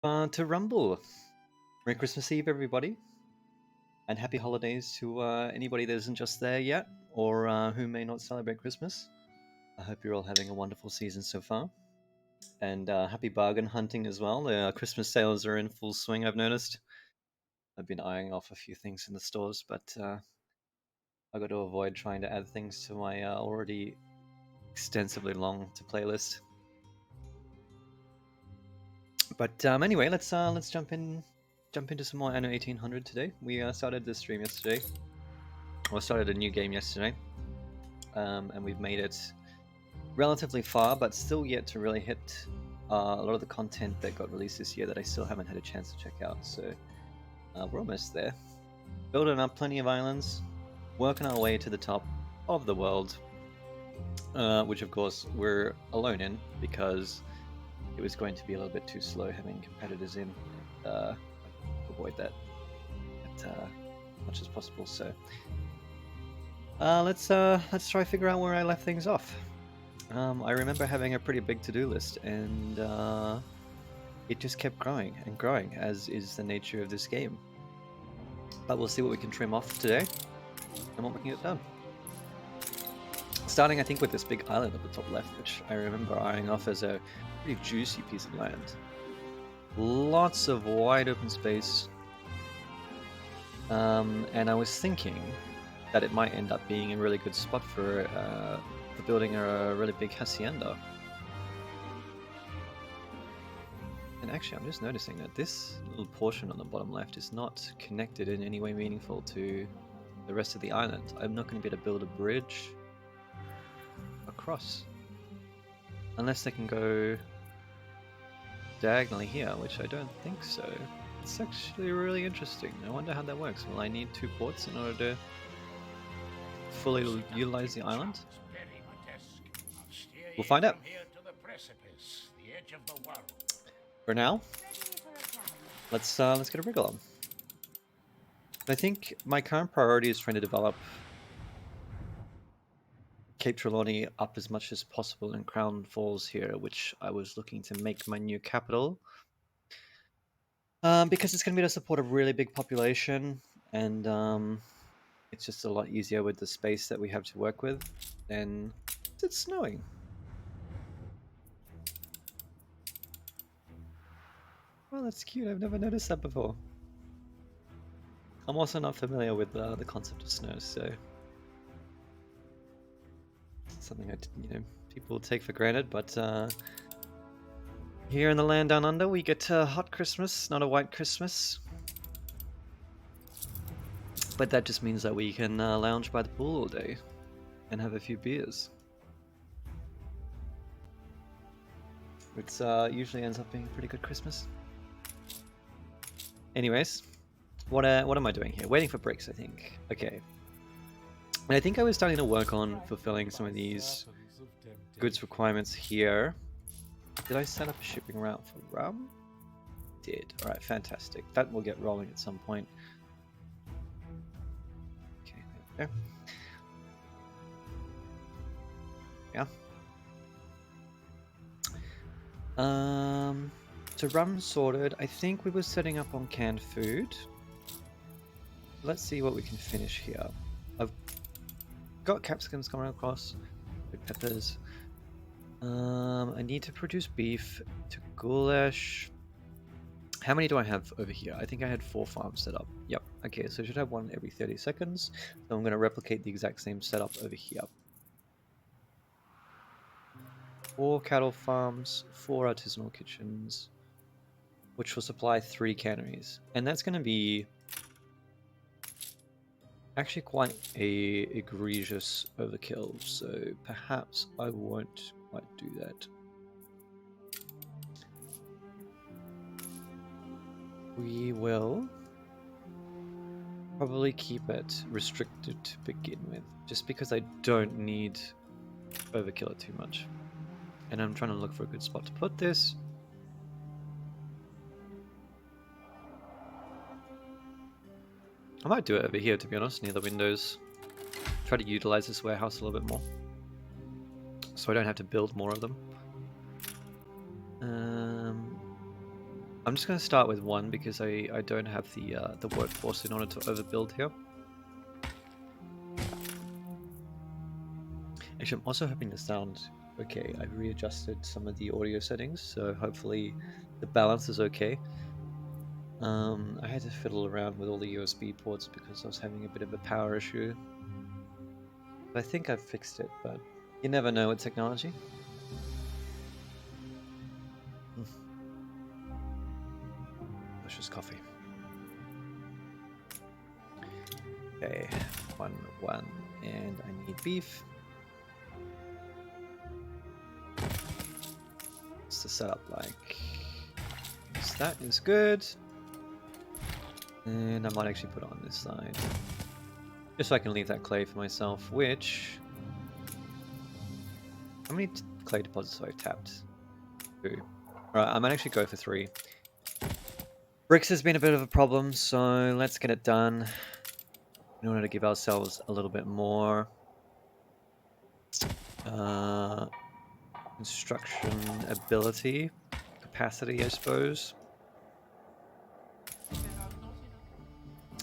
To Rumble. Merry Christmas Eve, everybody, and happy holidays to anybody that isn't just there yet, or who may not celebrate Christmas. I hope you're all having a wonderful season so far, and happy bargain hunting as well. The Christmas sales are in full swing, I've noticed. I've been eyeing off a few things in the stores, but I've got to avoid trying to add things to my already extensively long to playlist. But anyway, let's jump into some more Anno 1800 today. We started this stream yesterday, or started a new game yesterday, and we've made it relatively far, but still yet to really hit a lot of the content that got released this year that I still haven't had a chance to check out. So we're almost there. Building up plenty of islands, working our way to the top of the world, which of course we're alone in because it was going to be a little bit too slow having competitors in. Avoid that as much as possible. So let's try to figure out where I left things off. I remember having a pretty big to-do list, and it just kept growing and growing, as is the nature of this game. But we'll see what we can trim off today and what we can get done. Starting, I think, with this big island at the top left, which I remember eyeing off as a pretty juicy piece of land. Lots of wide open space. And I was thinking that it might end up being a really good spot for building a really big hacienda. And actually, I'm just noticing that this little portion on the bottom left is not connected in any way meaningful to the rest of the island. I'm not going to be able to build a bridge across unless they can go diagonally here, which I don't think so. It's actually really interesting. I wonder how that works. Will I need 2 ports in order to fully utilize the island? We'll find out. For now, let's get a wriggle on. I think my current priority is trying to develop Cape Trelawney up as much as possible in Crown Falls here, which I was looking to make my new capital. Because it's going to be to support a really big population, and it's just a lot easier with the space that we have to work with. And it's snowing. Well, that's cute. I've never noticed that before. I'm also not familiar with the concept of snow, so it's something that people take for granted. But here in the land down under, we get a hot Christmas, not a white Christmas. But that just means that we can lounge by the pool all day and have a few beers. It's usually ends up being a pretty good Christmas. Anyways, what am I doing here? Waiting for bricks, I think. Okay. And I think I was starting to work on fulfilling some of these goods requirements here. Did I set up a shipping route for rum? Did. Alright, fantastic. That will get rolling at some point. Okay, there. Yeah. So rum sorted. I think we were setting up on canned food. Let's see what we can finish here. I've got capsicums coming across, with peppers. I need to produce beef to goulash. How many do I have over here? I think I had 4 farms set up. Yep. Okay, so I should have one every 30 seconds. So I'm going to replicate the exact same setup over here. 4 cattle farms, 4 artisanal kitchens, which will supply 3 canneries. And that's going to be actually quite a egregious overkill, so perhaps I won't quite do that. We will probably keep it restricted to begin with, just because I don't need overkill it too much. And I'm trying to look for a good spot to put this. I might do it over here, to be honest, near the windows. Try to utilize this warehouse a little bit more, so I don't have to build more of them. I'm just going to start with one because I don't have the workforce in order to overbuild here. Actually, I'm also hoping the sound okay. I've readjusted some of the audio settings, so hopefully the balance is okay. I had to fiddle around with all the USB ports because I was having a bit of a power issue. I think I've fixed it, but you never know with technology. Delicious coffee. Okay, one, and I need beef. It's to set up like this. That is good. And I might actually put it on this side. Just so I can leave that clay for myself, which... How many clay deposits have I tapped? 2. Alright, I might actually go for 3. Bricks has been a bit of a problem, so let's get it done. In order to give ourselves a little bit more... construction ability. Capacity, I suppose.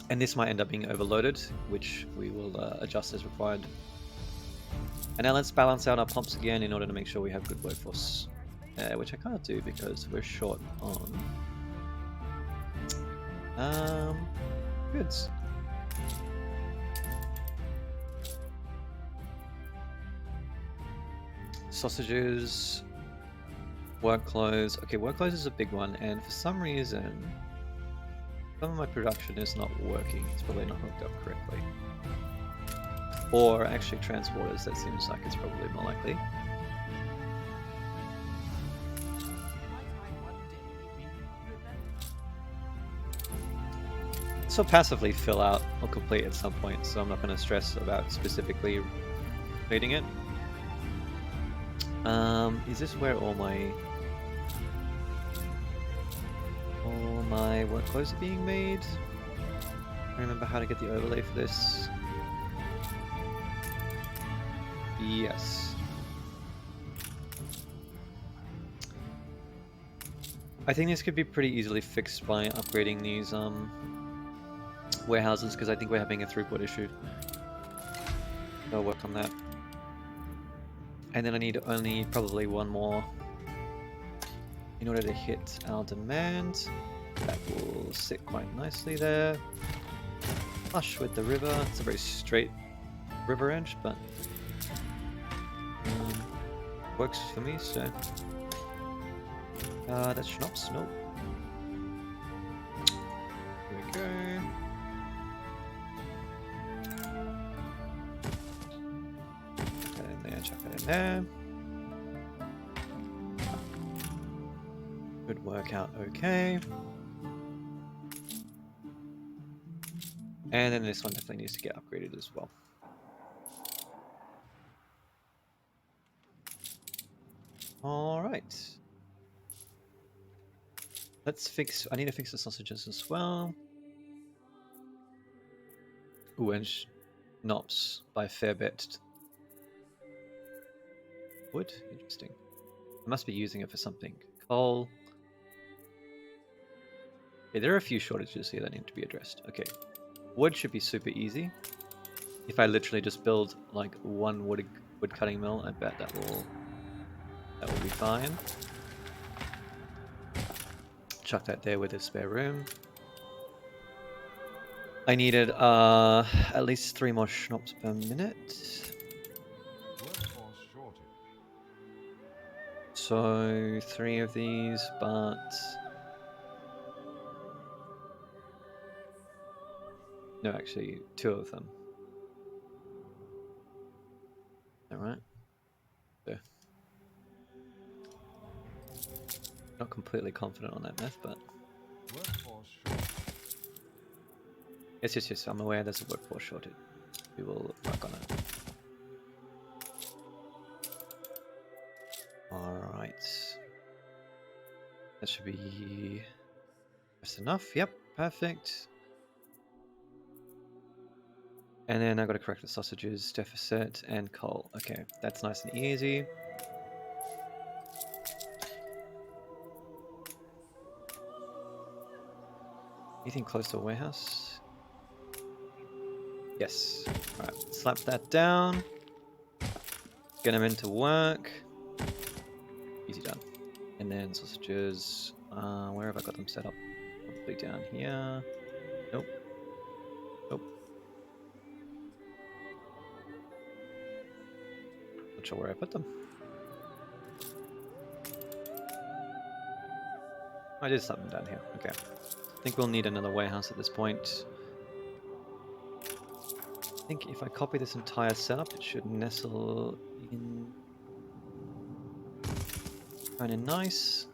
And this might end up being overloaded, which we will adjust as required. And now let's balance out our pumps again in order to make sure we have good workforce. Which I can't do because we're short on goods. Sausages, work clothes. Okay, work clothes is a big one, and for some reason, some of my production is not working. It's probably not hooked up correctly. Or actually transporters, that seems like it's probably more likely. This will passively fill out or complete at some point, so I'm not going to stress about specifically completing it. Is this where all my work clothes are being made? I remember how to get the overlay for this. Yes. I think this could be pretty easily fixed by upgrading these warehouses, because I think we're having a throughput issue. So I'll work on that. And then I need only probably one more in order to hit our demand. That will sit quite nicely there. Flush with the river. It's a very straight river edge, but works for me, so... that's schnapps? Nope. Here we go. Chuck that in there, chuck that in there. Could work out okay. And then this one definitely needs to get upgraded as well. Alright. Let's fix... I need to fix the sausages as well. Ooh, and schnapps by a fair bit. Wood? Interesting. I must be using it for something. Coal. Okay, there are a few shortages here that need to be addressed. Okay. Wood should be super easy. If I literally just build like one wood cutting mill, I bet that will be fine. Chuck that there with a spare room. I needed at least 3 more schnapps per minute. So 3 of these, but no, actually 2 of them. Alright. So, not completely confident on that math, but yes, I'm aware there's a workforce shortage. We will work on it. Alright. That should be just enough. Yep, perfect. And then I've got to correct the sausages deficit and coal. Okay, that's nice and easy. Anything close to a warehouse? Yes. Alright, slap that down. Get them into work. Easy done. And then sausages. Where have I got them set up? Probably down here. Nope. Nope. Not sure where I put them. I did slap them down here. Okay. I think we'll need another warehouse at this point. I think if I copy this entire setup, it should nestle in kind of nice.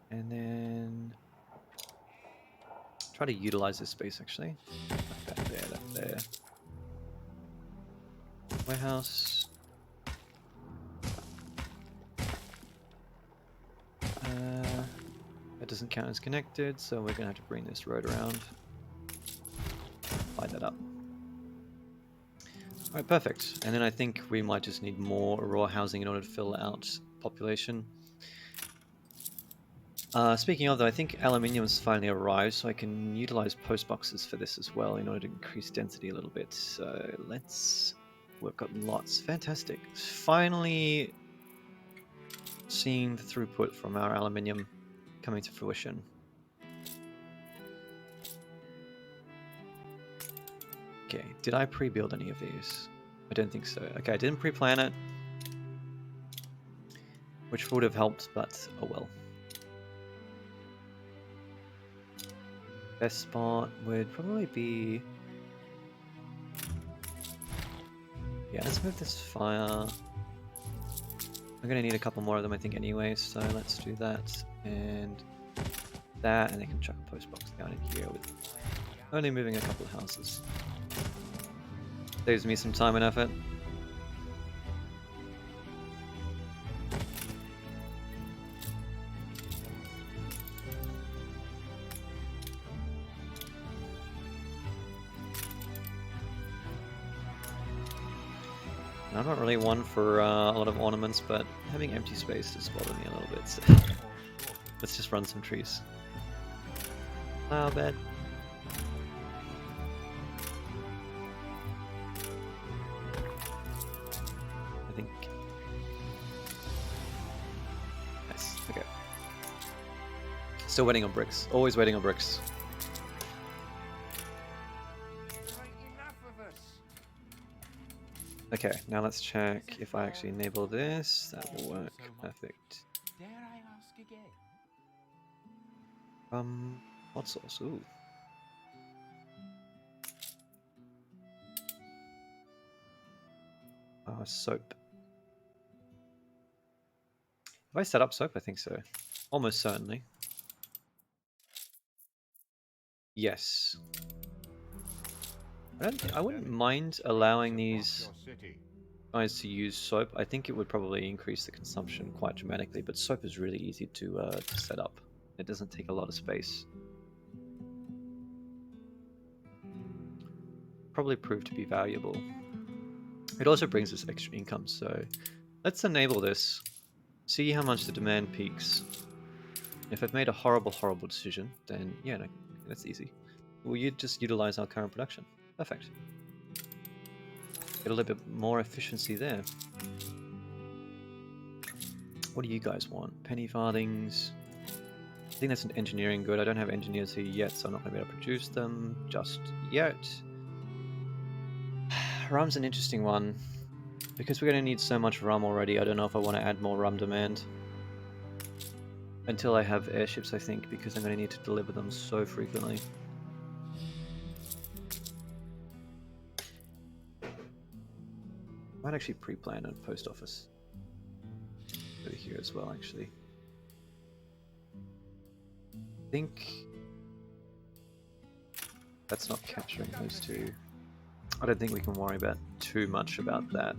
And then try to utilize this space actually. Like that there, that there. Warehouse. That doesn't count as connected, so we're gonna have to bring this road around. Light that up. Alright, perfect. And then I think we might just need more raw housing in order to fill out population. Speaking of though, I think aluminium has finally arrived, so I can utilize post boxes for this as well in order to increase density a little bit. So let's... We've got lots. Fantastic. Finally seeing the throughput from our aluminium coming to fruition. Okay, did I pre-build any of these? I don't think so. Okay, I didn't pre-plan it, which would have helped, but oh well. Best spot would probably be... Yeah, let's move this fire. I'm gonna need a couple more of them, I think, anyway, so let's do that and that, and they can chuck a post box down in here with only moving a couple of houses. Saves me some time and effort. I'm not really one for a lot of ornaments, but having empty space does bother me a little bit, so let's just run some trees. Flower bed. I think... Nice, okay. Still waiting on bricks. Always waiting on bricks. Okay, now let's check if I actually enable this. That will work. Perfect. Dare I ask again? Hot sauce. Ooh. Soap. Have I set up soap? I think so. Almost certainly. Yes. I wouldn't mind allowing these guys to use soap. I think it would probably increase the consumption quite dramatically, but soap is really easy to set up. It doesn't take a lot of space. Probably prove to be valuable. It also brings us extra income, so let's enable this. See how much the demand peaks. If I've made a horrible, horrible decision, then yeah, no, that's easy. We'll just utilize our current production. Perfect. Get a little bit more efficiency there. What do you guys want? Penny farthings. I think that's an engineering good. I don't have engineers here yet, so I'm not going to be able to produce them just yet. Rum's an interesting one. Because we're going to need so much rum already, I don't know if I want to add more rum demand. Until I have airships, I think, because I'm going to need to deliver them so frequently. Might actually pre-plan a post office over here as well, actually. I think that's not capturing those two. I don't think we can worry about too much about that.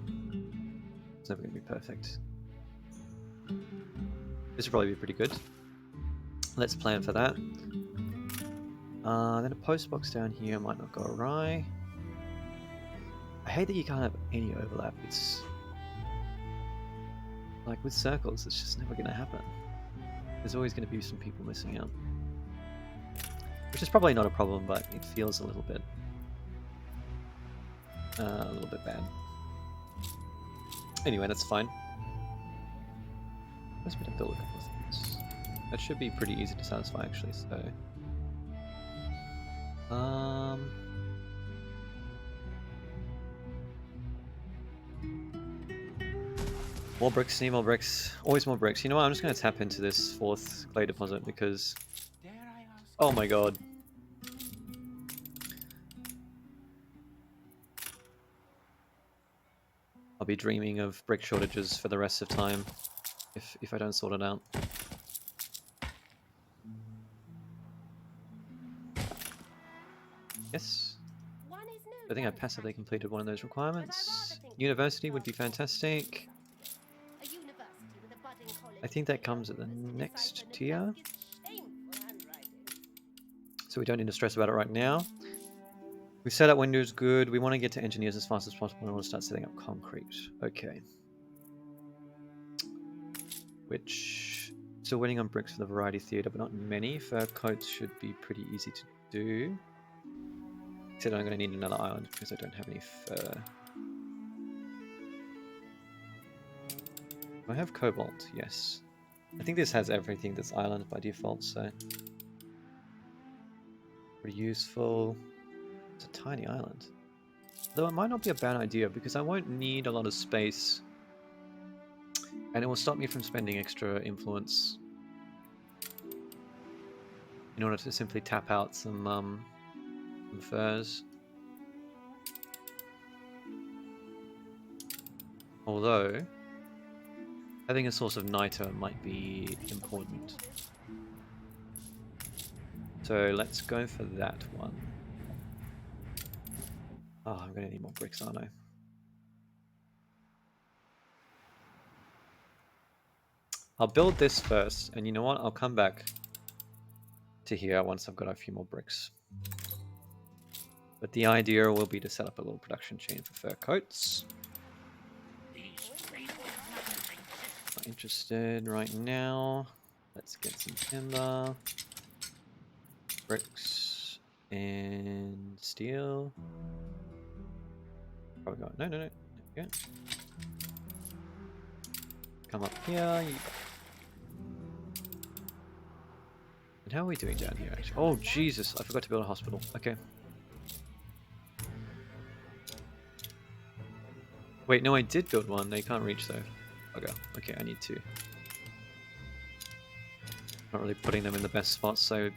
It's never going to be perfect. This will probably be pretty good. Let's plan for that. Then a post box down here might not go awry. I hate that you can't have any overlap. It's like with circles, it's just never going to happen. There's always going to be some people missing out. Which is probably not a problem, but it feels a little bit bad. Anyway, that's fine. Let's build a couple of things. That should be pretty easy to satisfy, actually. So, more bricks, need more bricks. Always more bricks. You know what? I'm just going to tap into this 4th clay deposit because... Oh my god. I'll be dreaming of brick shortages for the rest of time if I don't sort it out. Yes. I think I passively completed one of those requirements. University would be fantastic. I think that comes at the next tier. So we don't need to stress about it right now. We've set up Windows good. We want to get to engineers as fast as possible and want to start setting up concrete. Okay. Which... Still waiting on bricks for the variety theatre, but not many. Fur coats should be pretty easy to do. Except I'm going to need another island because I don't have any fur. Do I have cobalt? Yes. I think this has everything that's island by default, so... Pretty useful. It's a tiny island. Though it might not be a bad idea because I won't need a lot of space. And it will stop me from spending extra influence in order to simply tap out some furs. Although, having a source of niter might be important. So let's go for that one. Oh, I'm going to need more bricks, aren't I? I'll build this first, and you know what? I'll come back to here once I've got a few more bricks. But the idea will be to set up a little production chain for fur coats. Not interested right now. Let's get some timber, bricks, and steel. Probably got no. There we go. Come up here. And how are we doing down here? Actually? Oh Jesus! I forgot to build a hospital. Okay. Wait, no, I did build one. They can't reach though. Okay, I need to. Not really putting them in the best spots, so I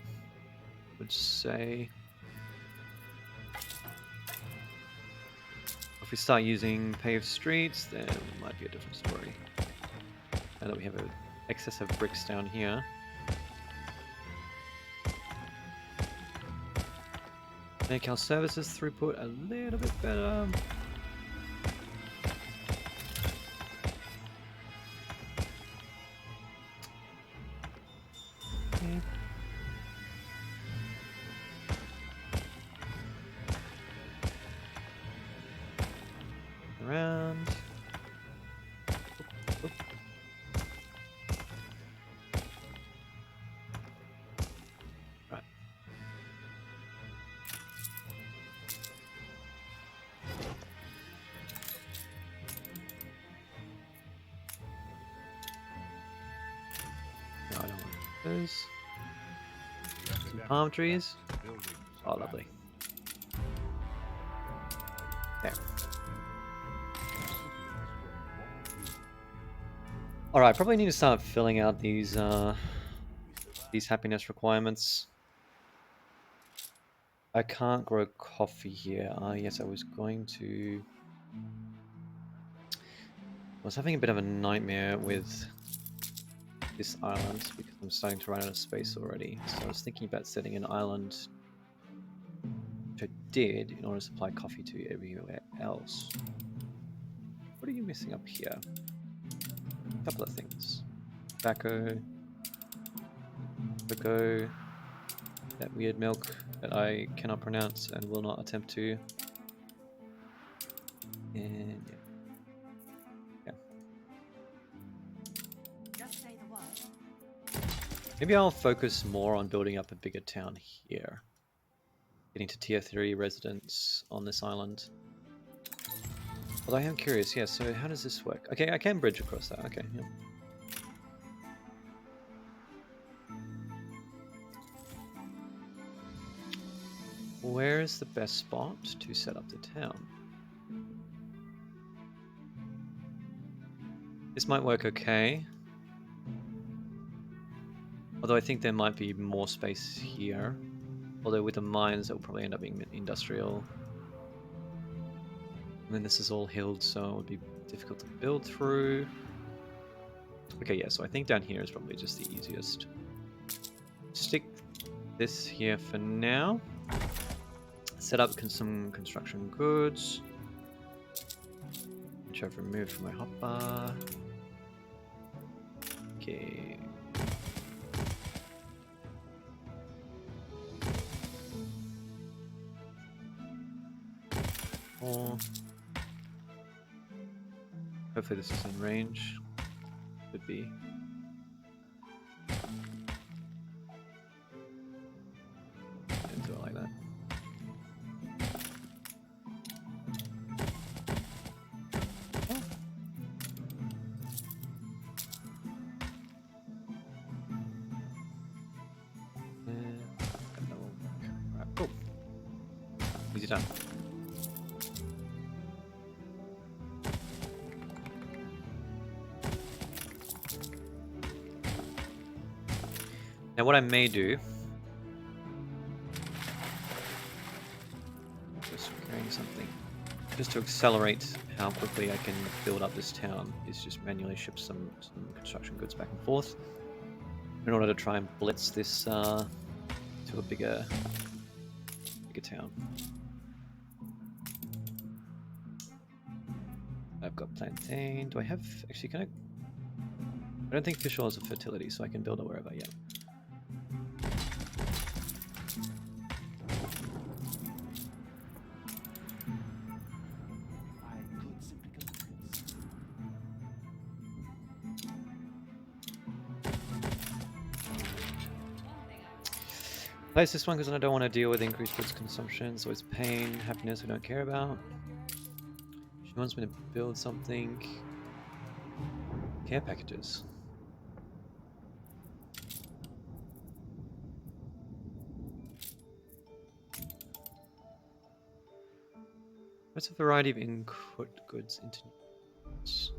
would say. If we start using paved streets, then it might be a different story. Now that we have an excess of bricks down here. Make our services throughput a little bit better. Okay. Around. Oop. Right. No, I don't want those. Some palm trees. Oh, lovely. There. Alright, probably need to start filling out these happiness requirements. I can't grow coffee here. Yes, I was going to... I was having a bit of a nightmare with this island because I'm starting to run out of space already. So I was thinking about setting an island, which I did in order to supply coffee to everywhere else. What are you missing up here? A couple of things. Tobacco, cocoa, that weird milk that I cannot pronounce and will not attempt to. And yeah. Just say the word. Maybe I'll focus more on building up a bigger town here. Getting to tier 3 residents on this island. Although I am curious, yeah, so how does this work? Okay, I can bridge across that, okay, yeah. Where is the best spot to set up the town? This might work okay. Although I think there might be more space here. Although with the mines, that will probably end up being industrial. And then this is all hilled, so it would be difficult to build through. Okay, yeah, so I think down here is probably just the easiest. Stick this here for now. Set up some construction goods, which I've removed from my hotbar. Okay. Hopefully this is in range. Could be. Don't do it like that. Alright, cool. Easy done. Now what I may do, just carrying something, just to accelerate how quickly I can build up this town, is just manually ship some construction goods back and forth in order to try and blitz this to a bigger town. I've got plantain. Do I have, actually can I don't think fish oil is a fertility, so I can build it wherever, yeah. Place this one because I don't want to deal with increased goods consumption, so it's pain, happiness I don't care about. She wants me to build something. Care packages. What's a variety of input goods into units?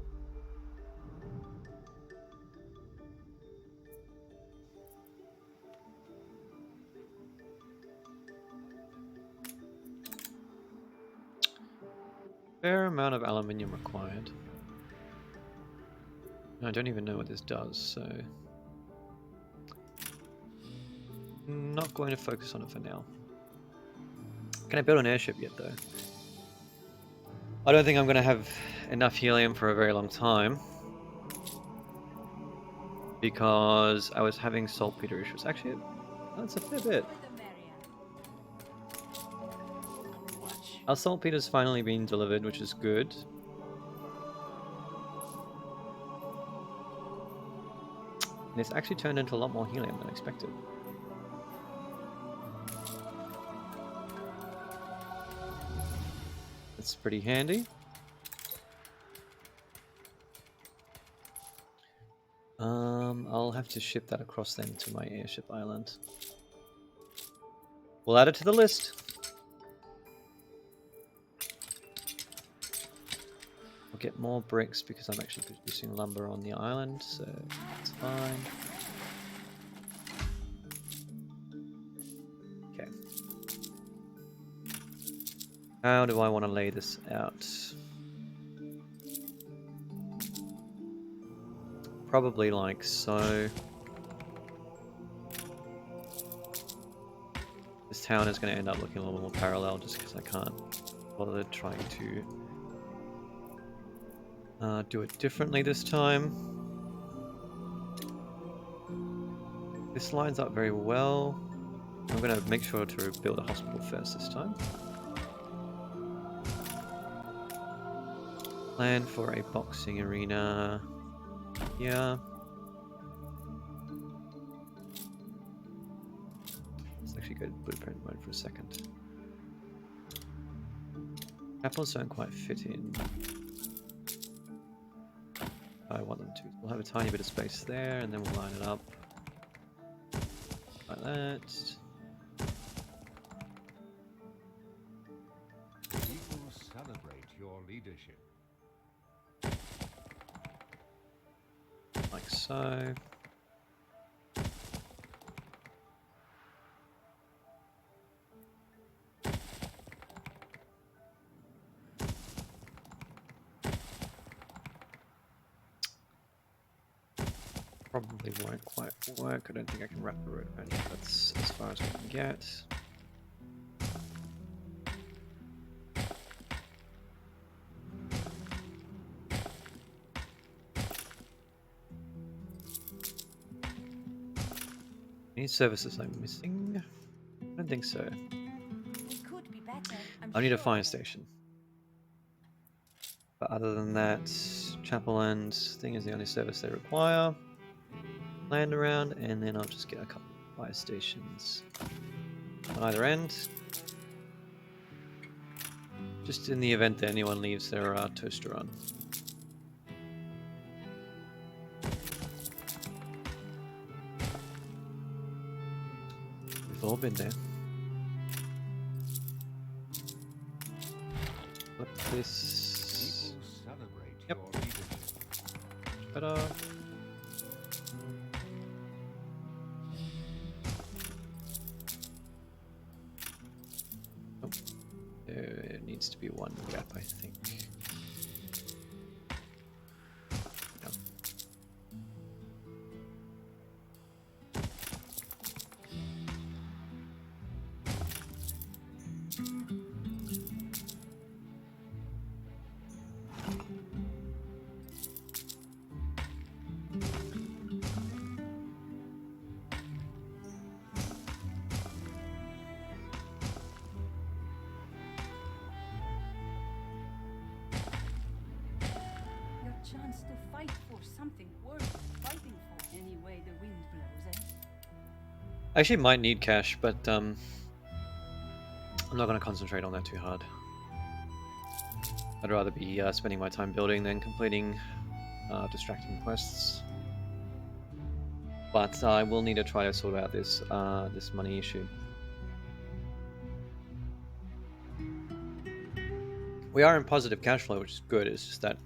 Fair amount of aluminium required. I don't even know what this does, so not going to focus on it for now. Can I build an airship yet though? I don't think I'm going to have enough helium for a very long time because I was having saltpeter issues. Actually, that's a fair bit. Our saltpeter's finally been delivered, which is good. And it's actually turned into a lot more helium than expected. That's pretty handy. I'll have to ship that across then to my airship island. We'll add it to the list. I'll get more bricks because I'm actually producing lumber on the island, so that's fine. Okay. How do I want to lay this out? Probably like so. This town is going to end up looking a little more parallel just because I can't bother trying to do it differently this time. This lines up very well. I'm going to make sure to build a hospital first this time. Plan for a boxing arena. Yeah. activate blueprint mode for a second. Apples don't quite fit in. I want them to. We'll have a tiny bit of space there, and then we'll line it up like that. People celebrate your leadership. Like so. Probably won't quite work. I don't think I can wrap the road around here. That's as far as we can get. Any services I'm missing? I don't think so. It could be better, I need a sure fire of it. station. But other than that, Chapel End thing is the only service they require. Land around, and then I'll just get a couple of fire stations on either end. Just in the event that anyone leaves their toaster on. We've all been there. Flip this. People celebrate Yep. your leadership. Better. Oh, there needs to be one gap, I think. No. Your chance to fight for something worth fighting for any way the wind blows, eh? I actually might need cash, but I'm not going to concentrate on that too hard. I'd rather be spending my time building than completing distracting quests. But I will need to try to sort out this this money issue. We are in positive cash flow, which is good. It's just that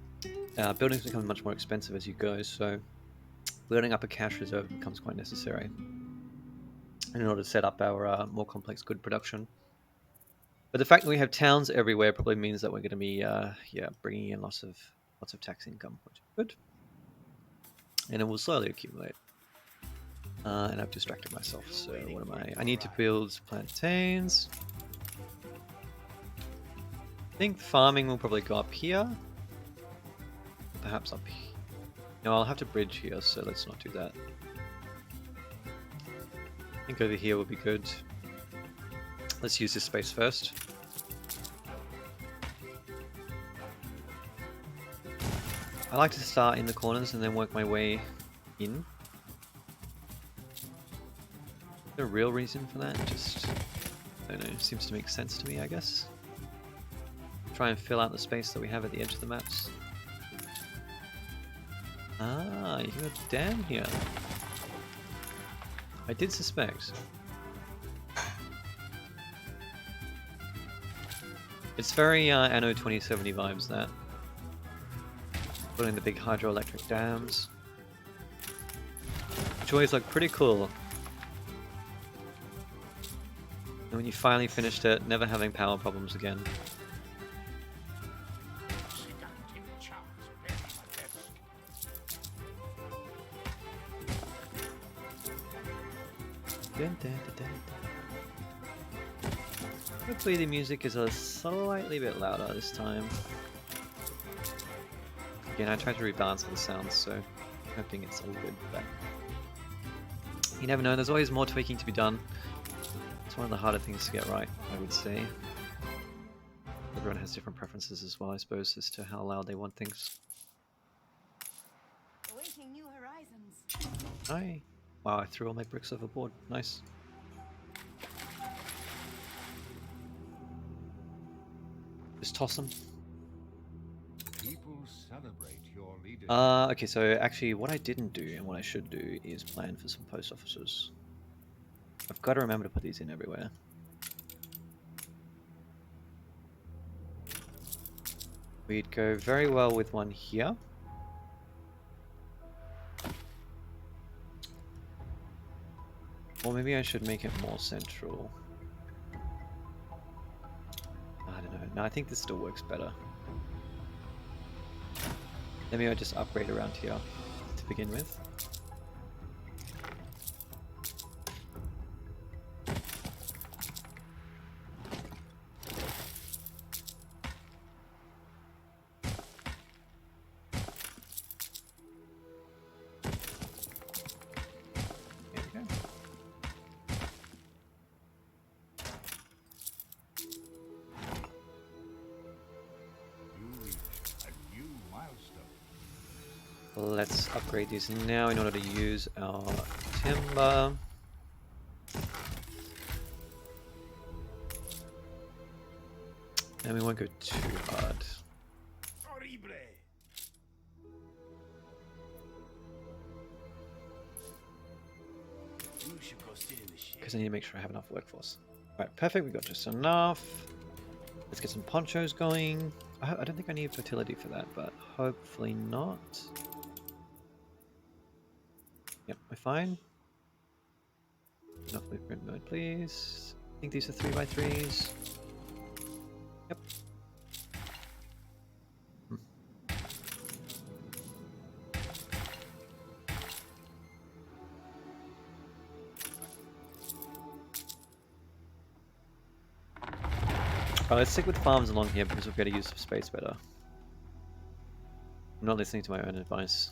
buildings become much more expensive as you go, so building up a cash reserve becomes quite necessary in order to set up our more complex good production. But the fact that we have towns everywhere probably means that we're going to be bringing in lots of tax income, which is good, and it will slowly accumulate. And I've distracted myself. So what am I? I need to build plantains. I think farming will probably go up here. Perhaps up here. No, I'll have to bridge here, so let's not do that. I think over here will be good. Let's use this space first. I like to start in the corners and then work my way in. Is there a real reason for that? Just, I don't know, seems to make sense to me, I guess. Try and fill out the space that we have at the edge of the maps. Ah, you got a dam here. I did suspect. It's very Anno 2070 vibes, that. Putting the big hydroelectric dams. Which always look pretty cool. And when you finally finished it, never having power problems again. Hopefully the music is a slightly bit louder this time. Again, I tried to rebalance all the sounds, so I'm hoping it's all good, but you never know, there's always more tweaking to be done. It's one of the harder things to get right, I would say. Everyone has different preferences as well, I suppose, as to how loud they want things. Awaiting new horizons. Hi. Wow, I threw all my bricks overboard. Nice. Just toss them. People celebrate your leadership. Okay, so actually what I didn't do and what I should do is plan for some post offices. I've got to remember to put these in everywhere. We'd go very well with one here. Or maybe I should make it more central. I don't know. No, I think this still works better. Maybe I just upgrade around here to begin with. There we go. You reach a new milestone. Let's upgrade these now in order to use our timber. And we won't go too hard. Horrible. You should go sit in the shade. Because I need to make sure I have enough workforce. Right, perfect. We got just enough. Let's get some ponchos going. I don't think I need fertility for that, but hopefully not. Yep, we're fine. Enough blueprint mode, please. I think these are 3x3s. Yep. Alright, let's stick with farms along here because we've got to use some space better. I'm not listening to my own advice.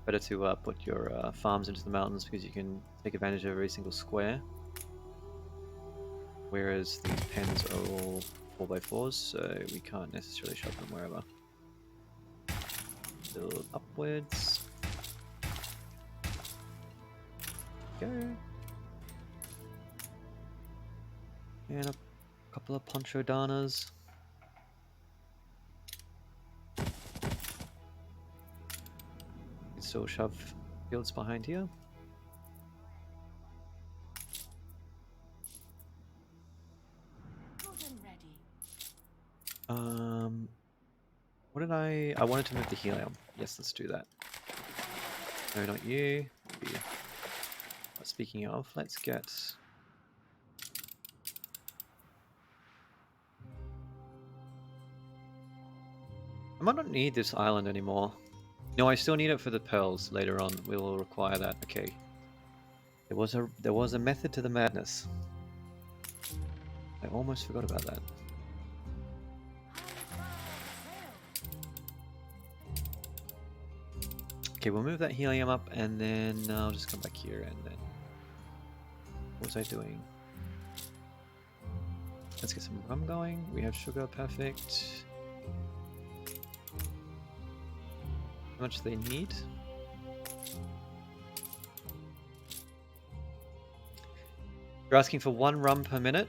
Better to put your farms into the mountains because you can take advantage of every single square. Whereas these pens are all 4x4s, so we can't necessarily shove them wherever. Build upwards. Go. And a couple of poncho danas. Can still shove fields behind here. Good and ready. What did I wanted to move the helium. Yes, let's do that. No, not you. Maybe. Speaking of, let's get. I might not need this island anymore. No, I still need it for the pearls later on. We will require that. Okay. There was a method to the madness. I almost forgot about that. Okay, we'll move that helium up and then I'll just come back here and then... What was I doing? Let's get some rum going. We have sugar, perfect. How much do they need? You're asking for 1 rum per minute?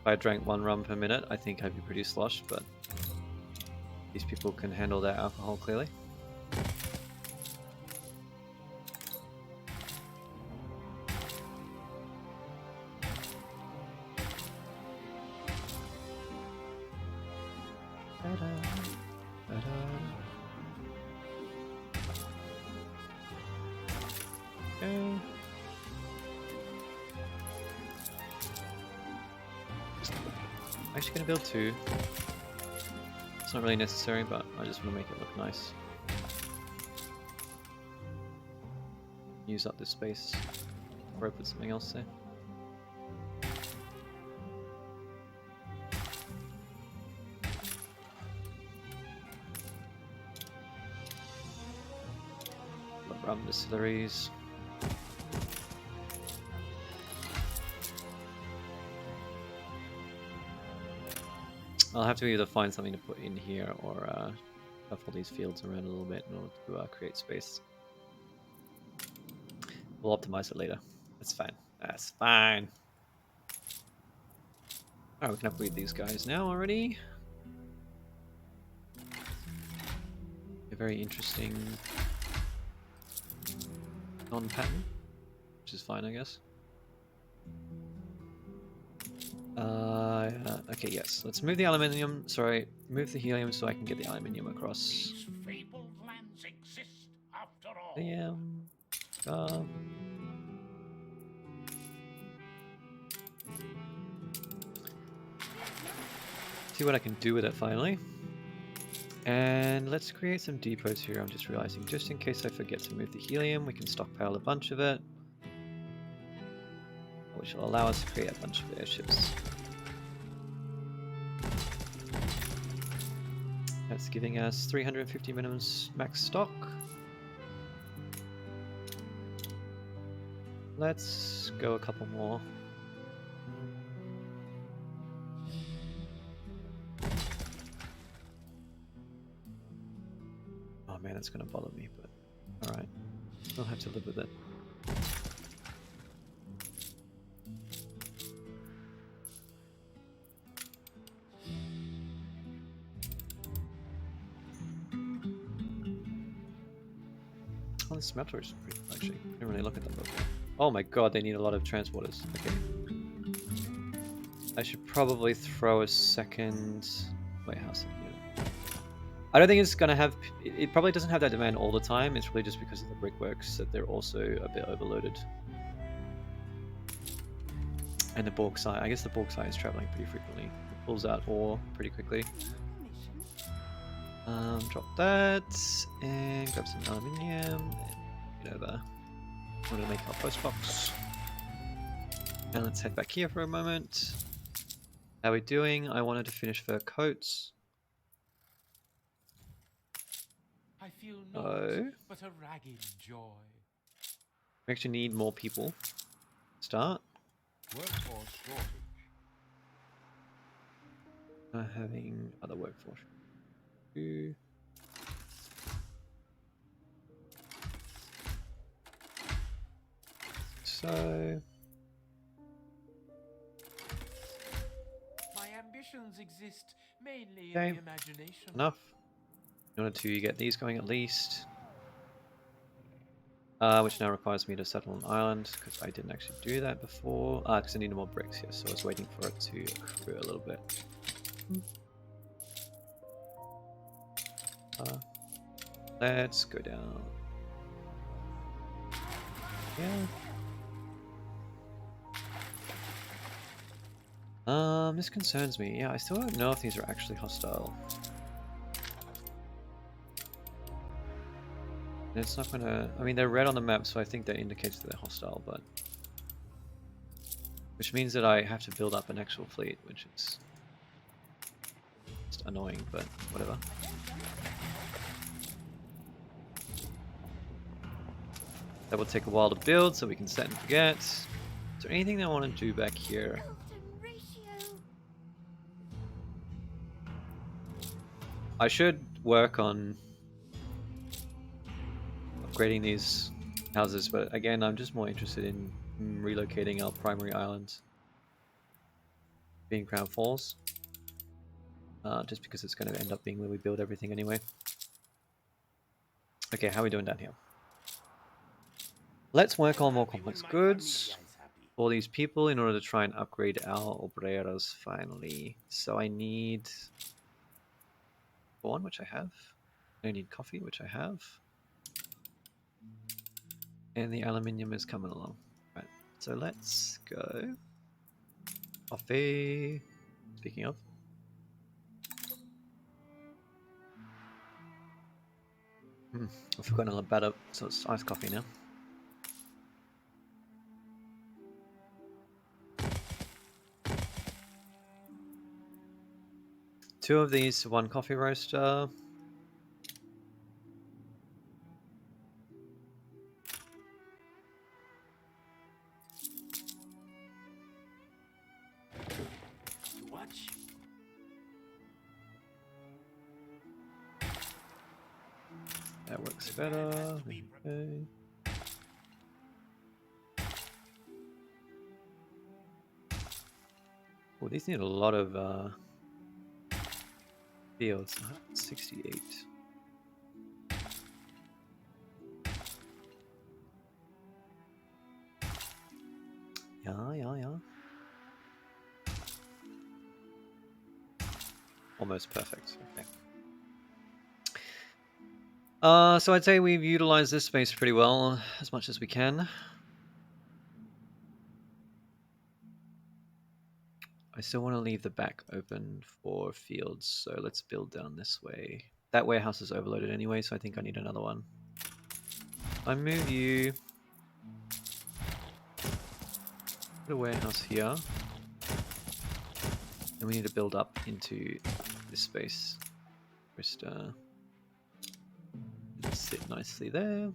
If I drank 1 rum per minute, I think I'd be pretty sloshed, but these people can handle their alcohol clearly. Okay. I'm actually gonna build 2. It's not really necessary, but I just want to make it look nice. Use up this space before I put something else there. Rum distilleries. I'll have to either find something to put in here or shuffle these fields around a little bit in order to create space. We'll optimize it later. That's fine. That's fine. Oh, we can upgrade these guys now already. A very interesting non-pattern, which is fine, I guess. Okay, yes. Let's move the aluminium. Sorry, move the helium so I can get the aluminium across. These fabled lands exist after all. Helium. See what I can do with it finally. And let's create some depots here. I'm just realizing, just in case I forget to move the helium, we can stockpile a bunch of it, which will allow us to create a bunch of airships. That's giving us 350 minimum max stock. Let's go a couple more. Oh man, it's gonna bother me, but alright. We'll have to live with it. Oh, the smelters are pretty cool, actually. Didn't really look at them before. Oh my god, they need a lot of transporters. Okay. I should probably throw a second warehouse in here. I don't think it's gonna have... It probably doesn't have that demand all the time. It's really just because of the brickworks that they're also a bit overloaded. And the bauxite. I guess the bauxite is traveling pretty frequently. It pulls out ore pretty quickly. Drop that and grab some aluminium and get over. I'm gonna make our post box. And let's head back here for a moment. How are we doing? I wanted to finish fur coats. I feel Oh. naught but a ragged joy. We actually need more people. Start. Workforce shortage. Having other workforce. Ooh. So My ambitions exist mainly Okay. in the imagination. enough. In order to get these going at least. Which now requires me to settle an island, because I didn't actually do that before. Because I needed more bricks, yes, so I was waiting for it to accrue a little bit. Let's go down. Yeah. This concerns me. Yeah, I still don't know if these are actually hostile. And it's not gonna... I mean, they're red on the map, so I think that indicates that they're hostile, but... Which means that I have to build up an actual fleet, which is... just annoying, but whatever. That will take a while to build, so we can set and forget. Is there anything that I want to do back here? I should work on upgrading these houses, but again, I'm just more interested in relocating our primary island, being Crown Falls, just because it's going to end up being where we build everything anyway. Okay, how are we doing down here? Let's work on more complex goods for these people in order to try and upgrade our obreros finally. So I need corn, which I have. I need coffee, which I have. And the aluminium is coming along. Right, so let's go. Coffee. Speaking of. I've forgotten all about it, so it's iced coffee now. Two of these, one coffee roaster. Watch. That works better. Okay. We'll these need a lot of fields. 68. Yeah. Almost perfect. Okay. So I'd say we've utilized this space pretty well, as much as we can. I still want to leave the back open for fields, so let's build down this way. That warehouse is overloaded anyway, so I think I need another one. I move you. Put a warehouse here. And we need to build up into this space. Just sit nicely there.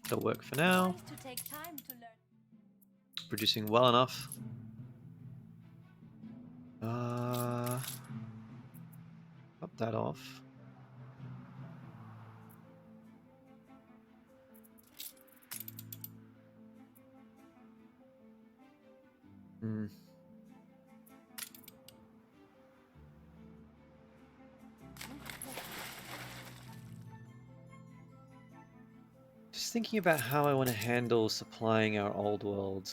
That'll work for now. To take time to learn. Producing well enough. Pop that off. Just thinking about how I want to handle supplying our old world.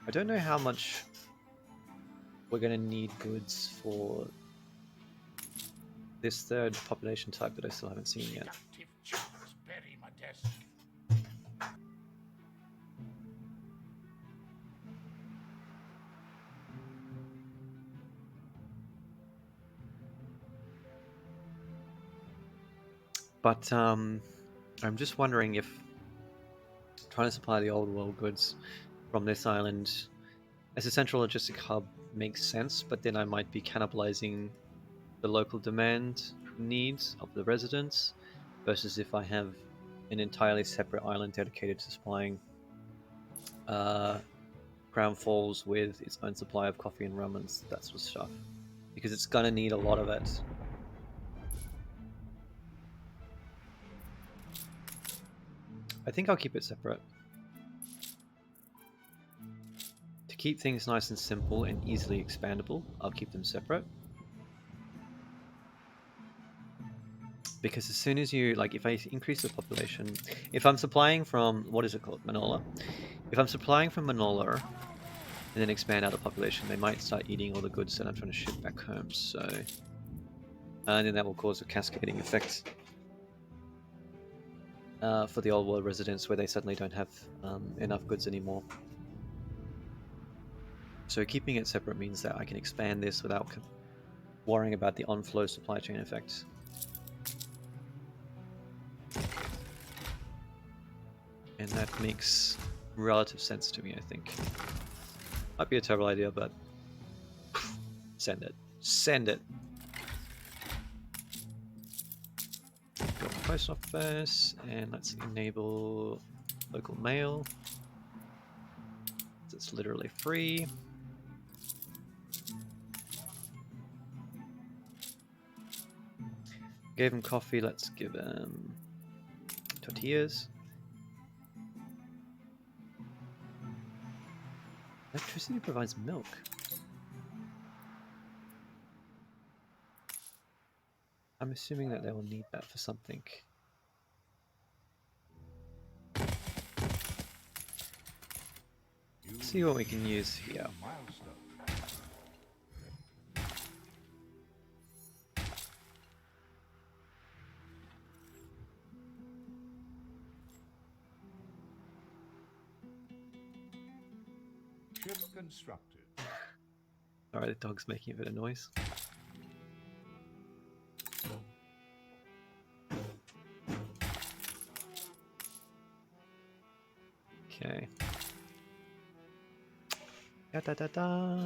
I don't know how much we're going to need goods for this third population type that I still haven't seen yet. Seductive charms bury my desk. But I'm just wondering if trying to supply the old world goods from this island as a central logistic hub makes sense, but then I might be cannibalizing the local demand needs of the residents versus if I have an entirely separate island dedicated to supplying Crown Falls with its own supply of coffee and rum and that sort of stuff, because it's gonna need a lot of it. I think I'll keep it separate. To keep things nice and simple and easily expandable, I'll keep them separate. Because as soon as you, like, if I increase the population, if I'm supplying from, what is it called, Manola? If I'm supplying from Manola and then expand out the population, they might start eating all the goods that I'm trying to ship back home, so... And then that will cause a cascading effect for the old world residents where they suddenly don't have enough goods anymore. So keeping it separate means that I can expand this without worrying about the on-flow supply chain effect. And that makes relative sense to me, I think. Might be a terrible idea, but send it. Send it! Go to post office, and let's enable local mail. It's literally free. Gave him coffee, let's give him tortillas. Electricity provides milk. I'm assuming that they will need that for something. Let's see what we can use here. Ship constructed. Alright, the dog's making a bit of noise. Okay. Da da da da.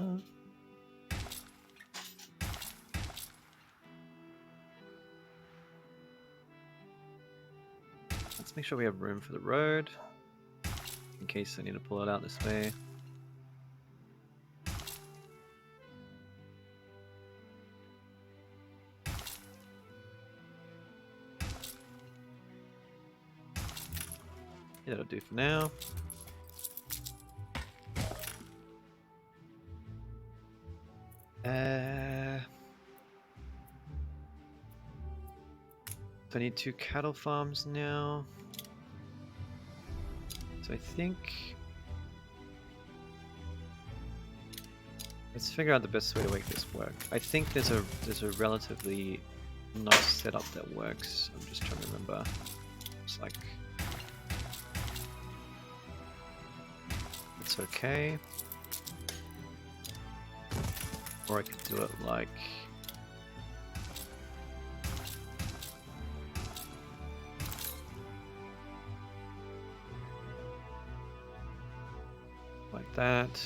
Let's make sure we have room for the road in case I need to pull it out this way. Yeah, that'll do for now. So I need 2 cattle farms now. So I think let's figure out the best way to make this work. I think there's a relatively nice setup that works. I'm just trying to remember. It's like it's okay. Or I could do it like that.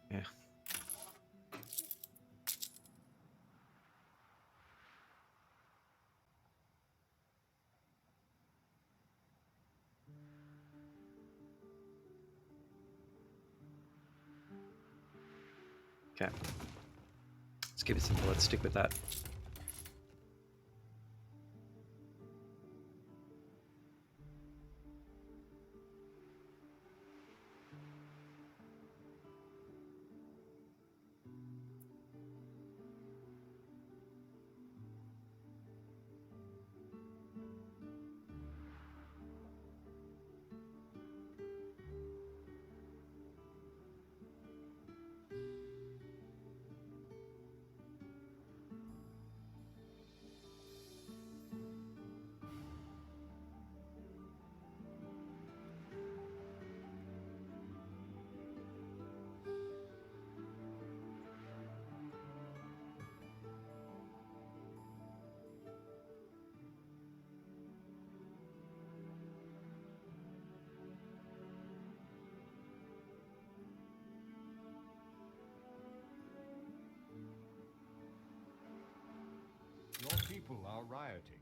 Yeah. Okay. Let's keep it simple. Let's stick with that. Your people are rioting.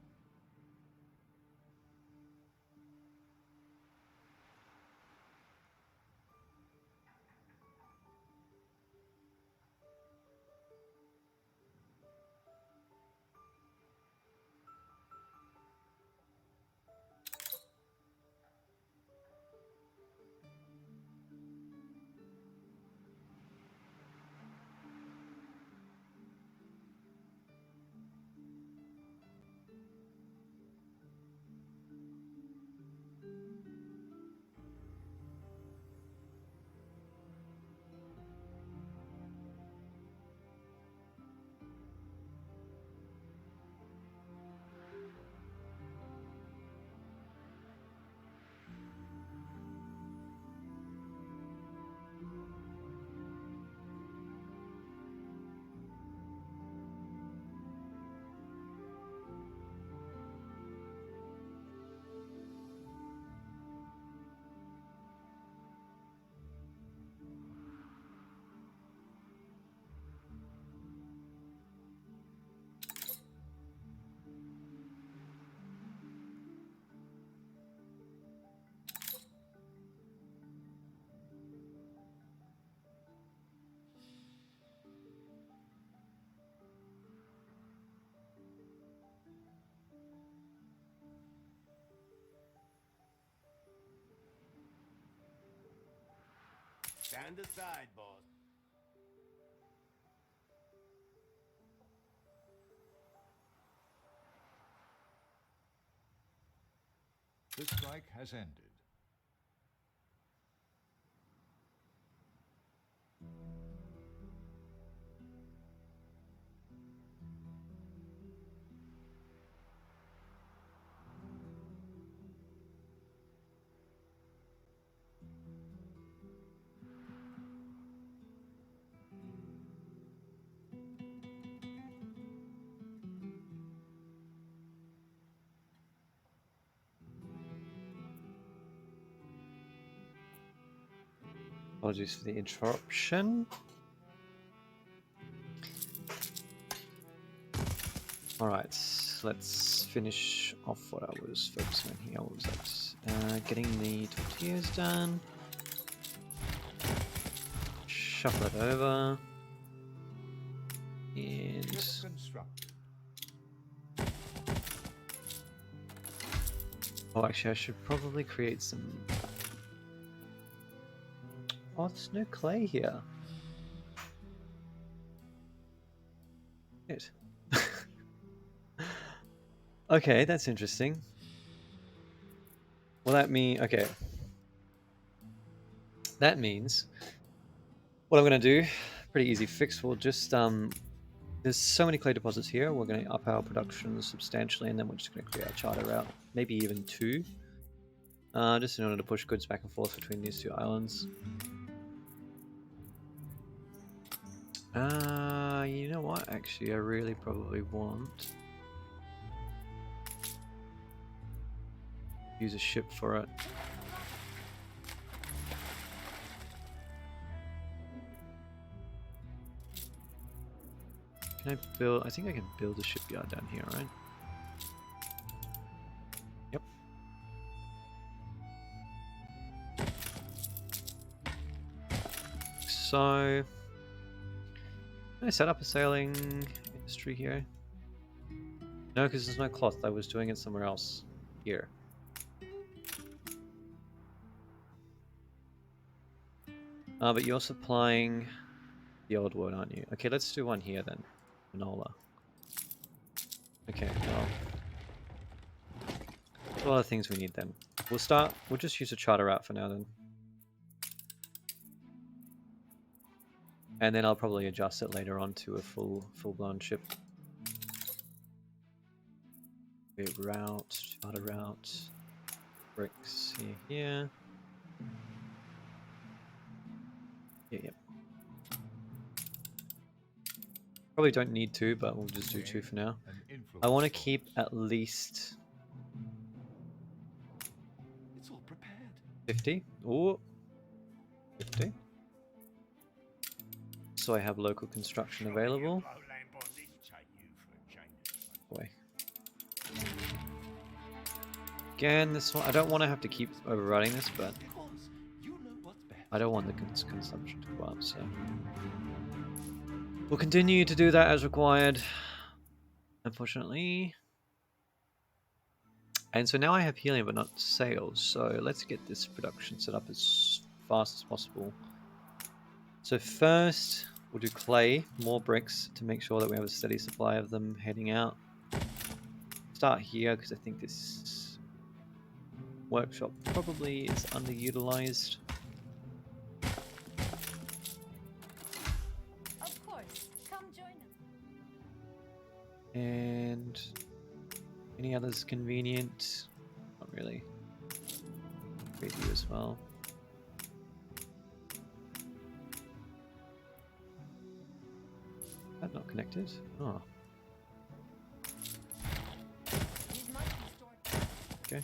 Stand aside, boss. The strike has ended. Apologies for the interruption. Alright, let's finish off what I was focusing on here. What was that? Getting the tortillas done. Shuffle it over. And Ship construct. oh, actually, I should probably create some. Oh, there's no clay here. Shit. Okay, that's interesting. Well, that mean okay. That means what I'm gonna do, pretty easy fix. We'll just there's so many clay deposits here. We're gonna up our production substantially, and then we're just gonna create a charter route, maybe even 2, just in order to push goods back and forth between these 2 islands. You know what? Actually, I really probably want use a ship for it. Can I build? I think I can build a shipyard down here, right? Yep. So, can I set up a sailing industry here? No, because there's no cloth. I was doing it somewhere else. Here. But you're supplying the old wood, aren't you? Okay, let's do one here then. Manola. Okay, well. There's a lot of things we need then. We'll just use a charter route for now then. And then I'll probably adjust it later on to a full-blown ship. Route, charter route, bricks here. Yeah. Probably don't need 2, but we'll just do 2 for now. I want to keep at least It's all prepared. 50. Ooh. 50. So I have local construction available. Boy. Again, this one, I don't want to have to keep overriding this, but I don't want the consumption to go up, so we'll continue to do that as required, unfortunately. And so now I have helium but not sales, so let's get this production set up as fast as possible. So first, we'll do clay, more bricks to make sure that we have a steady supply of them heading out. Start here because I think this workshop probably is underutilized. Of course, come join us. And any others convenient? Not really. Great view as well. That not connected? Oh. Okay.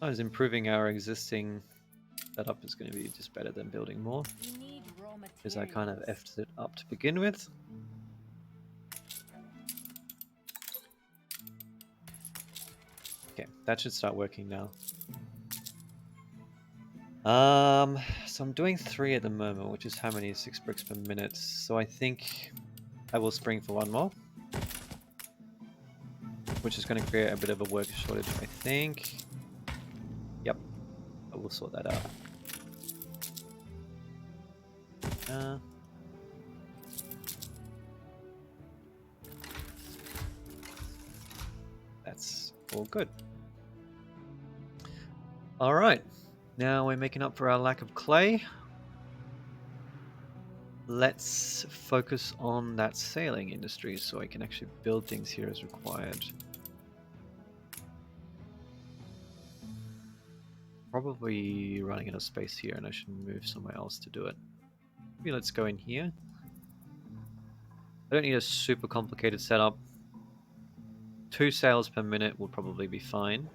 I was improving our existing setup is going to be just better than building more, because I kind of effed it up to begin with. Okay, that should start working now. So I'm doing 3 at the moment, which is how many? 6 bricks per minute. So I think I will spring for 1 more, which is going to create a bit of a worker shortage, I think. Yep, I will sort that out. That's all good. All right, now we're making up for our lack of clay. Let's focus on that sailing industry so I can actually build things here as required. Probably running out of space here and I should move somewhere else to do it. Maybe let's go in here. I don't need a super complicated setup. 2 sails per minute will probably be fine.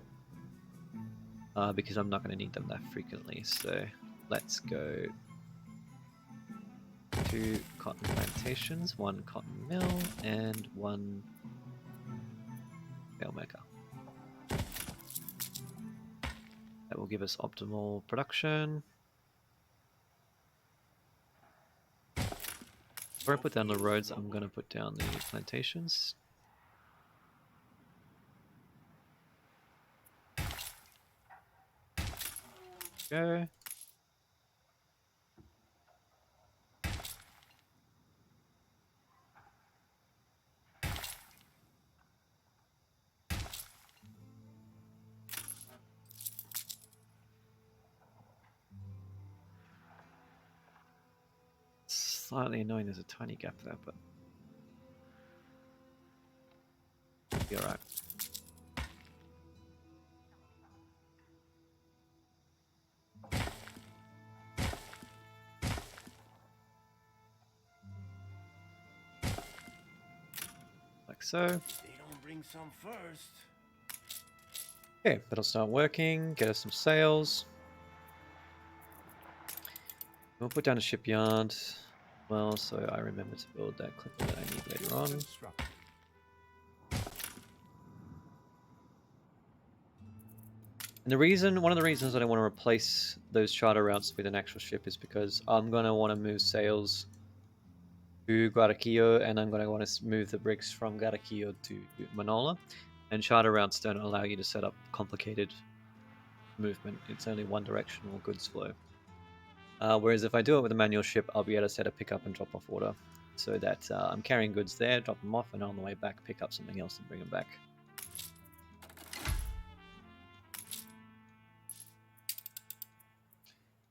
Because I'm not going to need them that frequently. So let's go 2 cotton plantations, 1 cotton mill, and 1 sail maker. That will give us optimal production. Before I put down the roads, I'm going to put down the plantations. Go. Slightly annoying, there's a tiny gap there, but it'll be alright. Like so. They don't bring some first. Okay, that'll start working, get us some sales. We'll put down a shipyard as well, so I remember to build that clipper that I need later on. Construct. And the reason, one of the reasons that I want to replace those charter routes with an actual ship is because I'm going to want to move sales to Guaraquillo, and I'm going to want to move the bricks from Guaraquillo to Manola. And charter routes don't allow you to set up complicated movement. It's only one directional goods flow. Whereas if I do it with a manual ship, I'll be able to set a pick up and drop off order, so that I'm carrying goods there, drop them off, and on the way back pick up something else and bring them back.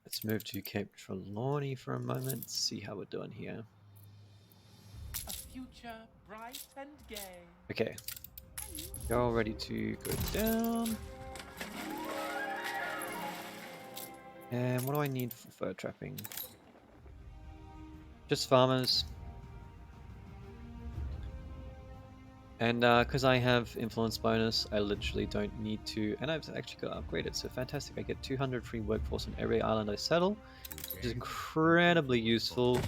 Let's move to Cape Trelawney for a moment, see how we're doing here. A future bright and gay. Okay, you're all ready to go down. And what do I need for fur trapping? Just farmers. And because I have influence bonus, I literally don't need to, and I've actually got upgraded, so fantastic. I get 200 free workforce on every island I settle, which is incredibly useful,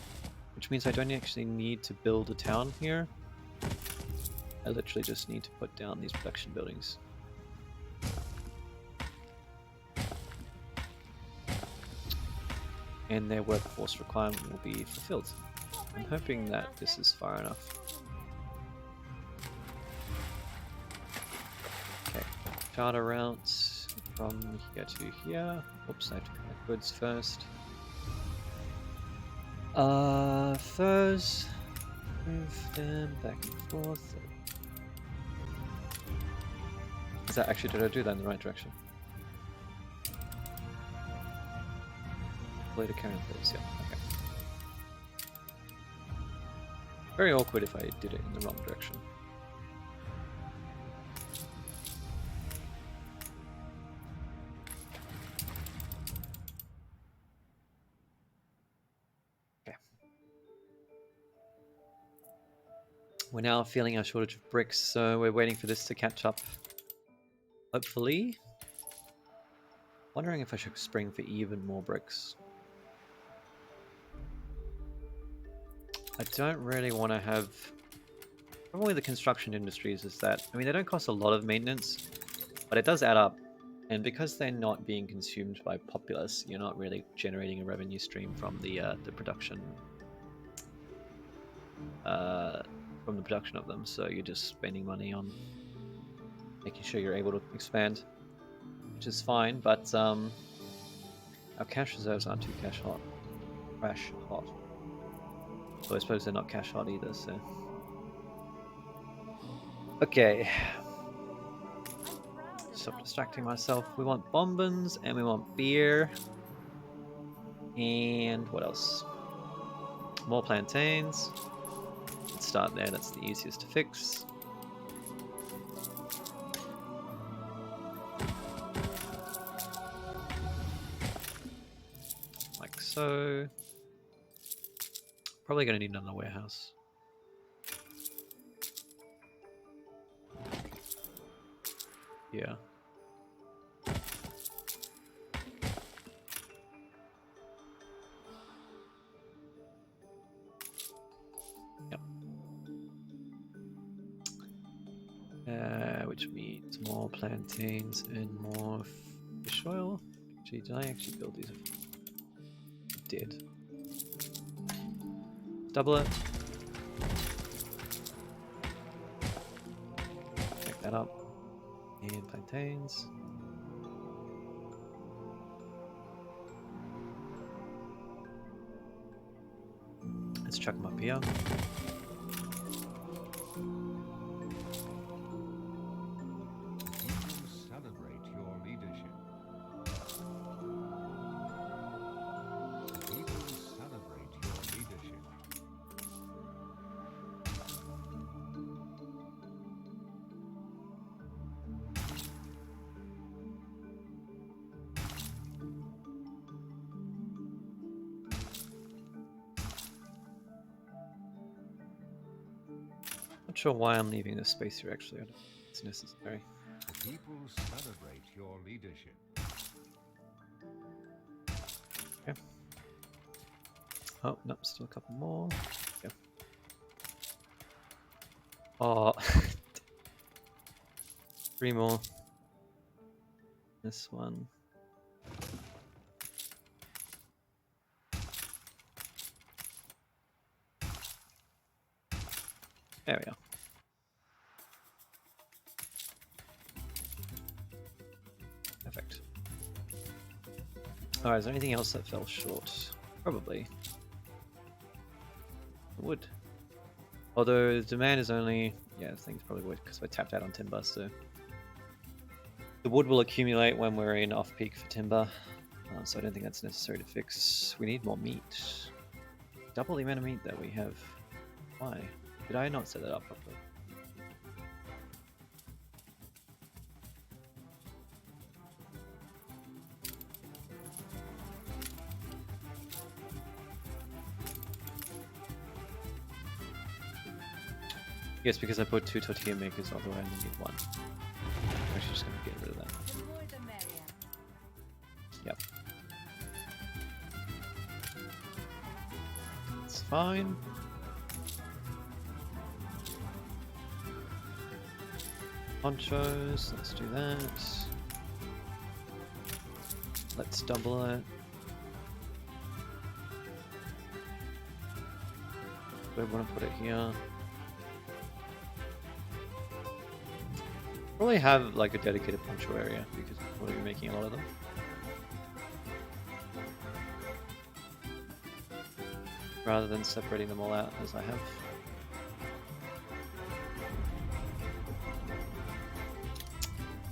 which means I don't actually need to build a town here. I literally just need to put down these production buildings. And their workforce requirement will be fulfilled. I'm hoping that this is far enough. Okay, charter routes from here to here. Oops, I have to collect goods first. Furs, move them back and forth. Is that actually, did I do that in the right direction? Play to carrying furs, yeah, okay. Very awkward if I did it in the wrong direction. We're now feeling our shortage of bricks, so we're waiting for this to catch up. Hopefully. Wondering if I should spring for even more bricks. I don't really want to have... Probably the construction industries is that... I mean, they don't cost a lot of maintenance, but it does add up. And because they're not being consumed by populace, you're not really generating a revenue stream from the production. From the production of them, so you're just spending money on making sure you're able to expand, which is fine, but our cash reserves aren't too crash hot. So I suppose they're not cash hot either, so... Okay. Stop distracting myself. We want bonbons, and we want beer. And what else? More plantains. Let's start there, that's the easiest to fix. Like so. Probably gonna need another warehouse. Yeah. Yep. Which means more plantains and more Fish oil. Gee, did I actually build these? I did. Double it. Pick that up. And plantains. Let's chuck them up here. People celebrate your leadership. People celebrate your leadership. Not sure why I'm leaving this space here actually. I don't think it's necessary. The people celebrate your leadership. Okay. Oh, no, still a couple more. Yeah. Oh, 3 more. This one. There we are. Perfect. Alright, is there anything else that fell short? Probably. Wood. Although the demand is only... yeah, I think it's probably wood because we're tapped out on timber, so... the wood will accumulate when we're in off-peak for timber, so I don't think that's necessary to fix. We need more meat. Double the amount of meat that we have. Why? Did I not set that up properly? Yes, because I put 2 tortilla makers, although I only need 1. I'm actually just gonna get rid of that. The more the merrier. Yep. It's fine. Ponchos, let's do that. Let's double it. Do I want to put it here? Probably have like a dedicated poncho area because we'll be making a lot of them. Rather than separating them all out as I have.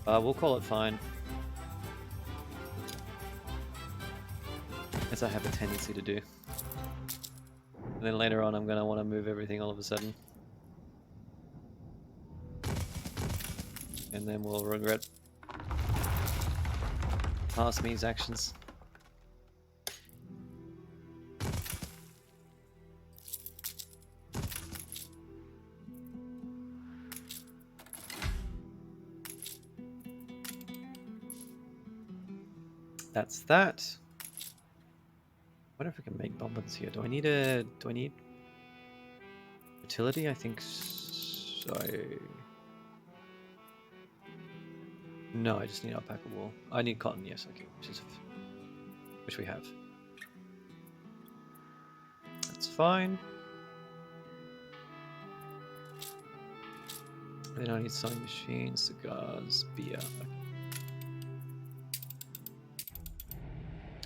We'll call it fine. As I have a tendency to do. And then later on I'm going to want to move everything all of a sudden. And then we'll regret past me's actions. That's that. I wonder if we can make bombers here. Do I need utility? I think so. No, I just need alpaca wool. I need cotton, yes, okay, which we have. That's fine. Then I need sewing machines, cigars, beer. Okay.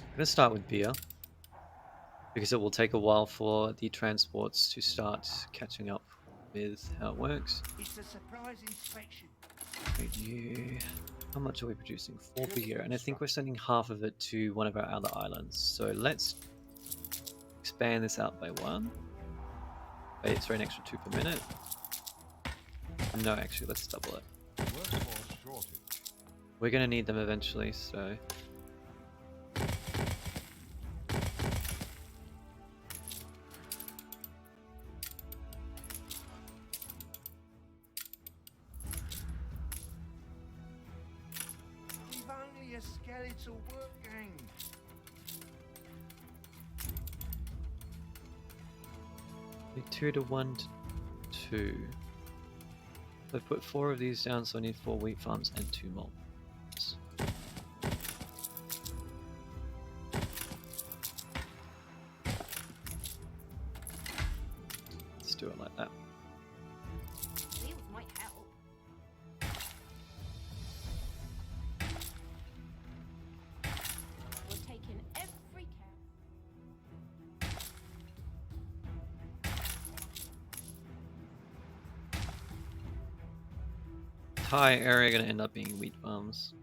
I'm gonna start with beer because it will take a while for the transports to start catching up with how it works. It's a surprise inspection. How much are we producing? 4 per year, and I think we're sending half of it to one of our other islands. So let's expand this out by 1. Wait, it's for an extra 2 per minute. No, actually, let's double it. Workforce shortage. We're gonna need them eventually, so. We've only a skeletal work gang. Need 2 to 1 to 2. I've put 4 of these down, so I need 4 wheat farms and 2 more. high area gonna end up being wheat farms.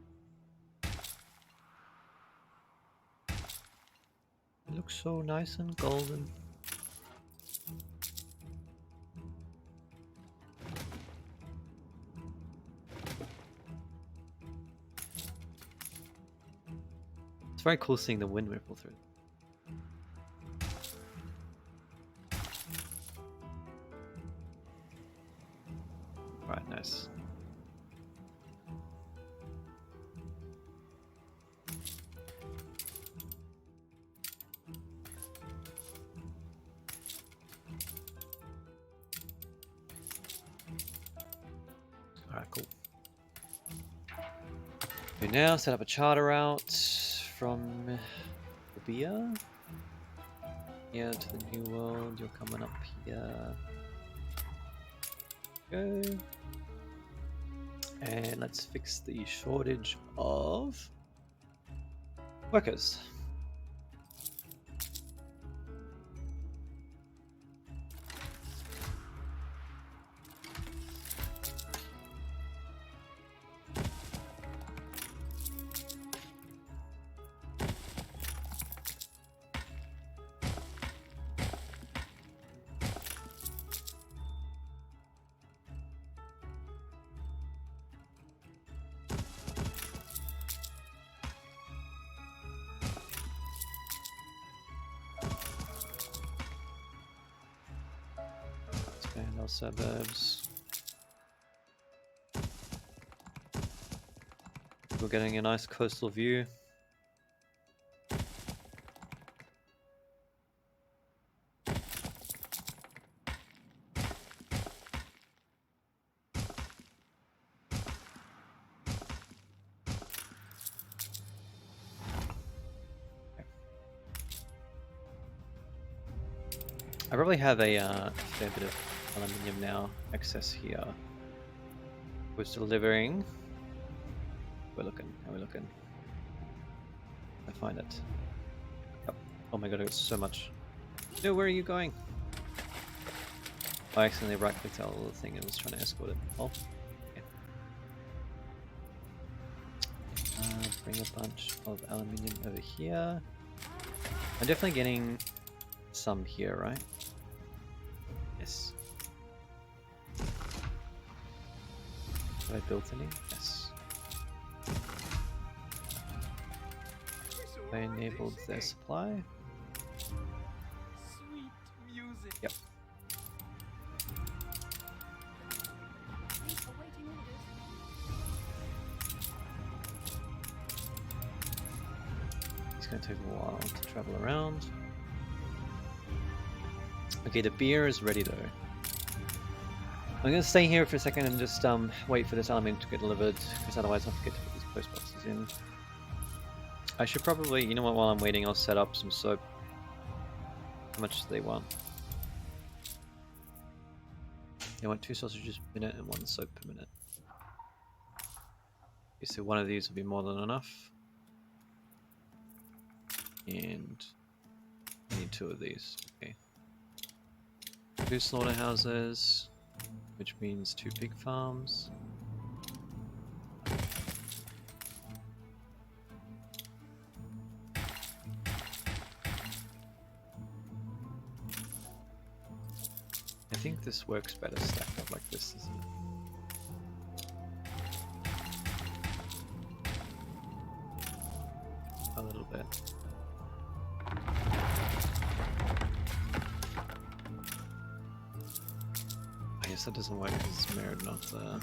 It looks so nice and golden. It's very cool seeing the wind ripple through. Alright, nice. Alright, cool. We now set up a charter route from Libya here to the New World. You're coming up here. Go. And let's fix the shortage of workers. Expand our suburbs. We're getting a nice coastal view. I probably have a fair bit of aluminium now excess here. We're delivering. We're looking. How are we looking? I find it. Yep. Oh my god, I got so much. No, where are you going? I accidentally right-clicked out the little thing and was trying to escort it. Oh. Okay. Bring a bunch of aluminium over here. I'm definitely getting some here, right? Yes. Have I built any? Yes. I enabled their supply. Sweet music. Yep. Awaiting orders. It's going to take a while to travel around. Okay, the beer is ready though. I'm going to stay here for a second and just wait for this aluminium to get delivered, because otherwise I'll forget to put these post boxes in. I should probably, you know what, while I'm waiting I'll set up some soap. How much do they want? They want 2 sausages per minute and 1 soap per minute. Okay, so one of these will be more than enough. And I need 2 of these. Okay. 2 slaughterhouses, which means 2 pig farms. I think this works better stacked up like this, doesn't it? A little bit. I guess that doesn't work because it's mirrored not there.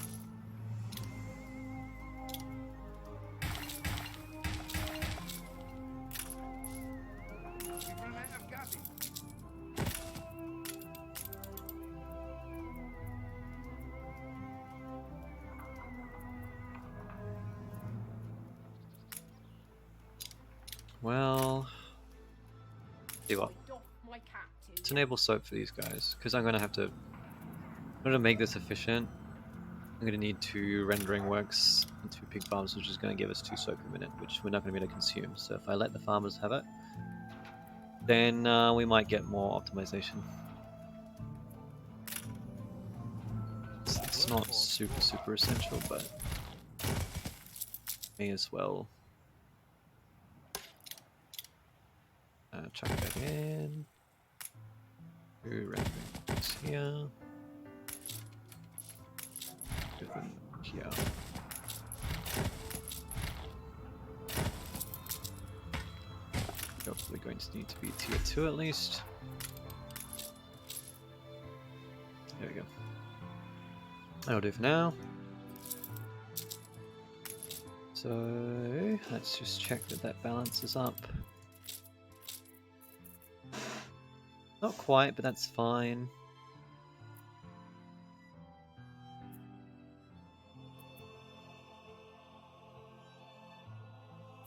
Well, see what? Doff my cap to. Let's enable soap for these guys, because I'm going to have to, in order to make this efficient, I'm going to need 2 rendering works and 2 pig farms, which is going to give us 2 soap per minute, which we're not going to be able to consume. So if I let the farmers have it, then we might get more optimization. Let's It's not super essential, but may as well chuck it back in. Two random things here. Put them here. Probably going to need to be tier 2 at least. There we go. That'll do for now. So let's just check that that balances up. Not quite, but that's fine.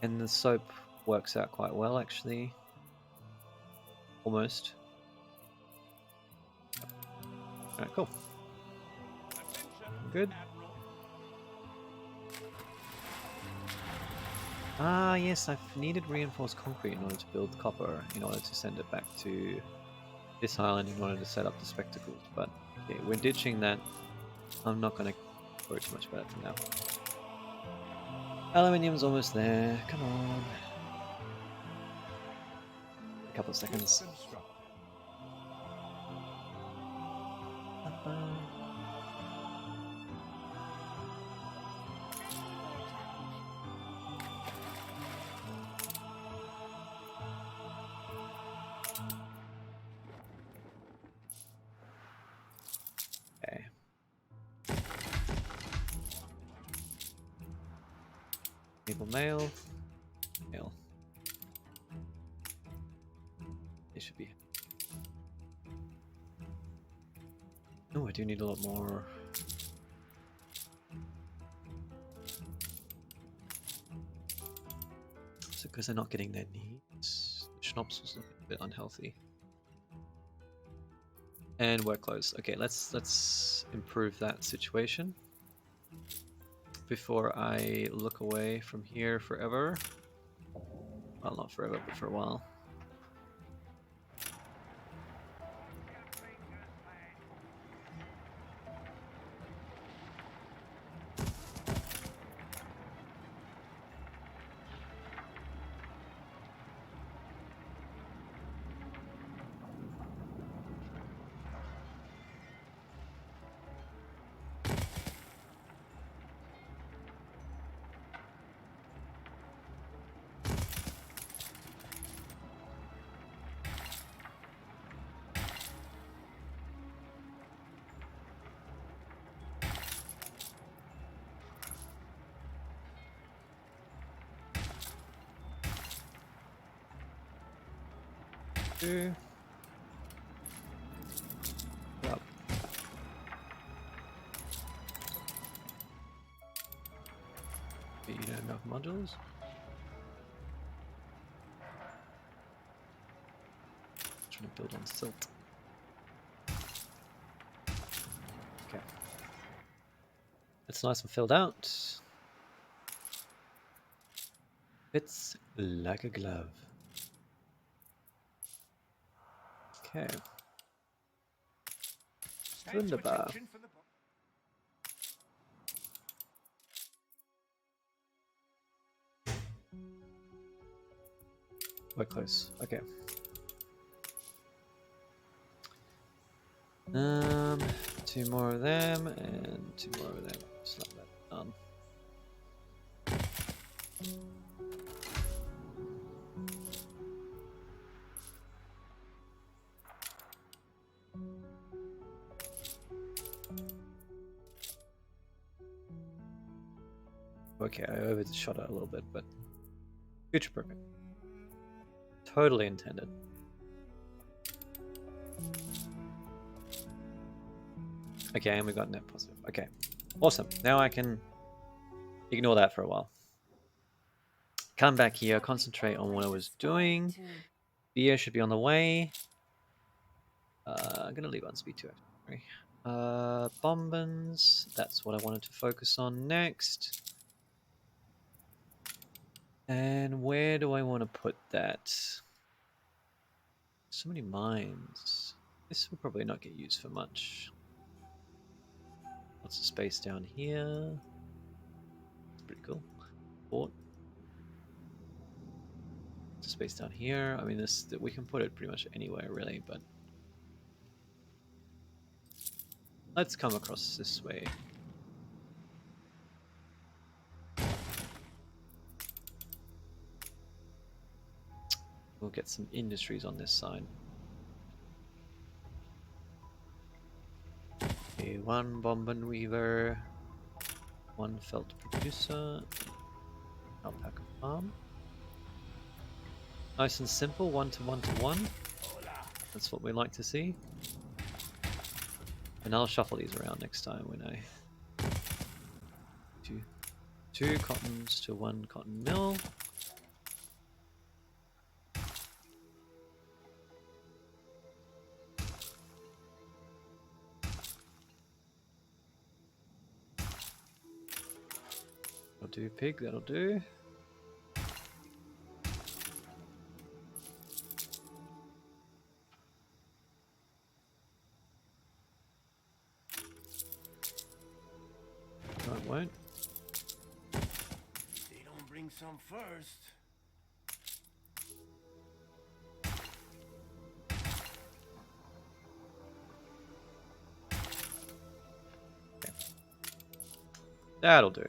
And the soap works out quite well, actually. Almost. Alright, cool. Good. Ah, yes, I've needed reinforced concrete in order to build copper, in order to send it back to this island in order to set up the spectacles. But okay, we're ditching that. I'm not going to worry too much about it for now. Aluminium's almost there. Come on. A couple of seconds. Okay. People mail. Mail. They should be. Oh, I do need a lot more. So because they're not getting their needs, the schnapps was looking a bit unhealthy. And work close. Okay, let's improve that situation before I look away from here forever. Well, not forever, but for a while. Yep. You don't have enough modules? Trying to build on silt. Okay. It's nice and filled out. Fits like a glove. Okay. Wunderbar. We're close. Okay. Two more of them and two more of them. Slap that done. Okay, I overshot it a little bit, but future perfect. Totally intended. Okay, and we got net positive. Okay, awesome. Now I can ignore that for a while. Come back here, concentrate on what I was doing. Beer should be on the way. I'm gonna leave on speed 2 actually. Bombins, that's what I wanted to focus on next. And where do I want to put that? So many mines. This will probably not get used for much. Lots of space down here. It's pretty cool. Port. Lots of space down here. I mean, this we can put it pretty much anywhere really, but let's come across this way. We'll get some industries on this side. Okay, one bombin weaver, one felt producer, alpaca farm. Nice and simple, 1 to 1 to 1. That's what we like to see. And I'll shuffle these around next time when I do 2 cottons to 1 cotton mill. That'll do, pig, that'll do. No, it won't. They don't bring some first. Okay. That'll do.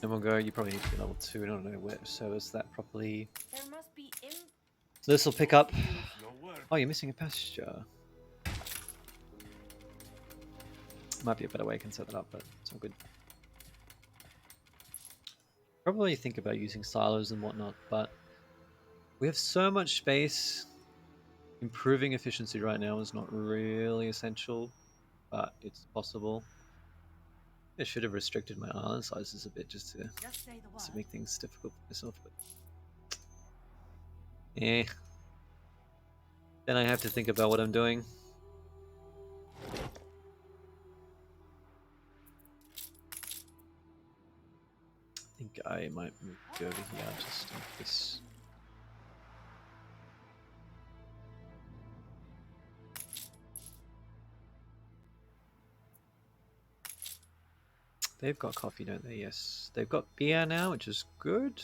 And we'll go, you probably need to be level 2, I don't know where, so is that properly? There must be So this will pick up. Your work. Oh, you're missing a pasture. Might be a better way I can set that up, but it's all good. Probably think about using silos and whatnot, but we have so much space. Improving efficiency right now is not really essential, but it's possible. I should have restricted my island sizes a bit just to make things difficult for myself, but yeah. Then I have to think about what I'm doing. I think I might move over here just in case. They've got coffee, don't they? Yes. They've got beer now, which is good.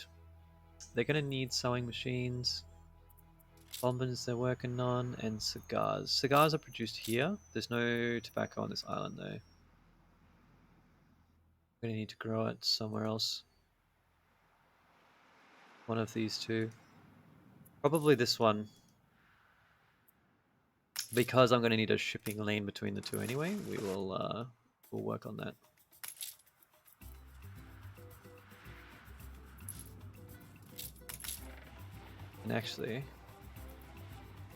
They're going to need sewing machines. Bombins they're working on, and cigars. Cigars are produced here. There's no tobacco on this island, though. We're going to need to grow it somewhere else. One of these two. Probably this one. Because I'm going to need a shipping lane between the two anyway, we'll work on that. And actually,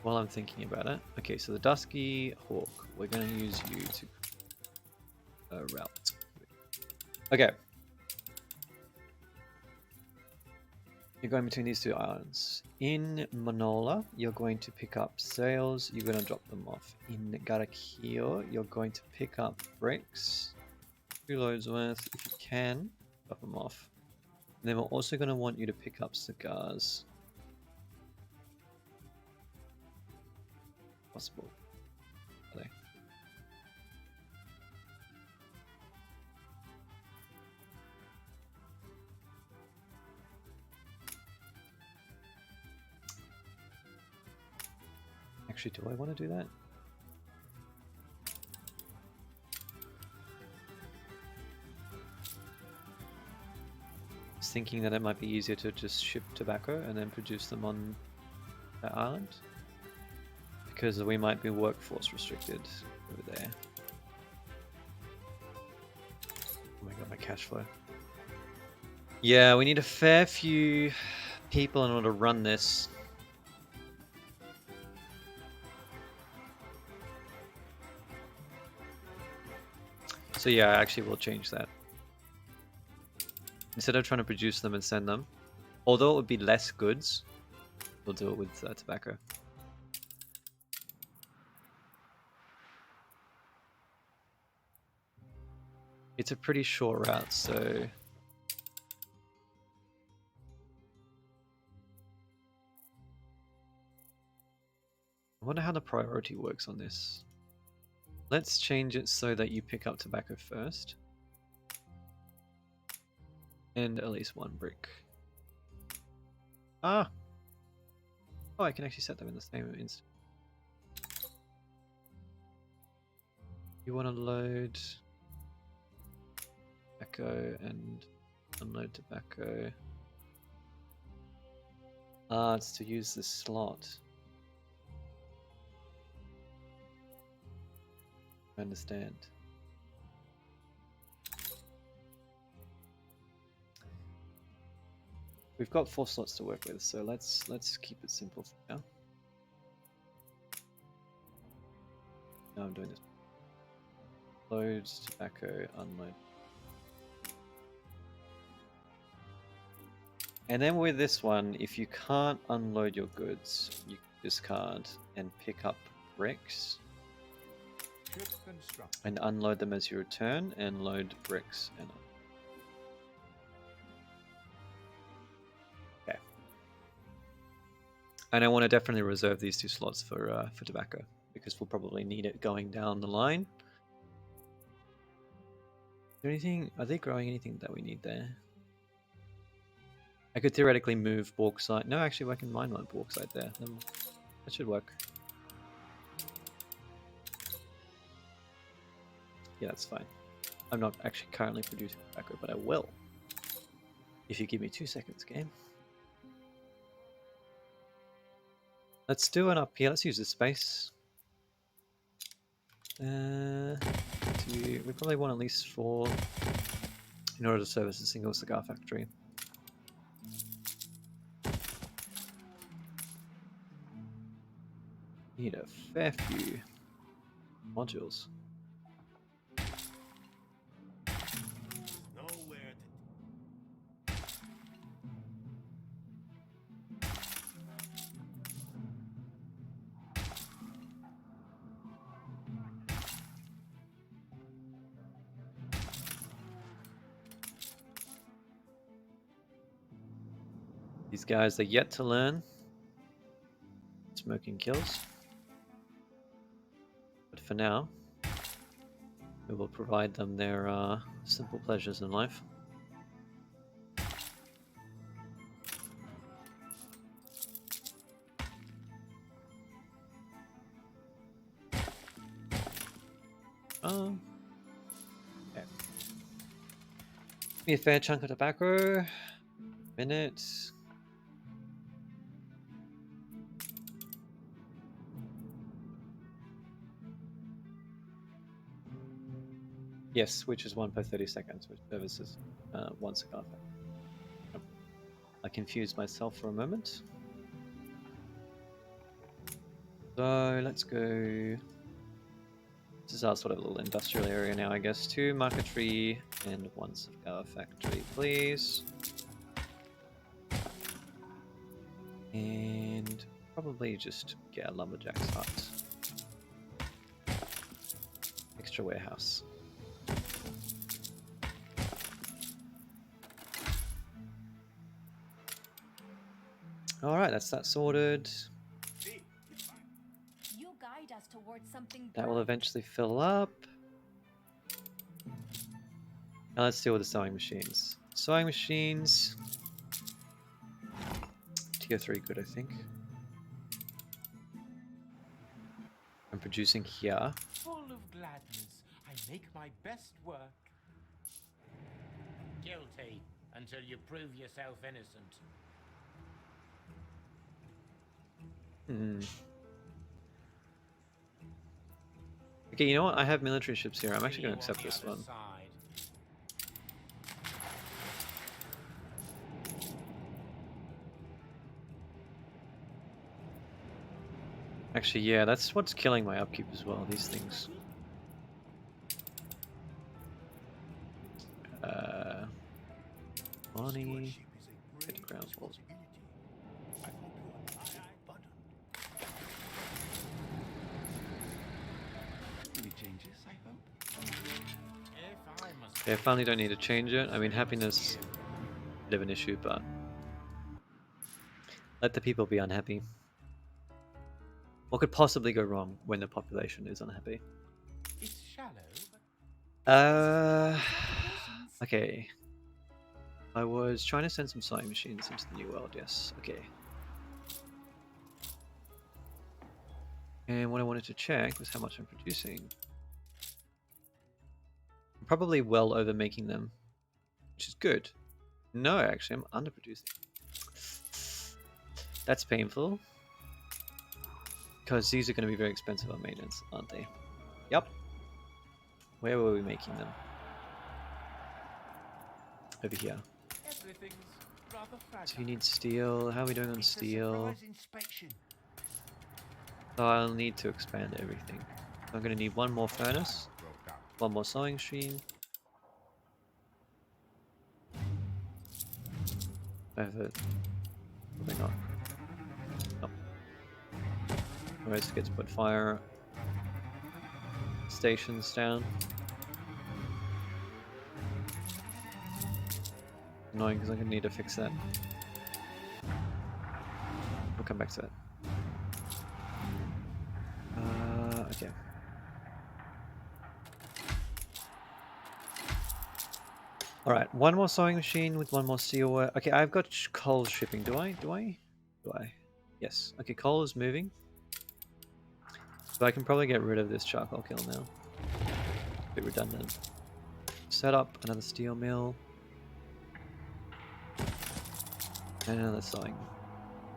while I'm thinking about it, okay, so the Dusky Hawk, we're going to use you to route. Okay. You're going between these two islands. In Manola, you're going to pick up sails, you're going to drop them off. In Garakio, you're going to pick up bricks, 2 loads worth, if you can, drop them off. And then we're also going to want you to pick up cigars. Possible. Are they? Actually, do I want to do that? I was thinking that it might be easier to just ship tobacco and then produce them on that island. Because we might be workforce restricted over there. Oh my god, my cash flow. Yeah, we need a fair few people in order to run this. So yeah, actually we'll change that. Instead of trying to produce them and send them, although it would be less goods, we'll do it with tobacco. It's a pretty short route, so... I wonder how the priority works on this. Let's change it so that you pick up tobacco first. And at least one brick. Ah! Oh, I can actually set them in the same instant. You want to load tobacco and unload tobacco. Ah, it's to use this slot. I understand. We've got 4 slots to work with, so let's keep it simple for now. Now I'm doing this. Load tobacco, unload. And then with this one, if you can't unload your goods, you discard and pick up bricks Ship construct. and unload them as you return, and load bricks and okay. And I want to definitely reserve these 2 slots for tobacco because we'll probably need it going down the line. Is there anything? Are they growing anything that we need there? I could theoretically move bauxite. No, actually, I can mine one bauxite there. That should work. Yeah, that's fine. I'm not actually currently producing tobacco, but I will. If you give me 2 seconds, game. Let's do it up here. Let's use this space. We probably want at least 4 in order to service a single cigar factory. Need a fair few modules. Nowhere These guys are yet to learn. Smoking kills. But for now, we will provide them their simple pleasures in life. Okay. Give me a fair chunk of tobacco. Minutes. Yes, which is 1 per 30 seconds, which services 1 cigar factory. I confused myself for a moment. So let's go. This is our sort of little industrial area now, I guess. 2 marquetry and 1 cigar factory, please. And probably just get a lumberjack's hut. Extra warehouse. Alright, that's that sorted. You guide us towards something That will bright. eventually fill up. Now let's deal with the sewing machines. Sewing machines. Tier 3 good, I think. I'm producing here. Full of gladness, I make my best work. Guilty until you prove yourself innocent. Okay, you know what? I have military ships here. I'm actually going to See you accept on the this other one. side. Actually, yeah, that's what's killing my upkeep as well, these things. Money. Hit the ground balls. Any changes, I hope? If I must Okay, I finally don't need to change it. I mean, happiness, bit of an issue, but let the people be unhappy. What could possibly go wrong when the population is unhappy? It's shallow, Okay. I was trying to send some sewing machines into the new world, yes. Okay. And what I wanted to check was how much I'm producing. I'm probably well over making them, which is good. No, actually, I'm underproducing. That's painful. Because these are going to be very expensive on maintenance, aren't they? Yep. Where were we making them? Over here. everything's rather fragile. So you need steel. How are we doing on It's a steel? surprise inspection. So I'll need to expand everything. I'm going to need one more furnace, Broke down. one more sewing machine. Over. Probably not. Nope. Always forget to put fire stations down. Annoying because I'm going to need to fix that. We'll come back to that. Okay. Alright, one more sewing machine with one more steel work. Okay, I've got coal shipping. Do I? Yes. Okay, coal is moving. So I can probably get rid of this charcoal kiln now. A bit redundant. Set up another steel mill. And another sewing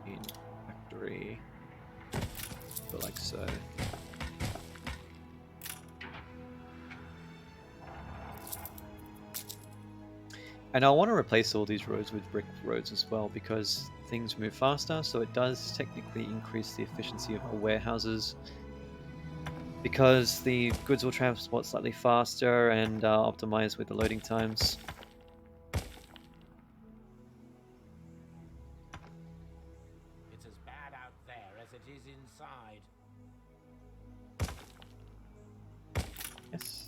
machine factory. But like so. And I want to replace all these roads with brick roads as well because things move faster, so it does technically increase the efficiency of our warehouses because the goods will transport slightly faster and optimize with the loading times. It's as bad out there as it is inside. Yes.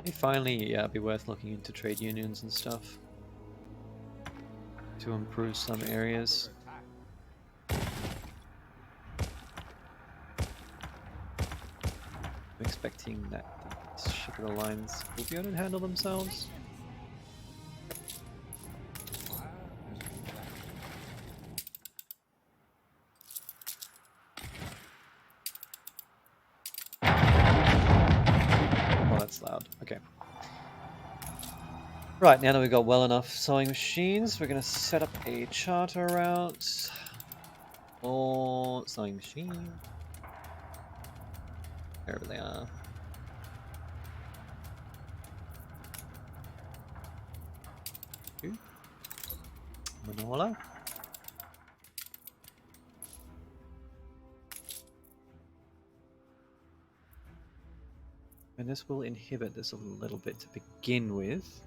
May finally be worth looking into trade unions and stuff to improve some areas. I'm expecting that the sugar lines will be able to handle themselves. Oh, that's loud. Okay. Right, now that we've got well enough sewing machines, we're going to set up a charter route for sewing machine. Wherever they are. Manola. And this will inhibit this a little bit to begin with.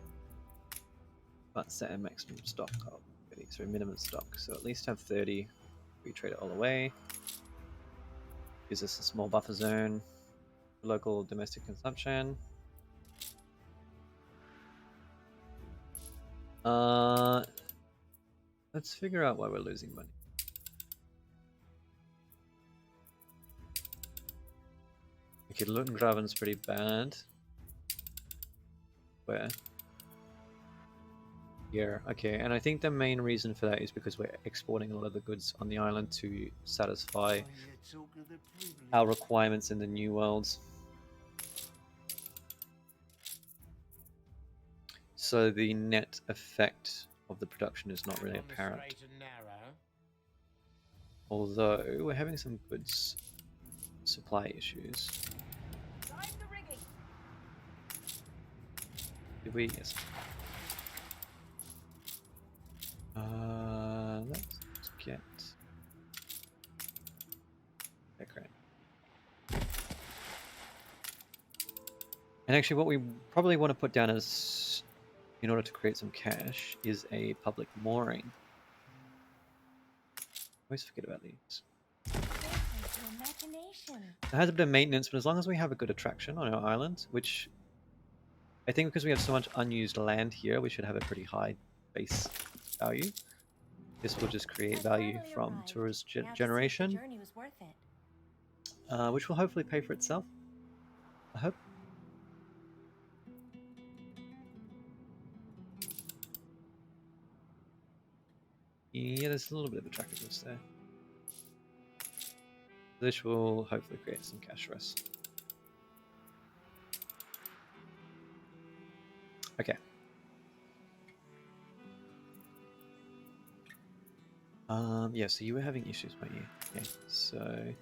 But set a maximum stock of 30, so minimum stock. So at least have 30. We trade it all away. Gives us a small buffer zone for local domestic consumption. Let's figure out why we're losing money. Okay, Lutengraven's pretty bad. Where? Here, okay, and I think the main reason for that is because we're exporting a lot of the goods on the island to satisfy our requirements in the New Worlds. So the net effect of the production is not really On the apparent. straight and narrow. Although we're having some goods supply issues. Drive the rigging. Did we? Yes. Let's get that crane. And actually, what we probably want to put down as, in order to create some cash, is a public mooring. I always forget about these. It has a bit of maintenance, but as long as we have a good attraction on our island, which I think because we have so much unused land here, we should have a pretty high base value. This will just create value from tourist generation, journey was worth it. which will hopefully pay for itself. I hope. Yeah, there's a little bit of attractiveness there. This will hopefully create some cash for us. Okay. Yeah, so you were having issues, weren't you? Okay, so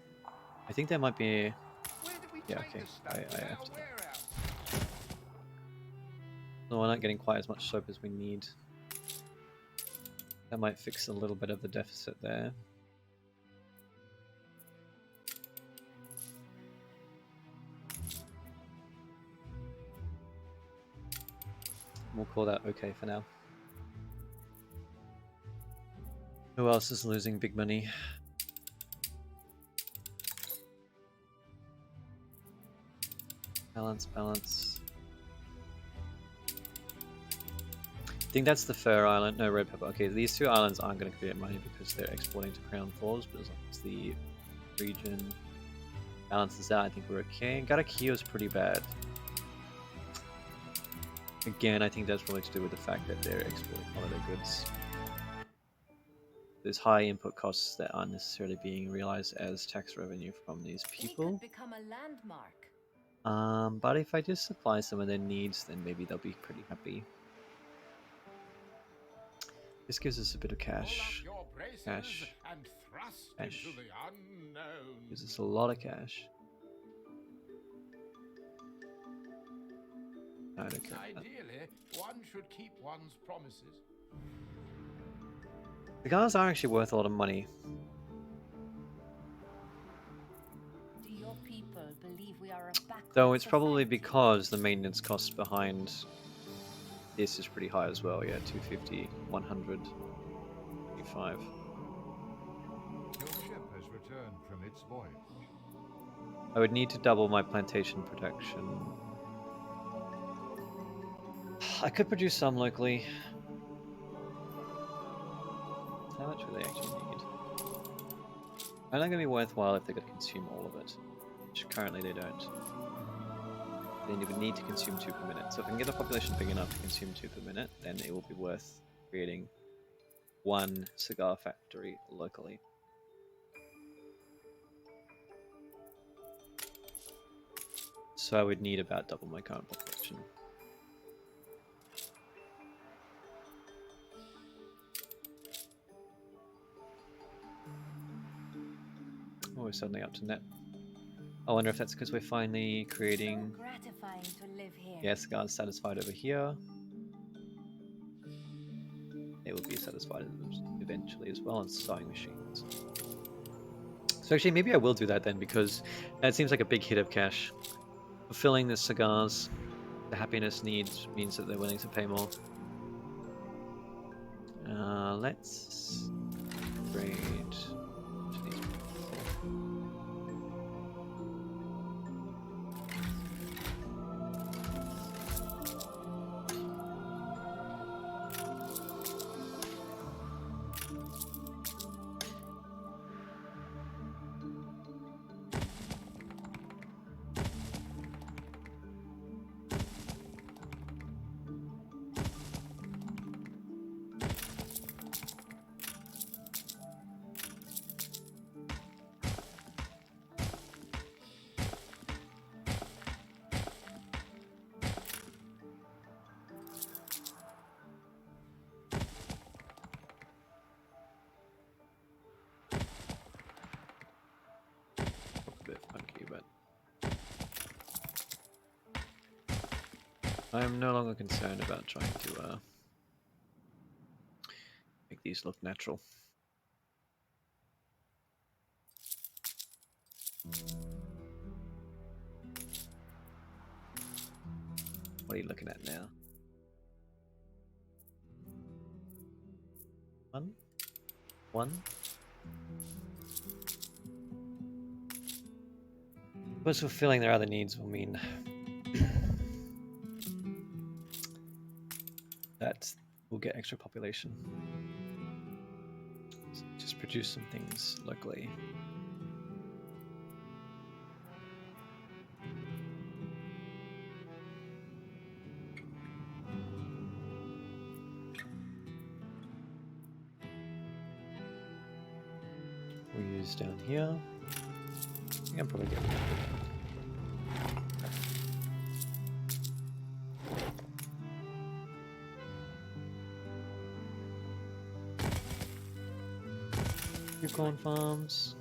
I think there might be. Yeah, okay. I have to. No, we're not getting quite as much soap as we need. That might fix a little bit of the deficit there. We'll call that okay for now. Who else is losing big money? Balance, balance. I think that's the Fur Island. No, Red Pepper. Okay, these two islands aren't going to create money because they're exporting to Crown Falls, but as long as the region balances out, I think we're okay. Garakio is pretty bad. Again, I think that's probably to do with the fact that they're exporting holiday goods. There's high input costs that aren't necessarily being realized as tax revenue from these people. Could become a landmark. But if I just supply some of their needs, then maybe they'll be pretty happy. This gives us a bit of cash. Cash. And thrust Cash. into the unknown. Gives us a lot of cash. I don't care. Ideally, one should keep one's promises. The cars are actually worth a lot of money. Do your people believe we are a backward Though it's probably society? because the maintenance cost behind this is pretty high as well. Yeah, 250, 100, 25. Your ship has returned from its voyage. I would need to double my plantation production. I could produce some locally. How much would they actually need? Are not going to be worthwhile if they could consume all of it, which currently they don't. They would need to consume 2 per minute. So if I can get a population big enough to consume 2 per minute, then it will be worth creating 1 cigar factory locally. So I would need about double my current population. Oh, we're suddenly up to net. I wonder if that's because we're finally creating... So gratifying to live here. Yeah, cigars satisfied over here. They will be satisfied eventually as well, and sewing machines. So actually, maybe I will do that then, because that seems like a big hit of cash. Fulfilling the cigars, the happiness needs, means that they're willing to pay more. Let's trade to these people. A bit funky, but I am no longer concerned about trying to make these look natural. What are you looking at now? 1? 1? But fulfilling their other needs will mean that we'll get extra population. So just produce some things locally. We'll use down here. I think I'm probably getting few corn farms.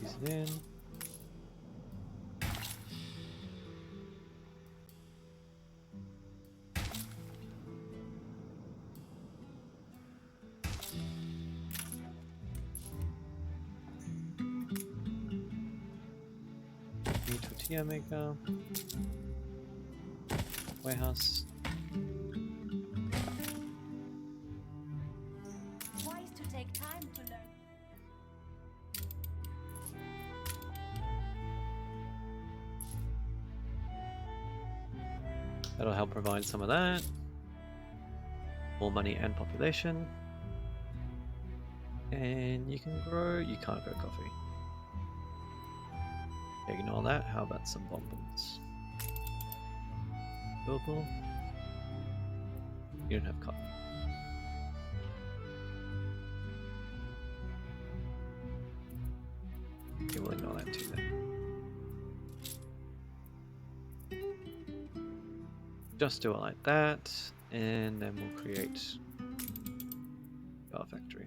Use it in. New tortilla maker. Warehouse. Wise to take time to learn. That'll help provide some of that. More money and population. And you can grow, you can't grow coffee. Ignore that, how about some bonbons? Purple. You don't have cotton. Okay, we'll ignore that too then. Just do it like that, and then we'll create our factory.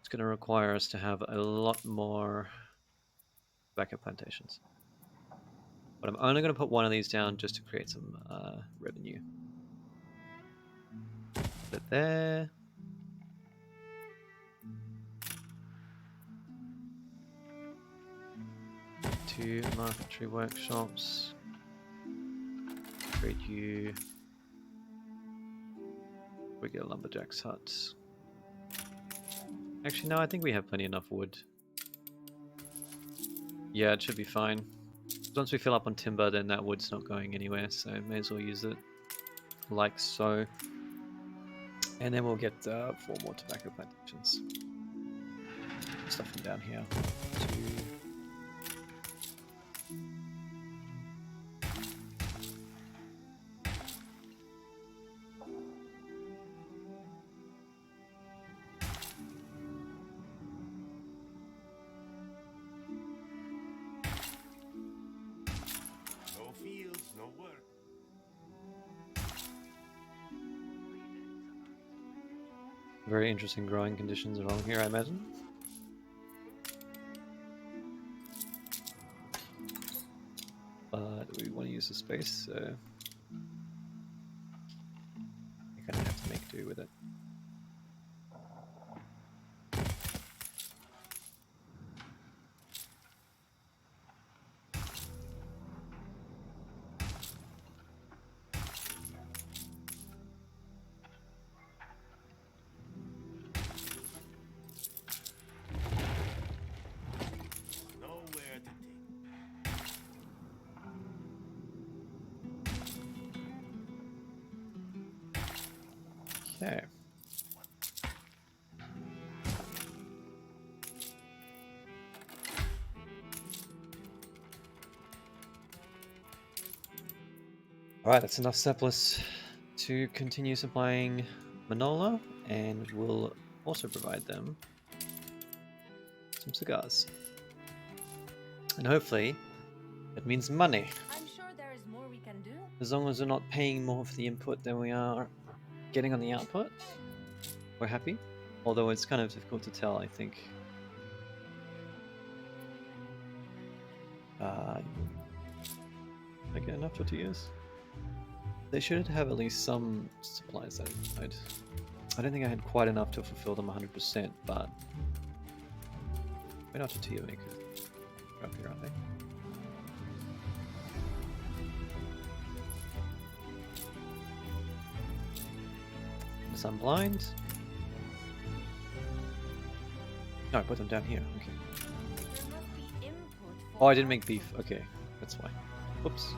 It's going to require us to have a lot more tobacco plantations. But I'm only going to put one of these down just to create some revenue. Put it there. Two marketry workshops. Create you. We get a lumberjack's hut. Actually, no, I think we have plenty enough wood. Yeah, it should be fine. Once we fill up on timber, then that wood's not going anywhere, so may as well use it like so. And then we'll get 4 more tobacco plantations. Stuff them down here. 2. No fields, no work. Very interesting growing conditions along here, I imagine. But we want to use the space, so we kind of have to make do with it. Nowhere to dig. Okay. Alright, that's enough surplus to continue supplying Manola, and we'll also provide them some cigars. And hopefully, that means money. I'm sure there is more we can do. As long as we're not paying more for the input than we are getting on the output, we're happy. Although it's kind of difficult to tell, I think. I get enough tortillas? They should have at least some supplies that I don't think I had quite enough to fulfill them 100%, but we're not tortilla makers up here, aren't they? Because I'm blind. No, I put them down here. Okay. There must be input Oh, I didn't make beef. Okay, that's why. Whoops.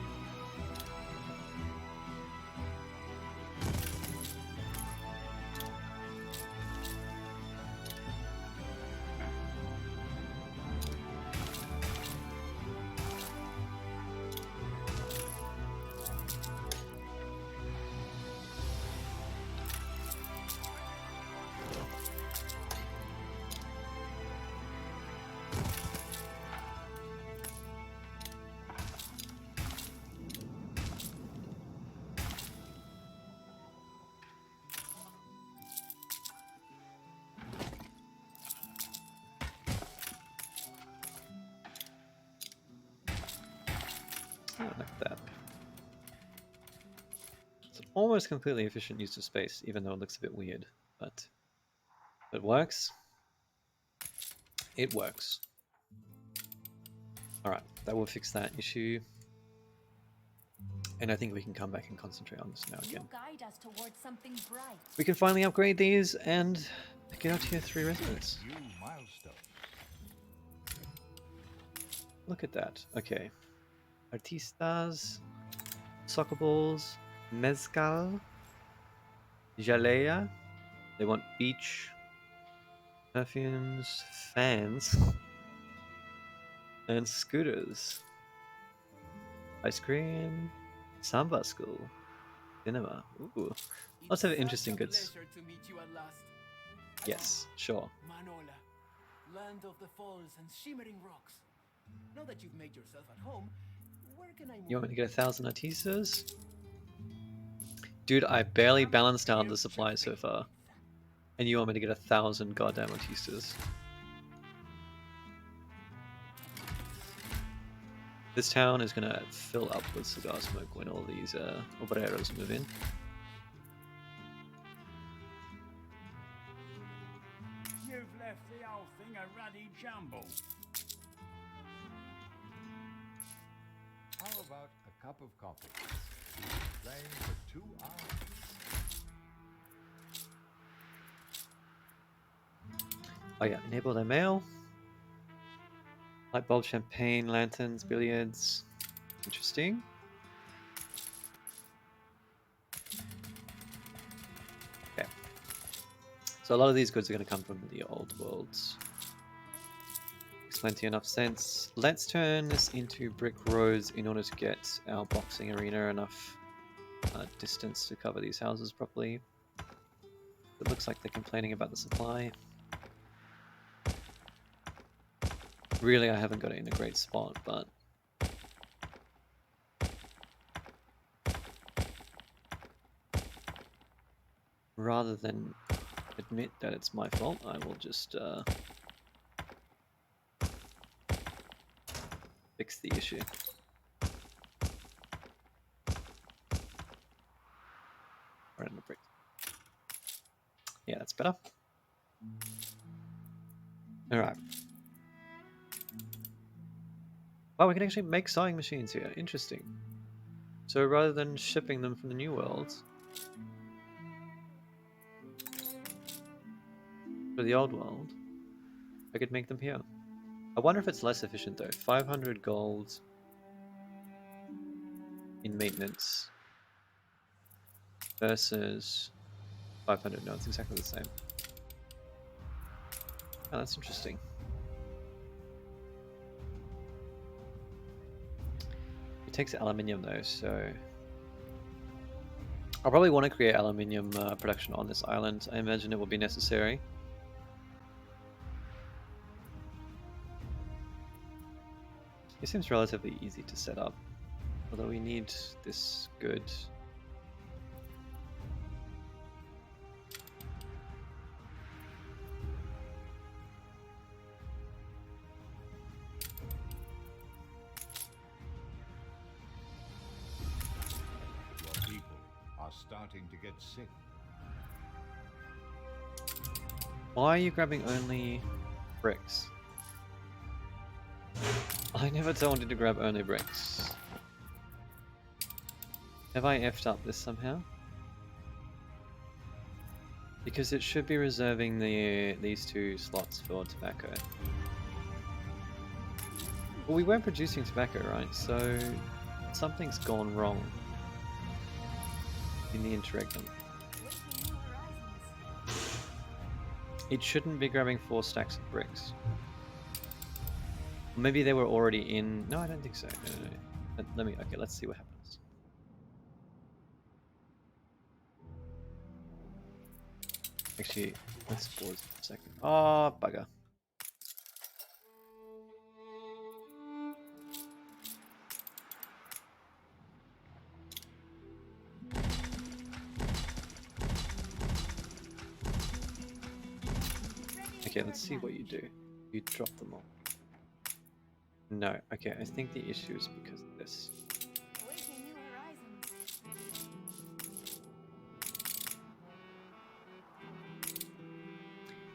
Oh, like that. It's almost completely efficient use of space, even though it looks a bit weird. But it works. It works. Alright, that will fix that issue. And I think we can come back and concentrate on this now again. guide us towards something bright. We can finally upgrade these and get our tier 3 residents. New milestone. Look at that. Okay. Artistas, soccer balls, mezcal, jalea. They want beach, perfumes, fans, and scooters. Ice cream, samba school, cinema. Ooh, lots of interesting goods. To meet you at last. Yes, sure. Manola, land of the falls and shimmering rocks. Now that you've made yourself at home, where can I move? You want me to get 1,000 artistas? Dude, I barely balanced out the supply so far. And you want me to get 1,000 goddamn artistas? This town is gonna fill up with cigar smoke when all these obreros move in. You've left the whole thing a ruddy jumble. How about a cup of coffee? Playing for 2 hours. Oh yeah, enable their mail. Light bulb, champagne, lanterns, billiards. Interesting. Okay. So a lot of these goods are going to come from the old worlds. Makes plenty enough sense. Let's turn this into brick roads in order to get our boxing arena enough distance to cover these houses properly. It looks like they're complaining about the supply. Really, I haven't got it in a great spot, but rather than admit that it's my fault, I will just fix the issue. Right in the brick. Yeah, that's better. Alright. Wow, we can actually make sewing machines here. Interesting. So rather than shipping them from the New World to the Old World, I could make them here. I wonder if it's less efficient though. 500 gold in maintenance versus 500. No, it's exactly the same. Oh, that's interesting. It takes aluminium though, so I'll probably want to create aluminium production on this island. I imagine it will be necessary. It seems relatively easy to set up, although we need this good. Your people are starting to get sick. Why are you grabbing only bricks? I never told you to grab only bricks. Have I effed up this somehow? Because it should be reserving these two slots for tobacco. Well, we weren't producing tobacco, right? So something's gone wrong in the interregnum. Waiting new horizons. It shouldn't be grabbing 4 stacks of bricks. Maybe they were already in... No, I don't think so. No. Let me... Okay, let's see what happens. Actually, let's pause for a second. Oh, bugger. Okay, let's see what you do. You drop them all. No, okay, I think the issue is because of this. Waiting new horizons.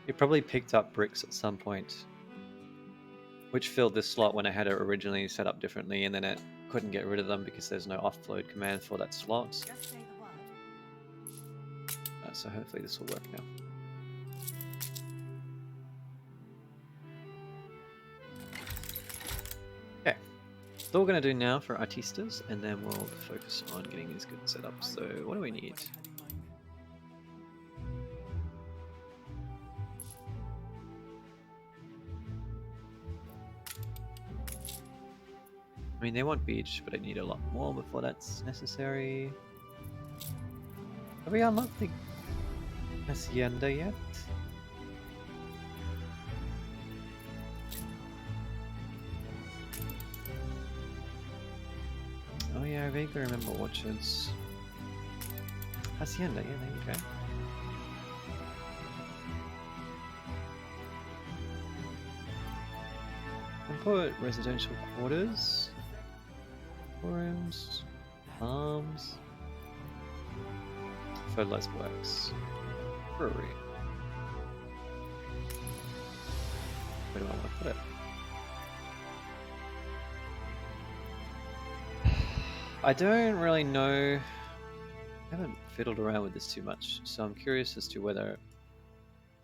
It probably picked up bricks at some point, which filled this slot when I had it originally set up differently, and then it couldn't get rid of them because there's no offload command for that slot. Just say the word. So hopefully this will work now. Okay, that's all we're going to do now for artistas, and then we'll focus on getting these good set up. So what do we need? I mean, they want beach, but I need a lot more before that's necessary. Have we unlocked the hacienda yet? Oh yeah, I vaguely remember orchards. Hacienda, yeah, there you go. And put residential quarters, rooms, farms, fertilizer works, brewery. Where do I want to put it? I don't really know. I haven't fiddled around with this too much, so I'm curious as to whether,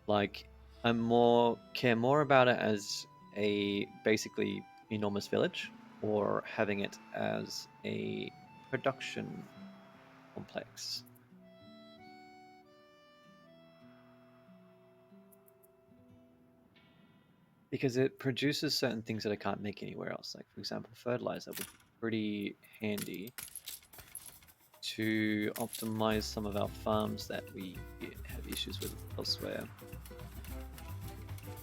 like, care more about it as a basically enormous village, or having it as a production complex. Because it produces certain things that I can't make anywhere else. Like, for example, fertilizer would be pretty handy to optimize some of our farms that we have issues with elsewhere.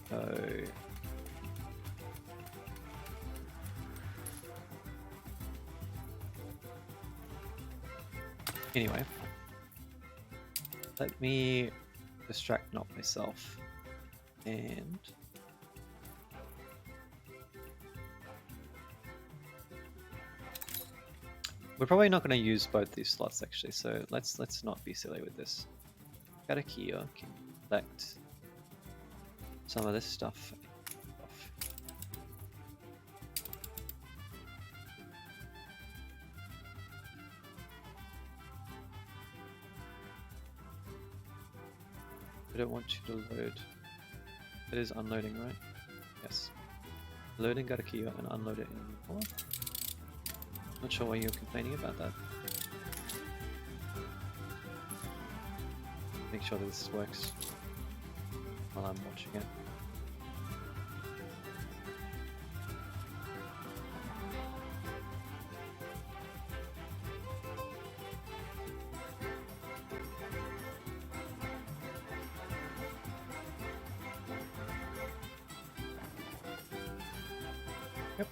So anyway, let me distract not myself, and we're probably not going to use both these slots actually, so let's not be silly with this. Got a Kia, can collect some of this stuff off. I don't want you to load. It is unloading, right? Yes. Loading got a Kia and unload it in more. Not sure why you're complaining about that. Make sure that this works while I'm watching it. Yep.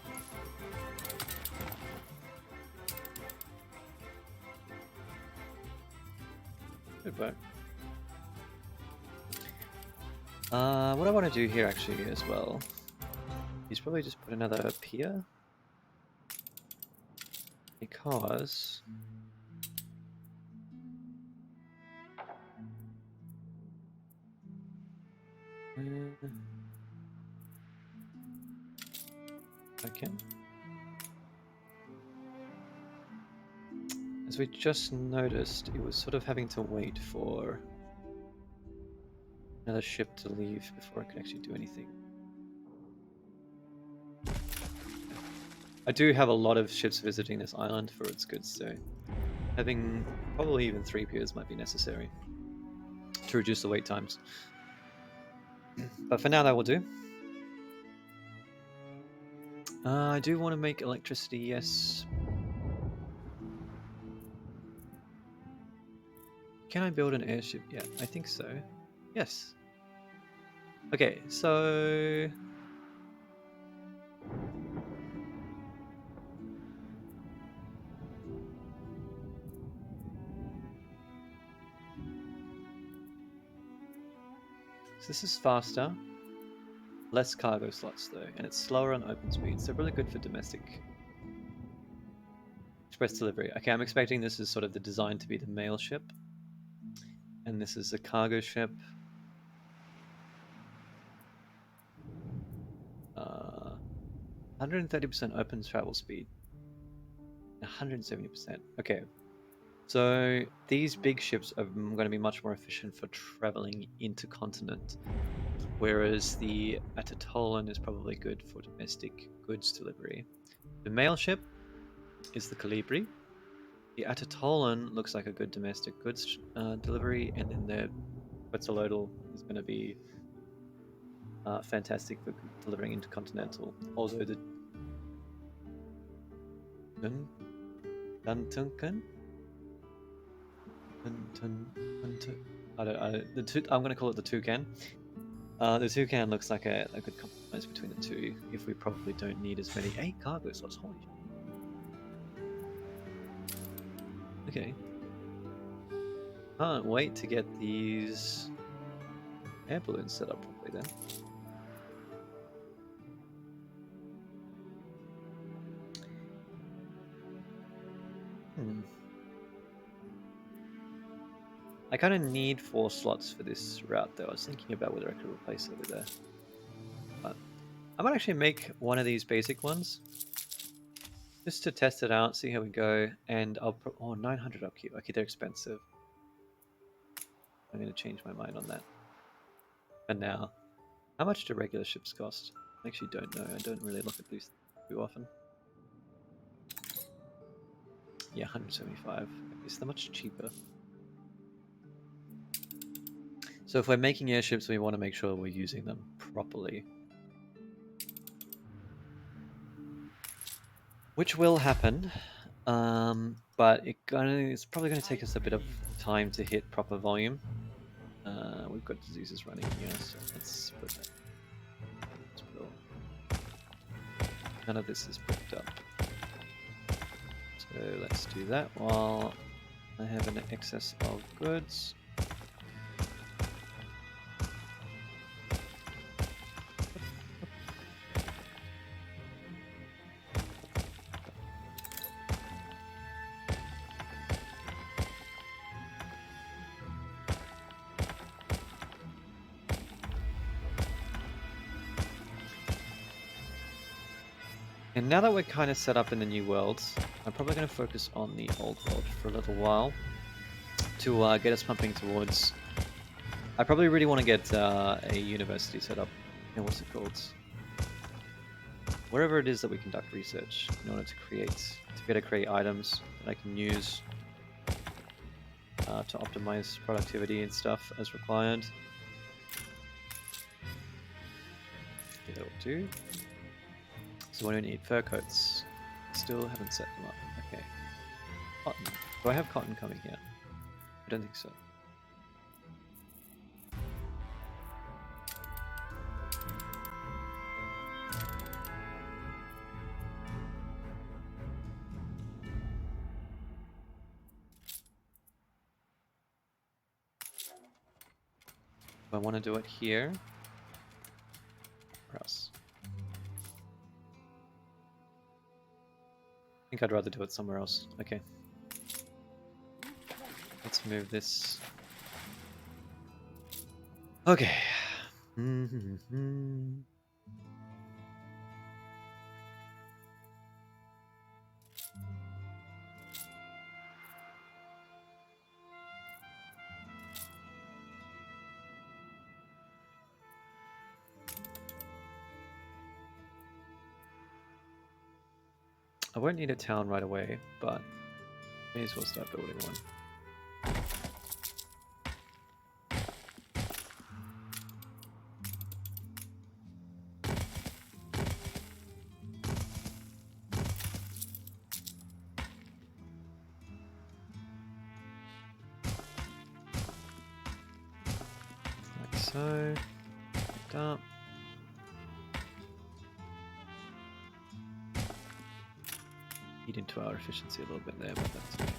Good work. What I want to do here actually as well is probably just put another pier, because okay. As we just noticed, it was sort of having to wait for another ship to leave before I could actually do anything. I do have a lot of ships visiting this island for its goods, so having probably even 3 piers might be necessary to reduce the wait times. But for now, that will do. I do want to make electricity, yes. Can I build an airship? Yeah, I think so. Yes. Okay, so... So this is faster. Less cargo slots though, and it's slower on open speed, so really good for domestic express delivery. Okay, I'm expecting this is sort of the design to be the mail ship, and this is a cargo ship. 130% open travel speed, 170%. Okay, so these big ships are going to be much more efficient for traveling intercontinent, whereas the Atatolan is probably good for domestic goods delivery. The mail ship is the Calibri. The Atatolan looks like a good domestic goods delivery, and then the Quetzalcoatl is going to be fantastic for delivering intercontinental. Although the Duntunkan, I'm going to call it the Toucan. The Toucan looks like a good compromise between the two. If we probably don't need as many 8 cargo slots. Holy shit. Okay. Can't wait to get these air balloons set up properly then. I kind of need 4 slots for this route though. I was thinking about whether I could replace it over there. But I might actually make one of these basic ones. Just to test it out, see how we go. And I'll put... Oh, 900 upkeep. Okay, they're expensive. I'm going to change my mind on that. And now, how much do regular ships cost? I actually don't know. I don't really look at these too often. Yeah, 175. Okay, so they're much cheaper. So if we're making airships, we want to make sure we're using them properly. Which will happen, but it's probably going to take us a bit of time to hit proper volume. We've got diseases running here, so let's put that. None of this is booked up. So let's do that while I have an excess of goods. And now that we're kind of set up in the new worlds, I'm probably going to focus on the old world for a little while to get us pumping towards... I probably really want to get a university set up. And what's it called? Wherever it is that we conduct research in order to be able to create items that I can use to optimize productivity and stuff as required. Okay, that will do. So what do we need? Fur coats. Still haven't set them up. Okay. Cotton. Do I have cotton coming here? I don't think so. I want to do it here. Or else. I think I'd rather do it somewhere else. Okay. Let's move this. Okay. I won't need a town right away, but may as well start building one. Like so. Picked up. Eat into our efficiency a little bit there, but that's okay.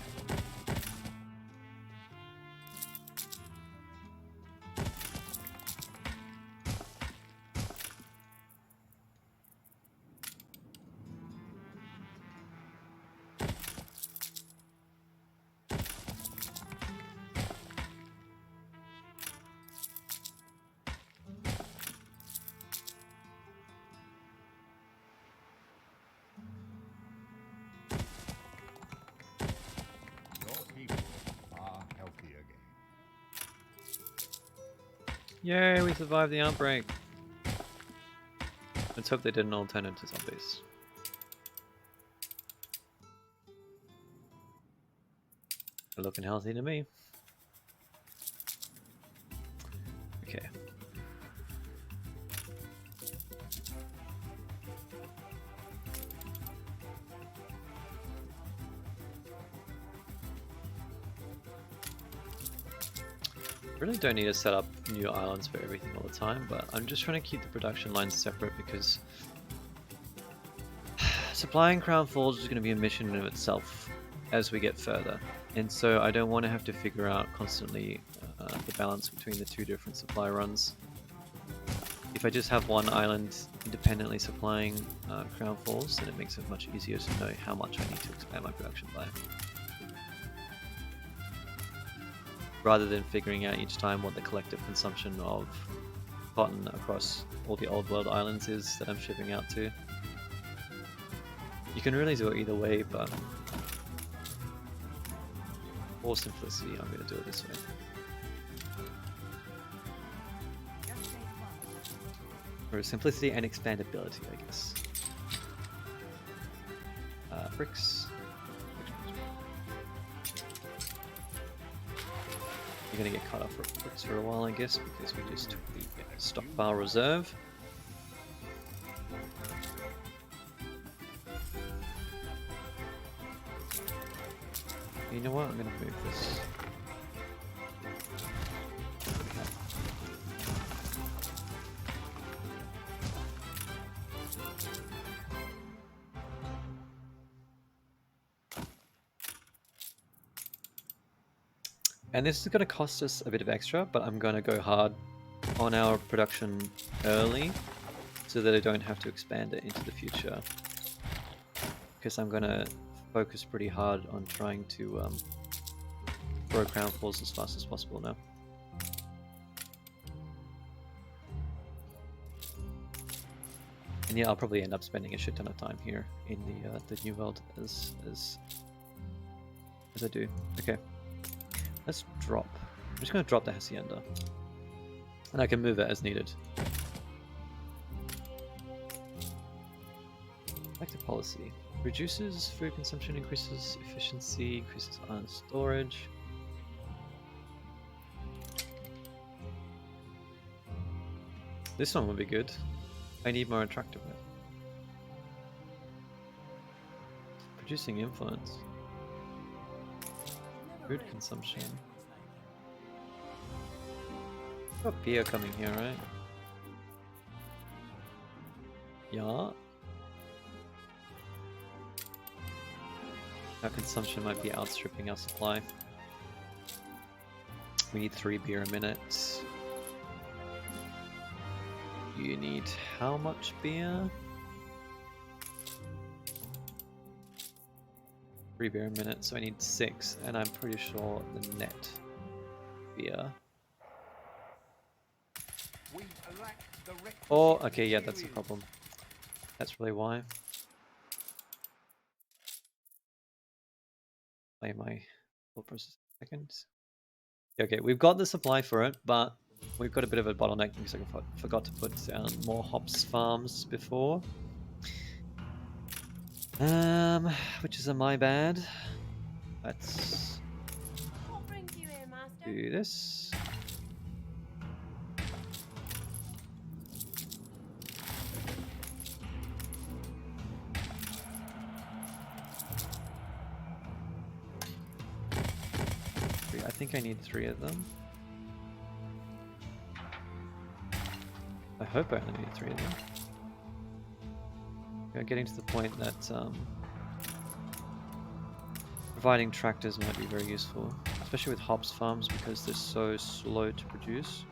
Your people are healthy again. Yay, we survived the outbreak. Let's hope they didn't all turn into zombies. They're looking healthy to me. Okay. Really don't need to set up new islands for everything all the time, but I'm just trying to keep the production lines separate because supplying Crown Falls is going to be a mission in of itself as we get further, and so I don't want to have to figure out constantly the balance between the two different supply runs. If I just have one island independently supplying Crown Falls, then it makes it much easier to know how much I need to expand my production by, rather than figuring out each time what the collective consumption of cotton across all the old world islands is that I'm shipping out to. You can really do it either way, but for simplicity, I'm going to do it this way. For simplicity and expandability, I guess. Bricks. You're going to get cut off for bricks for a while, I guess, because we just took the stockpile reserve. You know what? I'm going to move this. And this is going to cost us a bit of extra, but I'm going to go hard on our production early so that I don't have to expand it into the future. Because I'm going to focus pretty hard on trying to grow Crown Falls as fast as possible now. And yeah, I'll probably end up spending a shit ton of time here in the New World as I do. Okay. Let's drop. I'm just going to drop the Hacienda. And I can move it as needed. Active policy. Reduces food consumption, increases efficiency, increases iron storage. This one would be good. I need more attractiveness. Producing influence. Food consumption. Got beer coming here, right? Yeah. Our consumption might be outstripping our supply. We need 3 beer a minute. You need how much beer? 3 beer a minute, so I need 6, and I'm pretty sure the net beer. Oh, okay, yeah, that's the problem. That's really why. Play my thought process a second. Okay, we've got the supply for it, but we've got a bit of a bottleneck because I forgot to put down more hops farms before. Which is my bad. Let's What brings you here, master? do this. I think I need 3 of them. I hope I only need 3 of them. We're getting to the point that providing tractors might be very useful, especially with hops farms because they're so slow to produce.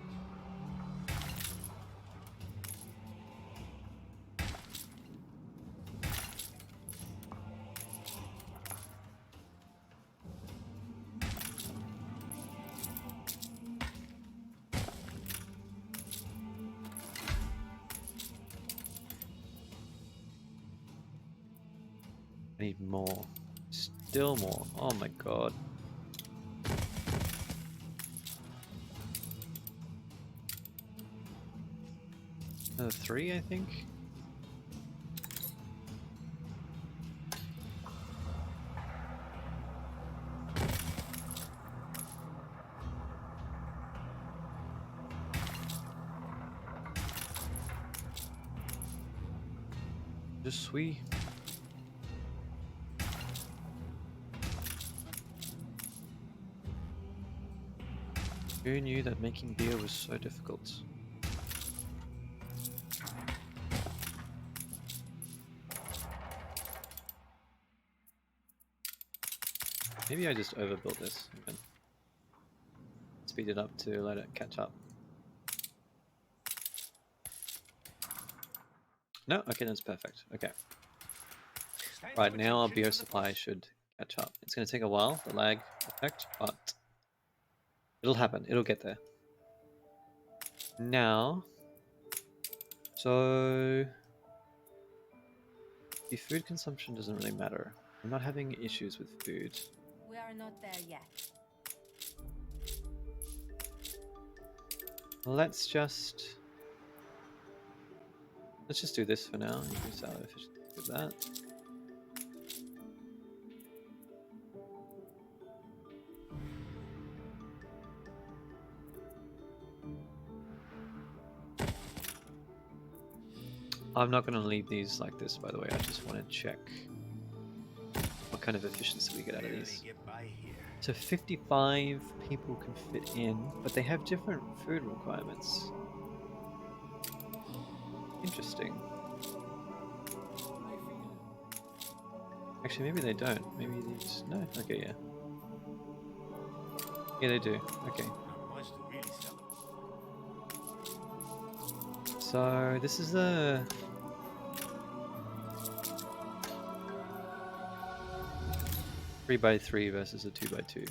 I need more. Still more. Oh my god. Another 3, I think. Just sweet. Who knew that making beer was so difficult? Maybe I just overbuilt this and speed it up to let it catch up. No? Okay, that's perfect. Okay. Right, now our beer supply should catch up. It's going to take a while, the lag effect, but it'll happen. It'll get there. Now, so the food consumption doesn't really matter. I'm not having issues with food. We are not there yet. Let's just do this for now. Increase our efficiency with that. I'm not going to leave these like this, by the way. I just want to check what kind of efficiency we get out of these. So 55 people can fit in, but they have different food requirements. Interesting. Actually, maybe they don't. Maybe they just... No? Okay, yeah. Yeah, they do. Okay. So, this is a... 3x3 versus a 2x2.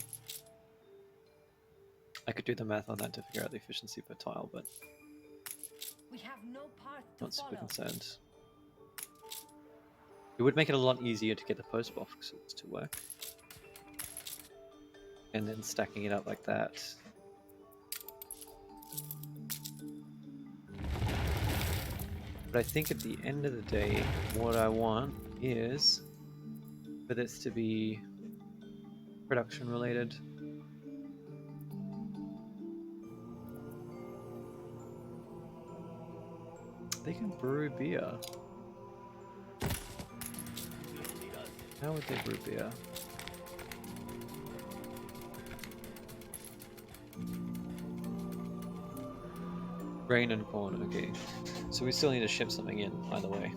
I could do the math on that to figure out the efficiency per tile, but We have no path to not super follow. concerned. It would make it a lot easier to get the post boxes to work. And then stacking it up like that. But I think at the end of the day, what I want is for this to be production related. They can brew beer. How would they brew beer? Grain and corn, okay. So we still need to ship something in, either way.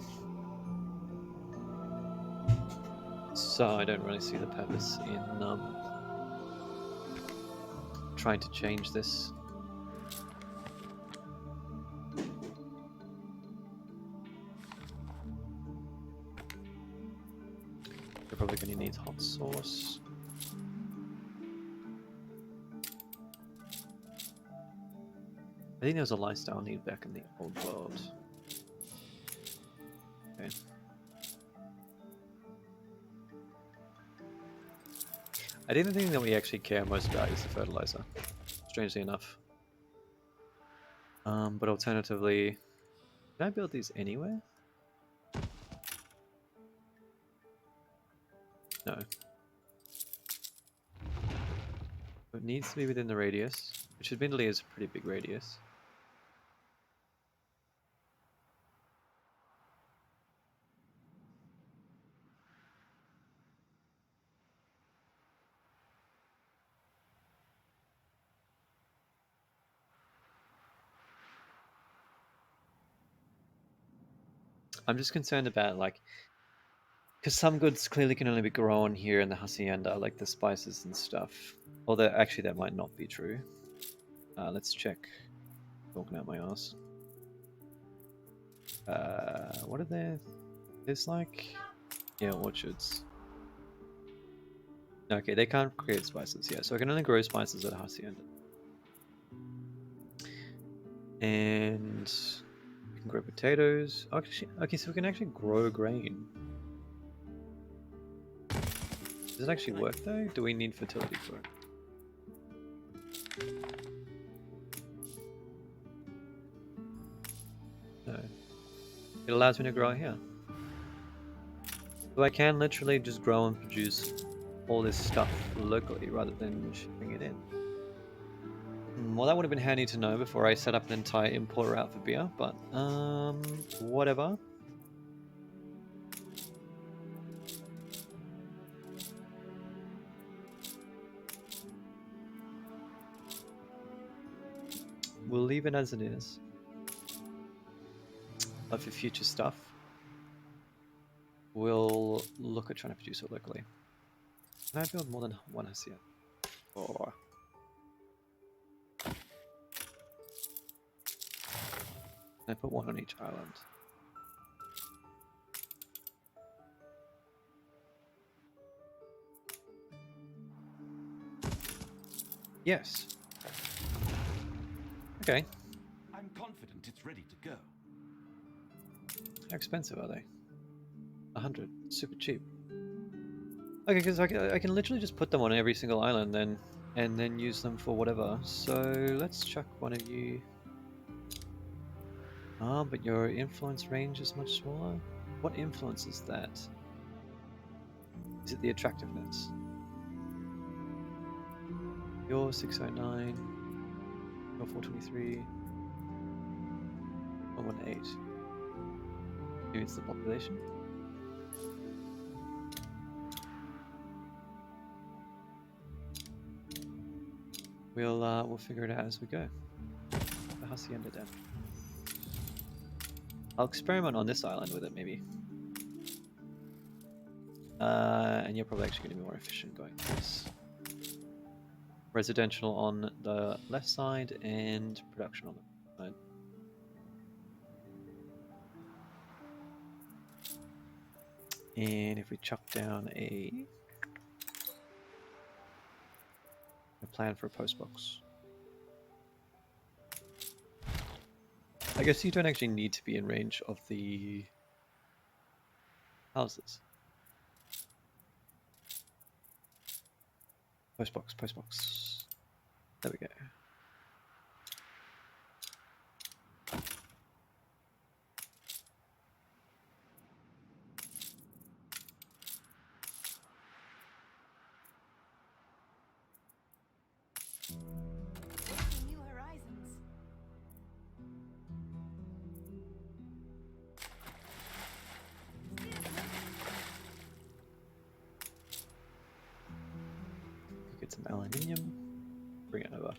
So I don't really see the purpose in trying to change this. You're probably going to need hot sauce. I think there was a lifestyle need back in the old world. Okay. I think the thing that we actually care most about is the fertilizer, strangely enough. But alternatively, can I build these anywhere? No. It needs to be within the radius, which admittedly is a pretty big radius. I'm just concerned about, like, because some goods clearly can only be grown here in the hacienda, like the spices and stuff. Although actually that might not be true. Let's check. Talking out my ass. What are there? There's like, yeah, orchards. Okay, they can't create spices. Yeah, so I can only grow spices at hacienda. And we can grow potatoes. Actually, okay, so we can actually grow grain. Does it actually work though? Do we need fertility for it? No. It allows me to grow here. So I can literally just grow and produce all this stuff locally rather than shipping it in. Well, that would have been handy to know before I set up an entire import route for beer, but whatever. We'll leave it as it is. But for future stuff, we'll look at trying to produce it locally. Can I build more than one hacienda? Or can I put one on each island? Yes. Okay. I'm confident it's ready to go. How expensive are they? 100. Super cheap. Okay, because I can literally just put them on every single island then, and then use them for whatever. So let's chuck one of you. Ah, but your influence range is much smaller. What influences that? Is it the attractiveness? You're 609. You're 423. 118. Maybe it's the population. We'll figure it out as we go. The hacienda den. I'll experiment on this island with it maybe. And you're probably actually going to be more efficient going this. Residential on the left side and production on the right side. And if we chuck down a plan for a post box. I guess you don't actually need to be in range of the houses. Post box, post box. There we go. New horizons. Get some aluminium. Bring it over. What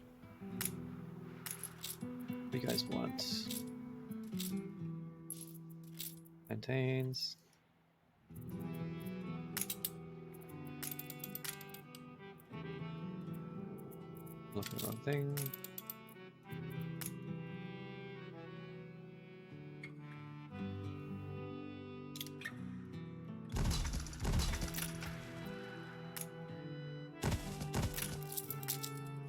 do you guys want? Maintains. Looking at the wrong thing.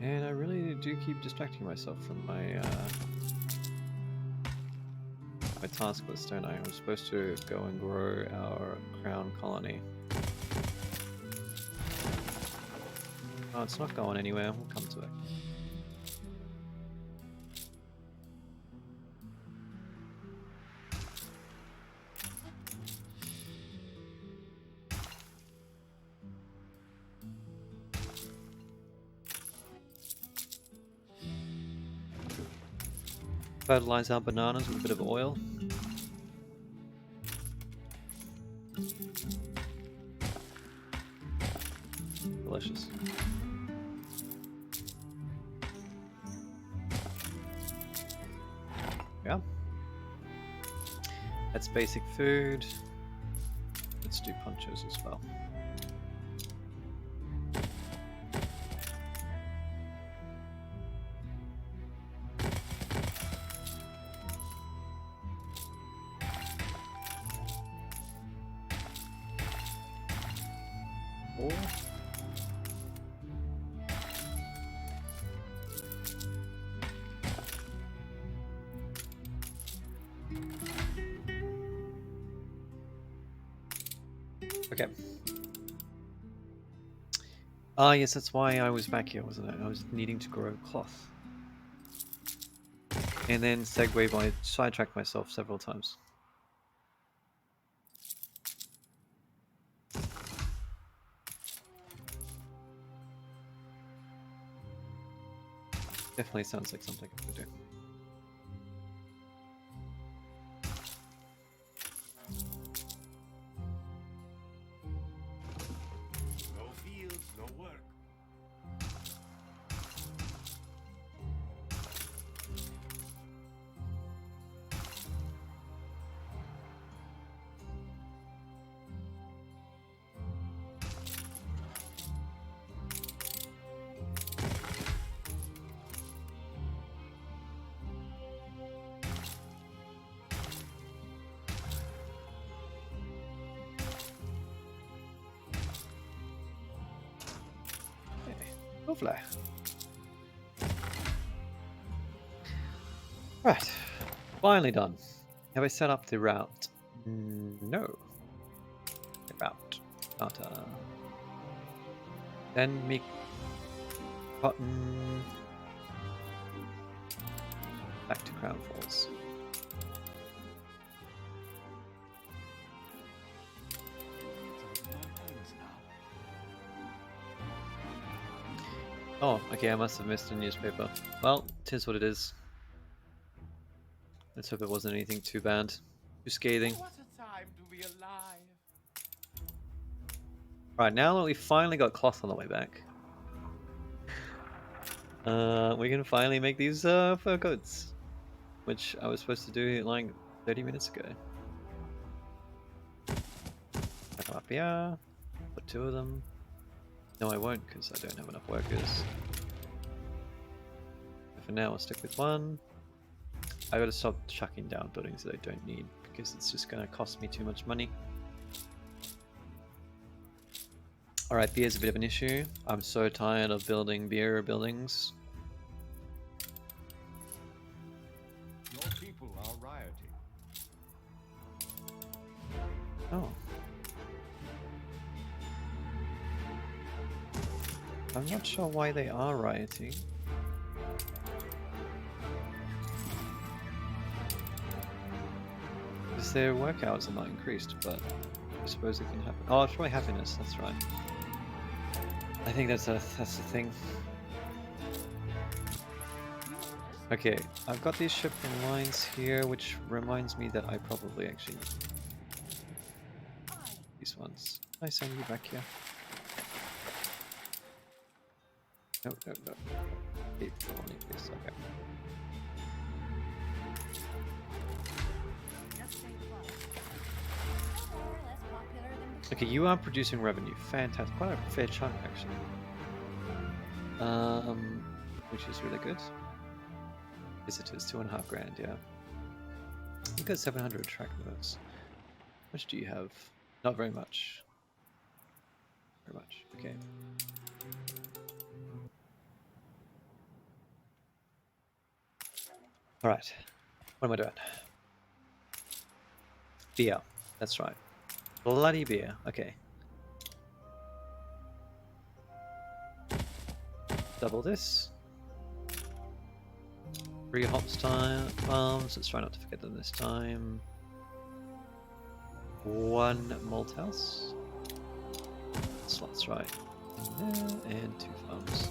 And I really do keep distracting myself from my my task list, don't I? I'm supposed to go and grow our crown colony. Oh, it's not going anywhere. We'll come to it. Fertilize our bananas with a bit of oil. Delicious. Yeah. That's basic food. Let's do ponchos as well. Oh. Okay. Ah, yes, that's why I was back here, wasn't it? I was needing to grow cloth. And then segue by sidetracked myself several times. Definitely sounds like something I could do. No fields, no work. Lovely. Right. Finally done. Have I set up the route? No. The route. Data. Then make cotton. Back to Crown Falls. Oh, okay, I must have missed a newspaper. Well, tis what it is. Let's hope it wasn't anything too bad. Too scathing. What a time to be alive. Right, now that we finally got cloth on the way back, we can finally make these fur coats, which I was supposed to do like 30 minutes ago. Back them up here, put 2 of them. No, I won't because I don't have enough workers. But for now, I'll stick with 1. I gotta stop chucking down buildings that I don't need because it's just gonna cost me too much money. Alright, beer's a bit of an issue. I'm so tired of building beer buildings. Your people are rioting. Oh. I'm not sure why they are rioting. Because their work hours are not increased, but I suppose it can happen. Oh, it's probably happiness, that's right. I think that's the thing. Okay, I've got these shipping lines here, which reminds me that I probably actually need these ones. I send you back here. No, no, no. Keep only this, okay. Okay, you are producing revenue. Fantastic. Quite a fair chunk, actually. Which is really good. Visitors, 2.5 grand, yeah. You got 700 track notes. How much do you have? Not very much. Very much. Okay. All right. What am I doing? Beer. That's right. Bloody beer. Okay. Double this. 3 hops time farms. Let's try not to forget them this time. 1 malt house. Slots right in there, and 2 farms.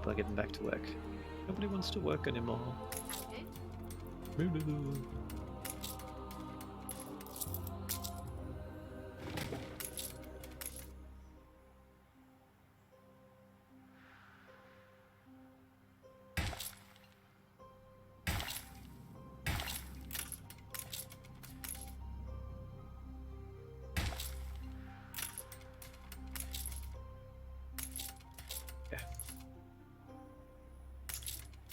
people are getting back to work. Nobody wants to work anymore. Yeah.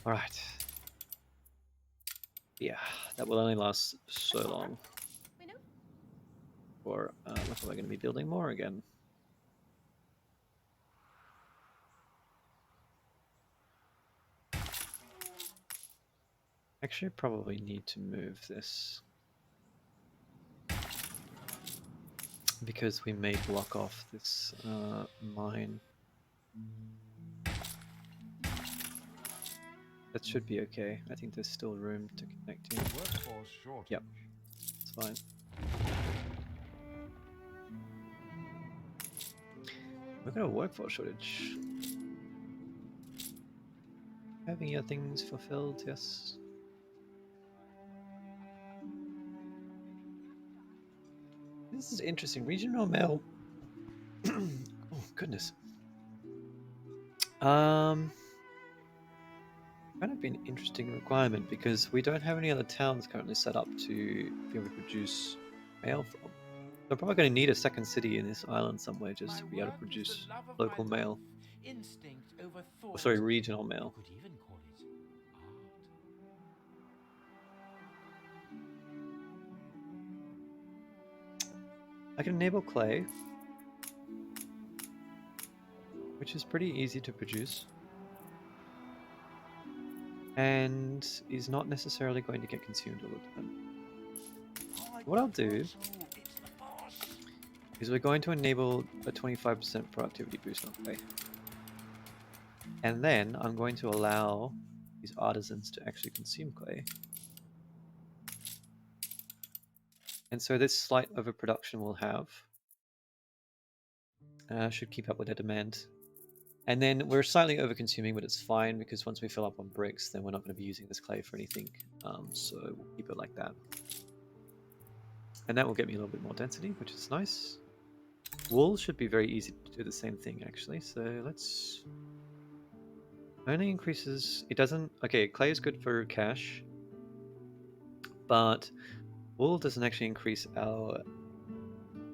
All right. Yeah, that will only last so long. Or look, we're going to be building more again. Actually, probably need to move this because we may block off this mine. That should be okay. I think there's still room to connect in. Workforce shortage. Yep, it's fine. We've got a workforce shortage. Having your things fulfilled, yes. This is interesting. Regional mail. Oh goodness. Kind of been an interesting requirement because we don't have any other towns currently set up to be able to produce mail from. So I'm probably going to need a second city in this island somewhere just to be able to produce local mail. Instinct over thought. Oh, sorry, regional mail. You could even call it art. I can enable clay, which is pretty easy to produce, and is not necessarily going to get consumed all the time. What I'll do is we're going to enable a 25% productivity boost on clay. And then I'm going to allow these artisans to actually consume clay. And so this slight overproduction we'll have should keep up with the demand. And then we're slightly over-consuming, but it's fine because once we fill up on bricks, then we're not going to be using this clay for anything. So we'll keep it like that. And that will get me a little bit more density, which is nice. Wool should be very easy to do the same thing, actually. So let's... Only increases... It doesn't... Okay, clay is good for cash. But wool doesn't actually increase our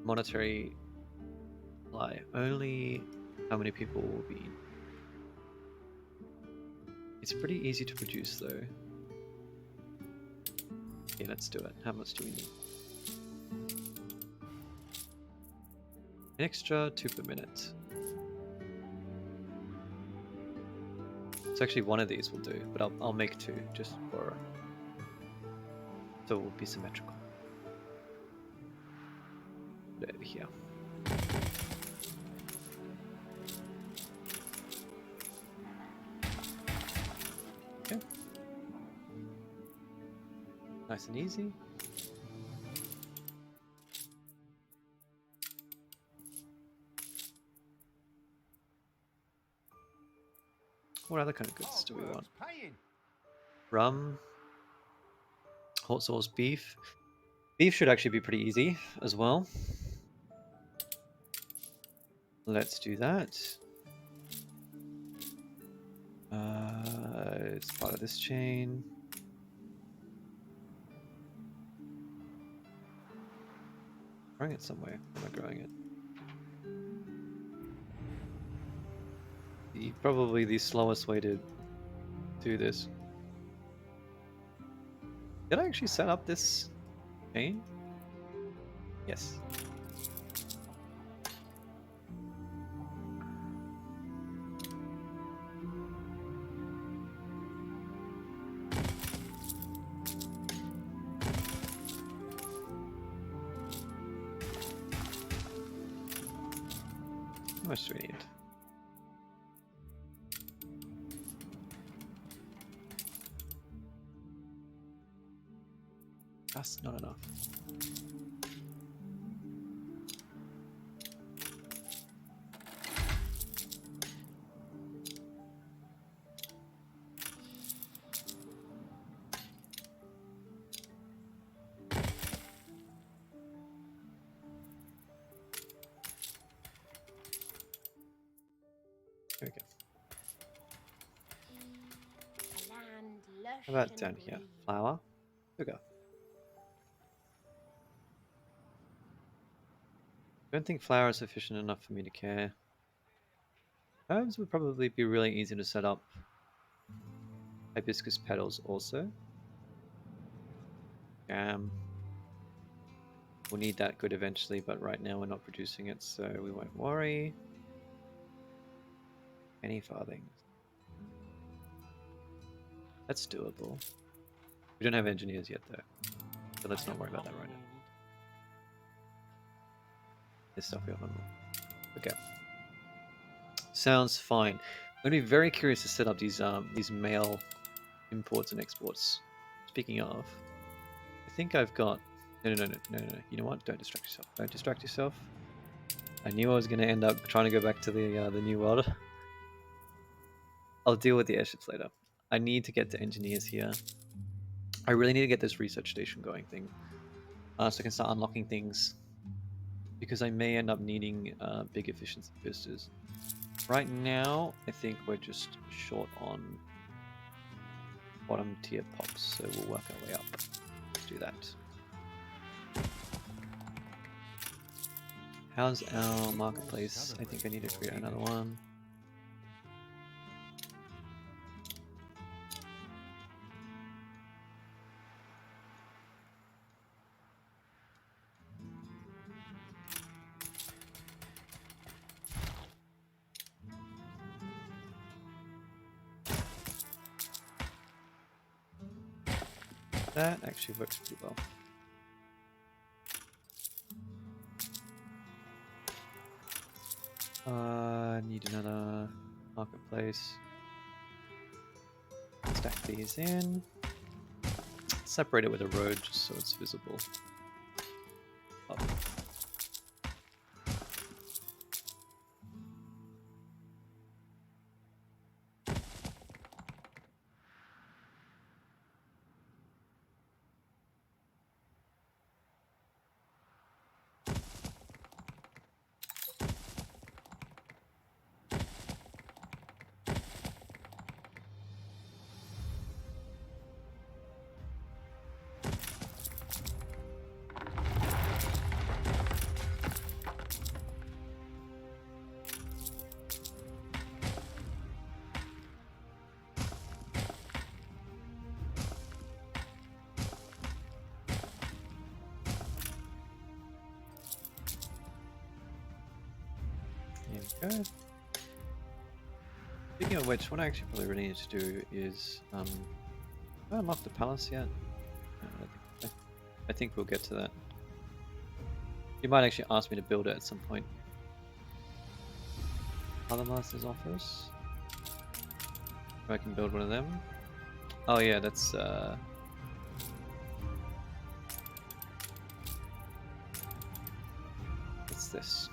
monetary supply. Only how many people will be... It's pretty easy to produce, though. Okay, let's do it. How much do we need? An extra 2 per minute. So actually one of these will do, but I'll make 2 just for... So it will be symmetrical. Put it over here. Okay. Nice and easy. What other kind of goods do we want? Rum, hot sauce, beef. Beef should actually be pretty easy as well. Let's do that. It's part of this chain. Growing it somewhere. Where am I growing it? Probably the slowest way to do this. Did I actually set up this chain? Yes. How much do we need? That's not enough. How about down here? Flour, sugar. Don't think flour is sufficient enough for me to care. Herbs would probably be really easy to set up. Hibiscus petals also. We'll need that good eventually, but right now we're not producing it, so we won't worry. Any farthings. That's doable. We don't have engineers yet though, so let's not worry about that right now. This stuff we have on. Okay. Sounds fine. I'm going to be very curious to set up these mail imports and exports. Speaking of, I think I've got... No. You know what? Don't distract yourself. Don't distract yourself. I knew I was going to end up trying to go back to the New World. I'll deal with the airships later. I need to get to engineers here. I really need to get this research station going thing. So I can start unlocking things. Because I may end up needing big efficiency boosters. Right now, I think we're just short on bottom tier pops, so we'll work our way up. Let's do that. How's our marketplace? I think I need to create another one. That actually works pretty well. Need another marketplace. Stack these in. Separate it with a road just so it's visible. Up. There we go. Speaking of which, what I actually probably really need to do is, have I unlocked the palace yet? No, I think we'll get to that. You might actually ask me to build it at some point. Other Master's Office? If I can build one of them. Oh yeah, that's what's this?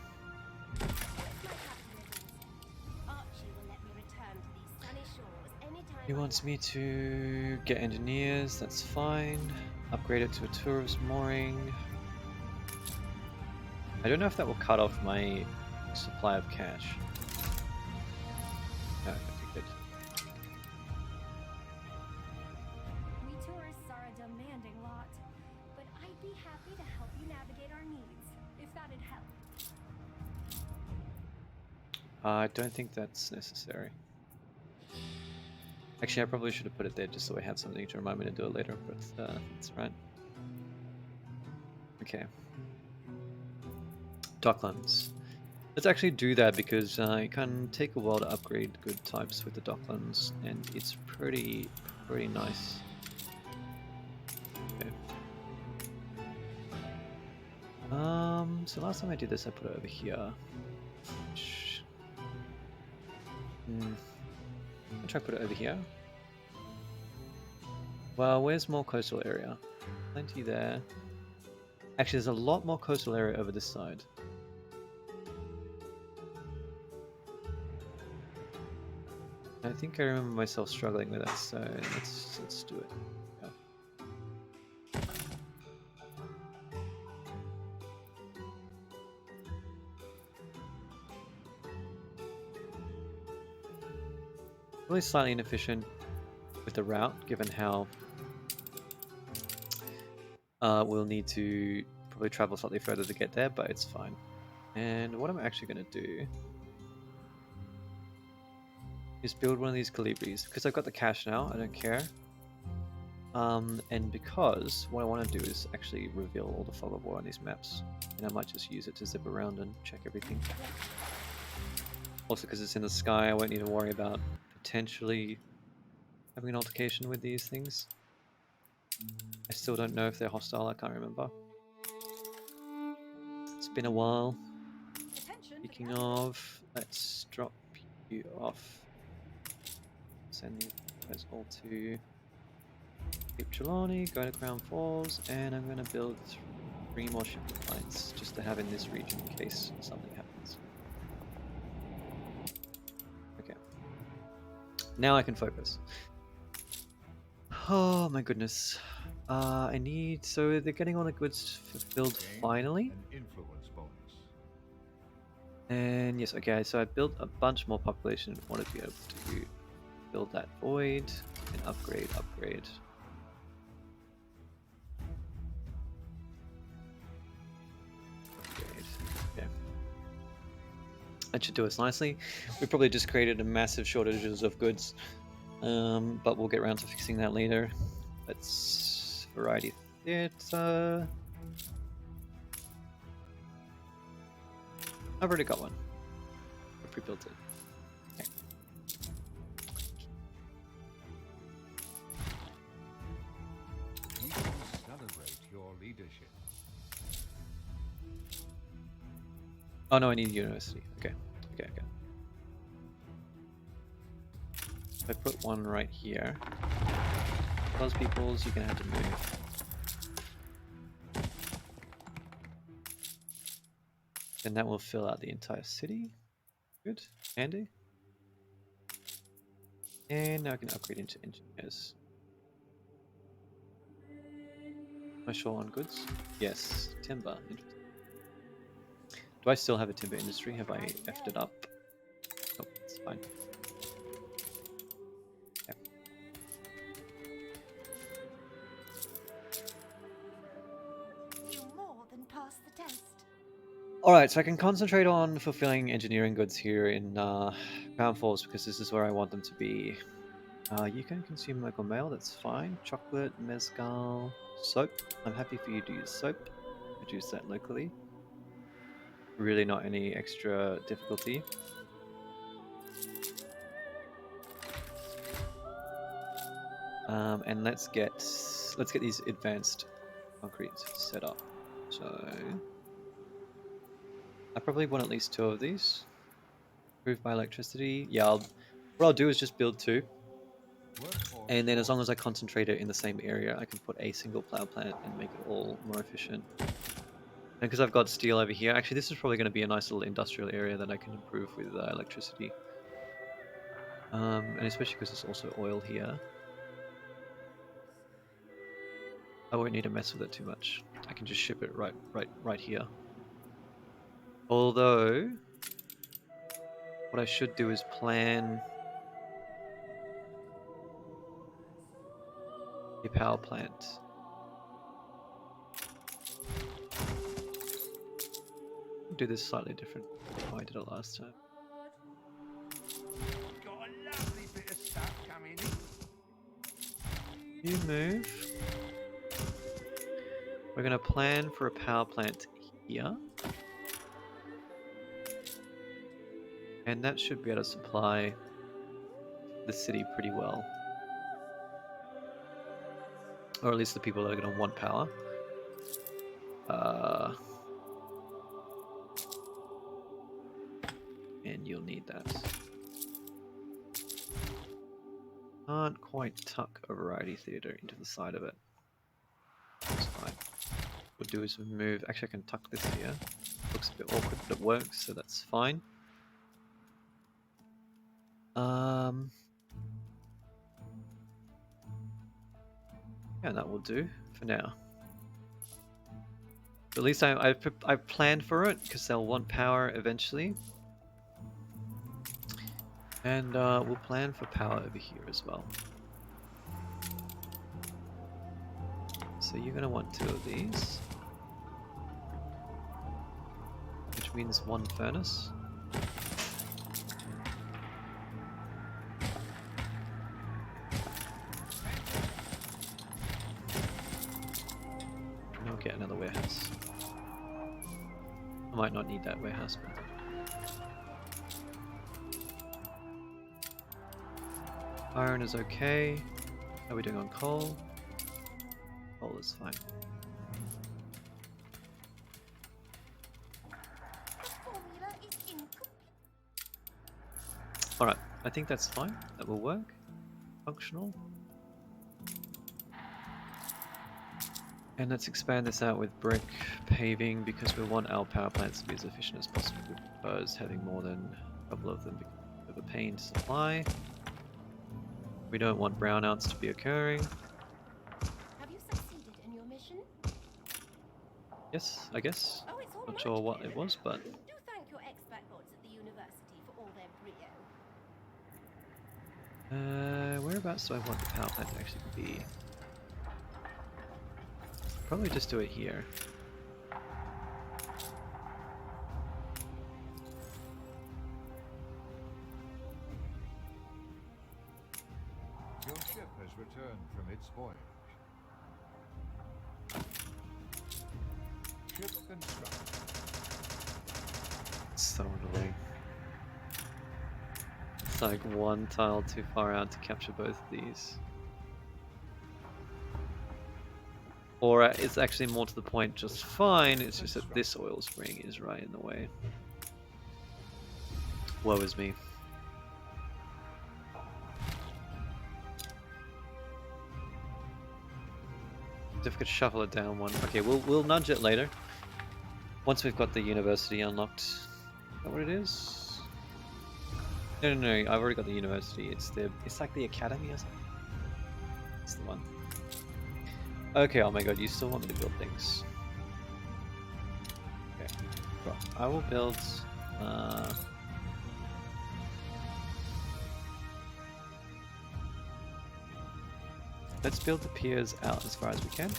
He wants me to get engineers, that's fine. Upgrade it to a tourist mooring. I don't know if that will cut off my supply of cash. No, okay, good. We tourists are a demanding lot, but I'd be happy to help you navigate our needs, if that'd help. I don't think that's necessary. Actually, I probably should have put it there just so I have something to remind me to do it later, but that's right. Okay. Docklands. Let's actually do that because it can take a while to upgrade good types with the Docklands, and it's pretty nice. Okay. So last time I did this, I put it over here. I'll try to put it over here. Well, where's more coastal area? Plenty there. Actually, there's a lot more coastal area over this side. I think I remember myself struggling with that, so let's do it. Yeah. Really slightly inefficient. with the route, given how we'll need to probably travel slightly further to get there, but it's fine. And what I'm actually going to do is build one of these Calibris, because I've got the cash now, I don't care. And because what I want to do is actually reveal all the fog of war on these maps, and I might just use it to zip around and check everything. Also, because it's in the sky, I won't need to worry about potentially having an altercation with these things. I still don't know if they're hostile, I can't remember. It's been a while. Speaking of, let's drop you off. Send these guys all to Cape Trelawney, go to Crown Falls, and I'm going to build 3 more shipping lines just to have in this region in case something happens. Okay. Now I can focus. Oh my goodness. I need... So they're getting all the goods fulfilled finally. An influence bonus. And yes, okay, so I built a bunch more population in order to be able to build that void and upgrade. Upgrade. Okay. That should do us nicely. We probably just created a massive shortages of goods, but we'll get around to fixing that later. Let's variety theatre. I've already got one. I pre-built it. Okay. We can celebrate your leadership. Oh no, I need university. Okay. Okay. If I put one right here, those peoples, you're gonna have to move. And that will fill out the entire city. Good, handy. And now I can upgrade into engineers. Am I sure on goods? Yes, timber. Interesting. Do I still have a timber industry? Have I effed it up? Nope, it's fine. Yeah. You more than passed the test. Alright, so I can concentrate on fulfilling engineering goods here in Crown Falls because this is where I want them to be. You can consume local mail, that's fine. Chocolate, mezcal, soap. I'm happy for you to use soap. Produce that locally. Really not any extra difficulty. And let's get these advanced concrete set up. So I probably want at least 2 of these. Approved by electricity. Yeah, what I'll do is just build 2. And then as long as I concentrate it in the same area, I can put a single power plant and make it all more efficient. And because I've got steel over here, actually this is probably going to be a nice little industrial area that I can improve with electricity. And especially because there's also oil here. I won't need to mess with it too much. I can just ship it right here. Although, what I should do is plan a power plant. Do this slightly different than how I did it last time. Got a lovely bit of stuff coming in. You move. We're going to plan for a power plant here. And that should be able to supply the city pretty well. Or at least the people that are going to want power. And you'll need that. Can't quite tuck a variety theatre into the side of it. That's fine. What we'll do is move. Actually, I can tuck this here. Looks a bit awkward, but it works, so that's fine. Yeah, that will do for now. At least I've planned for it because they'll want power eventually. And we'll plan for power over here as well. so you're gonna want 2 of these, which means 1 furnace. And I'll get another warehouse. I might not need that warehouse, but iron is okay. How are we doing on coal? Coal is fine. The formula is incomplete. Alright, I think that's fine. That will work. Functional. And let's expand this out with brick paving because we want our power plants to be as efficient as possible, because having more than a couple of them becomes a bit of a pain to supply. We don't want brownouts to be occurring. Have you succeeded in your mission? Yes, I guess. Oh, it's all Not much sure what clearer it was, now. but Do thank your expert gods at the university for all their brio. whereabouts do I want the power plant to actually be? Probably just do it here. Your ship has returned from its voyage. Ship constructed. So annoying. It's like 1 tile too far out to capture both of these. Or it's actually more to the point just fine, it's just that this oil spring is right in the way. Woe is me. If we could shuffle it down 1. Okay, we'll nudge it later. Once we've got the university unlocked. Is that what it is? No, I've already got the university. It's like the academy or something. That's the one. Okay, oh my god, you still want me to build things. Okay, well, I will build let's build the piers out as far as we can.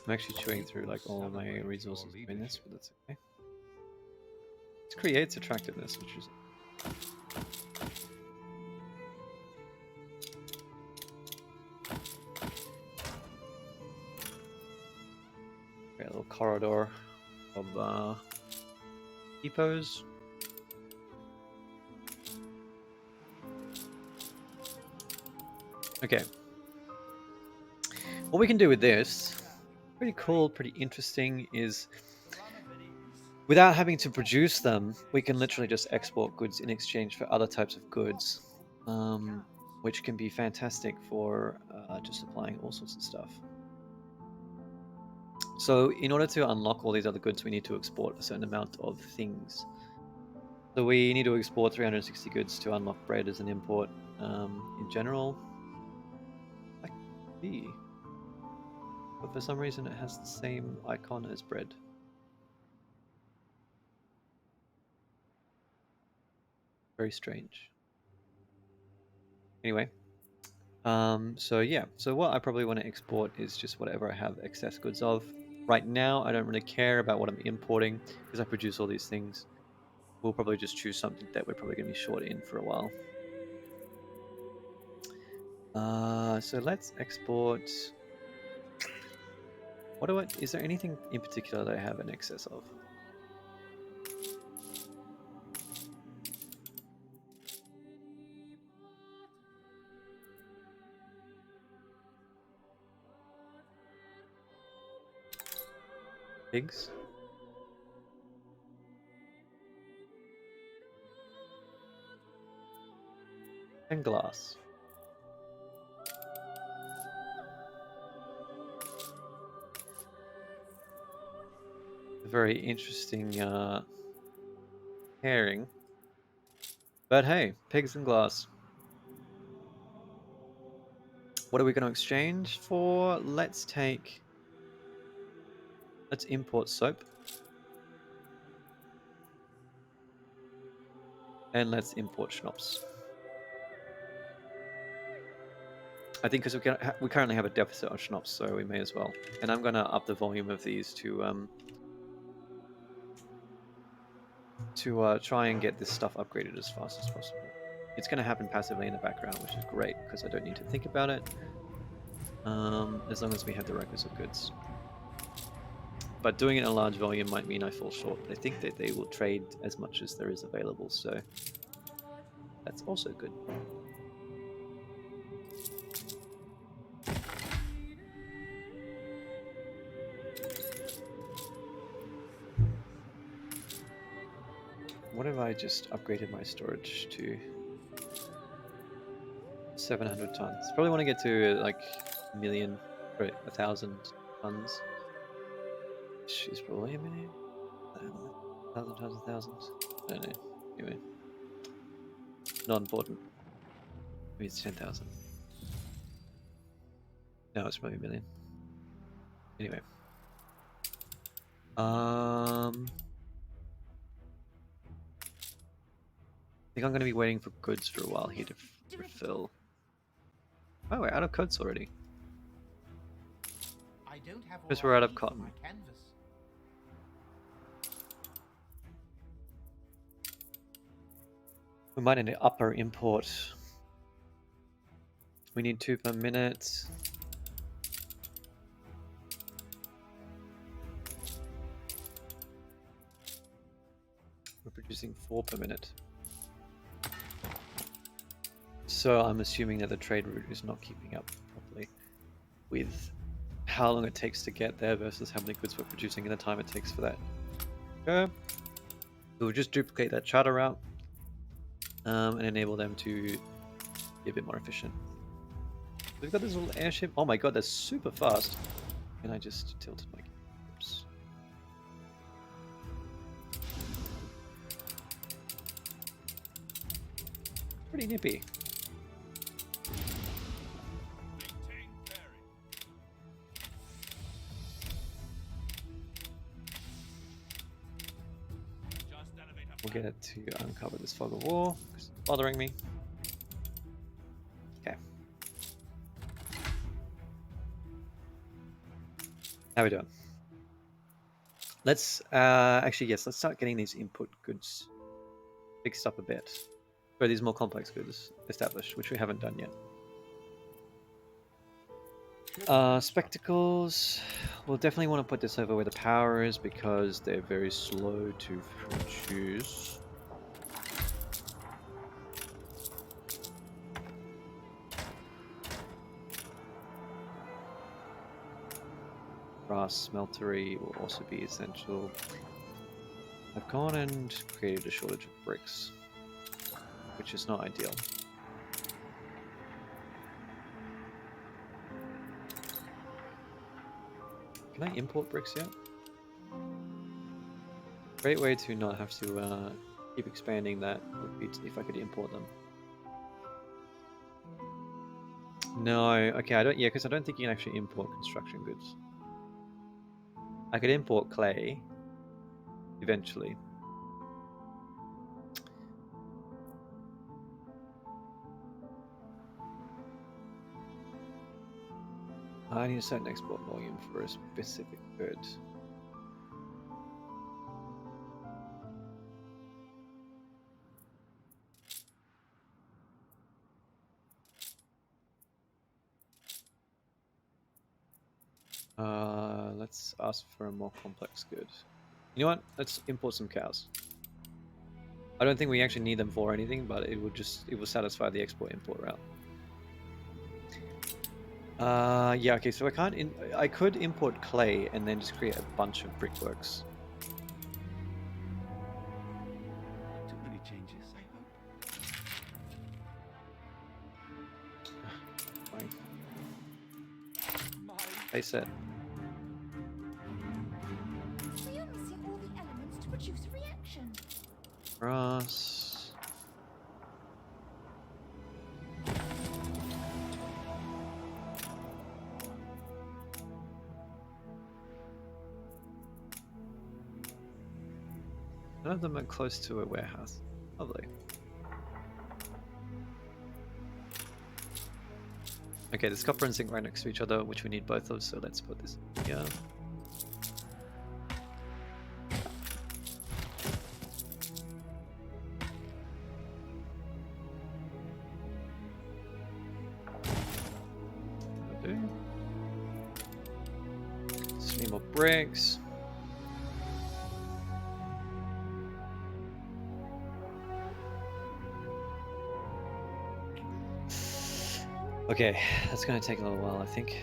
I'm actually chewing through like all my resources doing this, but that's okay. It creates attractiveness, which is okay, a little corridor of depots. Okay. What we can do with this, pretty cool, pretty interesting, is without having to produce them, we can literally just export goods in exchange for other types of goods, which can be fantastic for just supplying all sorts of stuff. So in order to unlock all these other goods, we need to export a certain amount of things. So we need to export 360 goods to unlock bread as an import. In general, I see. But for some reason it has the same icon as bread. Very strange. Anyway, so yeah, so what I probably want to export is just whatever I have excess goods of. Right now, I don't really care about what I'm importing because I produce all these things. We'll probably just choose something that we're probably going to be short in for a while. So let's export. Is there anything in particular that I have in excess of? Pigs? And glass. A very interesting pairing. But hey, pigs and glass. What are we going to exchange for? Let's import soap. And let's import schnapps. I think because we currently have a deficit of schnapps, so we may as well. And I'm going to up the volume of these to try and get this stuff upgraded as fast as possible. It's going to happen passively in the background, which is great because I don't need to think about it. As long as we have the requisite goods. But doing it in a large volume might mean I fall short, but I think that they will trade as much as there is available, so that's also good. What if I just upgraded my storage to 700 tons? Probably want to get to like a million, or 1,000 tons. She's probably a million. 1,000 tons, 1,000. I don't know. Anyway, not important. Maybe it's 10,000. No, it's probably a million. Anyway. I think I'm going to be waiting for goods for a while here to refill. Oh, we're out of coats already. I don't have Because all we're I out of need for cotton. my canvas. We might need to up our import. We need 2 per minute. We're producing 4 per minute. So I'm assuming that the trade route is not keeping up properly with how long it takes to get there versus how many goods we're producing and the time it takes for that. Okay. We'll just duplicate that charter route and enable them to be a bit more efficient. We've got this little airship. Oh my god, that's super fast. And I just tilted my... Oops. Pretty nippy. We'll get it to uncover this fog of war because it's bothering me. Okay. How we doing? Let's actually yes, let's start getting these input goods fixed up a bit. Or these more complex goods established, which we haven't done yet. Spectacles. We'll definitely want to put this over where the power is because they're very slow to produce. Brass smeltery will also be essential. I've gone and created a shortage of bricks, which is not ideal. Can I import bricks yet? Great way to not have to keep expanding that would be if I could import them. No, okay, I don't. Yeah, because I don't think you can actually import construction goods. I could import clay eventually. I need a certain export volume for a specific good. Let's ask for a more complex good. You know what? Let's import some cows. I don't think we actually need them for anything, but it will satisfy the export-import route. Yeah, okay, so I could import clay and then just create a bunch of brickworks. Too many changes, I hope. Fine. They said. We are missing all the elements to produce a reaction. Brass. None of them are close to a warehouse. Lovely. Okay, there's copper and zinc right next to each other, which we need both of, so let's put this here. Just need more bricks. Okay, that's gonna take a little while, I think.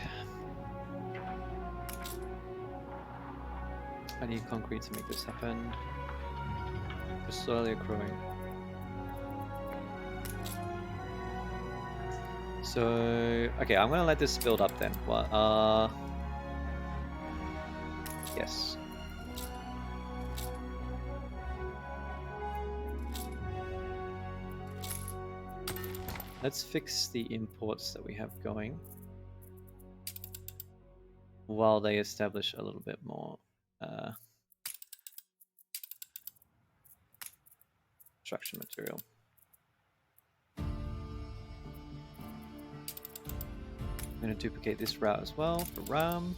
I need concrete to make this happen. We're slowly accruing. So, okay, I'm gonna let this build up then. Well, yes. Let's fix the imports that we have going while they establish a little bit more construction material. I'm going to duplicate this route as well for RAM.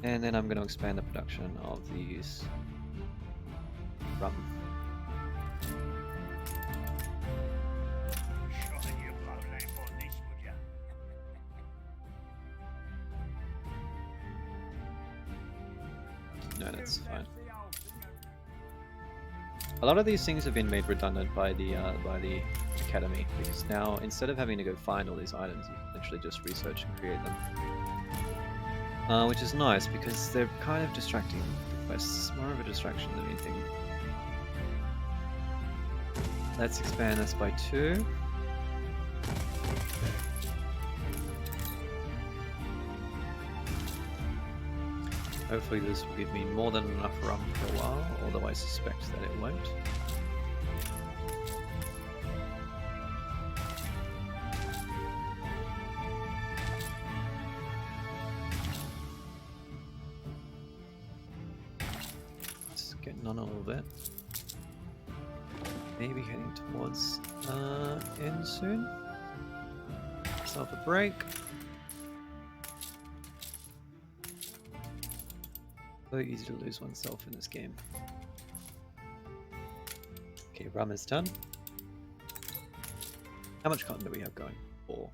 And then I'm going to expand the production of these rum. No, that's fine. A lot of these things have been made redundant by the academy, because now instead of having to go find all these items, you can literally just research and create them. Which is nice because they're kind of distracting quests, more of a distraction than anything. Let's expand this by 2. Hopefully this will give me more than enough rum for a while, although I suspect that it won't. It's getting on a little bit. Maybe heading towards end soon. Self a break. So easy to lose oneself in this game. Okay, rum is done. How much cotton do we have going? 4.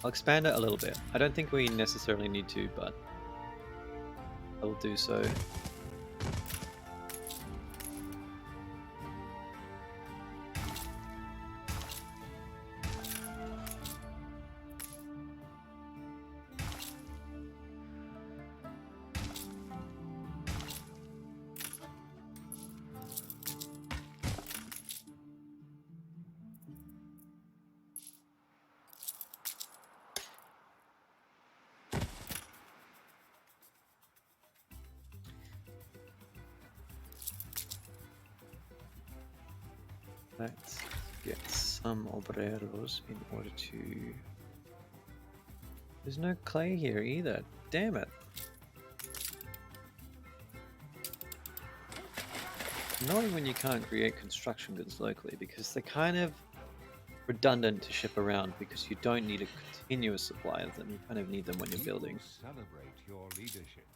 I'll expand it a little bit. I don't think we necessarily need to, but I will do so. Let's get some obreros in order to... There's no clay here either. Damn it. Annoying when you can't create construction goods locally, because they're kind of redundant to ship around because you don't need a continuous supply of them. You kind of need them when you're building. Celebrate your leadership.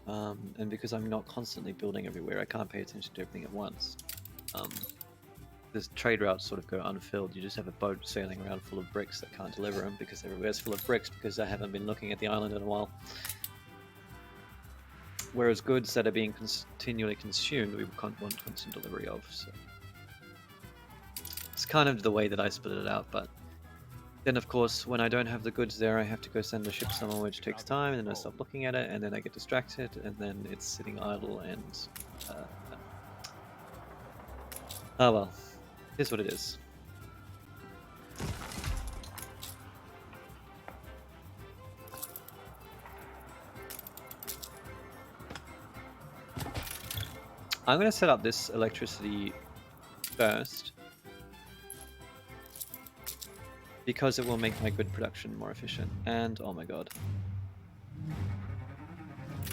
And because I'm not constantly building everywhere, I can't pay attention to everything at once. This trade routes sort of go unfilled. You just have a boat sailing around full of bricks that can't deliver them because everywhere's full of bricks because I haven't been looking at the island in a while. Whereas goods that are being continually consumed, we want constant delivery of. So it's kind of the way that I split it out. But then, of course, when I don't have the goods there, I have to go send the ship somewhere, which takes time, and then I stop looking at it, and then I get distracted, and then it's sitting idle, and oh well, here's what it is. I'm going to set up this electricity first because it will make my good production more efficient. And oh my god,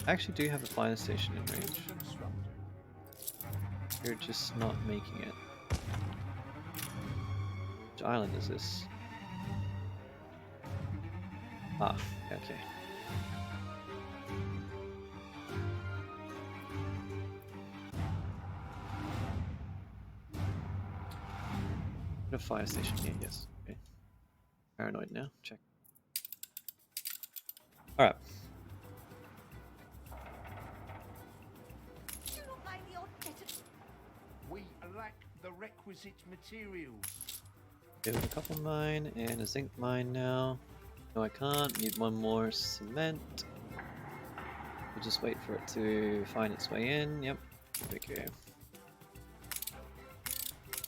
I actually do have a fire station in range. Constructed. You're just not making it. Which island is this? Ah, okay. A fire station here, yes. Okay. Paranoid now. Check. Alright. Do not mind the odd bit of We lack the requisite materials. Give it a copper mine and a zinc mine now. No, I can't. Need one more cement. We'll just wait for it to find its way in. Yep. Okay.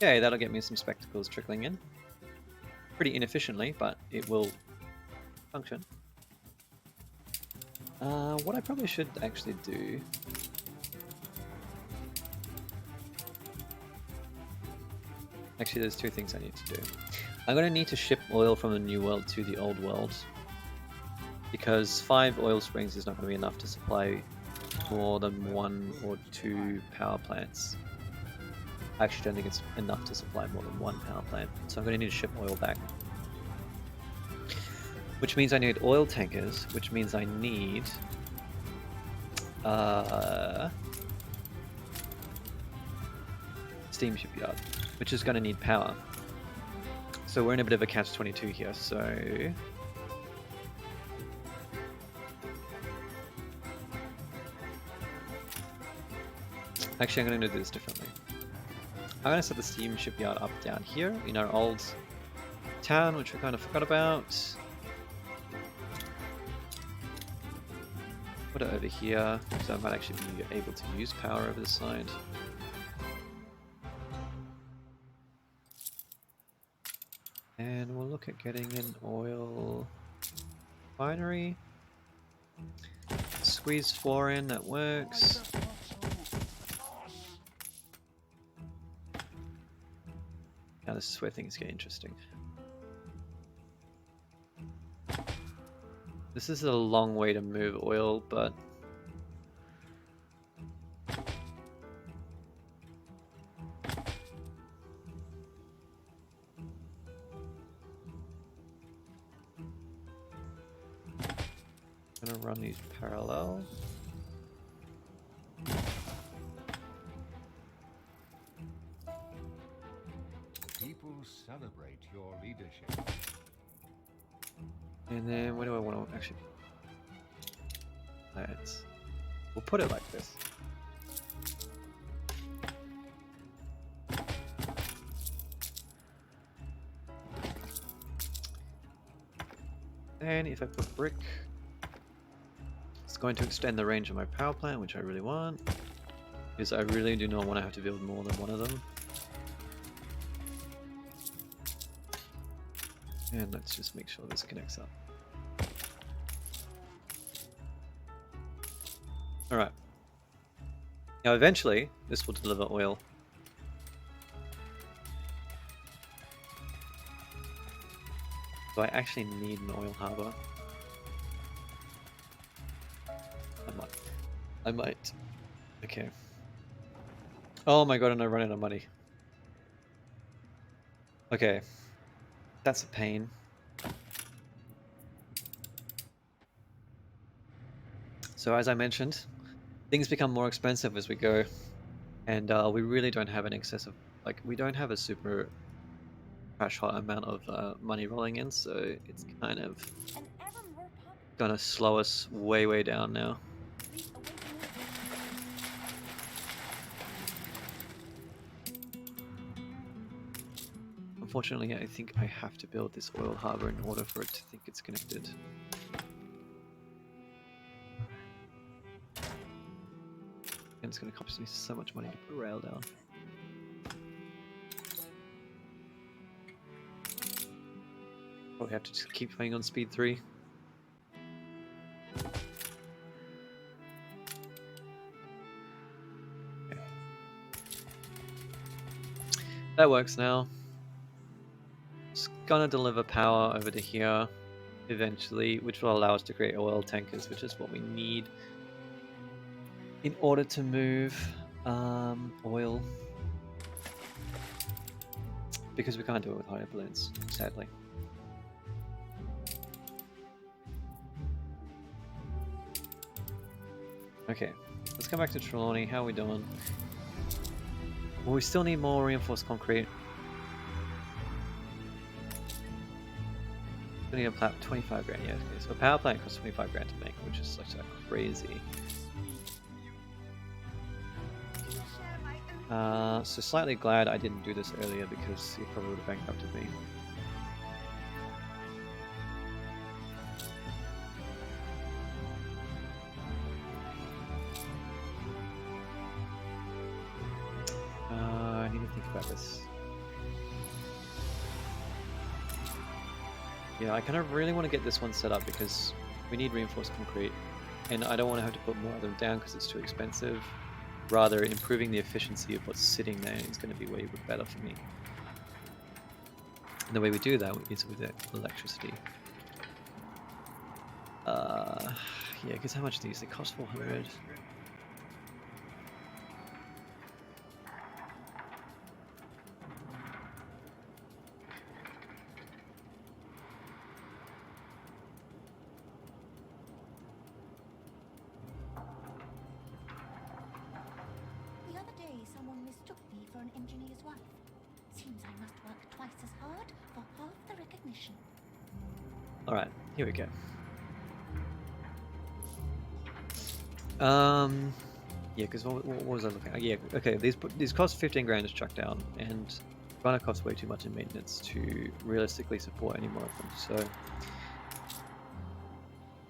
Okay, that'll get me some spectacles trickling in. Pretty inefficiently, but it will function. What I probably should actually do... Actually, there's two things I need to do. I'm going to need to ship oil from the new world to the old world, because 5 oil springs is not going to be enough to supply more than 1 or 2 power plants. I actually don't think it's enough to supply more than 1 power plant, so I'm going to need to ship oil back. Which means I need oil tankers, which means I need... steam shipyard, which is going to need power. So we're in a bit of a catch-22 here, so... Actually, I'm going to do this differently. I'm going to set the steam shipyard up down here in our old town, which we kind of forgot about. Put it over here, so I might actually be able to use power over this side. And we'll look at getting an oil refinery. Squeeze 4 in, that works. Now this is where things get interesting. This is a long way to move oil, but... I'm gonna run these parallel. People celebrate your leadership. And then where do I want to actually... We'll put it like this. And if I put brick, it's going to extend the range of my power plant, which I really want. Because I really do not want to have to build more than one of them. And let's just make sure this connects up. Alright. Now eventually, this will deliver oil. Do I actually need an oil harbor? I might. Okay. Oh my god, and I run out of money. Okay. That's a pain. So as I mentioned, things become more expensive as we go, and we really don't have an excessive, like, we don't have a super crash hot amount of money rolling in, so it's kind of an ever more gonna slow us way down now. Unfortunately, I think I have to build this oil harbor in order for it to think it's connected. And it's going to cost me so much money to put a rail down. Probably have to just keep playing on speed 3. Okay. That works now. It's gonna deliver power over to here eventually, which will allow us to create oil tankers, which is what we need. in order to move oil. Because we can't do it with higher balloons, sadly. Okay, let's come back to Trelawney. How are we doing? Well, we still need more reinforced concrete. We need a plant 25 grand, yeah. Okay. So a power plant costs 25 grand to make, which is such a crazy. So slightly glad I didn't do this earlier because it probably would have bankrupted me. I need to think about this. Yeah, I kind of really want to get this one set up because we need reinforced concrete, and I don't want to have to put more of them down because it's too expensive. Rather, improving the efficiency of what's sitting there is going to be way better for me. And the way we do that is with electricity. Yeah, because how much do these? They cost 400. The other day, someone mistook me for an engineer's wife. Seems I must work twice as hard for half the recognition. Alright, here we go. Yeah, because what was I looking at? Yeah, okay, these cost 15 grand to chuck down, and gonna cost way too much in maintenance to realistically support any more of them, so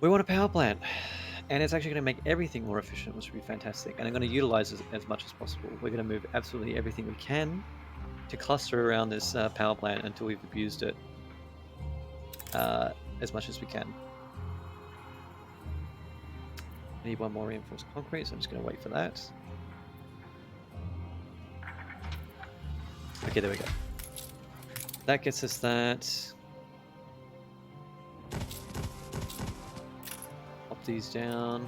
we want a power plant, and it's actually going to make everything more efficient, which would be fantastic, and I'm going to utilize it as much as possible. We're going to move absolutely everything we can to cluster around this power plant until we've abused it as much as we can. I need one more reinforced concrete, so I'm just going to wait for that. Okay, there we go. That gets us that. Pop these down.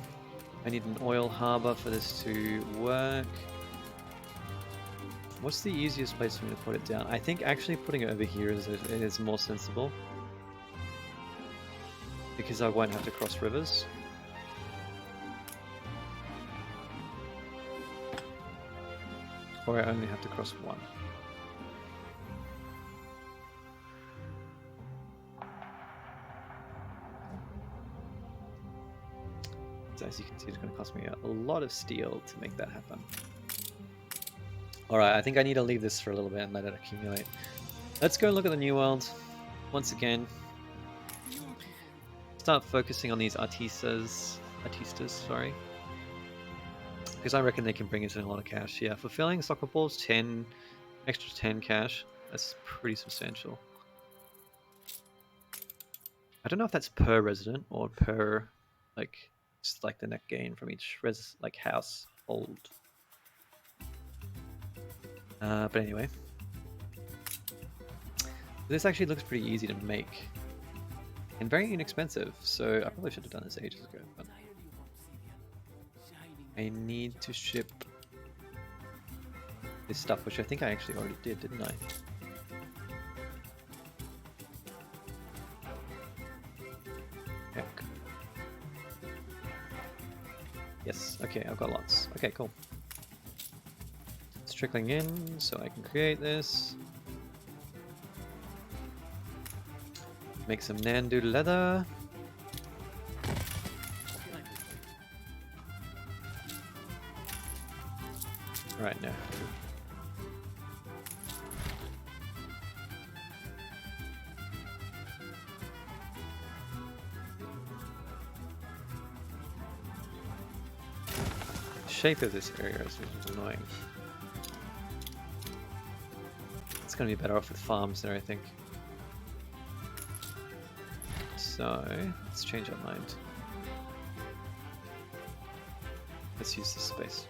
I need an oil harbor for this to work. What's the easiest place for me to put it down? I think actually putting it over here is more sensible. Because I won't have to cross rivers. Or I only have to cross one. So as you can see, it's going to cost me a lot of steel to make that happen. Alright, I think I need to leave this for a little bit and let it accumulate. Let's go look at the New World once again. Start focusing on these artistas, sorry. Because I reckon they can bring us in a lot of cash. Yeah, fulfilling soccer balls, 10, extra 10 cash. That's pretty substantial. I don't know if that's per resident or per, like, just like the net gain from each household. But anyway. This actually looks pretty easy to make. And very inexpensive, so I probably should have done this ages ago. But I need to ship this stuff, which I think I actually already did, didn't I? Heck. Yes, okay, I've got lots. Okay, cool. It's trickling in, so I can create this. Make some Nandu leather. Right now. The shape of this area is annoying. It's going to be better off with farms there, I think. So, let's change our mind. Let's use this space.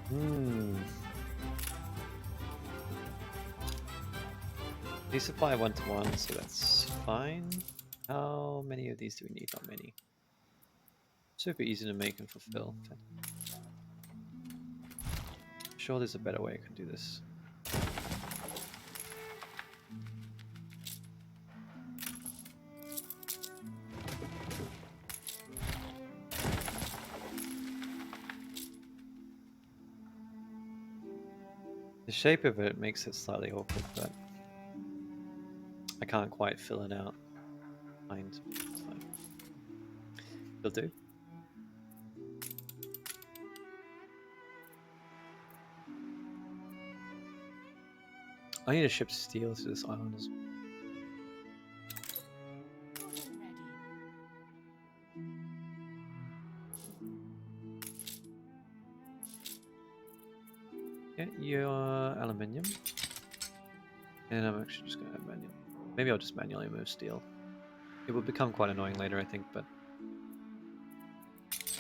Hmm. They supply 1-to-1, so that's fine. How many of these do we need? Not many. Super easy to make and fulfill. Sure, there's a better way I can do this. The shape of it makes it slightly awkward, but I can't quite fill it out. It's fine. It'll do. I need to ship steel to this island as well. Get your aluminium. And I'm actually just going to add manual. Maybe I'll just manually move steel. It will become quite annoying later, I think, but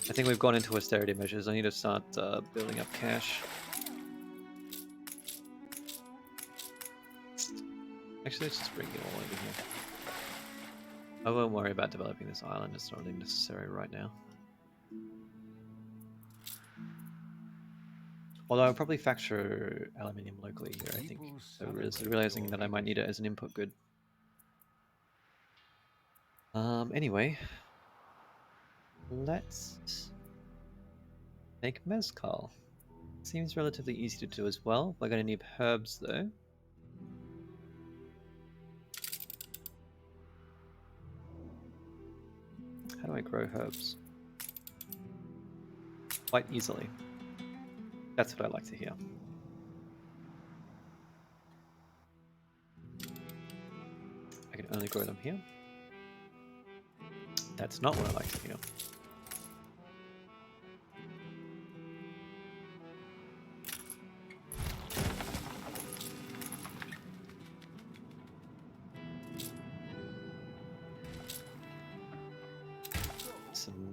I think we've gone into austerity measures. I need to start building up cash. Actually, let's just bring you all over here. I won't worry about developing this island. It's not really necessary right now. Although I'll probably factor aluminium locally here, I think. So realizing that I might need it as an input good. Anyway. Let's make mezcal. Seems relatively easy to do as well. We're going to need herbs though. How do I grow herbs? Quite easily. That's what I like to hear. I can only grow them here. That's not what I like to hear.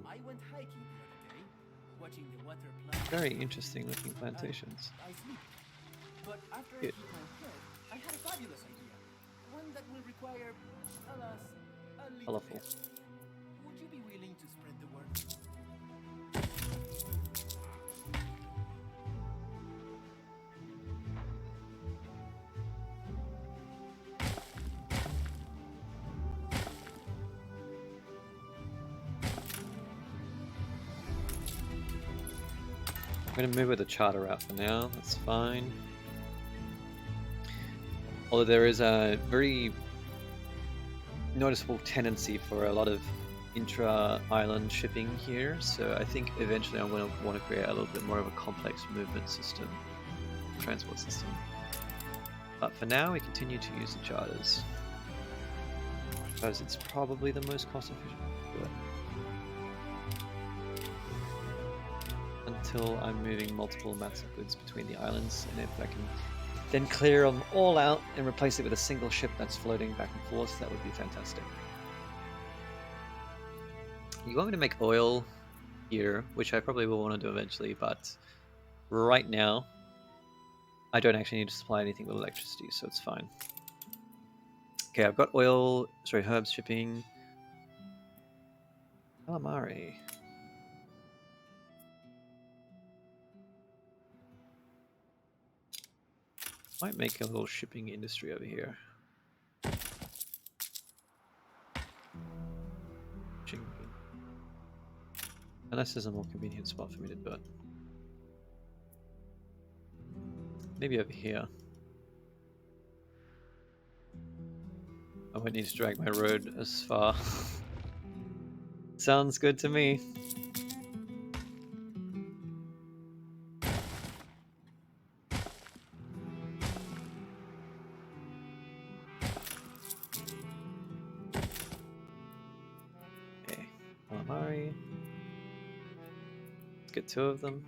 I went hiking the other day, watching the water plant. Very interesting looking plantations. I sleep. But after I Good. hit my head, I had a fabulous idea. One that will require, alas, a little Colorful. help. Would you be willing to spread the word? I'm going to move with the charter out for now, that's fine. Although there is a very noticeable tendency for a lot of intra-island shipping here, so I think eventually I'm going to want to create a little bit more of a complex movement system, transport system. But for now we continue to use the charters, because it's probably the most cost efficient to do it. Until I'm moving multiple amounts of goods between the islands, and if I can then clear them all out and replace it with a single ship that's floating back and forth, that would be fantastic. You want me to make oil here, which I probably will want to do eventually, but right now I don't actually need to supply anything with electricity, so it's fine. Okay, I've got oil, sorry, herbs shipping. Calamari. Might make a little shipping industry over here. Unless there's a more convenient spot for me to do it. Maybe over here. I won't need to drag my road as far. Sounds good to me. Okay, calamari. Let's get 2 of them.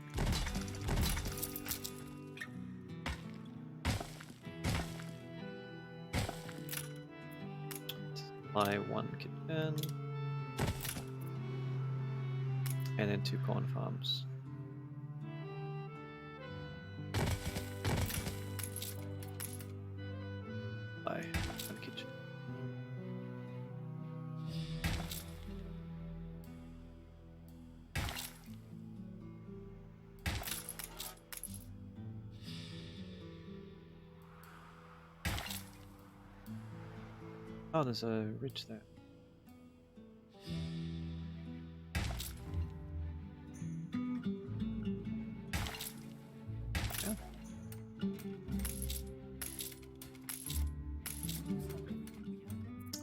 Buy 1 kitchen. And then 2 corn farms. supply and kitchen. Oh, there's a ridge there. Yeah.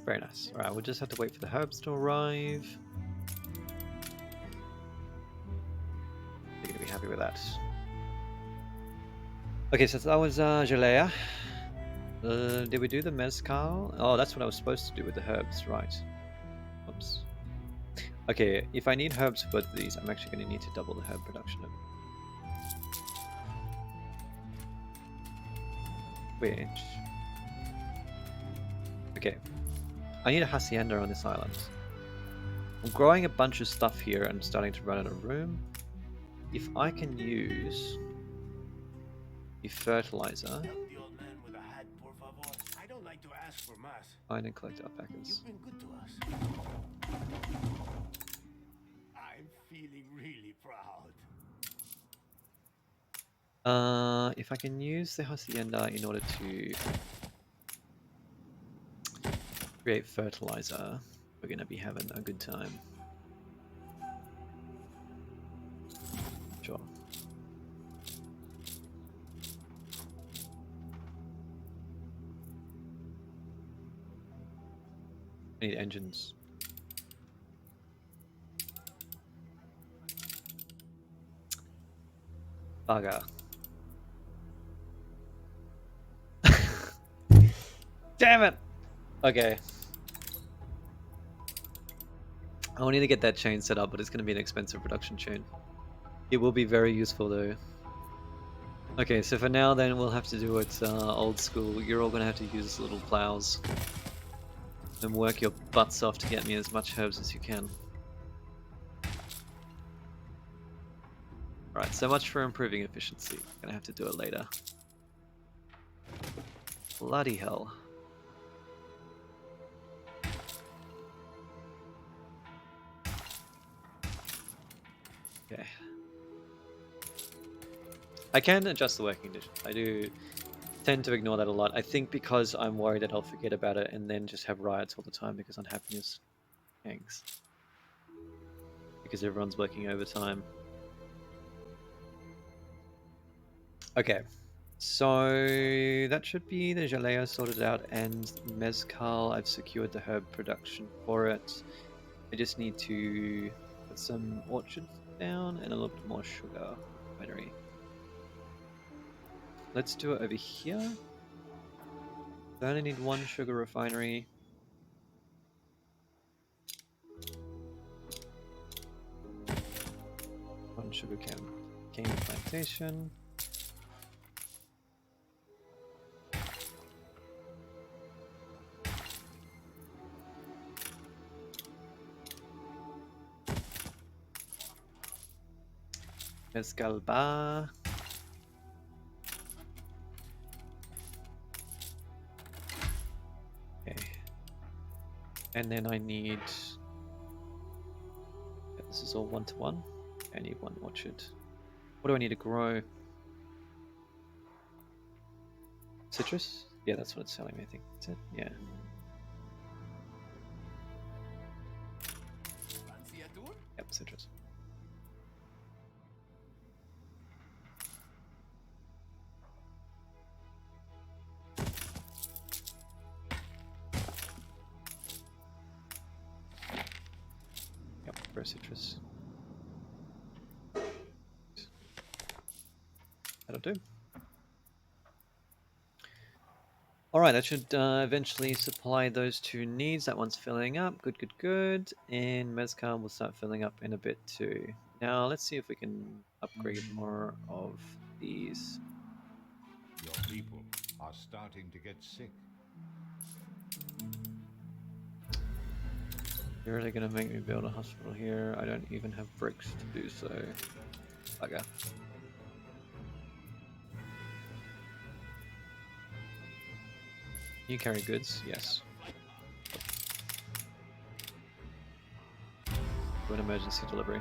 Very nice. Alright, we'll just have to wait for the herbs to arrive. You're gonna be happy with that. Okay, so that was Jalea. Did we do the mezcal? Oh, that's what I was supposed to do with the herbs, right. Oops. Okay, if I need herbs for both of these, I'm actually going to need to double the herb production of it. Which... Okay. I need a hacienda on this island. I'm growing a bunch of stuff here and starting to run out of room. If I can use the fertilizer... Help the old man with a hat, por favor. I don't like to ask for mass. Find and collect alpacas. You've been good to us. I'm feeling really proud. If I can use the hacienda in order to create fertilizer, we're going to be having a good time. Sure. I need engines. Bugger. Damn it! Okay. I will need to get that chain set up, but it's going to be an expensive production chain. It will be very useful though. Okay, so for now then we'll have to do it old school. You're all going to have to use little plows. And work your butts off to get me as much herbs as you can. Alright, so much for improving efficiency. I'm going to have to do it later. Bloody hell. Okay. I can adjust the working conditions. I do tend to ignore that a lot. I think because I'm worried that I'll forget about it and then just have riots all the time because unhappiness hangs. Because everyone's working overtime. Okay. So that should be the Jalea sorted out, and Mezcal, I've secured the herb production for it. I just need to put some orchards down and a little bit more sugar refinery. Let's do it over here. I only need one sugar refinery. One sugar cane plantation. Mezcal bar. Okay. And then I need... Yeah, this is all 1-to-1. I need one orchard. What do I need to grow? Citrus? Yeah, that's what it's telling me, I think. That's it? Yeah. Yep, citrus. Yep, grow citrus. That'll do. Alright, that should eventually supply those two needs. That one's filling up. Good, good, good. And Mezcal will start filling up in a bit too. Now, let's see if we can upgrade more of these. Your people are starting to get sick. You're really going to make me build a hospital here? I don't even have bricks to do so. Bugger. You carry goods? Yes. Do an emergency delivery.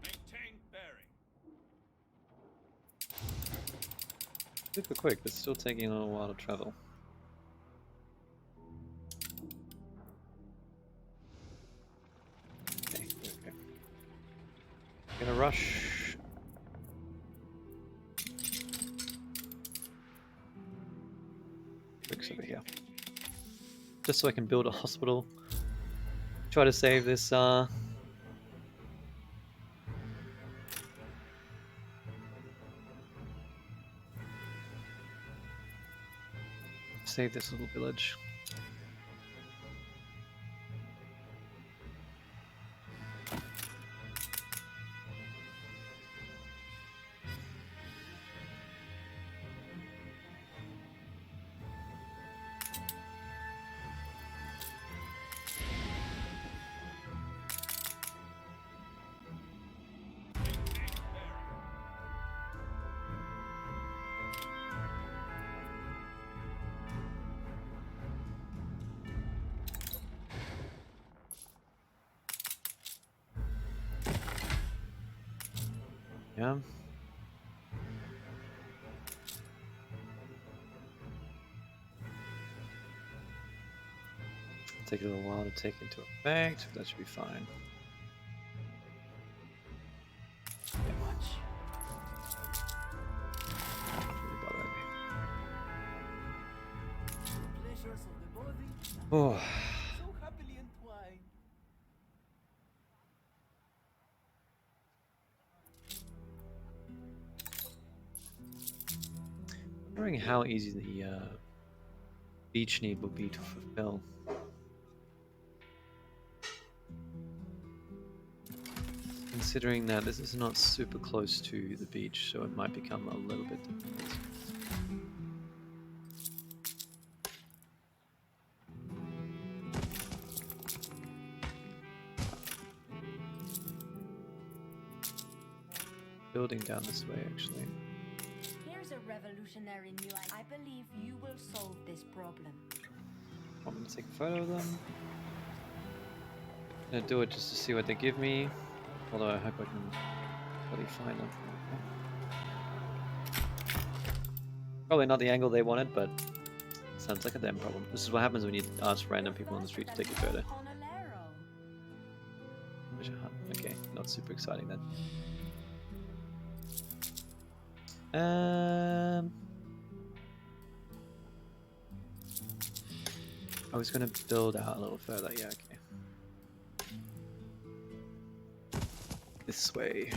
Maintain bearing. Super quick, but still taking a little while to travel. Okay, okay. Gonna rush. Fix over here. Just so I can build a hospital. Try to save this save this little village. Yeah. Take a little while to take into effect, but that should be fine. Not really bothering me. Pleasures of the body Oh, so happily entwined. wondering how easy the beach need will be to fulfill. Considering that this is not super close to the beach, so it might become a little bit difficult. Building down this way, actually. Here's a revolutionary new idea. I believe you will solve this problem. Want me to take a photo of them? Gonna do it just to see what they give me. Although I hope I can really find them. Probably not the angle they wanted, but sounds like a them problem. This is what happens when you ask random people on the street to take a photo. Okay, not super exciting then. I was gonna build out a little further, yeah, okay. This way.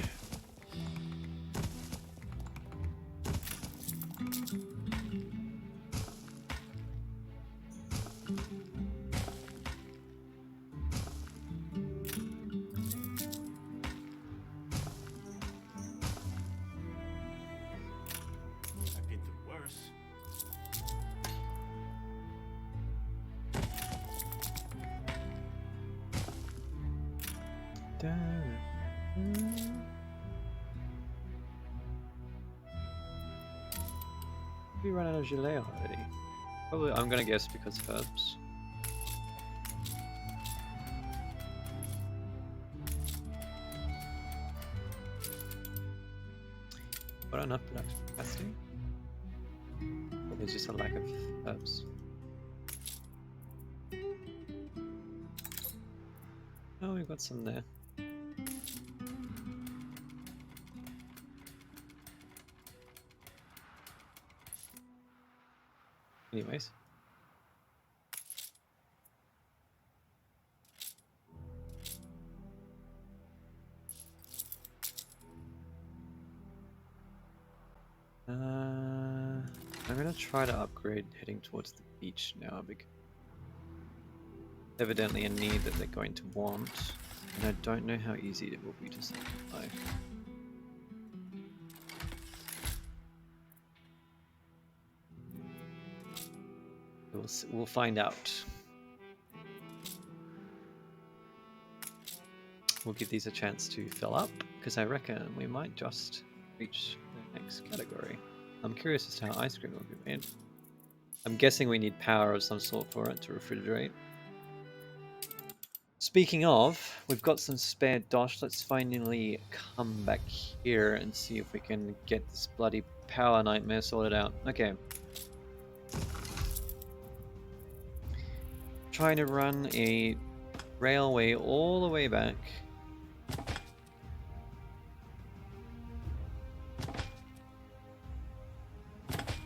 I've been through worse. We run out of gelée already. Probably, I'm gonna guess because of herbs. Got enough production capacity? Or there's just a lack of herbs. Oh, we've got some there. Anyways. I'm gonna try to upgrade heading towards the beach now, because evidently a need that they're going to want, and I don't know how easy it will be to supply. We'll find out. We'll give these a chance to fill up, because I reckon we might just reach the next category. I'm curious as to how ice cream will be made. I'm guessing we need power of some sort for it to refrigerate. Speaking of, we've got some spare dosh. Let's finally come back here and see if we can get this bloody power nightmare sorted out. Okay. Trying to run a railway all the way back.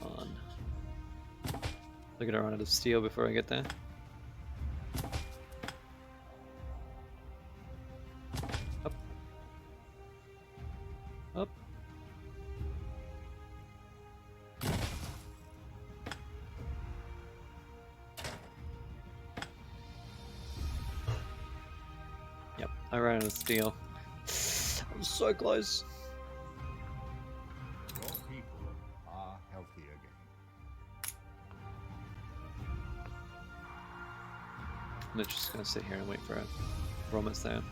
On. They're gonna run out of steel before I get there. Up. Up. Yep, I ran out of steel. I'm so close. Your people are healthy again. I'm just gonna sit here and wait for it. We're almost there.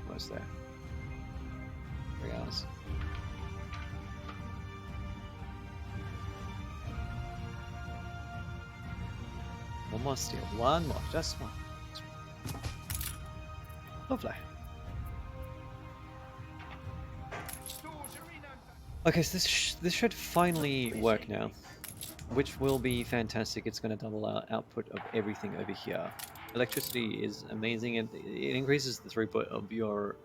Almost there. 3 hours. One more steel. One more. Just one. Lovely. Okay, so this should finally work now, which will be fantastic. It's going to double our output of everything over here. Electricity is amazing, and it increases the throughput of your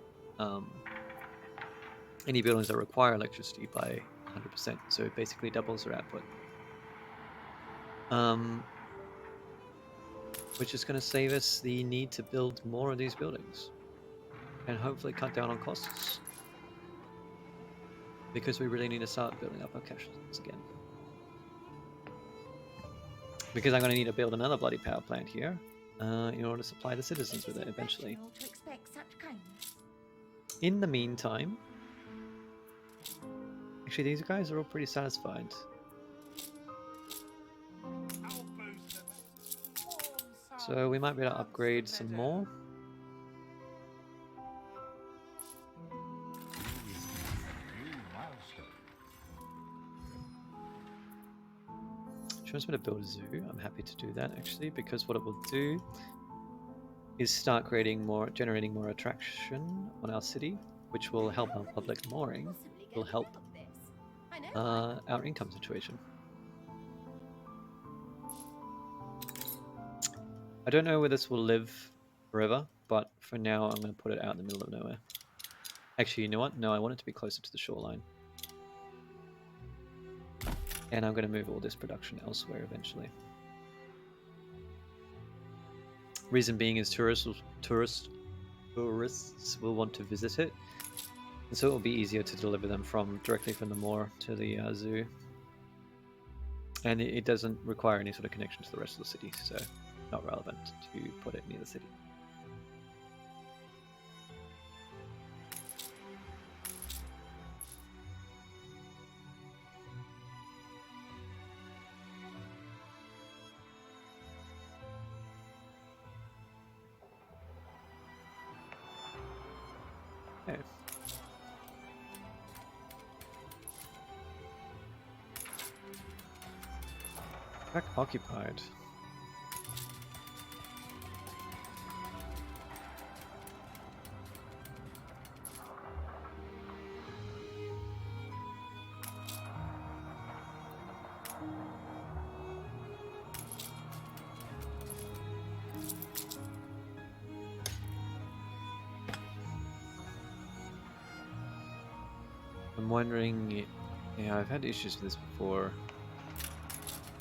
any buildings that require electricity by 100%. So it basically doubles their output, which is going to save us the need to build more of these buildings, and hopefully cut down on costs. Because we really need to start building up our cash again. Because I'm going to need to build another bloody power plant here in order to supply the citizens with it eventually. To expect such kindness. In the meantime, actually these guys are all pretty satisfied. So we might be able to upgrade some more. She wants me to build a zoo. I'm happy to do that actually, because what it will do is start generating more attraction on our city, which will help our public mooring, will help our income situation. I don't know where this will live forever, but for now I'm going to put it out in the middle of nowhere. Actually, you know what? No, I want it to be closer to the shoreline. And I'm going to move all this production elsewhere eventually. Reason being is tourists will want to visit it, and so it will be easier to deliver them directly from the moor to the zoo. And it doesn't require any sort of connection to the rest of the city, so not relevant to put it near the city. Okay. Track occupied. I'm wondering, yeah, I've had issues with this before.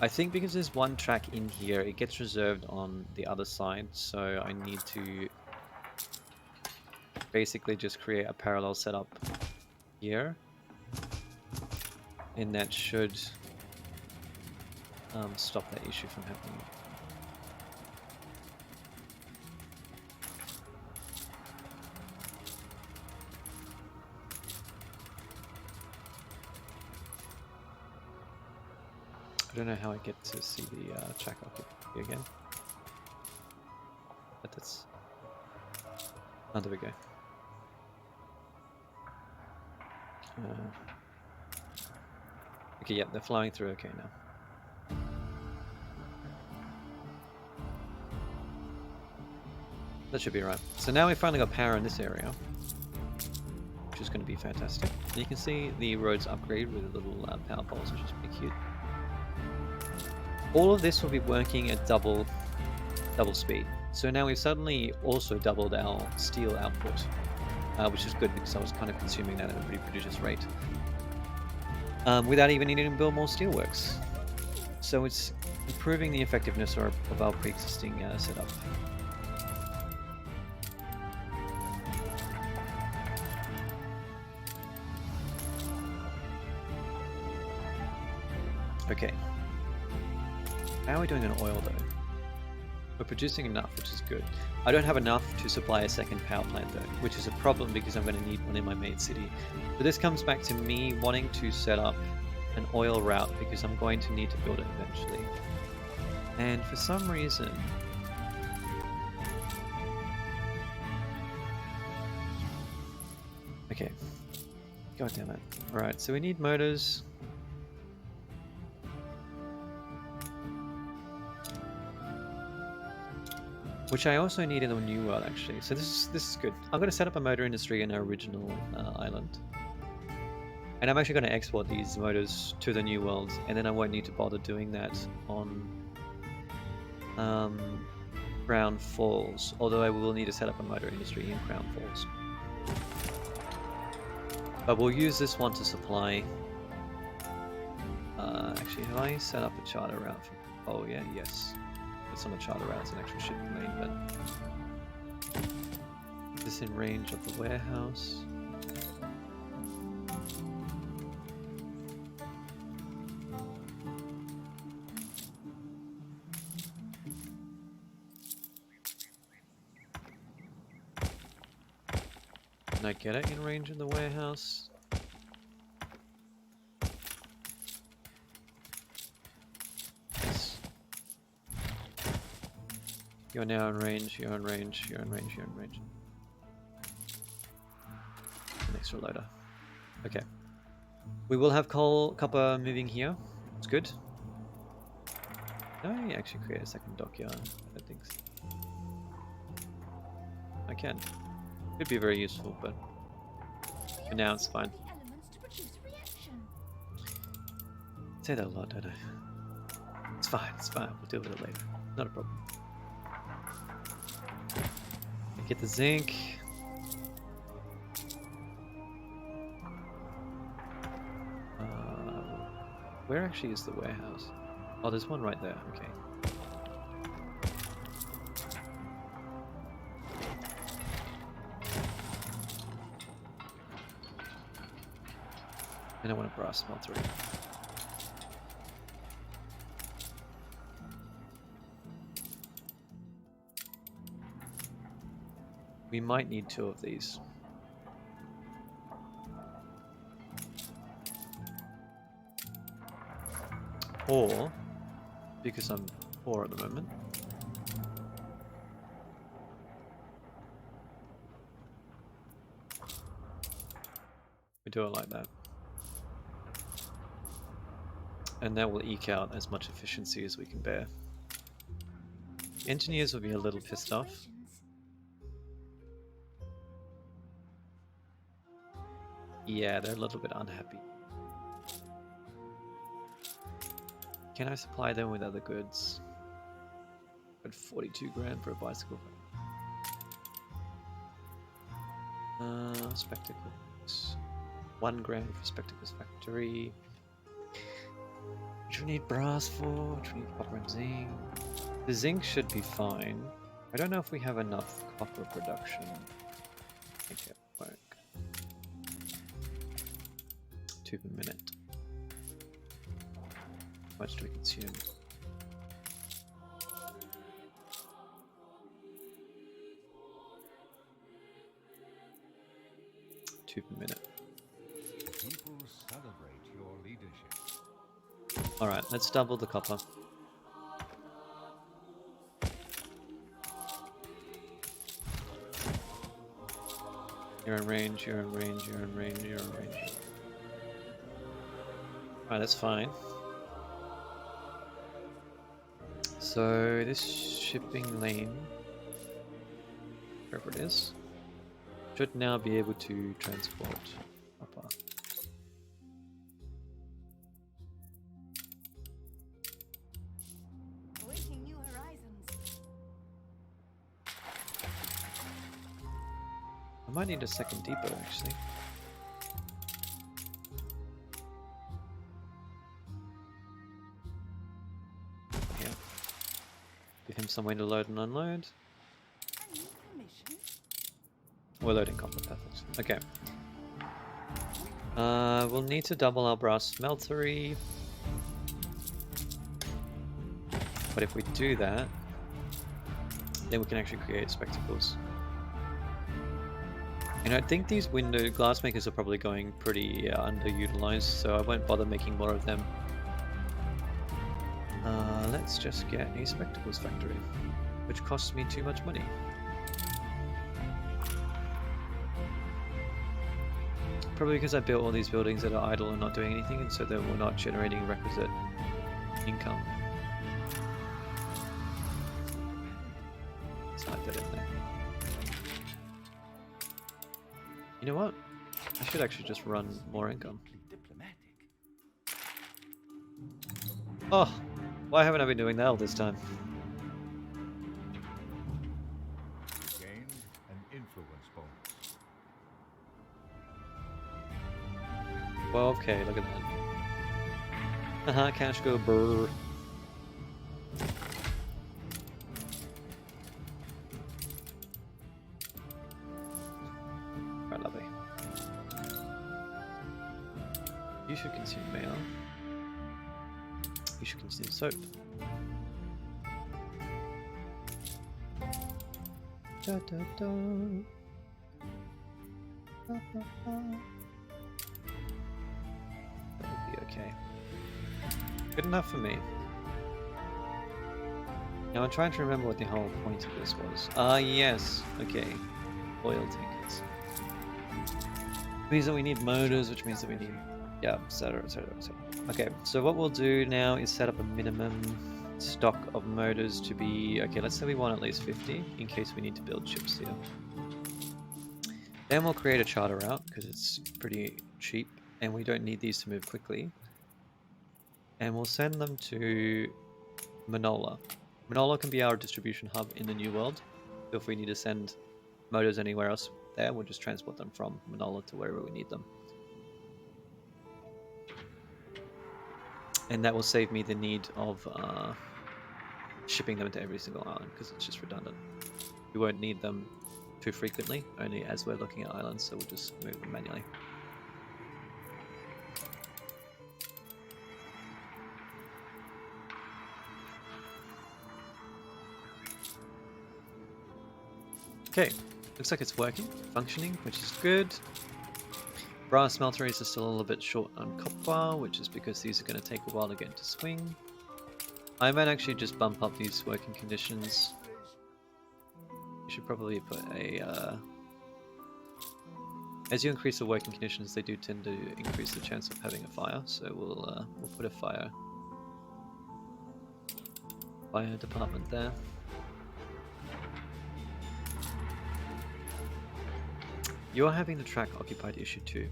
I think because there's one track in here, it gets reserved on the other side, so I need to basically just create a parallel setup here, and that should stop that issue from happening. I don't know how I get to see the track occupancy again, but that's Oh, there we go. Okay, yep, they're flying through okay now. That should be right. So now we've finally got power in this area, which is going to be fantastic. And you can see the roads upgrade with little power poles, which is pretty cute. All of this will be working at double speed. So now we've suddenly also doubled our steel output, which is good because I was kind of consuming that at a pretty prodigious rate, without even needing to build more steelworks. So it's improving the effectiveness of our pre-existing setup. Okay. How are we doing on oil though? We're producing enough, which is good. I don't have enough to supply a second power plant though, which is a problem because I'm going to need one in my main city. But this comes back to me wanting to set up an oil route because I'm going to need to build it eventually. And for some reason... Okay. God damn it. Alright, so we need motors. Which I also need in the new world, actually. So this is good. I'm going to set up a motor industry in our original island. And I'm actually going to export these motors to the new world, and then I won't need to bother doing that on Crown Falls. Although I will need to set up a motor industry in Crown Falls. But we'll use this one to supply... actually, have I set up a charter route for... Oh yeah, yes. It's on a charter route, it's an actual shipping lane, but... Is this in range of the warehouse? Can I get it in range of the warehouse? You're now in range, you're in range, you're in range, you're in range. An extra loader. Okay. We will have copper moving here. It's good. Can I actually create a second dockyard? I don't think so. I can. Could be very useful, but for now it's fine. Say that a lot, don't I? It's fine, we'll deal with it later. Not a problem. Get the zinc. Where actually is the warehouse? Oh, there's one right there. Okay. And I want a brass smelter. We might need 2 of these. Or, because I'm poor at the moment, we do it like that. And that will eke out as much efficiency as we can bear. Engineers will be a little pissed off. Yeah, they're a little bit unhappy. Can I supply them with other goods? At 42 grand for a bicycle. Spectacles. 1 grand for Spectacles Factory. Which we need brass for, which we need copper and zinc. The zinc should be fine. I don't know if we have enough copper production. Make it work. 2 per minute. How much do we consume? Two per minute. People celebrate your leadership. Alright, let's double the copper. You're in range, you're in range, you're in range, you're in range. Alright, that's fine. So this shipping lane, wherever it is, should now be able to transport upper. Awaiting new horizons. I might need a second depot actually. Yeah. Give him some way to load and unload. A new commission. We're loading copper, perfect. Okay. We'll need to double our brass smeltery. But if we do that, then we can actually create spectacles. And I think these window glass makers are probably going pretty underutilized, so I won't bother making more of them. Let's just get a spectacles factory, which costs me too much money. Probably because I built all these buildings that are idle and not doing anything, and so that we're not generating requisite income. Slide that in there. You know what? I should actually just run more income. Oh, why haven't I been doing that all this time? Gain an influence bonus. Well, okay, look at that. Haha, cash go brr. Right, lovely. You should consume mail. You should consume soap. Da, da, da. Da, da, da. That would be okay. Good enough for me. Now I'm trying to remember what the whole point of this was. Ah, yes. Okay. Oil tankers. Means that we need motors, which means that we need, yeah, etc, etc, etc. Okay, so what we'll do now is set up a minimum stock of motors to be, okay, let's say we want at least 50 in case we need to build ships here. Then we'll create a charter route because it's pretty cheap and we don't need these to move quickly. And we'll send them to Manola. Manola can be our distribution hub in the New World. So if we need to send motors anywhere else there, we'll just transport them from Manola to wherever we need them. And that will save me the need of shipping them to every single island because it's just redundant. We won't need them too frequently, only as we're looking at islands, so we'll just move them manually. Okay, looks like it's working, functioning, which is good. Brass smelteries are still a little bit short on copper, which is because these are going to take a while to get into swing. I might actually just bump up these working conditions. You should probably put a... as you increase the working conditions, they do tend to increase the chance of having a fire, so we'll put a fire department there. You're having the track occupied issue too.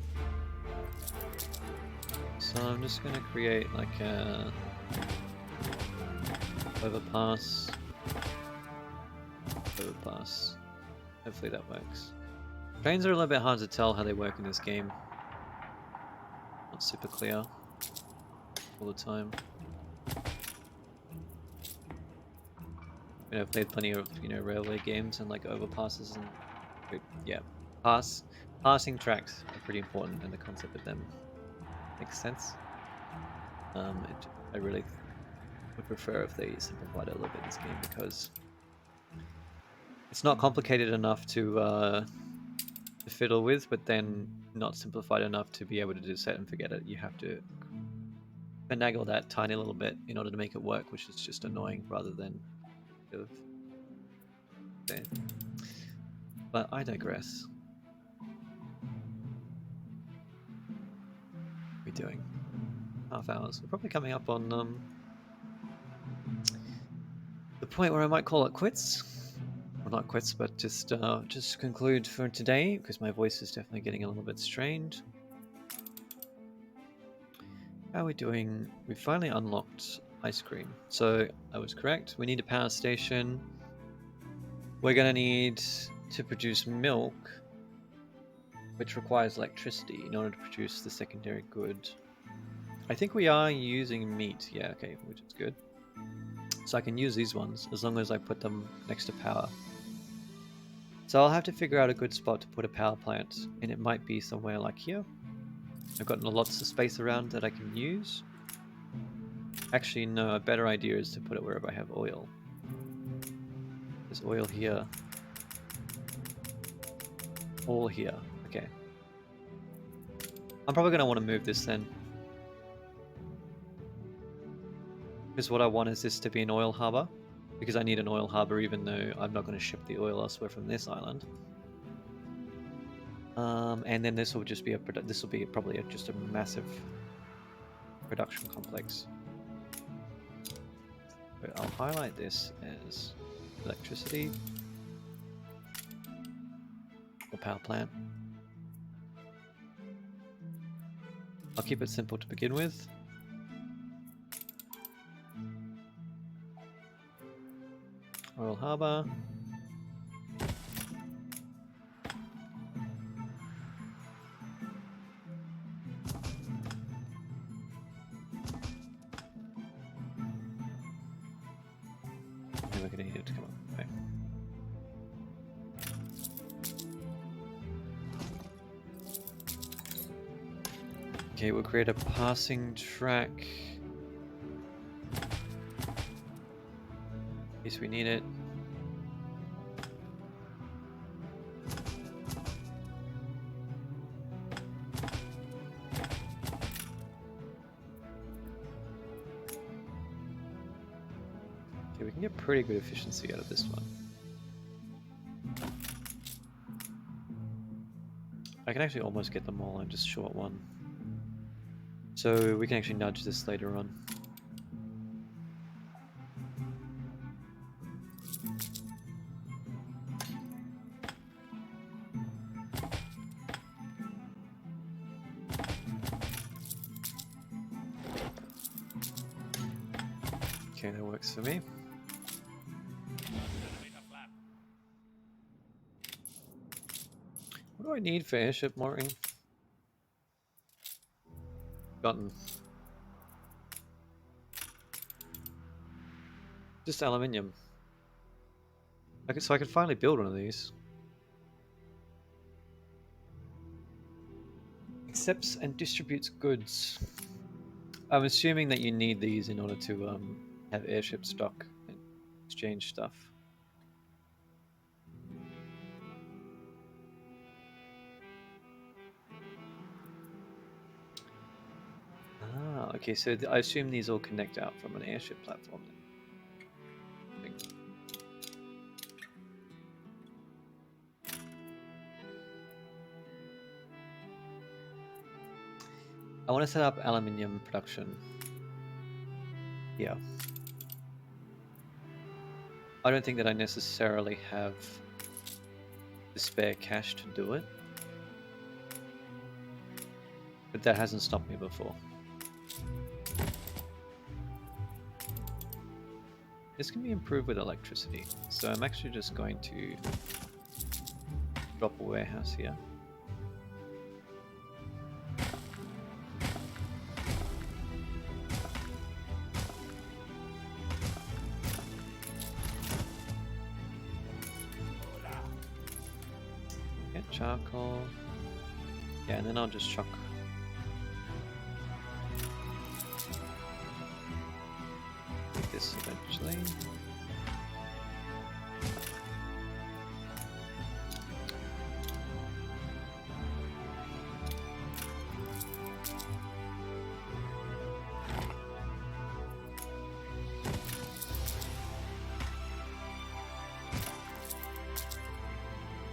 So I'm just going to create like a overpass. Hopefully that works. Trains are a little bit hard to tell how they work in this game. Not super clear all the time. I've played plenty of, railway games and like overpasses and yeah. Passing tracks are pretty important, and the concept of them makes sense. I really would prefer if they simplified it a little bit in this game because it's not complicated enough to fiddle with, but then not simplified enough to be able to do set and forget it. You have to finagle that tiny little bit in order to make it work, which is just annoying rather than sort of. But I digress. doing? Half hours. We're probably coming up on the point where I might call it quits. Well, not quits, but just conclude for today, because my voice is definitely getting a little bit strained. How are we doing? We finally unlocked ice cream. So I was correct. We need a power station. We're going to need to produce milk, which requires electricity in order to produce the secondary good. I think we are using meat. Yeah, okay, which is good. So I can use these ones as long as I put them next to power. So I'll have to figure out a good spot to put a power plant, and it might be somewhere like here. I've got lots of space around that I can use. Actually, no, a better idea is to put it wherever I have oil. There's oil here. All here. Okay. I'm probably going to want to move this then. Because what I want is this to be an oil harbor. Because I need an oil harbor even though I'm not going to ship the oil elsewhere from this island. And then this will just be probably just a massive production complex. But I'll highlight this as electricity or power plant. I'll keep it simple to begin with. Oil harbor. And we're going to need it to come up. Okay. Okay, we'll create a passing track. In case we need it. Okay, we can get pretty good efficiency out of this one. I can actually almost get them all in just short one. So we can actually nudge this later on. Okay, that works for me. What do I need for airship mooring? Gotten. Just aluminium. Okay, so I could finally build one of these. Accepts and distributes goods. I'm assuming that you need these in order to have airship stock and exchange stuff. Ah, okay, so I assume these all connect out from an airship platform then. I want to set up aluminium production. Yeah. I don't think that I necessarily have the spare cash to do it. But that hasn't stopped me before. This can be improved with electricity. So I'm actually just going to drop a warehouse here. Get charcoal. Yeah, and then I'll just chuck this eventually.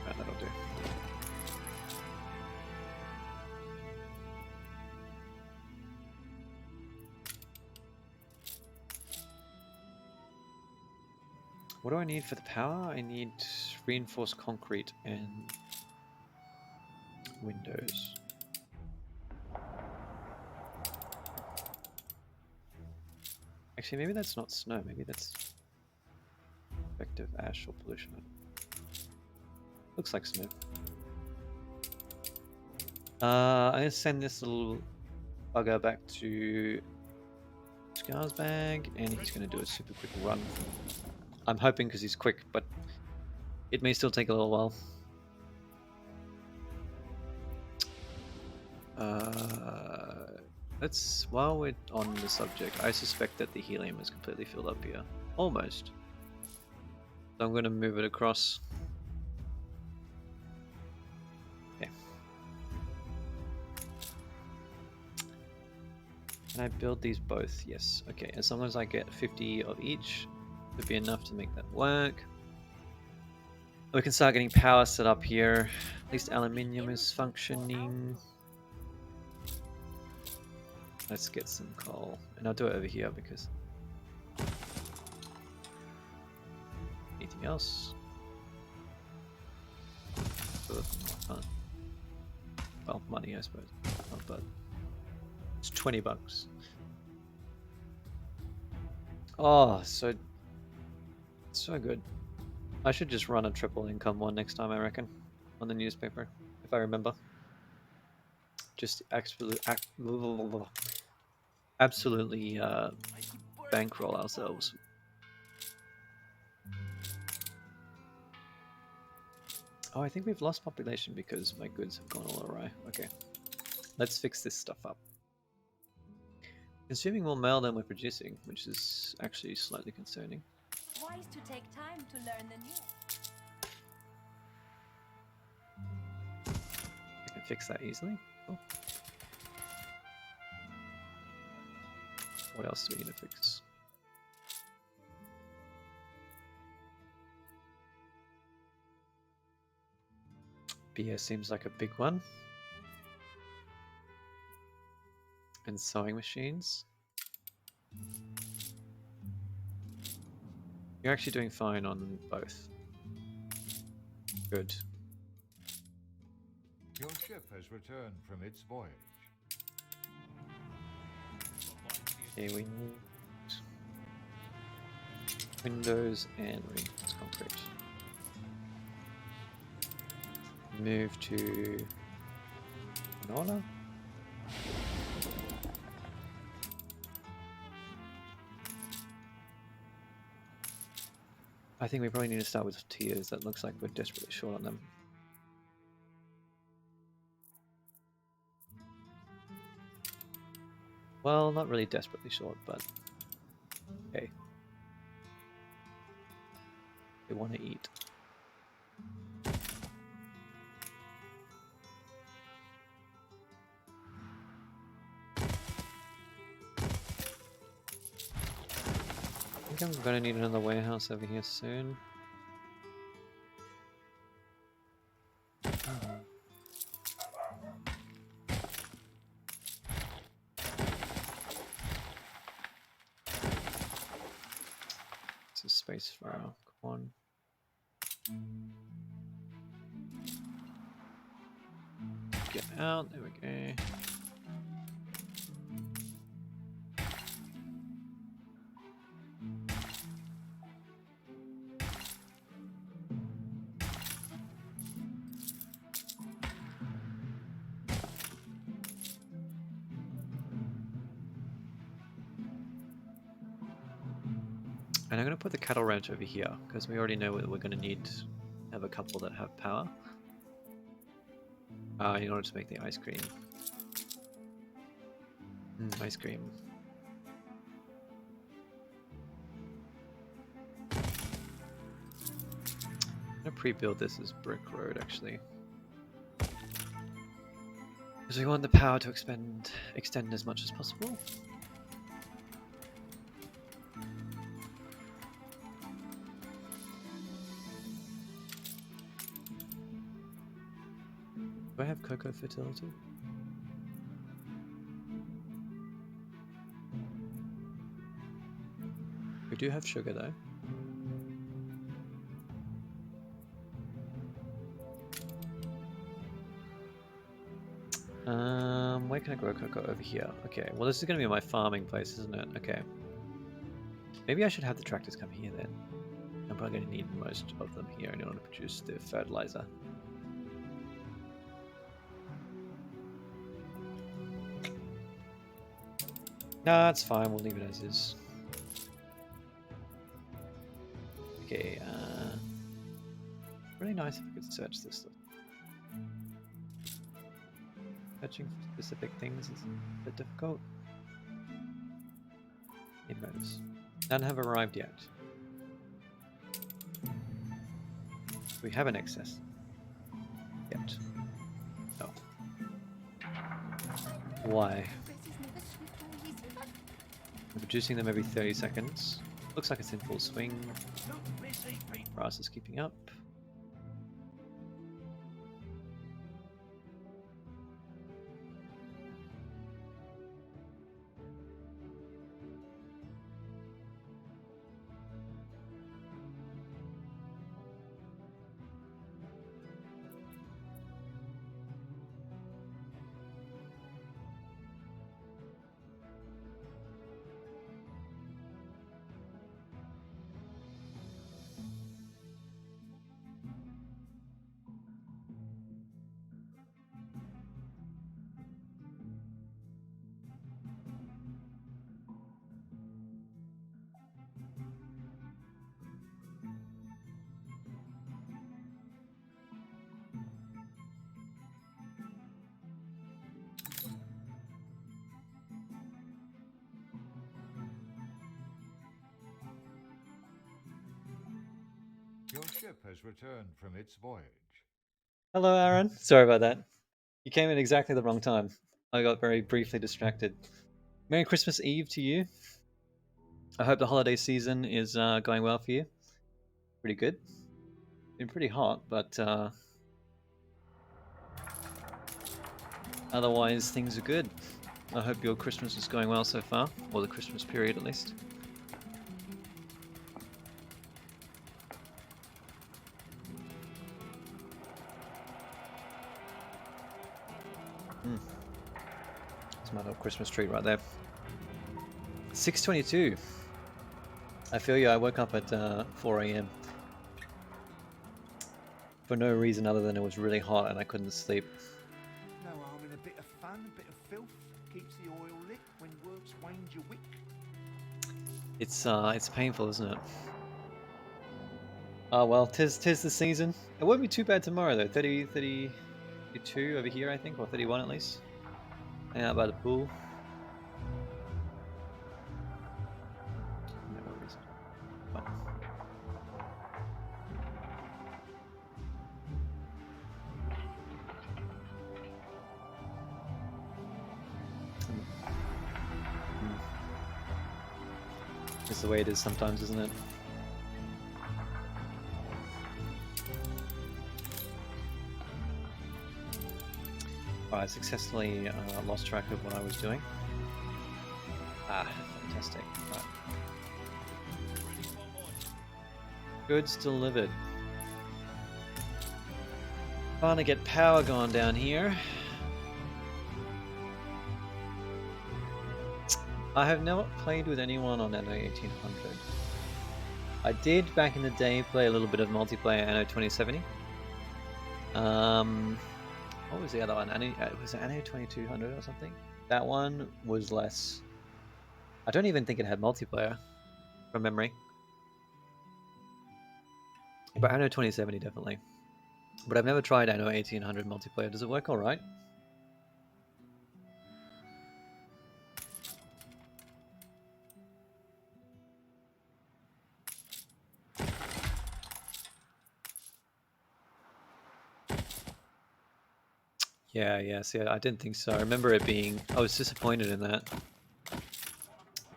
Right, that'll do. What do I need for the power? I need reinforced concrete and windows. Actually, maybe that's not snow. Maybe that's effective ash or pollution. Looks like snow. I'm gonna send this little bugger back to Scar's bag, and he's gonna do a super quick run. I'm hoping because he's quick, but it may still take a little while. While we're on the subject, I suspect that the helium is completely filled up here. Almost. So I'm going to move it across. Okay. Can I build these both? Yes. Okay, as long as I get 50 of each, it'd be enough to make that work. We can start getting power set up here. At least aluminium is functioning. Let's get some coal. And I'll do it over here because... Anything else? Well, money I suppose. Not bad. It's 20 bucks. Oh, so good. I should just run a triple income one next time, I reckon, on the newspaper, if I remember. Just absolutely bankroll ourselves. Oh, I think we've lost population because my goods have gone all awry. Okay, let's fix this stuff up. Consuming more mail than we're producing, which is actually slightly concerning. Wise to take time to learn the new. I can fix that easily. Cool. What else do we need to fix? Beer seems like a big one. And sewing machines. You're actually doing fine on both. Good. Your ship has returned from its voyage. Okay, we need windows and reinforced concrete. Move to Anno. I think we probably need to start with tiers. That looks like we're desperately short on them. Well, not really desperately short, but okay. They want to eat. I think I'm going to need another warehouse over here soon. This is space for our corn. Get out, there we go. And I'm going to put the cattle ranch over here, because we already know that we're going to need to have a couple that have power. In order to make the ice cream. Ice cream. I'm going to pre-build this as brick road, actually. Because we want the power to extend as much as possible. Do I have cocoa fertility? We do have sugar though. Where can I grow cocoa? Over here. Okay, well this is going to be my farming place, isn't it? Okay. Maybe I should have the tractors come here then. I'm probably going to need most of them here in order to produce the fertilizer. No, it's fine. We'll leave it as is. Okay, really nice if I could search this stuff. Searching for specific things is a bit difficult. Inroads. None have arrived yet. We have an excess. Yet. No. Why? We're producing them every 30 seconds. Looks like it's in full swing. Grass is keeping up. Your ship has returned from its voyage. Hello, Aaron. Sorry about that. You came in exactly the wrong time. I got very briefly distracted. Merry Christmas Eve to you. I hope the holiday season is going well for you. Pretty good. Been pretty hot, but otherwise things are good. I hope your Christmas is going well so far, or the Christmas period at least. It's my little Christmas tree right there. 6:22. I feel you. I woke up at 4 a.m. for no reason other than it was really hot and I couldn't sleep. No harm in a bit of fun, a bit of filth. Keeps the oil lit when work's waned your wick. It's painful, isn't it? Oh well, tis the season. It won't be too bad tomorrow though. 30, 32 over here, I think, or 31 at least. Hang out by the pool. No worries. Fine. It's the way it is sometimes, isn't it? I successfully lost track of what I was doing. Ah, fantastic. Right. Goods delivered. Finally get power going down here. I have never played with anyone on Anno 1800. I did back in the day play a little bit of multiplayer Anno 2070. What was the other one? Was it Anno 2200 or something? That one was less. I don't even think it had multiplayer from memory. But Anno 2070 definitely. But I've never tried Anno 1800 multiplayer. Does it work alright? Yeah, see, I didn't think so. I remember it being... I was disappointed in that.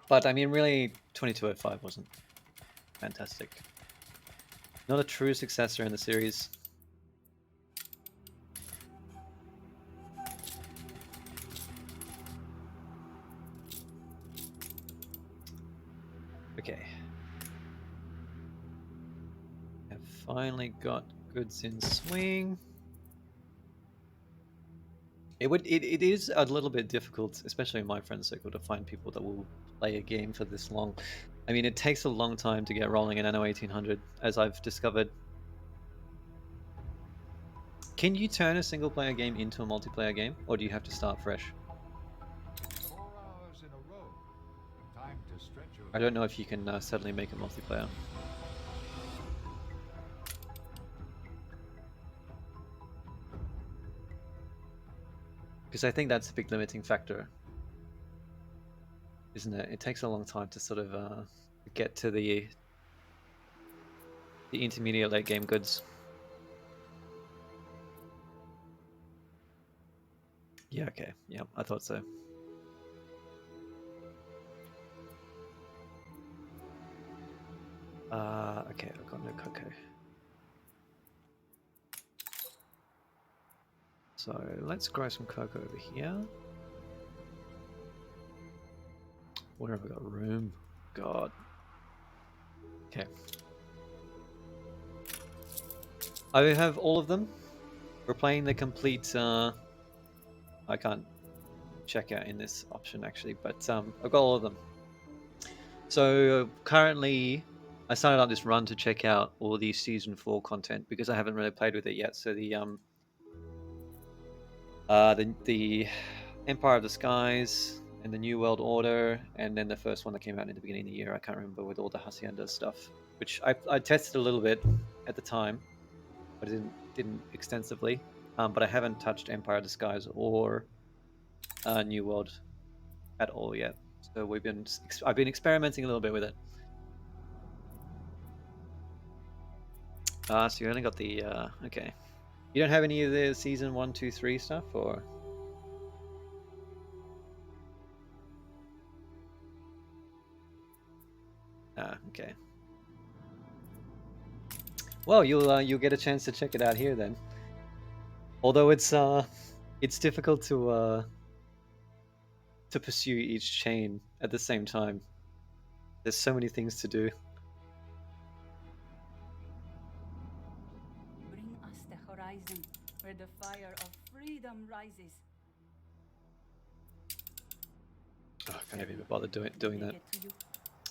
But, I mean, really, 2205 wasn't fantastic. Not a true successor in the series. Okay. I've finally got goods in swing. It is a little bit difficult, especially in my friend circle, to find people that will play a game for this long. I mean, it takes a long time to get rolling in Anno 1800, as I've discovered. Can you turn a single player game into a multiplayer game, or do you have to start fresh? 4 hours in a row. Time to stretch your I don't know if you can suddenly make it multiplayer. Because I think that's a big limiting factor, isn't it? It takes a long time to sort of get to the intermediate late game goods. Yeah, okay. Yeah, I thought so. Okay, I've got no cocoa. So let's grow some cocoa over here. Where have we got room? God. Okay. I have all of them. We're playing the complete. I can't check out in this option actually, but I've got all of them. So currently, I started up this run to check out all the season 4 content because I haven't really played with it yet. So the Empire of the Skies and the New World Order, and then the first one that came out in the beginning of the year. I can't remember, with all the Hacienda stuff, which I tested a little bit at the time, but I didn't extensively. But I haven't touched Empire of the Skies or New World at all yet. So I've been experimenting a little bit with it. So you only got the okay. You don't have any of the season 1, 2, 3 stuff, or? Okay. Well, you'll get a chance to check it out here then. Although it's difficult to pursue each chain at the same time. There's so many things to do. Bring us the horizon, where the fire of freedom rises. Oh, I can't even bother doing that. Get to you.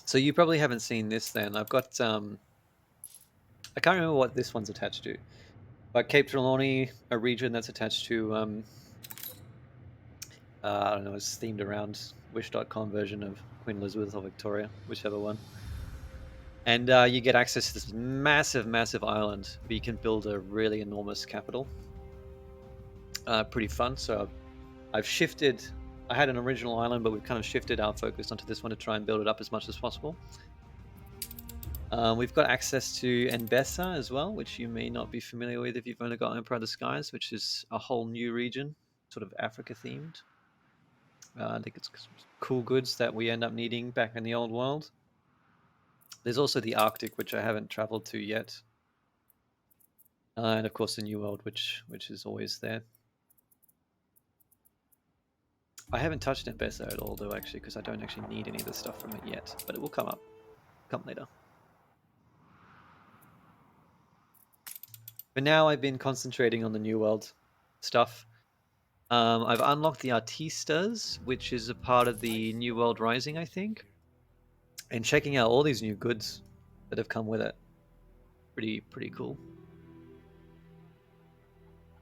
So you probably haven't seen this then. I've got I can't remember what this one's attached to, but Cape Trelawney, a region that's attached to I don't know, it's themed around Wish.com version of Queen Elizabeth or Victoria, whichever one. And you get access to this massive, massive island where you can build a really enormous capital. Pretty fun. So I've shifted. I had an original island, but we've kind of shifted our focus onto this one to try and build it up as much as possible. We've got access to Enbesa as well, which you may not be familiar with if you've only got Empire of the Skies, which is a whole new region, sort of Africa themed. I think it's cool goods that we end up needing back in the old world. There's also the Arctic, which I haven't traveled to yet. And of course the New World, which is always there. I haven't touched Enbesa at all though, actually, because I don't actually need any of the stuff from it yet, but it will come later. For now, I've been concentrating on the New World stuff. I've unlocked the Artistas, which is a part of the New World Rising, I think. And checking out all these new goods that have come with it. Pretty cool.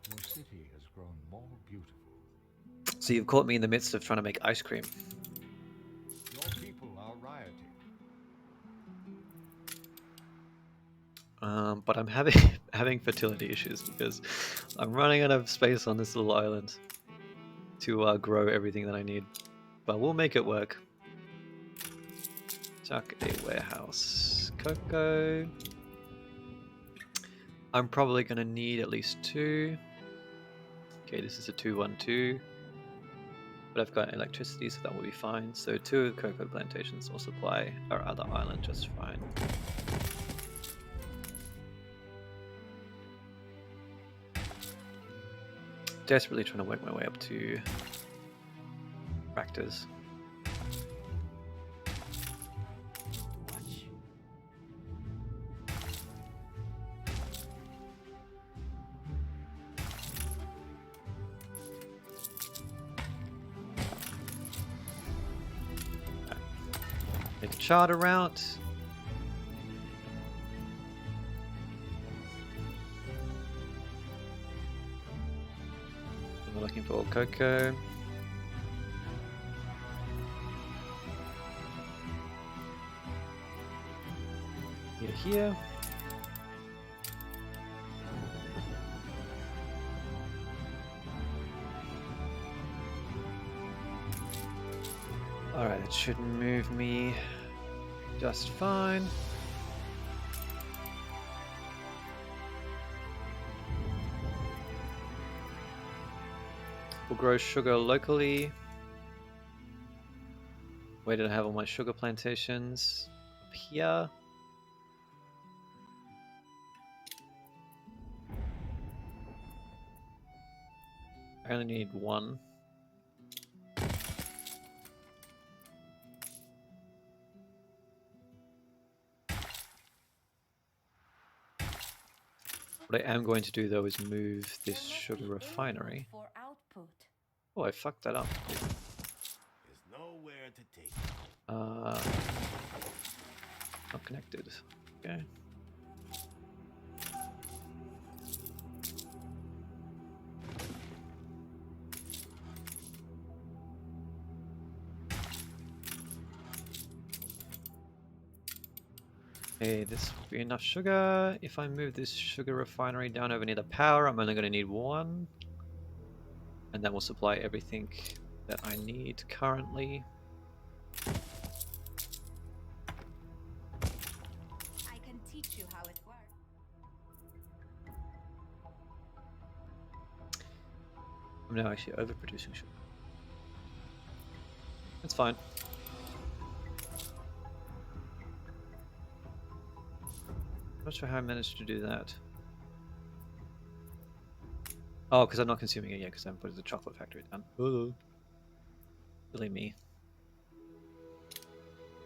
Your city has grown more beautiful. So you've caught me in the midst of trying to make ice cream. Your people are rioting. But I'm having fertility issues because I'm running out of space on this little island to grow everything that I need. But we'll make it work. Chuck a warehouse. Cocoa. I'm probably going to need at least 2. Okay, this is a 212. But I've got electricity, so that will be fine. So 2 cocoa plantations will supply our other island just fine. Desperately trying to work my way up to tractors. Take a charter route. We're looking for cocoa. Here. Alright, it should move me just fine. We'll grow sugar locally. Where did I have all my sugar plantations? Up here. I only need one. What I am going to do though is move this sugar refinery. For output. Oh, I fucked that up. There's nowhere to take. Not connected. Okay. Okay, this will be enough sugar. If I move this sugar refinery down over near the power, I'm only going to need one. And that will supply everything that I need currently. I can teach you how it works. I'm now actually overproducing sugar. It's fine. Not sure how I managed to do that. Oh, because I'm not consuming it yet, because I haven't put the chocolate factory down. Hello. Silly me.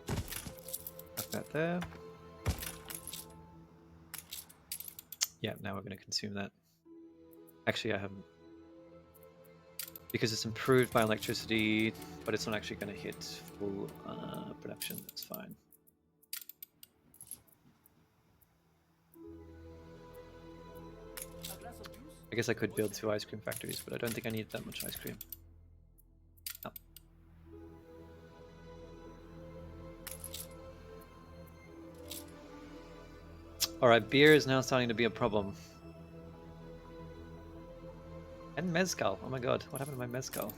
Have that there. Yeah, now we're going to consume that. Actually, I haven't. Because it's improved by electricity, but it's not actually going to hit full production. That's fine. I guess I could build 2 ice cream factories, but I don't think I need that much ice cream. No. Alright, beer is now starting to be a problem. And mezcal. Oh my god, what happened to my mezcal?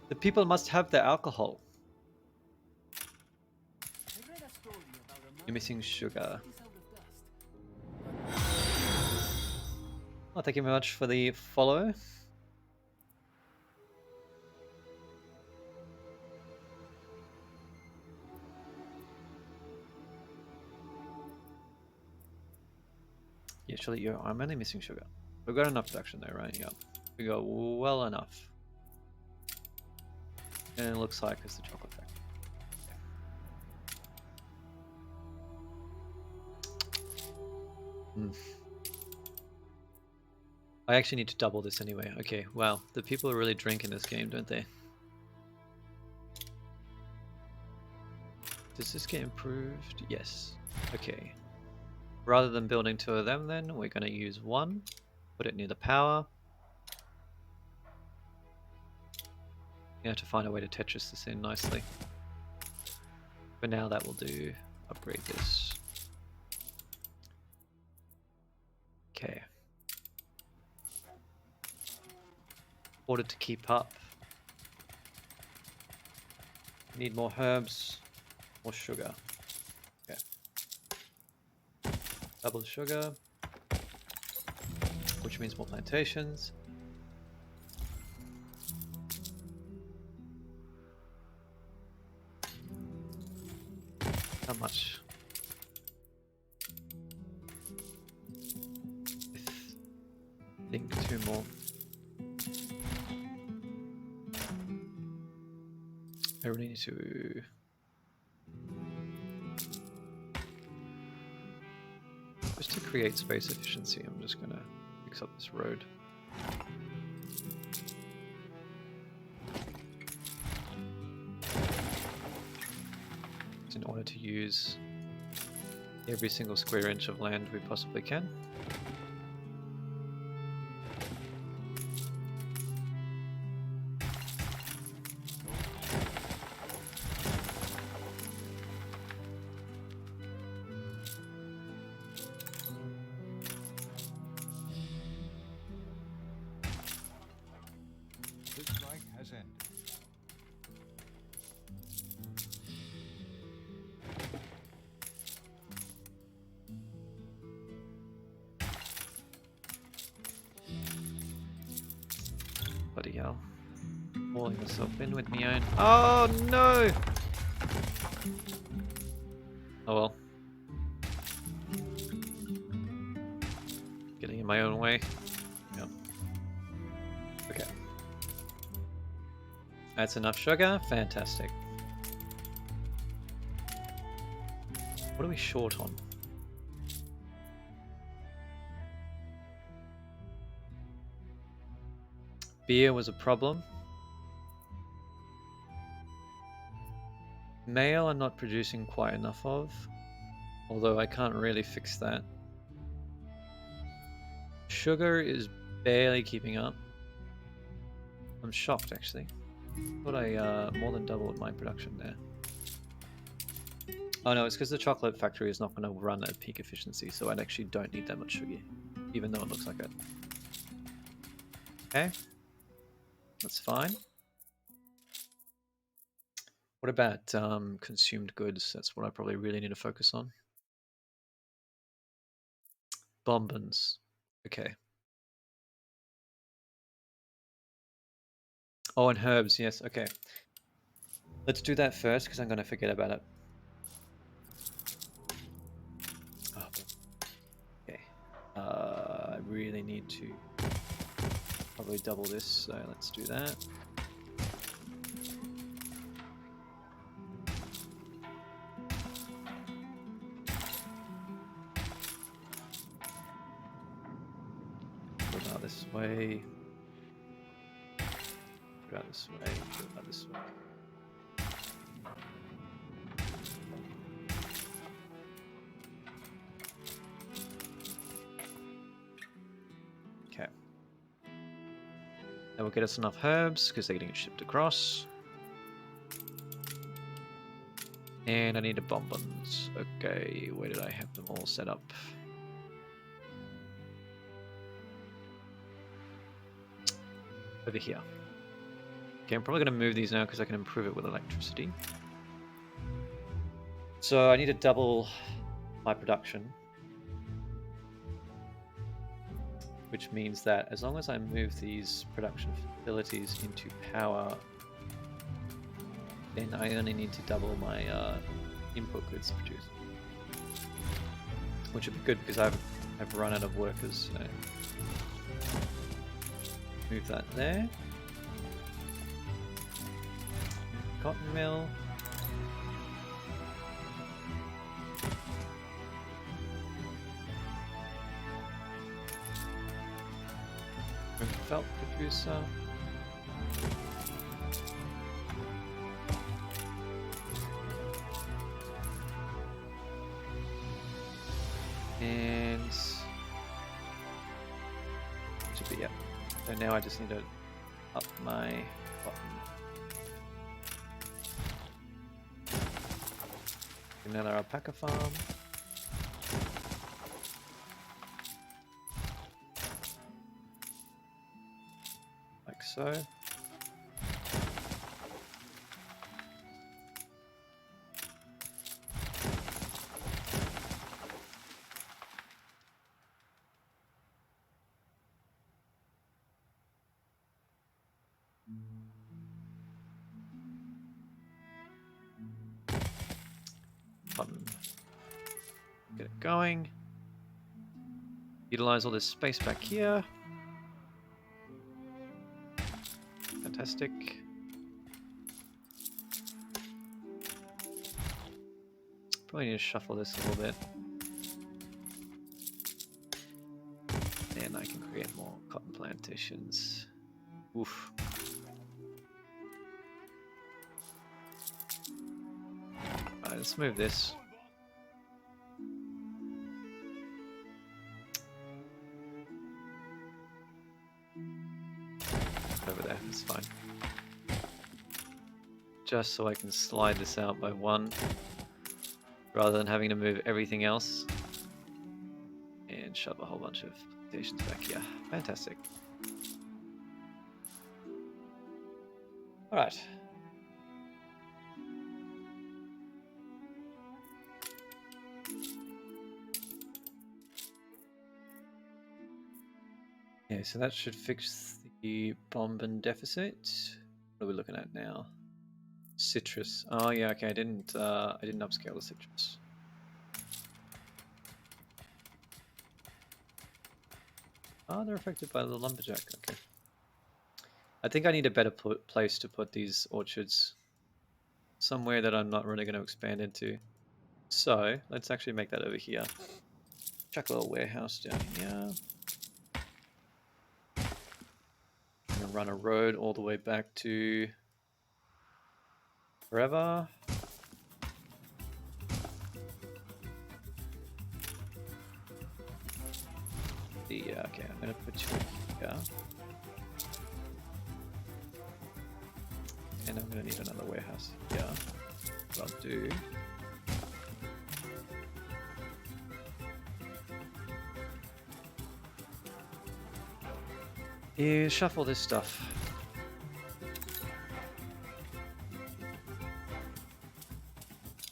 The people must have their alcohol. You're missing sugar. Well, thank you very much for the follow. Yeah, actually, I'm only missing sugar. We've got enough production though, right? Yeah. We got well enough. And it looks like it's the chocolate factory. Hmm. I actually need to double this anyway. Okay, wow. The people really drink in this game, don't they? Does this get improved? Yes. Okay. Rather than building 2 of them then, we're going to use 1. Put it near the power. You have to find a way to Tetris this in nicely. For now that will do. Upgrade this. Okay. Order to keep up. Need more herbs, more sugar. Okay. Double the sugar, which means more plantations. How much? I think 2 more. I really need to... Just to create space efficiency, I'm just gonna fix up this road. in order to use every single square inch of land we possibly can. The strike has ended. Bloody hell. Hauling myself in with my own. Oh no! Oh well. Getting in my own way. Yep. Okay. That's enough sugar. Fantastic. What are we short on? Beer was a problem. Mail I'm not producing quite enough of, although I can't really fix that. Sugar is barely keeping up. I'm shocked actually. Thought I more than doubled my production there. Oh no, it's because the chocolate factory is not going to run at peak efficiency, so I actually don't need that much sugar, even though it looks like it. Okay, that's fine. What about consumed goods? That's what I probably really need to focus on. Bonbons. Okay. Oh, and herbs, yes, okay. Let's do that first, because I'm going to forget about it. Oh. Okay. I really need to probably double this, so let's do that. Put it out this way. Put it out this way. Put it out this way. Okay. That will get us enough herbs because they're getting shipped across. And I need a bonbons. Okay, where did I have them all set up? Over here. Okay, I'm probably going to move these now because I can improve it with electricity. So I need to double my production. Which means that as long as I move these production facilities into power, then I only need to double my input goods produced. Which would be good because I've run out of workers. So move that there. Cotton mill. Felt producer. And should be, yeah. So now I just need to up my button. Another alpaca farm. Like so. Button. Get it going. Utilize all this space back here. Fantastic. Probably need to shuffle this a little bit. And I can create more cotton plantations. Oof. Alright, let's move this. Over there, it's fine. Just so I can slide this out by one, rather than having to move everything else and shove a whole bunch of stations back here. Fantastic. Alright. Yeah, so that should fix the bomb and deficit. What are we looking at now? Citrus. Oh yeah, okay. I didn't upscale the citrus. Oh, they're affected by the lumberjack. Okay. I think I need a better place to put these orchards. Somewhere that I'm not really going to expand into. So let's actually make that over here. Chuck a little warehouse down here. I'm gonna run a road all the way back to forever. Yeah, okay, I'm gonna put you here. And I'm gonna need another warehouse here. What I'll do is shuffle this stuff.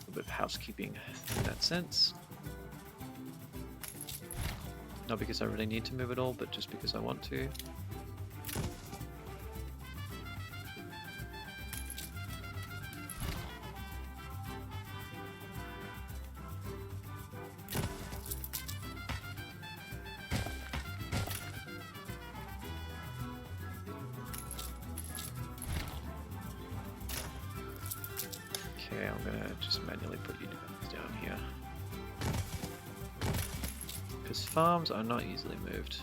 A bit of housekeeping in that sense. Not because I really need to move it all, but just because I want to. Okay, I'm gonna just manually put you down here. Because farms are not easily moved.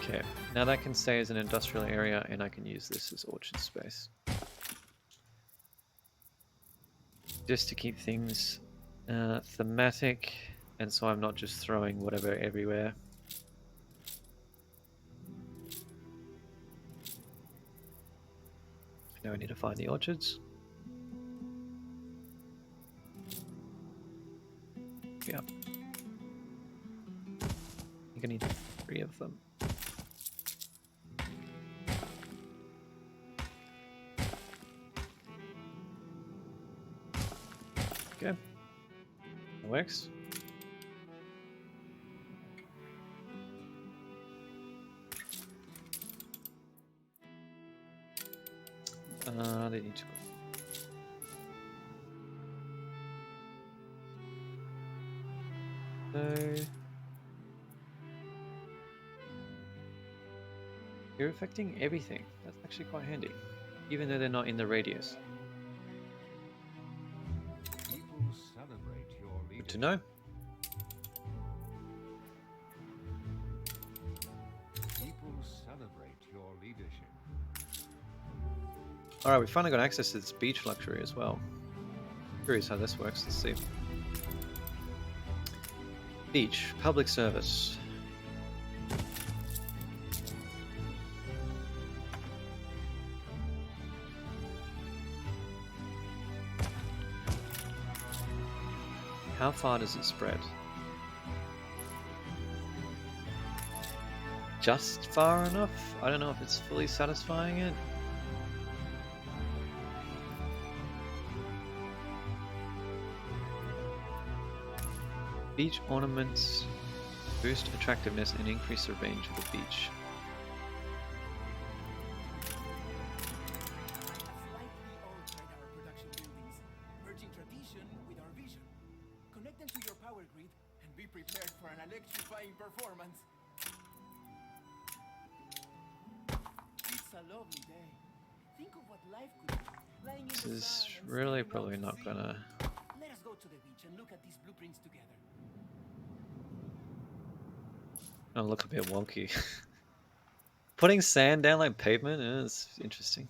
Okay, now that can stay as an industrial area and I can use this as orchard space. Just to keep things thematic and so I'm not just throwing whatever everywhere. Now I need to find the orchards. Yeah. I think I need 3 of them. Okay, that works. They need to go. So you're affecting everything. That's actually quite handy, even though they're not in the radius. People celebrate your Good leadership. to know. People celebrate your leadership. Alright, we finally got access to this beach luxury as well. Curious how this works, let's see. Beach, public service. How far does it spread? Just far enough? I don't know if it's fully satisfying it. Beach ornaments boost attractiveness and increase the range of the beach. Slightly altered our production buildings, merging tradition with our vision. into your power grid and be prepared for an electrifying performance. It's a lovely day. Think of what life could be. Lying in This the is sun and really staring out probably to not sea. gonna. Let us go to the beach and look at these blueprints together. Gonna look a bit wonky. Putting sand down like pavement is interesting.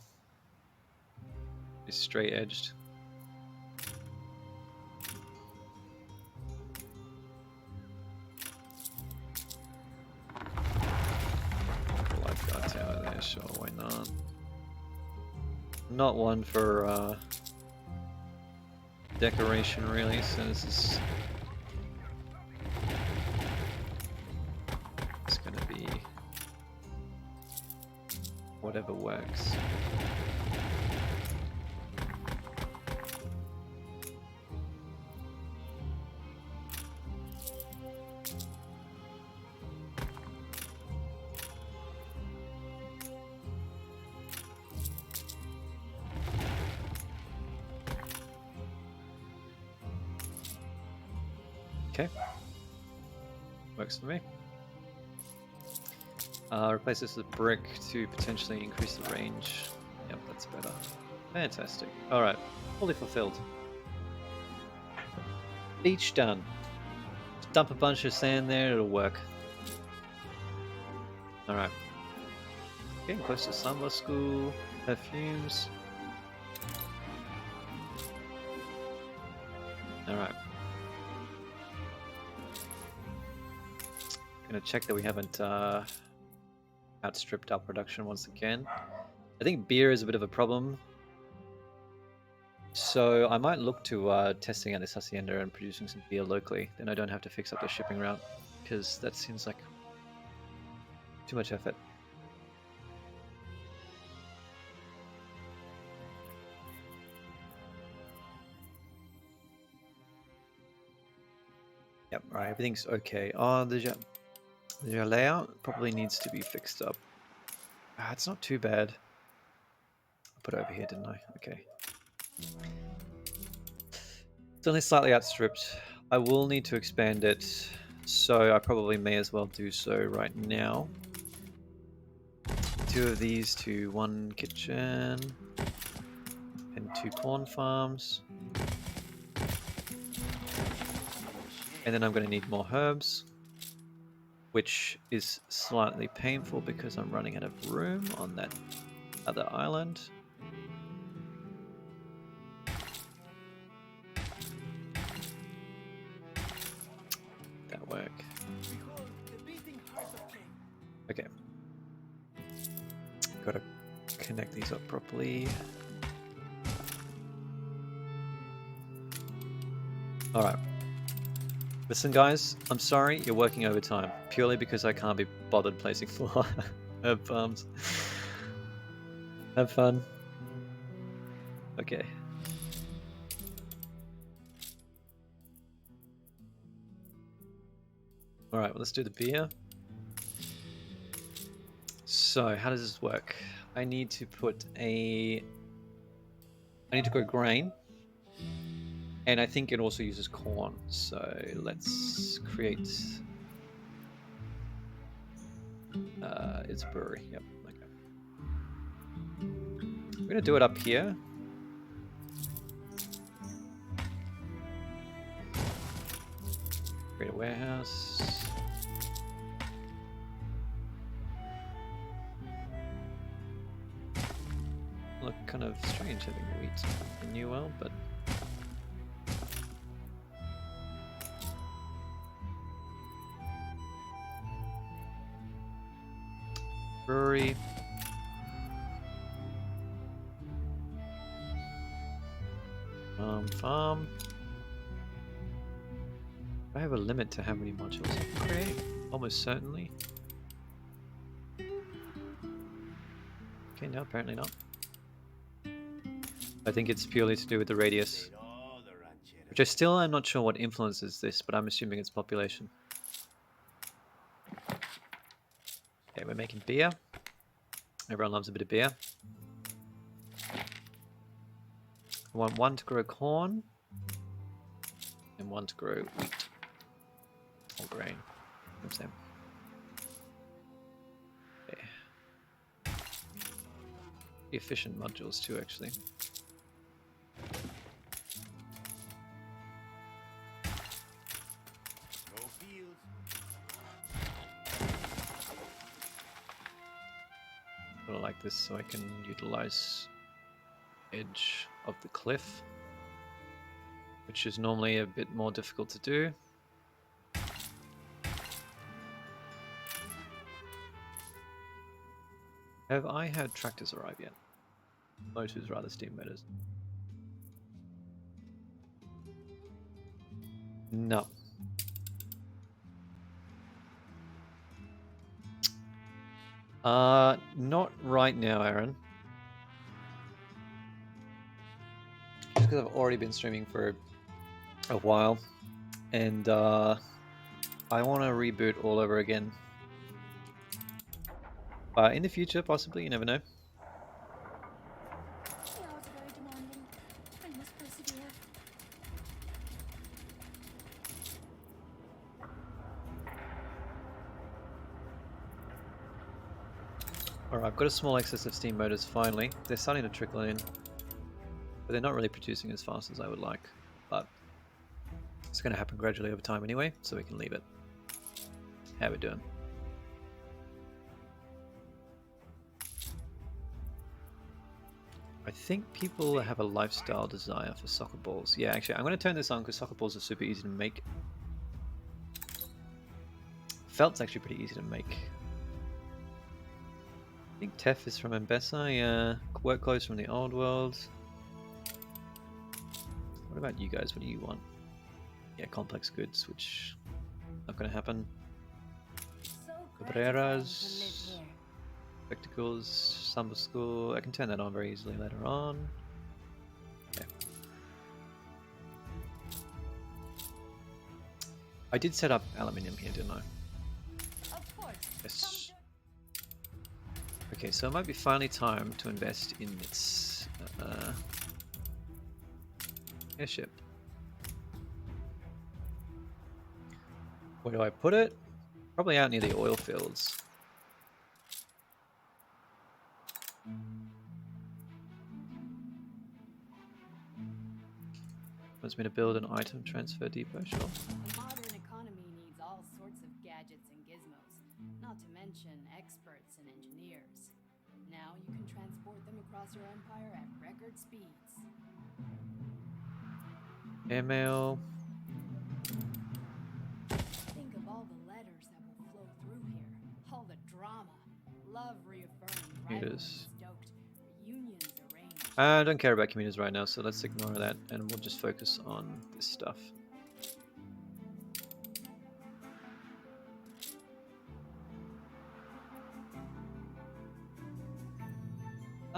It's straight edged. Lifeguard tower there, sure, why not? Not one for decoration really, so this is it's gonna be whatever works. Okay, works for me. Replace this with brick to potentially increase the range. Yep, that's better. Fantastic. Alright, fully fulfilled. Beach done. Just dump a bunch of sand there, it'll work. Alright. Getting close to summer school. Perfumes. Alright. Gonna check that we haven't outstripped our production once again. I think beer is a bit of a problem. So I might look to testing out this hacienda and producing some beer locally. Then I don't have to fix up the shipping route, because that seems like too much effort. Yep, right, everything's okay. Oh, the layout probably needs to be fixed up. Ah, it's not too bad. I put it over here, didn't I? Okay. It's only slightly outstripped. I will need to expand it, so I probably may as well do so right now. 2 of these to 1 kitchen and 2 corn farms. And then I'm going to need more herbs, which is slightly painful because I'm running out of room on that other island. That work. Okay. Gotta connect these up properly. Alright. Listen guys, I'm sorry you're working overtime, purely because I can't be bothered placing more herb farms. Have fun. Okay. Alright, well, let's do the beer. So, how does this work? I need to put I need to grow grain. And I think it also uses corn, so let's create it's a brewery. Yep, okay. We're gonna do it up here. Create a warehouse. Look kind of strange having wheat in New World, but brewery. Farm. I have a limit to how many modules I can create, almost certainly. Okay, no, apparently not. I think it's purely to do with the radius, which I still am not sure what influences this, but I'm assuming it's population. Okay, we're making beer. Everyone loves a bit of beer. I want 1 to grow corn. and one to grow wheat or grain. Same. Okay. Efficient modules too, actually. No fields. I like this so I can utilize edge of the cliff, which is normally a bit more difficult to do. Have I had tractors arrive yet? Motors, rather, steam motors. No. Not right now, Aaron. Just because I've already been streaming for a while, and I want to reboot all over again. But in the future, possibly, you never know. The hours are very demanding. I must persevere. Alright, I've got a small excess of steam motors finally. They're starting to trickle in, but they're not really producing as fast as I would like. But it's going to happen gradually over time anyway, so we can leave it. How we doing? I think people have a lifestyle desire for soccer balls. Yeah, actually, I'm going to turn this on because soccer balls are super easy to make. Felt's actually pretty easy to make. I think Tef is from Mbessa, yeah. Work clothes from the old world. What about you guys? What do you want? Yeah, complex goods, which not gonna happen. So Cabreras, spectacles, summer school. I can turn that on very easily later on. Okay. I did set up aluminium here, didn't I? Of course. Yes. Okay, so it might be finally time to invest in its airship. Where do I put it? Probably out near the oil fields. Wants me to build an item transfer depot, sure. A modern economy needs all sorts of gadgets and gizmos, not to mention experts and engineers. Now you can transport them across your empire at record speeds. Airmail. Think of all the letters that will flow through here. All the drama. Love reaffirmed, Commuters. stoked, reunions arranged. I don't care about commuters right now, so let's ignore that and we'll just focus on this stuff.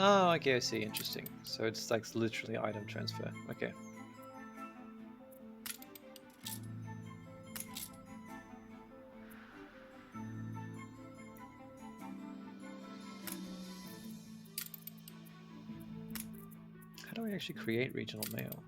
Oh, okay, I see. Interesting. So it's like literally item transfer. Okay. How do I actually create regional mail?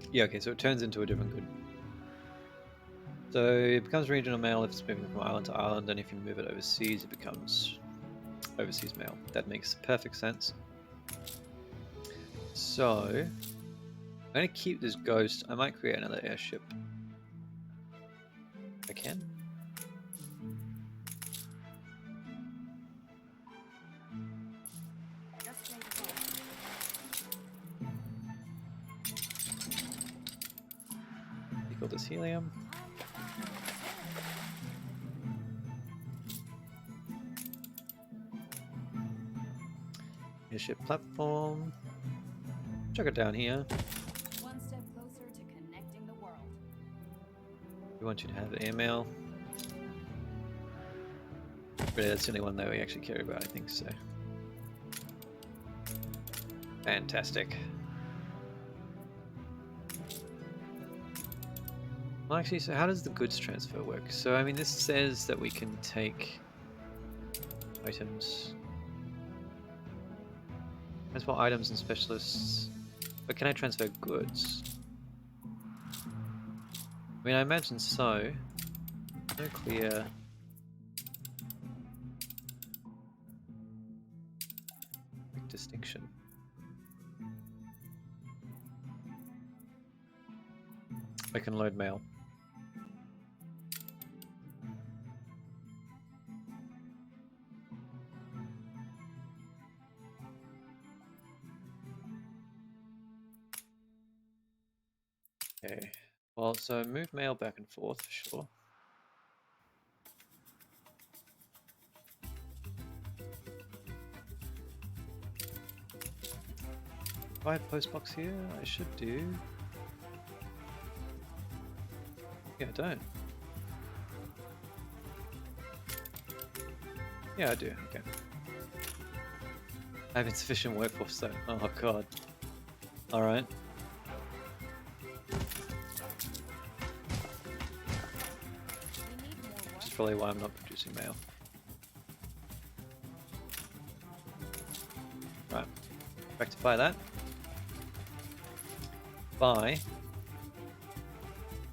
Yeah, okay, so it turns into a different good. So it becomes regional mail if it's moving from island to island, and if you move it overseas, it becomes overseas mail. That makes perfect sense. So I'm going to keep this ghost. I might create another airship. I can. Just way to go. Equal this helium. Airship platform. Chuck it down here. One step closer to connecting the world. We want you to have airmail. Really, that's the only one that we actually care about, I think so. Fantastic. Well, actually, so how does the goods transfer work? So, I mean, this says that we can take items. Transfer items and specialists. But can I transfer goods? I mean, I imagine so. No clear. Big distinction. I can load mail. Okay. Well, so move mail back and forth for sure. Do I have postbox here? I should do. Yeah, I don't. Yeah, I do. Okay. I have insufficient workforce though. Oh god. Alright. Which is probably why I'm not producing mail. Right. Rectify that. By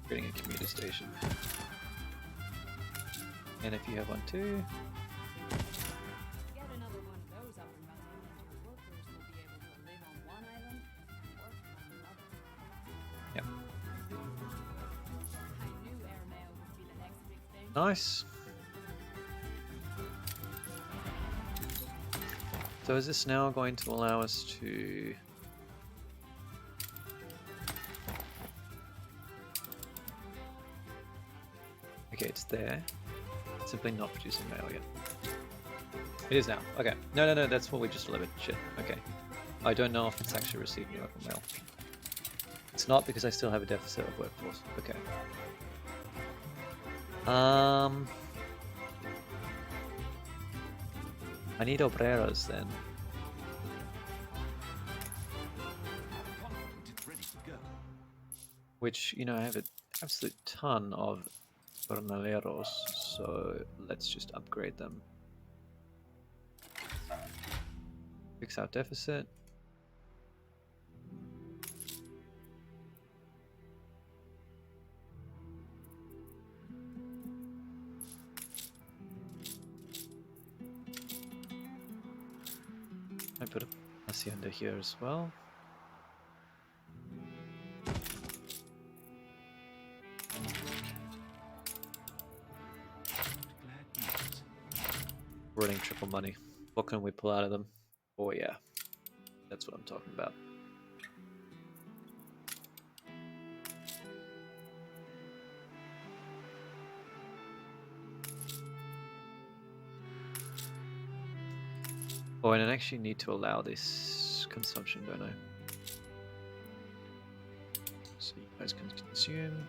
creating a commuter station. And if you have one too. Get another one of those up and running, and your workers will be able to live on one island and work on another. Yep. I knew airmail would be the next big thing. Nice. So is this now going to allow us to... Okay, it's there. It's simply not producing mail yet. It is now. Okay. No, that's what we just delivered. Shit. Okay. I don't know if it's actually receiving local mail. It's not because I still have a deficit of workforce. Okay. I need obreros then. Which, you know, I have an absolute ton of jornaleros, so let's just upgrade them. Fix our deficit. I put a hacienda here as well. Running triple money. What can we pull out of them? Oh yeah, that's what I'm talking about. Oh, and I actually need to allow this consumption, don't I? So you guys can consume.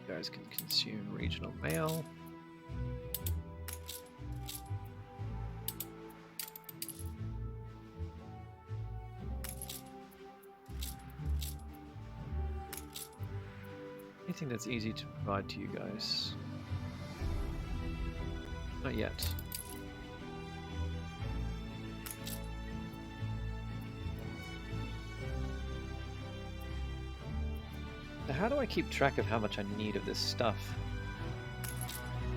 You guys can consume regional mail. Anything that's easy to provide to you guys? Not yet. So how do I keep track of how much I need of this stuff?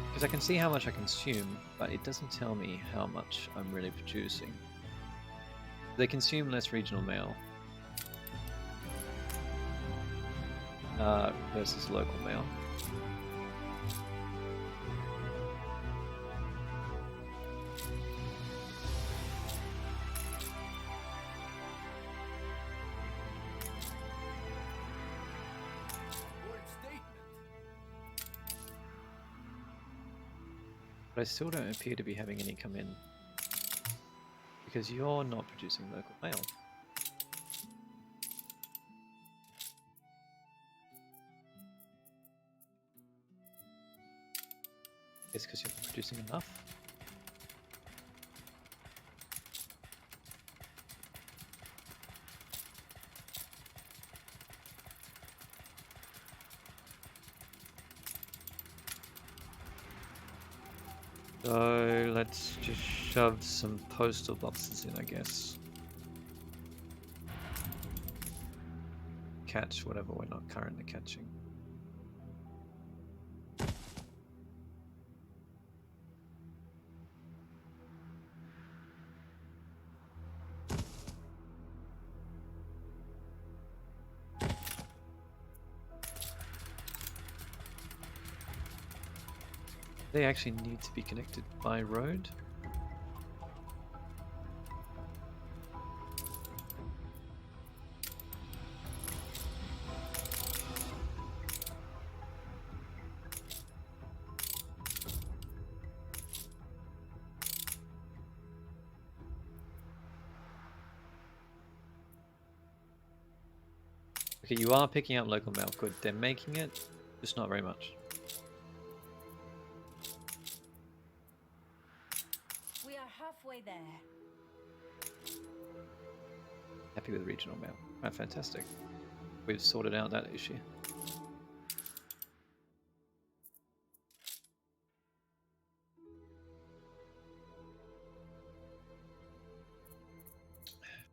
Because I can see how much I consume, but it doesn't tell me how much I'm really producing. They consume less regional mail. Versus local mail. But I still don't appear to be having any come in. Because you're not producing local mail. guess because you're producing enough. So let's just shove some postal boxes in, I guess. Catch whatever we're not currently catching. They actually need to be connected by road. Okay, you are picking up local mail. Good. They're making it, just not very much. We are halfway there. Happy with regional mail. Right, fantastic. We've sorted out that issue.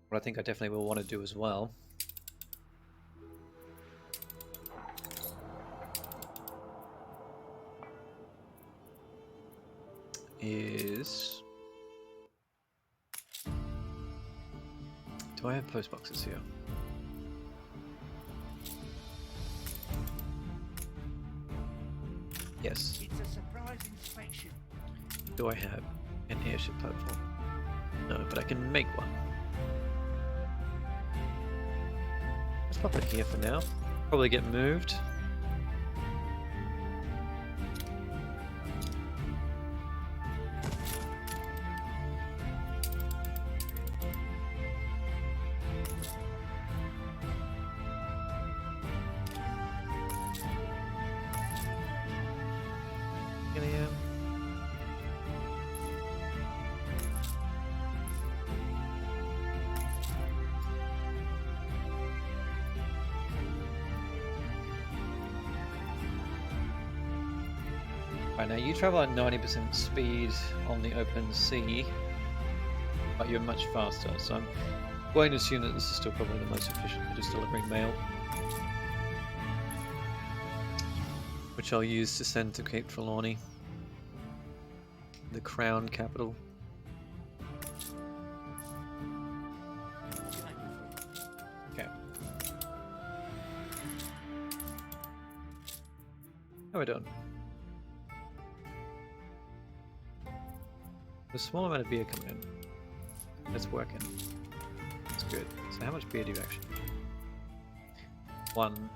What I think I definitely will want to do as well is... Do I have post boxes here? Yes. It's a surprise inspection. Do I have an airship platform? No, but I can make one. Let's pop it here for now. Probably get moved. Right, now you travel at 90% speed on the open sea, but you're much faster, so I'm going to assume that this is still probably the most efficient for just delivering mail. Which I'll use to send to Cape Trelawney, the crown capital. Okay. How are we doing? A small amount of beer coming in. It's working. It's good. So how much beer do you actually need? 1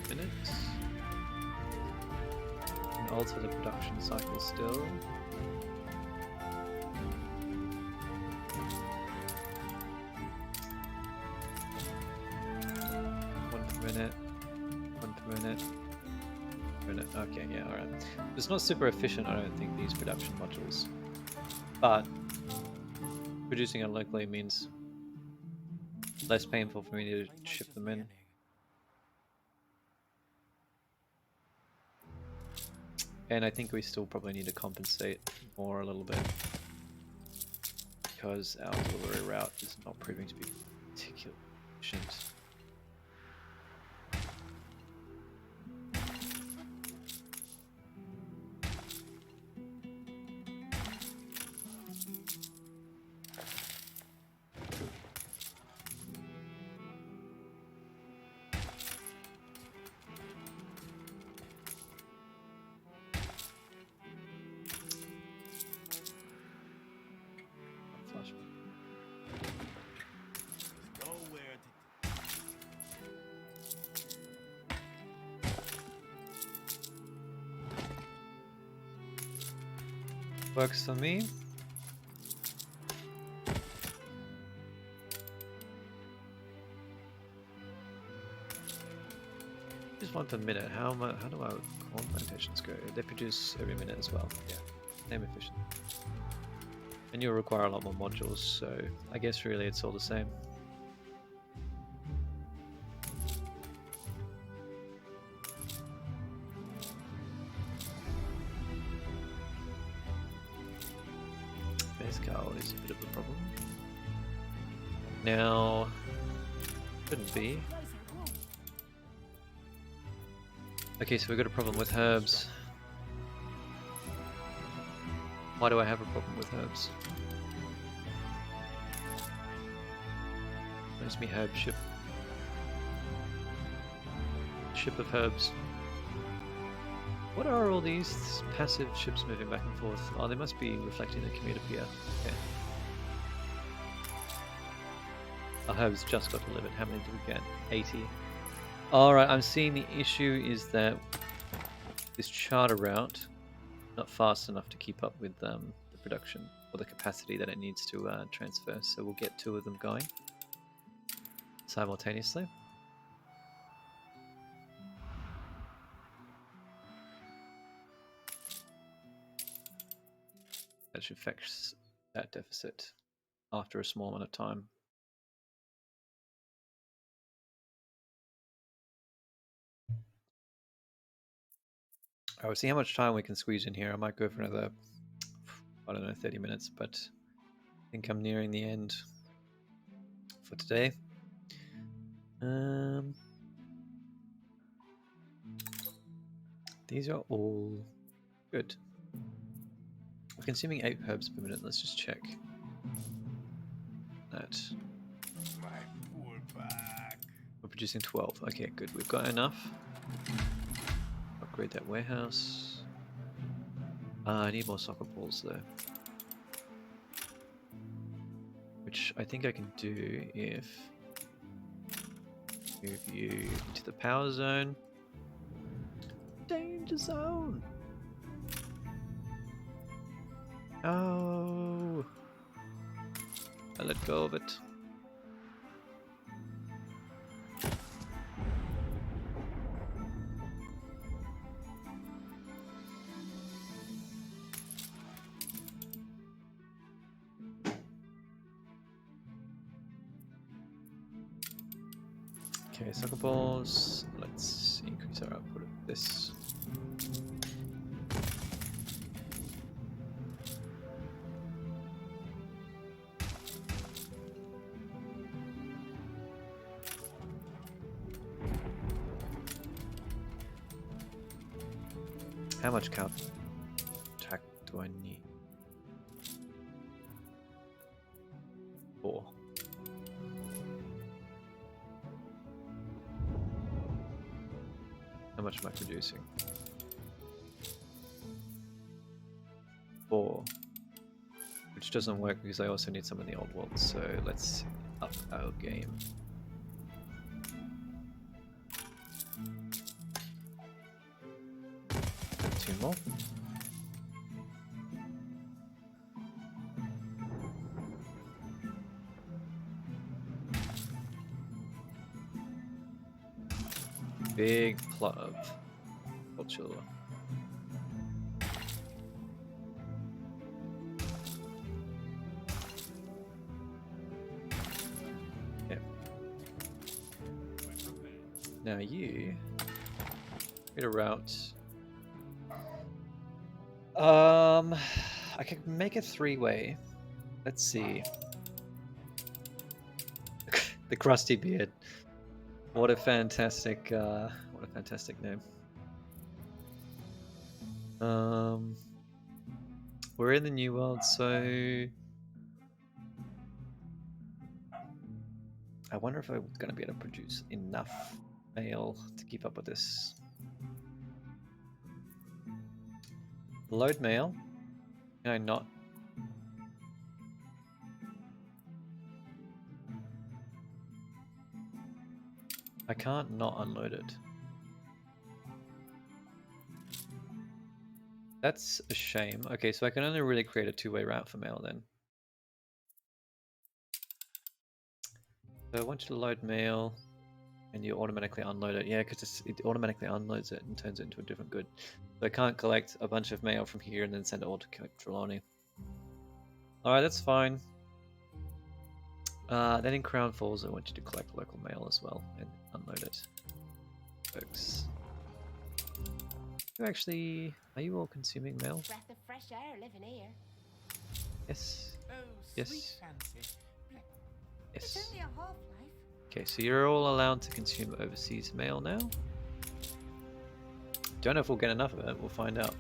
minute. And alter the production cycle still. One per minute. Okay, yeah, alright. It's not super efficient, I don't think, these production modules. But producing it locally means less painful for me to ship them in. And I think we still probably need to compensate more a little bit, because our delivery route is not proving to be particularly efficient. Works for me. Just one per minute. How do our corn plantations go? They produce every minute as well. Yeah. Same efficient. And you'll require a lot more modules, so I guess really it's all the same. Base cow is a bit of a problem. Now, shouldn't be. Okay, so we've got a problem with herbs. Why do I have a problem with herbs? Where's me herb ship? Ship of herbs. What are all these passive ships moving back and forth? Oh, they must be reflecting the commuter pier. Okay. Our herbs just got delivered. How many did we get? 80. Alright, I'm seeing the issue is that this charter route not fast enough to keep up with the production or the capacity that it needs to transfer. So we'll get 2 of them going simultaneously. That should fix that deficit after a small amount of time. I will see how much time we can squeeze in here. I might go for another, I don't know, 30 minutes, but I think I'm nearing the end for today. These are all good. We're consuming 8 herbs per minute. Let's just check that. My poor back. We're producing 12. Okay, good. We've got enough. Upgrade that warehouse. I need more soccer balls though. Which I think I can do if move you to the power zone. Danger zone! Oh! I let go of it. Okay, soccer balls. Let's increase our output of this. How much counter attack do I need? 4. How much am I producing? 4. Which doesn't work because I also need some in the old world, so let's up our game. And 2 more. Big plot of culture. Yep. Now you get a route. I can make a 3-way. Let's see. The crusty beard. What a fantastic name. We're in the New World, so I wonder if I'm going to be able to produce enough mail to keep up with this. Load mail. Can I not? I can't not unload it. That's a shame. Okay, so I can only really create a 2-way route for mail then. So I want you to load mail. And you automatically unload it. Yeah, because it automatically unloads it and turns it into a different good. So I can't collect a bunch of mail from here and then send it all to Trelawney. Alright, that's fine. Then in Crown Falls, I want you to collect local mail as well and unload it. Folks. You actually... Are you all consuming mail? Breath of fresh air living here. Yes. Oh, Yes. sweet fancy. It's Yes. only a half-life. Okay, so you're all allowed to consume overseas mail now. Don't know if we'll get enough of it, we'll find out.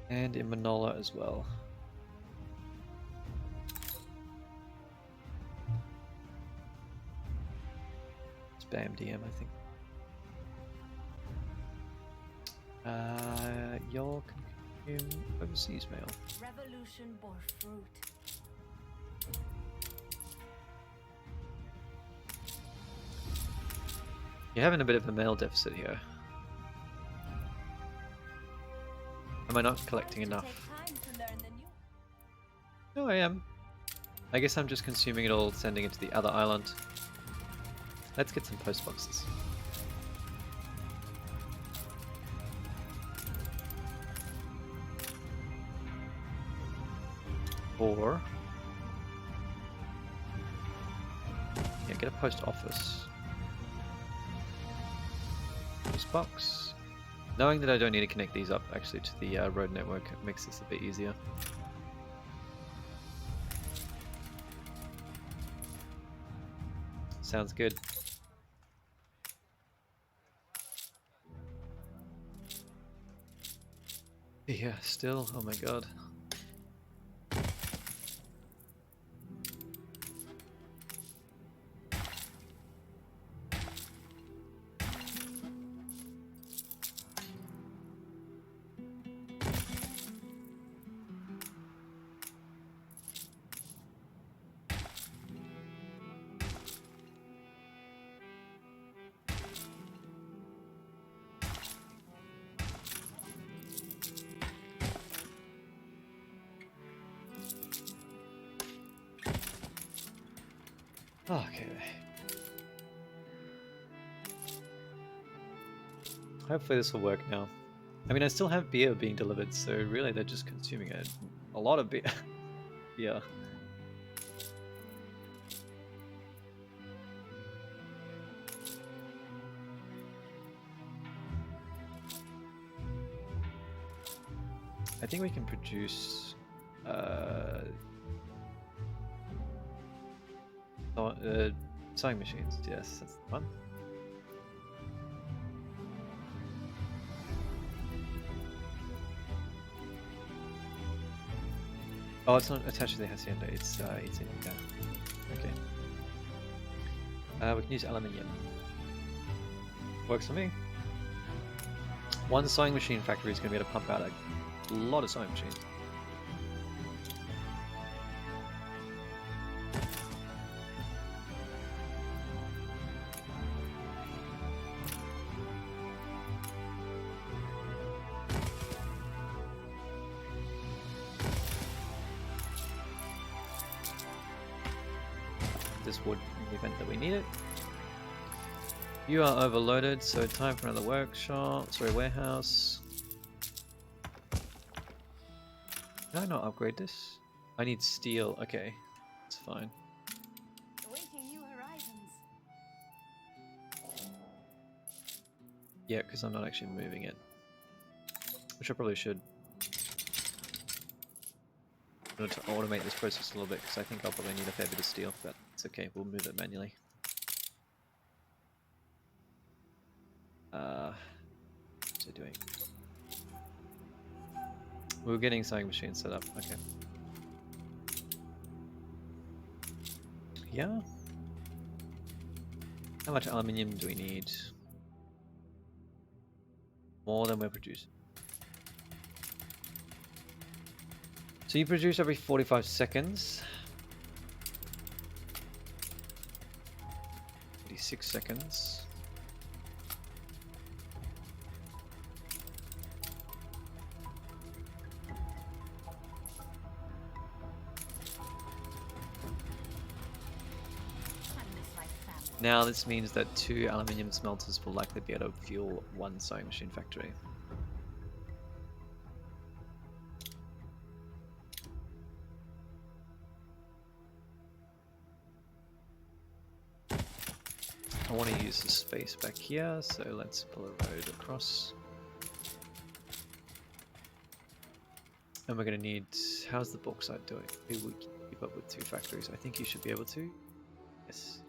And in Manola as well. Spam DM, I think. Y'all can consume overseas mail. Revolution bore fruit. You're having a bit of a mail deficit here. Am I not collecting enough? No, I am. I guess I'm just consuming it all, sending it to the other island. Let's get some post boxes. Or... yeah, get a post office. Post box. Knowing that I don't need to connect these up actually to the road network makes this a bit easier. Sounds good. Yeah, still, oh my god. Okay. Hopefully this will work now. I mean, I still have beer being delivered, so really they're just consuming a lot of beer. Yeah. I think we can produce sewing machines. Yes, that's the one. Oh, it's not attached to the hacienda. It's in okay. We can use aluminium. Works for me. One sewing machine factory is going to be able to pump out a lot of sewing machines. This wood in the event that we need it. You are overloaded, so time for another workshop. Sorry, warehouse. Can I not upgrade this? I need steel. Okay, it's fine. Awaiting new horizons. Yeah, because I'm not actually moving it. Which I probably should. I'm going to automate this process a little bit because I think I'll probably need a fair bit of steel, but it's okay, we'll move it manually. What's it doing? We were getting sewing machines set up, okay. Yeah. How much aluminium do we need? More than we're producing. So you produce every 45 seconds. 46 seconds. Now this means that 2 aluminium smelters will likely be able to fuel 1 sewing machine factory. I want to use the space back here, so let's pull a road across. And we're going to need... How's the bauxite doing? Who would keep up with 2 factories? I think you should be able to. Yes.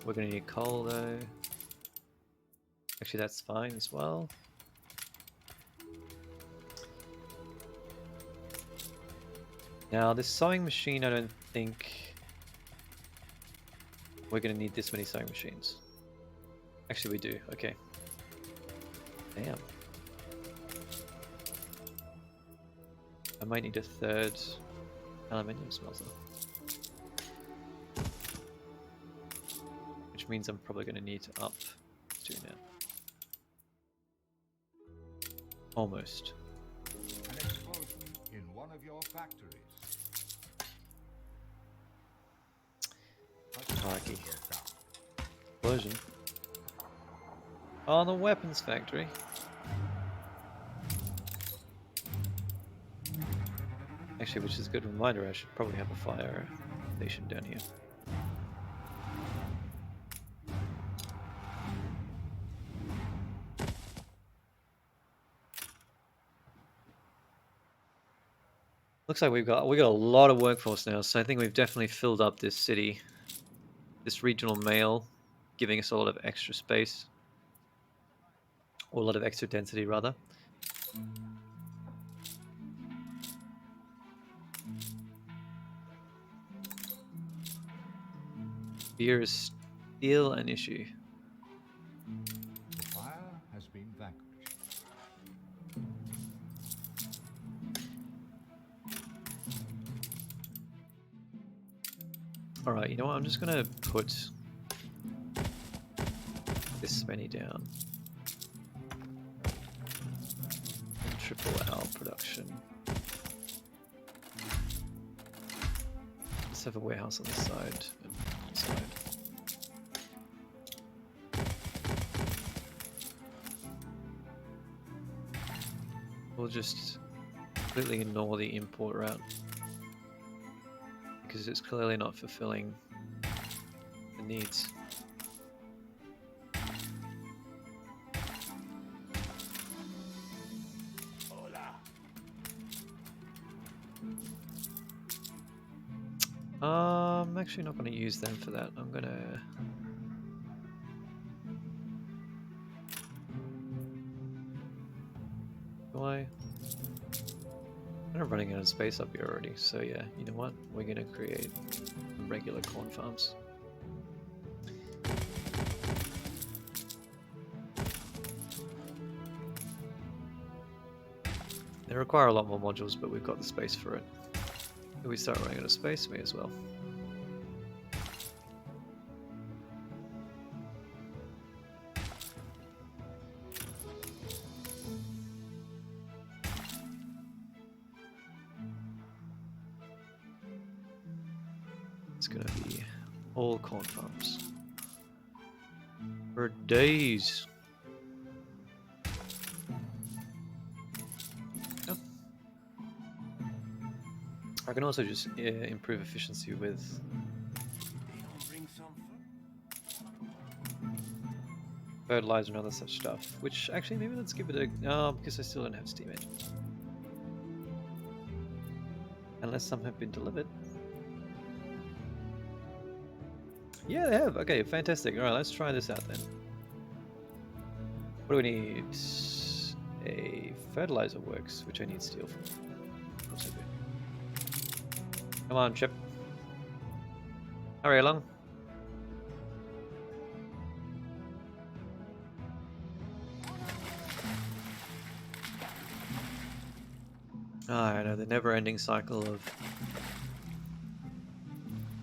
We're going to need coal though. Actually, that's fine as well. Now, this sewing machine, I don't think we're going to need this many sewing machines. Actually, we do. Okay. Damn. I might need a 3rd aluminium smelter. Which means I'm probably going to need to up to now. Almost. An explosion in one of your factories. Crikey. Explosion. Oh, the weapons factory. Actually, which is a good reminder, I should probably have a fire station down here. Looks like we got a lot of workforce now, so I think we've definitely filled up this city, this regional mail, giving us a lot of extra space, or a lot of extra density rather. Beer is still an issue. The fire has been vanquished. Alright, you know what, I'm just gonna put this many down. And triple our production. Let's have a warehouse on this side and this side. We'll just completely ignore the import route, because it's clearly not fulfilling the needs. I'm actually not going to use them for that. I'm going to... Do I? I'm running out of space up here already, so yeah, you know what? We're going to create regular corn farms. They require a lot more modules, but we've got the space for it. If we start running out of space, may as well. It's gonna be all corn farms for days. Yep. I can also just improve efficiency with fertilizer and other such stuff. Which actually, maybe let's give it a because I still don't have steam engines, unless some have been delivered. Yeah, they have. Okay, fantastic. Alright, let's try this out then. What do we need? A fertilizer works, which I need steel for. Of course I do. Come on, Chip. Hurry along. I know, the never-ending cycle of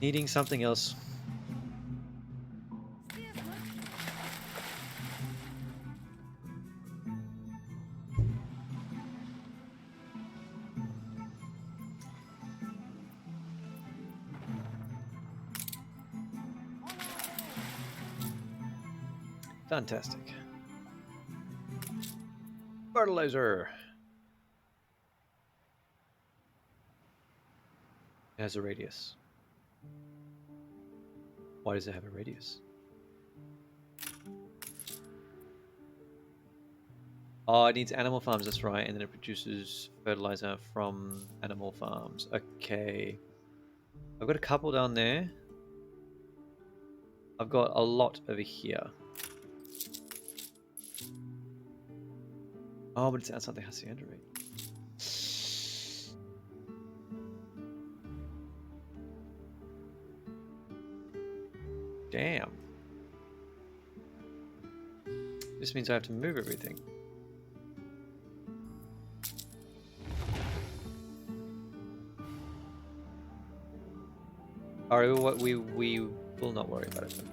needing something else. Fantastic. Fertilizer. It has a radius. Why does it have a radius? Oh, it needs animal farms, that's right, and then it produces fertilizer from animal farms. Okay. I've got a couple down there. I've got a lot over here. Oh, but it's outside the hacienda rate. Damn. This means I have to move everything. Alright, we will not worry about it then.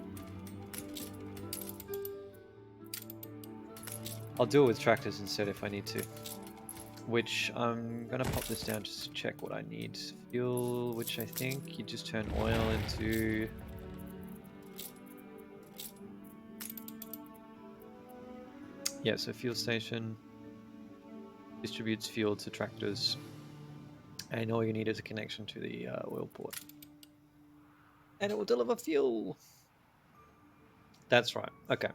I'll deal with tractors instead if I need to. Which I'm gonna pop this down just to check what I need. Fuel, which I think you just turn oil into... Yeah, so fuel station distributes fuel to tractors, and all you need is a connection to the oil port. And it will deliver fuel! That's right, okay.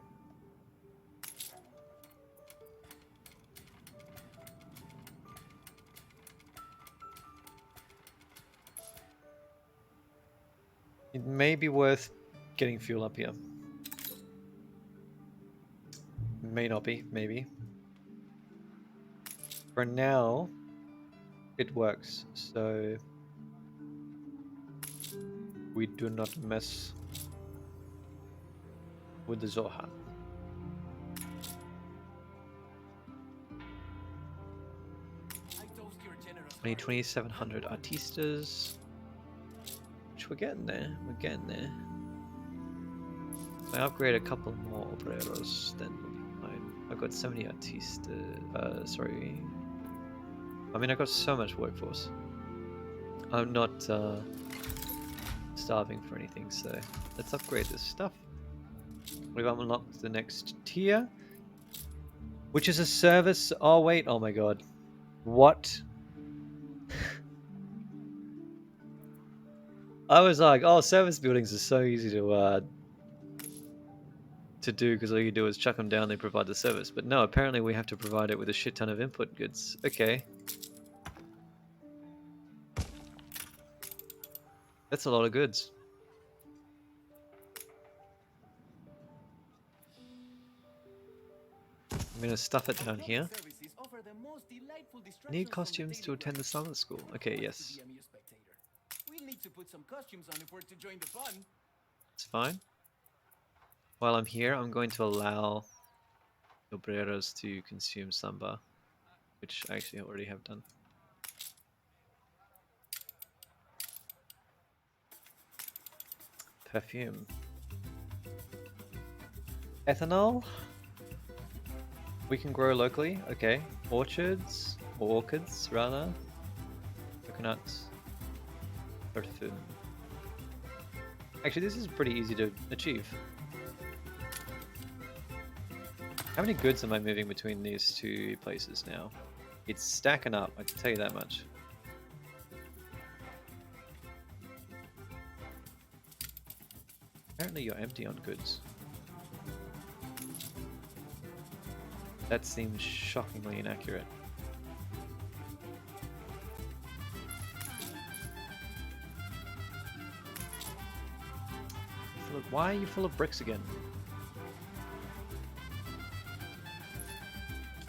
It may be worth getting fuel up here. May not be, maybe. For now, it works, so we do not mess with the Zoha. I need 2,700 artistas, which we're getting there. We're getting there. If I upgrade a couple more obreros, then we'll be fine. I've got 70 artistas. Sorry. I mean, I've got so much workforce. I'm not starving for anything, so let's upgrade this stuff. We've unlocked the next tier, which is a service. Oh, wait. Oh, my God. What? I was like, oh, service buildings are so easy to do because all you do is chuck them down, they provide the service. But no, apparently we have to provide it with a shit ton of input goods. Okay. That's a lot of goods. I'm gonna stuff it down here. Need costumes to attend the summer school. Okay, yes. We'll need to put some costumes on if we're to join the fun. It's fine. While I'm here, I'm going to allow obreros to consume samba, which I actually already have done. Perfume. Ethanol. We can grow locally. Okay. Orchards, or orchids rather. Coconuts. Perfume. Actually, this is pretty easy to achieve. How many goods am I moving between these two places now? It's stacking up, I can tell you that much. Apparently you're empty on goods. That seems shockingly inaccurate. Why are you full of bricks again?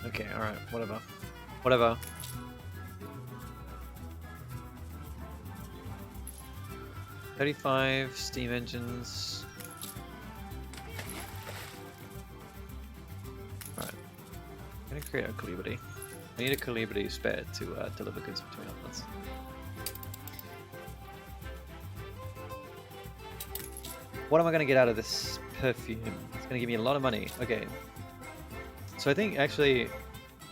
Okay, alright, whatever. Whatever. $35 steam engines. Alright. I'm gonna create a Calibri. I need a Calibri spare to deliver goods between outlets. What am I gonna get out of this perfume? It's gonna give me a lot of money. Okay. So I think actually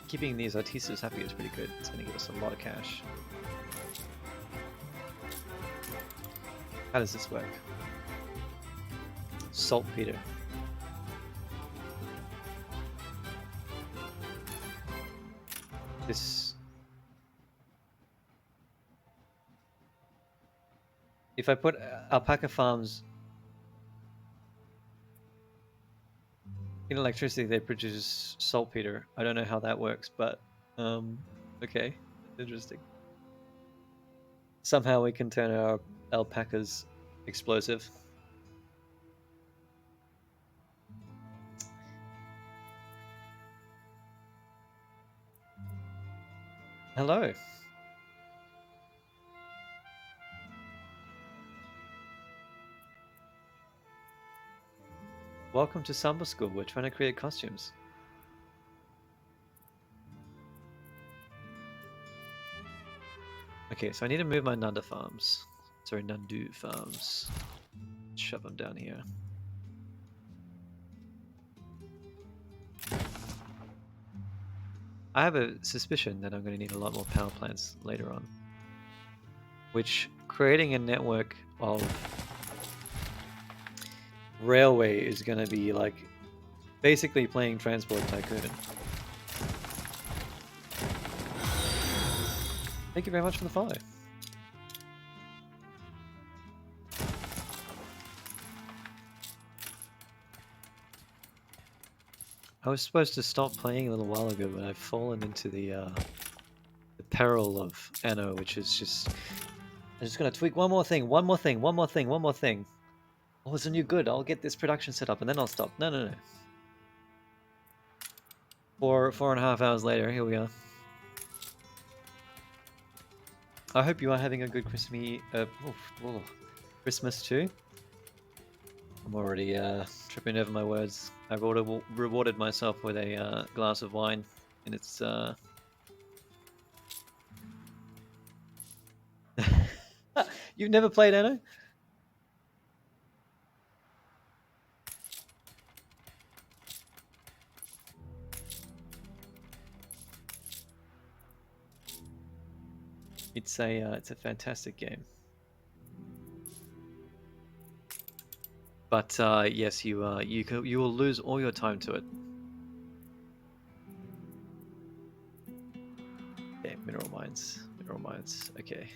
keeping these artistas happy is pretty good. It's going to give us a lot of cash. How does this work? Saltpeter. This... If I put alpaca farms in electricity, they produce saltpeter. I don't know how that works, but okay, interesting. Somehow we can turn our alpacas explosive. Hello. Welcome to summer school. We're trying to create costumes. Okay, so I need to move my Nanda farms. Sorry, Nandu farms. Shove them down here. I have a suspicion that I'm going to need a lot more power plants later on. Which, creating a network of railway is going to be like basically playing Transport Tycoon. Thank you very much for the follow. I was supposed to stop playing a little while ago, but I've fallen into the peril of Anno, which is just... I'm just going to tweak one more thing. Oh, it's a new good. I'll get this production set up and then I'll stop. No. 4.5 hours later, here we are. I hope you are having a good Christmas too. I'm already tripping over my words. I've rewarded myself with a glass of wine, and it's You've never played Anno? It's a fantastic game. But yes, you will lose all your time to it. Okay, mineral mines. Okay.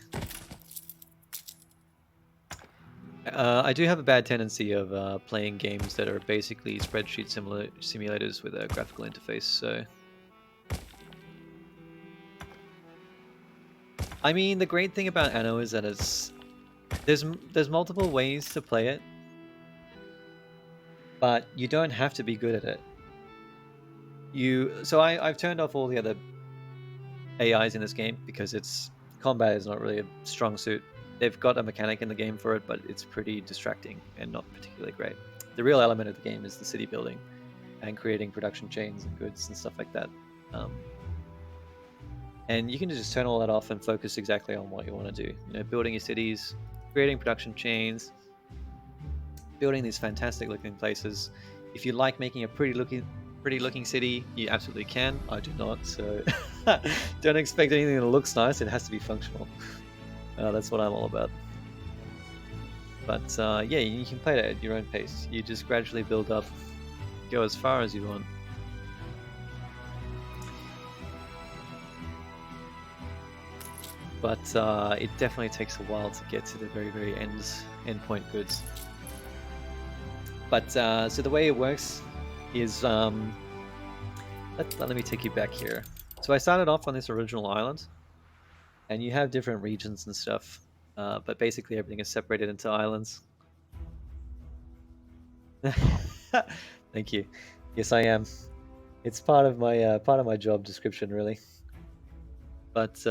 I do have a bad tendency of playing games that are basically spreadsheet simulators with a graphical interface. So, I mean, the great thing about Anno is that there's multiple ways to play it. But you don't have to be good at it. I've turned off all the other AIs in this game because combat is not really a strong suit. They've got a mechanic in the game for it, but it's pretty distracting and not particularly great. The real element of the game is the city building and creating production chains and goods and stuff like that. And you can just turn all that off and focus exactly on what you want to do. Building your cities, creating production chains, building these fantastic looking places. If you like making a pretty looking city, you absolutely can. I do not, so don't expect anything that looks nice. It has to be functional. That's what I'm all about. But yeah, you can play it at your own pace. You just gradually build up, go as far as you want. But it definitely takes a while to get to the very endpoint goods. But so the way it works is let me take you back here. So I started off on this original island, and you have different regions and stuff, but basically everything is separated into islands. Thank you. Yes, I am. It's part of my job description, really. But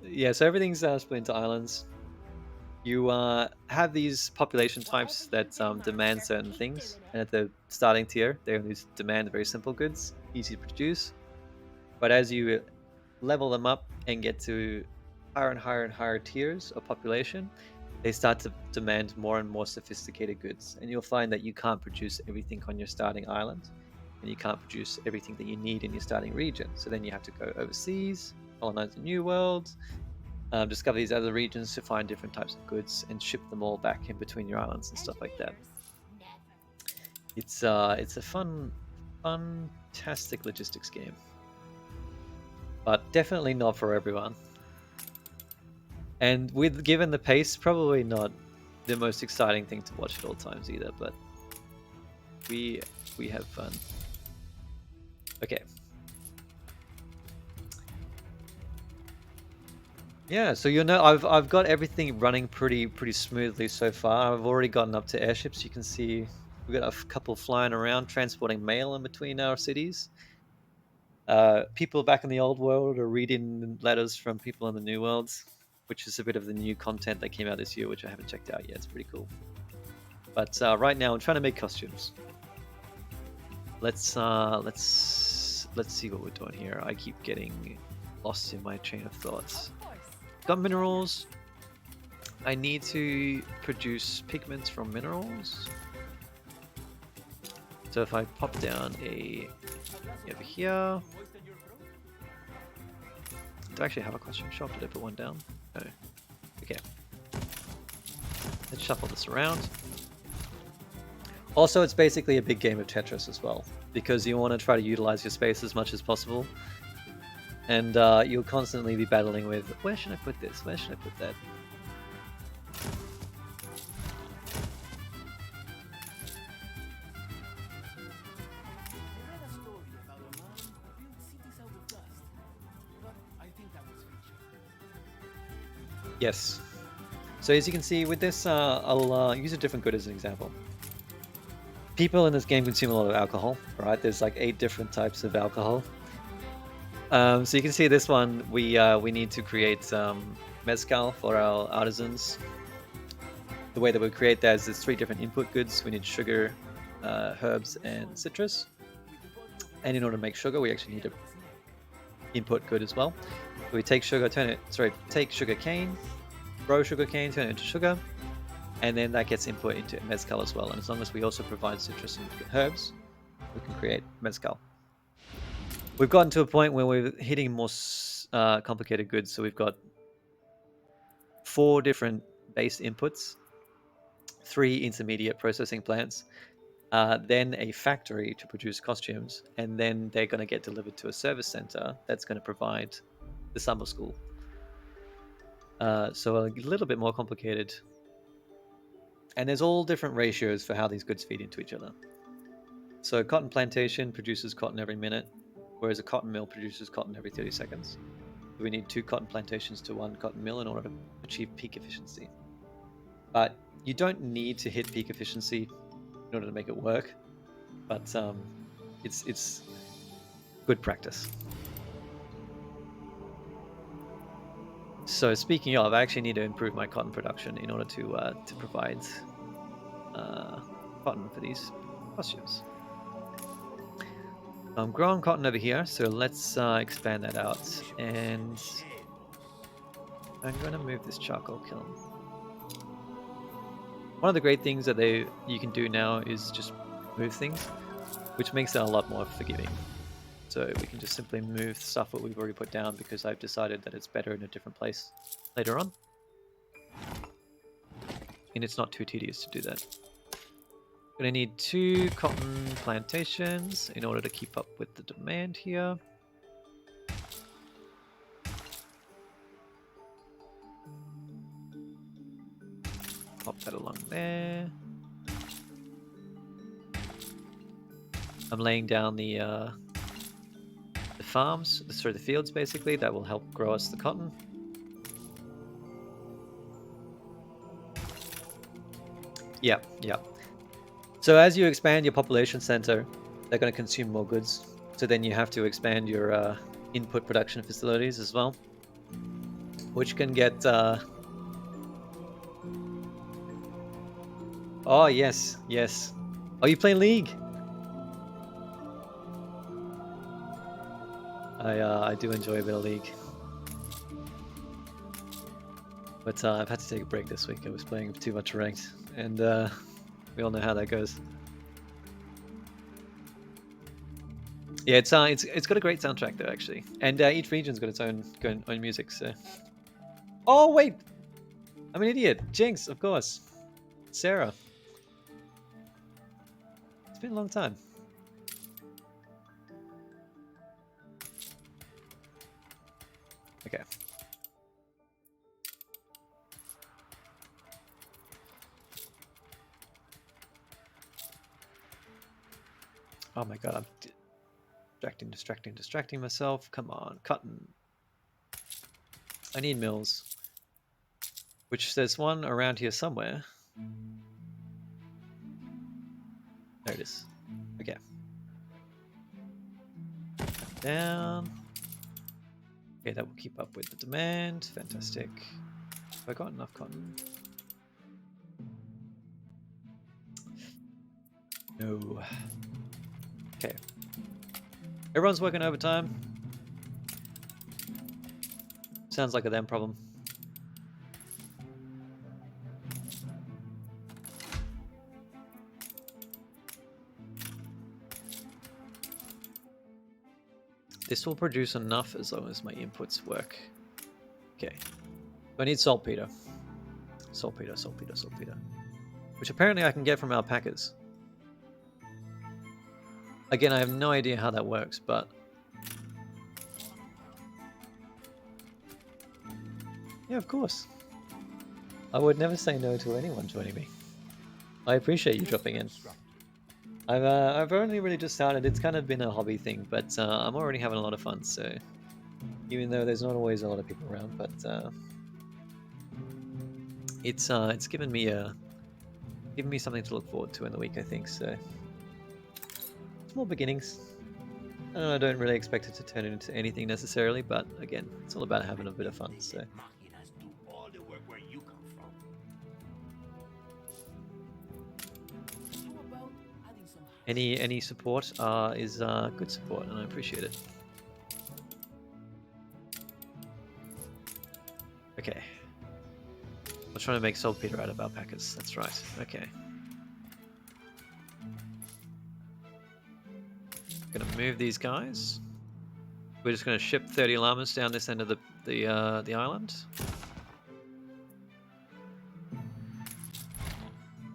yeah, so everything's split into islands. You have these population types that demand certain things, and at the starting tier, they only demand very simple goods, easy to produce. But as you level them up and get to higher and higher tiers of population, they start to demand more and more sophisticated goods. And you'll find that you can't produce everything on your starting island, and you can't produce everything that you need in your starting region. So then you have to go overseas, colonize a new world, discover these other regions to find different types of goods and ship them all back in between your islands and stuff like that. It's a fantastic logistics game. but definitely not for everyone. And with given the pace, probably not the most exciting thing to watch at all times either. But we have fun. Okay. Yeah, so I've got everything running pretty smoothly so far. I've already gotten up to airships. You can see we've got a couple flying around, transporting mail in between our cities. People back in the old world are reading letters from people in the new worlds, which is a bit of the new content that came out this year, which I haven't checked out yet. It's pretty cool. But right now, I'm trying to make costumes. Let's see what we're doing here. I keep getting lost in my train of thoughts. Got minerals. I need to produce pigments from minerals. So if I pop down over here. Do I actually have a costume shop? Did I put one down? No. Okay. Let's shuffle this around. Also, it's basically a big game of Tetris as well, because you want to try to utilize your space as much as possible. And you'll constantly be battling with, where should I put this? Where should I put that? Yes. So as you can see with this, I'll use a different good as an example. People in this game consume a lot of alcohol, right? There's like 8 different types of alcohol. So you can see this one, we need to create mezcal for our artisans. The way that we create that is there's 3 different input goods. We need sugar, herbs, and citrus. And in order to make sugar, we actually need an input good as well. So we take sugar, take sugar cane, grow sugar cane, turn it into sugar, and then that gets input into mezcal as well. And as long as we also provide citrus and herbs, we can create mezcal. We've gotten to a point where we're hitting more complicated goods. So we've got 4 different base inputs, 3 intermediate processing plants, then a factory to produce costumes, and then they're going to get delivered to a service center that's going to provide the summer school. So a little bit more complicated. And there's all different ratios for how these goods feed into each other. So cotton plantation produces cotton every minute, whereas a cotton mill produces cotton every 30 seconds. We need 2 cotton plantations to 1 cotton mill in order to achieve peak efficiency. But you don't need to hit peak efficiency in order to make it work. But it's good practice. So speaking of, I actually need to improve my cotton production in order to provide cotton for these costumes. I'm growing cotton over here, so let's expand that out. And I'm going to move this charcoal kiln. One of the great things that you can do now is just move things, which makes it a lot more forgiving. So we can just simply move stuff that we've already put down because I've decided that it's better in a different place later on. And it's not too tedious to do that. Gonna need 2 cotton plantations in order to keep up with the demand here. Pop that along there. I'm laying down the farms, the fields basically, that will help grow us the cotton. Yeah. So as you expand your population center, they're going to consume more goods. So then you have to expand your input production facilities as well, which can get... Oh, yes. Oh, you play League? I do enjoy a bit of League. But I've had to take a break this week. I was playing too much ranked, and we all know how that goes. Yeah, it's got a great soundtrack though, actually, and each region's got its own music. So, oh wait, I'm an idiot. Jinx, of course. Sarah. It's been a long time. Okay. Oh my god, I'm distracting myself. Come on, cotton. I need mills. Which there's one around here somewhere. There it is. Okay. Down. Okay, that will keep up with the demand. Fantastic. Have I got enough cotton? No. Okay. Everyone's working overtime. Sounds like a them problem. This will produce enough as long as my inputs work. Okay. I need saltpeter. Saltpeter. Which apparently I can get from alpacas. Again, I have no idea how that works, but... yeah, of course. I would never say no to anyone joining me. I appreciate you dropping in. I've only really just started. It's kind of been a hobby thing, but I'm already having a lot of fun. So even though there's not always a lot of people around, but it's given me something to look forward to in the week, I think. So small beginnings. I don't really expect it to turn into anything necessarily, but again, it's all about having a bit of fun. So. Machinas do all the work where you come from. How about adding some Any support is good support, and I appreciate it. Okay. We're trying to make saltpeter out of alpacas. That's right. Okay. Gonna move these guys. We're just gonna ship 30 llamas down this end of the island.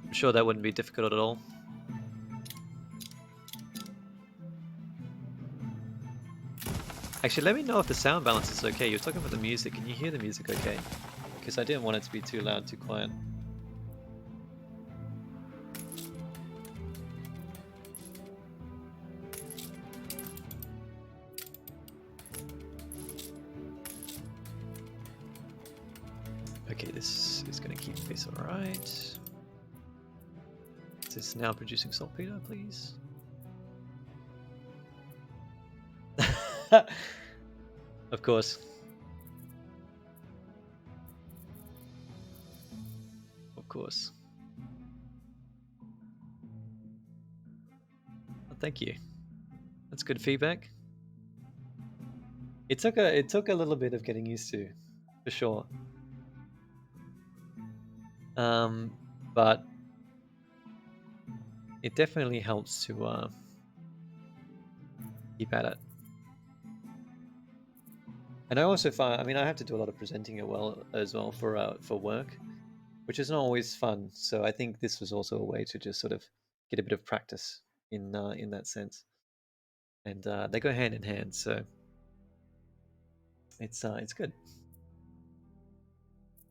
I'm sure that wouldn't be difficult at all. Actually, let me know if the sound balance is okay. You're talking about the music. Can you hear the music okay? Because I didn't want it to be too loud, too quiet. Okay, this is going to keep pace alright. Is this now producing saltpeter, please? Of course. Of course. Well, thank you. That's good feedback. It took a little bit of getting used to, for sure. But it definitely helps to keep at it. And I also find, I mean, I have to do a lot of presenting as well for work, which is not always fun. So I think this was also a way to just sort of get a bit of practice in that sense. And they go hand in hand, so it's good.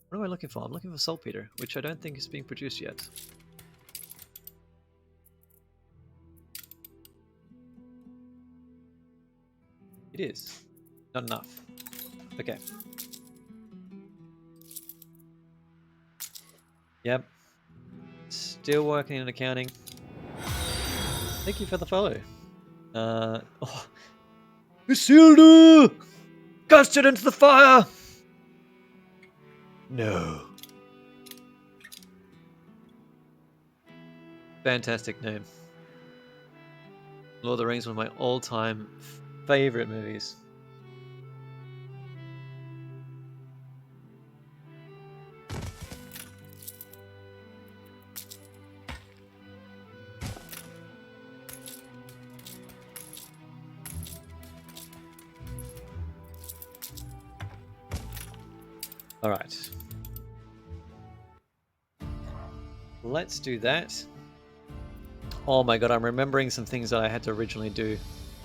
What am I looking for? I'm looking for saltpeter, which I don't think is being produced yet. It is. Not enough. Okay. Yep. Still working in accounting. Thank you for the follow. Oh. Isildur! Cast it into the fire! No. Fantastic name. Lord of the Rings, one of my all-time favorite movies. All right. Let's do that. Oh my god, I'm remembering some things that I had to originally do.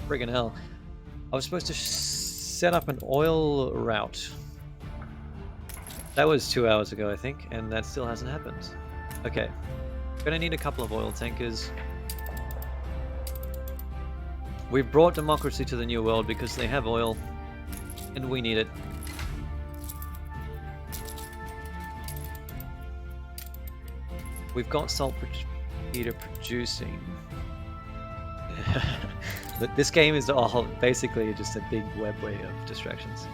Friggin' hell. I was supposed to set up an oil route. That was 2 hours ago, I think, and that still hasn't happened. Okay. Gonna need a couple of oil tankers. We've brought democracy to the New World because they have oil, and we need it. We've got saltpeter producing. But this game is all basically just a big webway of distractions.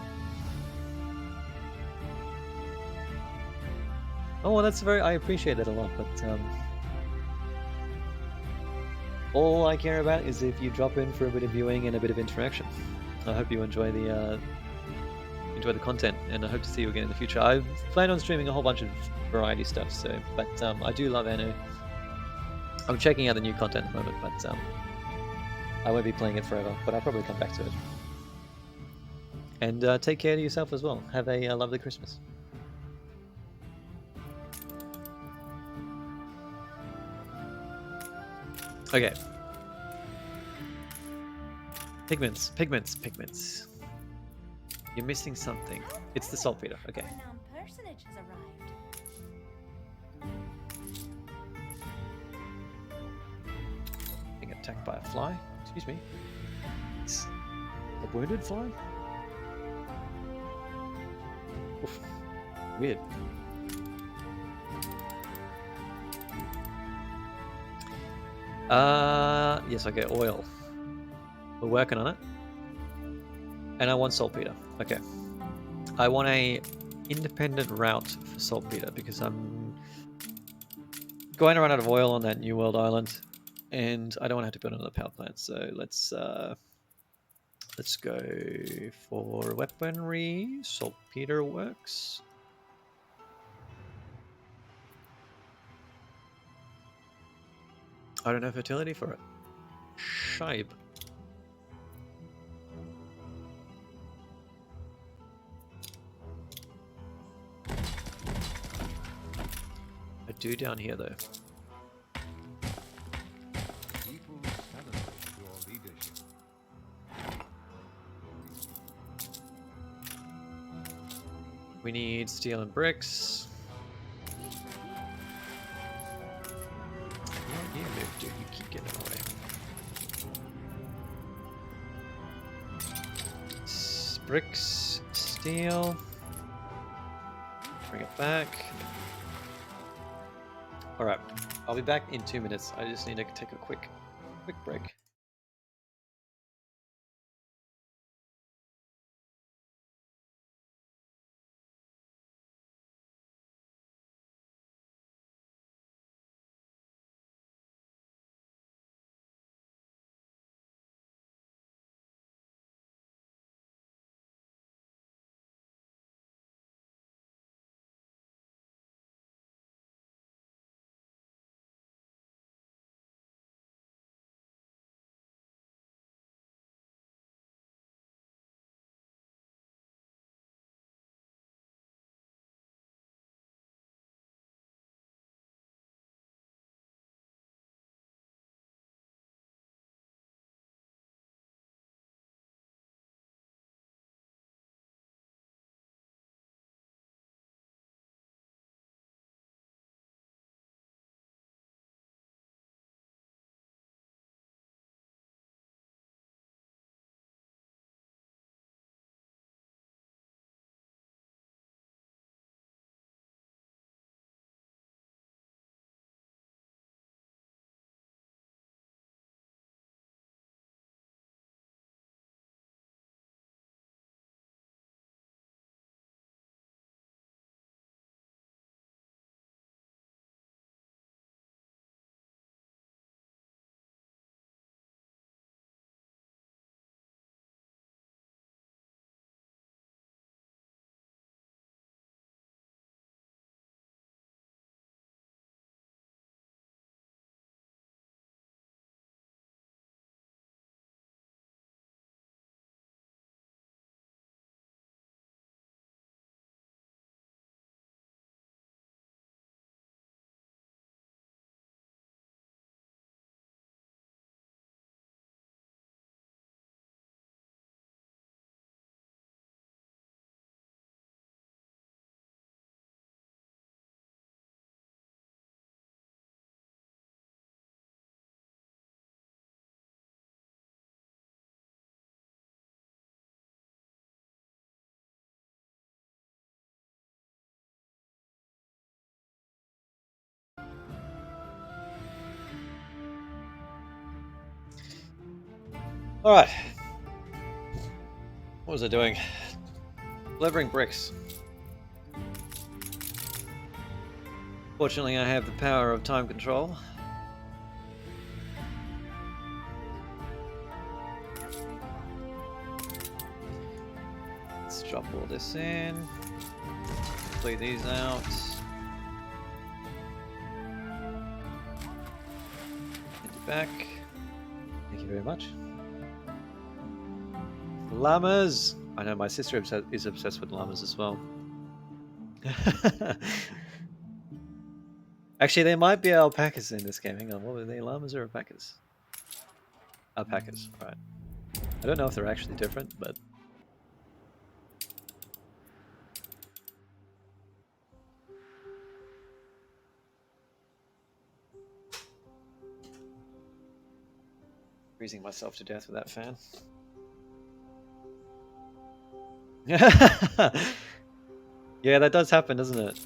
Oh, well, that's I appreciate that a lot, but all I care about is if you drop in for a bit of viewing and a bit of interaction. I hope you enjoy the content, and I hope to see you again in the future. I plan on streaming a whole bunch of variety stuff, but I do love Anno. I'm checking out the new content at the moment, but I won't be playing it forever, but I'll probably come back to it. And take care of yourself as well. Have a lovely Christmas. Okay. Pigments. You're missing something. It's the saltpeter. Okay. A renowned personage has arrived. Being attacked by a fly? Excuse me. It's a wounded fly? Oof. Weird. Yes, I get oil. We're working on it. And I want saltpeter. Okay. I want a independent route for saltpeter because I'm going to run out of oil on that New World island, and I don't want to have to build another power plant. So let's go for weaponry. Saltpeter works. I don't have fertility for it. Shibe. I do down here though. People celebrate your leadership. We need steel and bricks. Yeah, dude, you keep getting away. Bricks, steel. Bring it back. Alright, I'll be back in 2 minutes. I just need to take a quick break. Alright. What was I doing? Delivering bricks. Fortunately, I have the power of time control. Let's drop all this in. Play these out. Get it back. Thank you very much. Llamas! I know my sister is obsessed with llamas as well. Actually, there might be alpacas in this game. Hang on, what were they? Llamas or alpacas? Alpacas, right. I don't know if they're actually different, but... Freezing myself to death with that fan. Yeah, that does happen, doesn't it?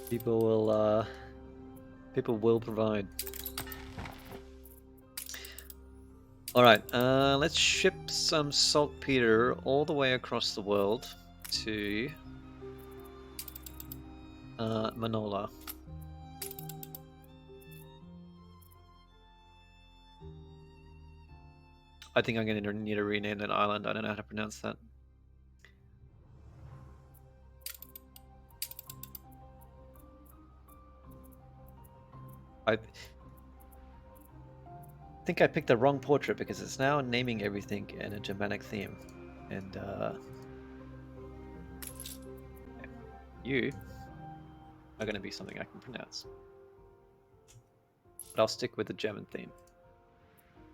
People will provide. Alright, let's ship some saltpeter all the way across the world to Manola. I think I'm going to need to rename that island. I don't know how to pronounce that. I think I picked the wrong portrait because it's now naming everything in a Germanic theme. And you are going to be something I can pronounce. But I'll stick with the German theme.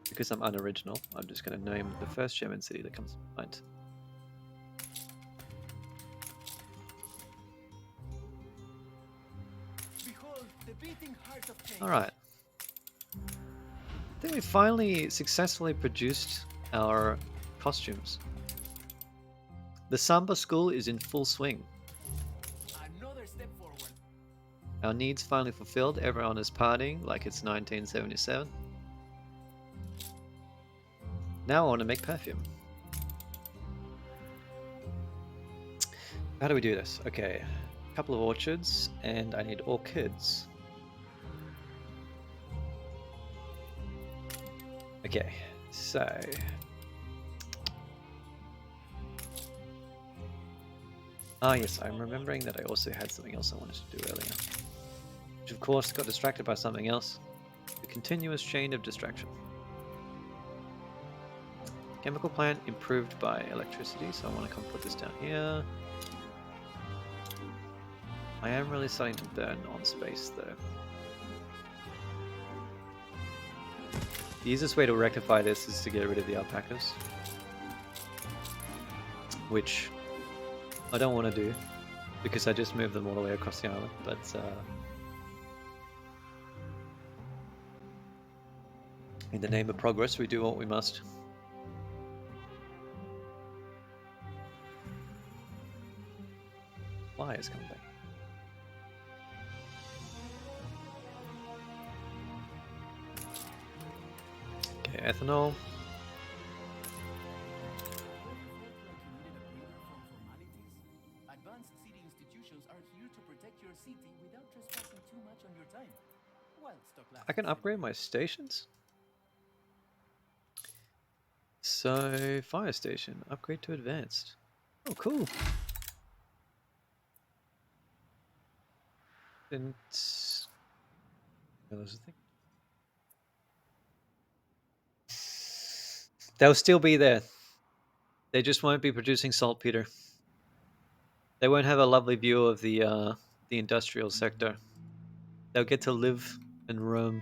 Because I'm unoriginal, I'm just going to name the first German city that comes to mind. Behold, the beating heart of change. Alright. I think we finally successfully produced our costumes. The Samba school is in full swing. Another step forward. Our needs finally fulfilled, everyone is partying like it's 1977. Now I want to make perfume. How do we do this? Okay, a couple of orchards, and I need orchids. Okay, so... Ah yes, I'm remembering that I also had something else I wanted to do earlier. Which of course got distracted by something else. The continuous chain of distraction. Chemical plant improved by electricity, so I want to come put this down here. I am really starting to burn on space though. The easiest way to rectify this is to get rid of the alpacas. Which I don't want to do, because I just moved them all the way across the island, but in the name of progress we do what we must. Fly is coming back. Okay, ethanol. Advanced city institutions are here to protect your city without trespassing too much on your time. While stock lasts. I can upgrade my stations? So, fire station, upgrade to advanced. Oh, cool. And there's a thing. They'll still be there. They just won't be producing saltpeter. They won't have a lovely view of the industrial sector. They'll get to live and roam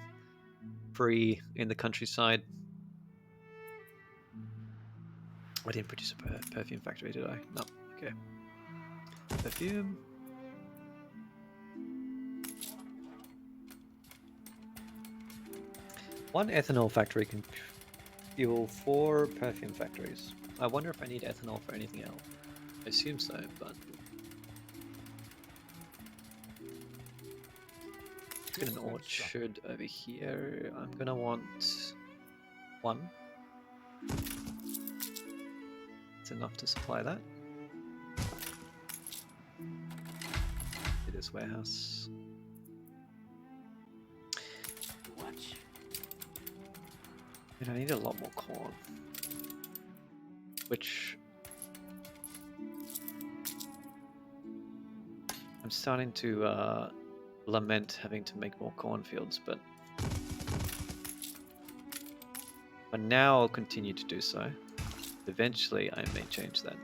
free in the countryside. I didn't produce a perfume factory, did I? No. Okay. Perfume. One ethanol factory can fuel 4 perfume factories. I wonder if I need ethanol for anything else. I assume so, but... get an orchard over here. I'm gonna want 1. It's enough to supply that. It is warehouse. Watch. And I need a lot more corn. Which I'm starting to lament having to make more cornfields, but for now I'll continue to do so. Eventually I may change that.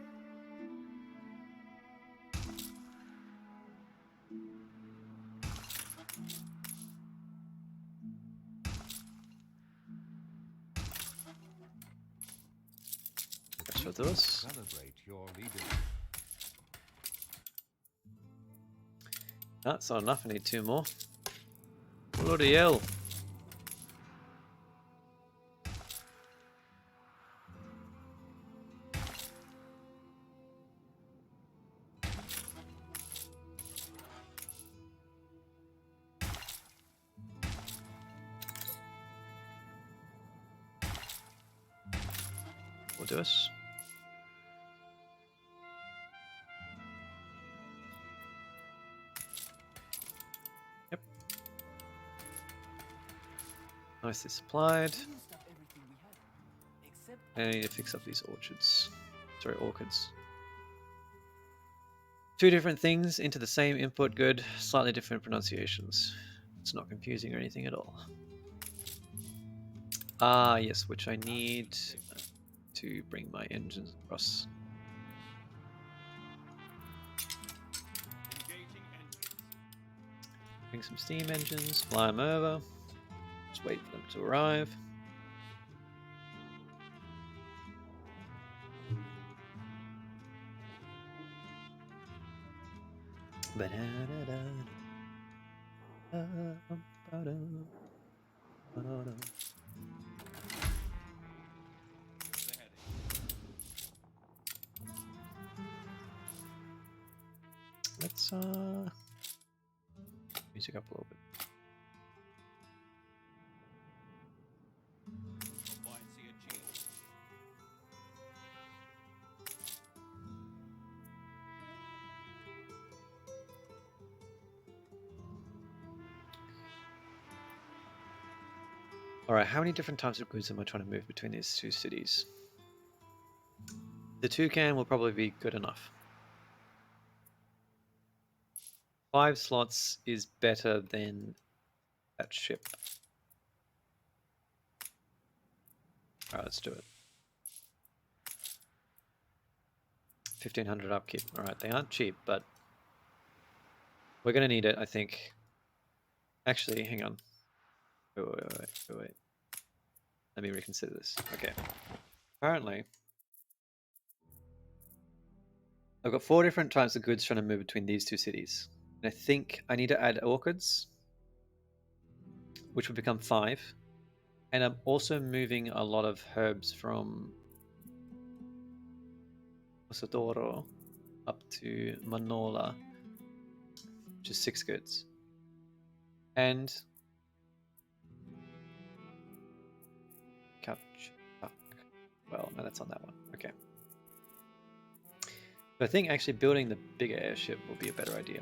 For those. Celebrate your leadership. That's not enough, I need 2 more. Bloody hell. We'll do this. Yep. Nicely supplied. We used up everything we had, except And I need to fix up these orchards. Sorry, orchids. 2 different things into the same input, good, slightly different pronunciations. It's not confusing or anything at all. Ah, yes, which I need to bring my engines across. Bring some steam engines, fly them over. Just wait for them to arrive. Let's music up a little bit. Alright, how many different types of goods am I trying to move between these 2 cities? The toucan will probably be good enough. 5 slots is better than that ship. Alright, let's do it. 1500 upkeep. Alright, they aren't cheap, but we're going to need it, I think. Actually, hang on. Wait. Let me reconsider this. Okay. Apparently, I've got 4 different types of goods trying to move between these 2 cities. And I think I need to add orchids, which would become 5. And I'm also moving a lot of herbs from Osadoro up to Manola, which is 6 goods. And well, no, that's on that one. Okay. But I think actually building the bigger airship will be a better idea.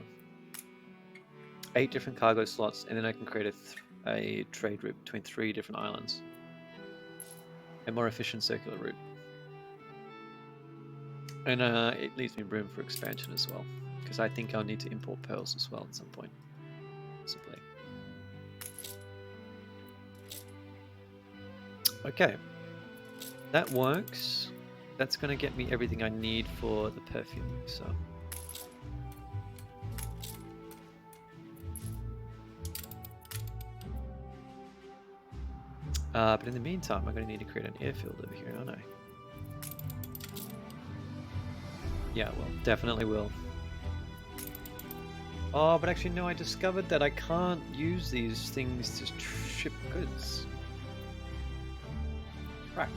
8 different cargo slots, and then I can create a trade route between 3 different islands. A more efficient circular route. And it leaves me room for expansion as well, because I think I'll need to import pearls as well at some point. Possibly. Okay. That works. That's going to get me everything I need for the perfume, so... but in the meantime, I'm going to need to create an airfield over here, aren't I? Yeah, well, definitely will. Oh, but actually, no, I discovered that I can't use these things to ship goods. Crack.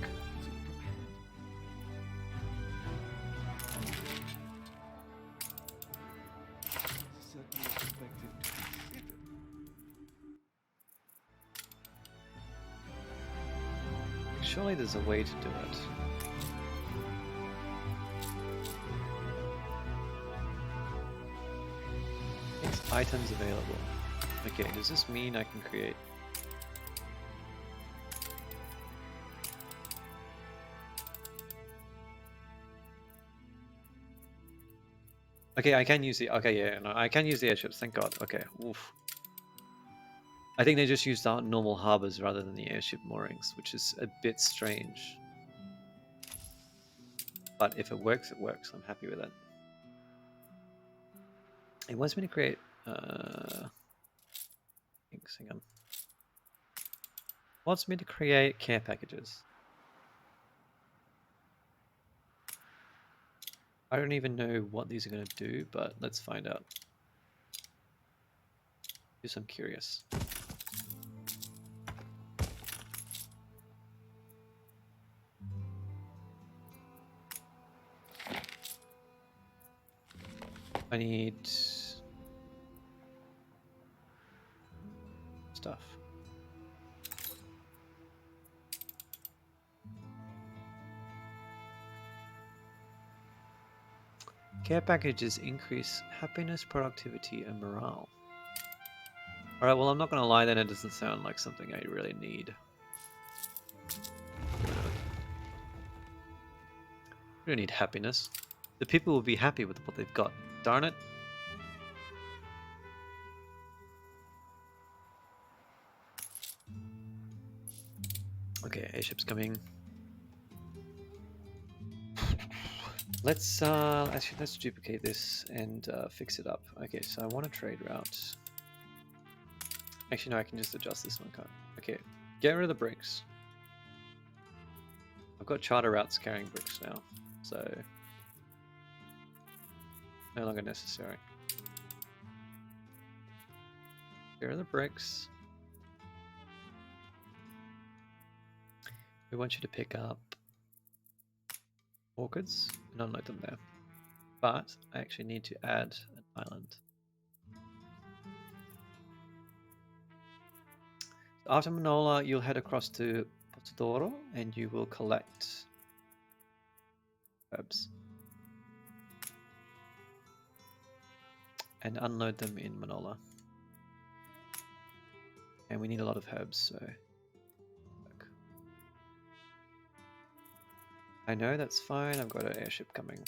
surely there's a way to do it. Makes items available. Okay, does this mean I can create? Okay, I can use the. Okay, yeah, no, I can use the airships. Thank God. Okay, oof. I think they just used our normal harbors rather than the airship moorings, which is a bit strange. But if it works, it works. I'm happy with it. It wants me to create. Hang on. Wants me to create care packages. I don't even know what these are going to do, but let's find out. Because I'm curious. I need stuff. Care packages increase happiness, productivity, and morale. Alright, well, I'm not going to lie then, it doesn't sound like something I really need. We don't need happiness. The people will be happy with what they've got. Darn it. Okay, airship's coming. Let's actually let's duplicate this and fix it up. Okay, so I want a trade route. Actually, no, I can just adjust this one. Can't. Okay, get rid of the bricks. I've got charter routes carrying bricks now, so no longer necessary. Get rid of the bricks. We want you to pick up orchids and unload them there. But I actually need to add an island. After Manola, you'll head across to Potodoro and you will collect herbs and unload them in Manola. And we need a lot of herbs, so I know that's fine. I've got an airship coming.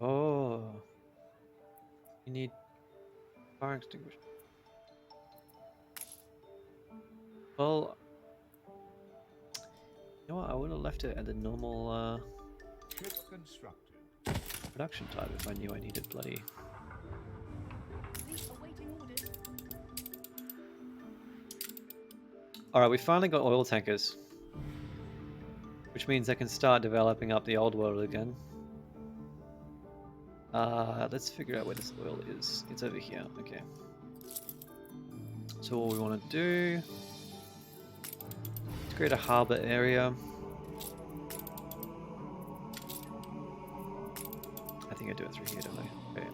Oh, you need fire extinguisher. Well, you know what? I would have left it at the normal Ship constructed. production type if I knew I needed bloody. Alright, we finally got oil tankers. Which means I can start developing up the old world again. Let's figure out where this oil is. It's over here, okay. So what we want to do is create a harbor area. I think I do it through here, don't I? Okay,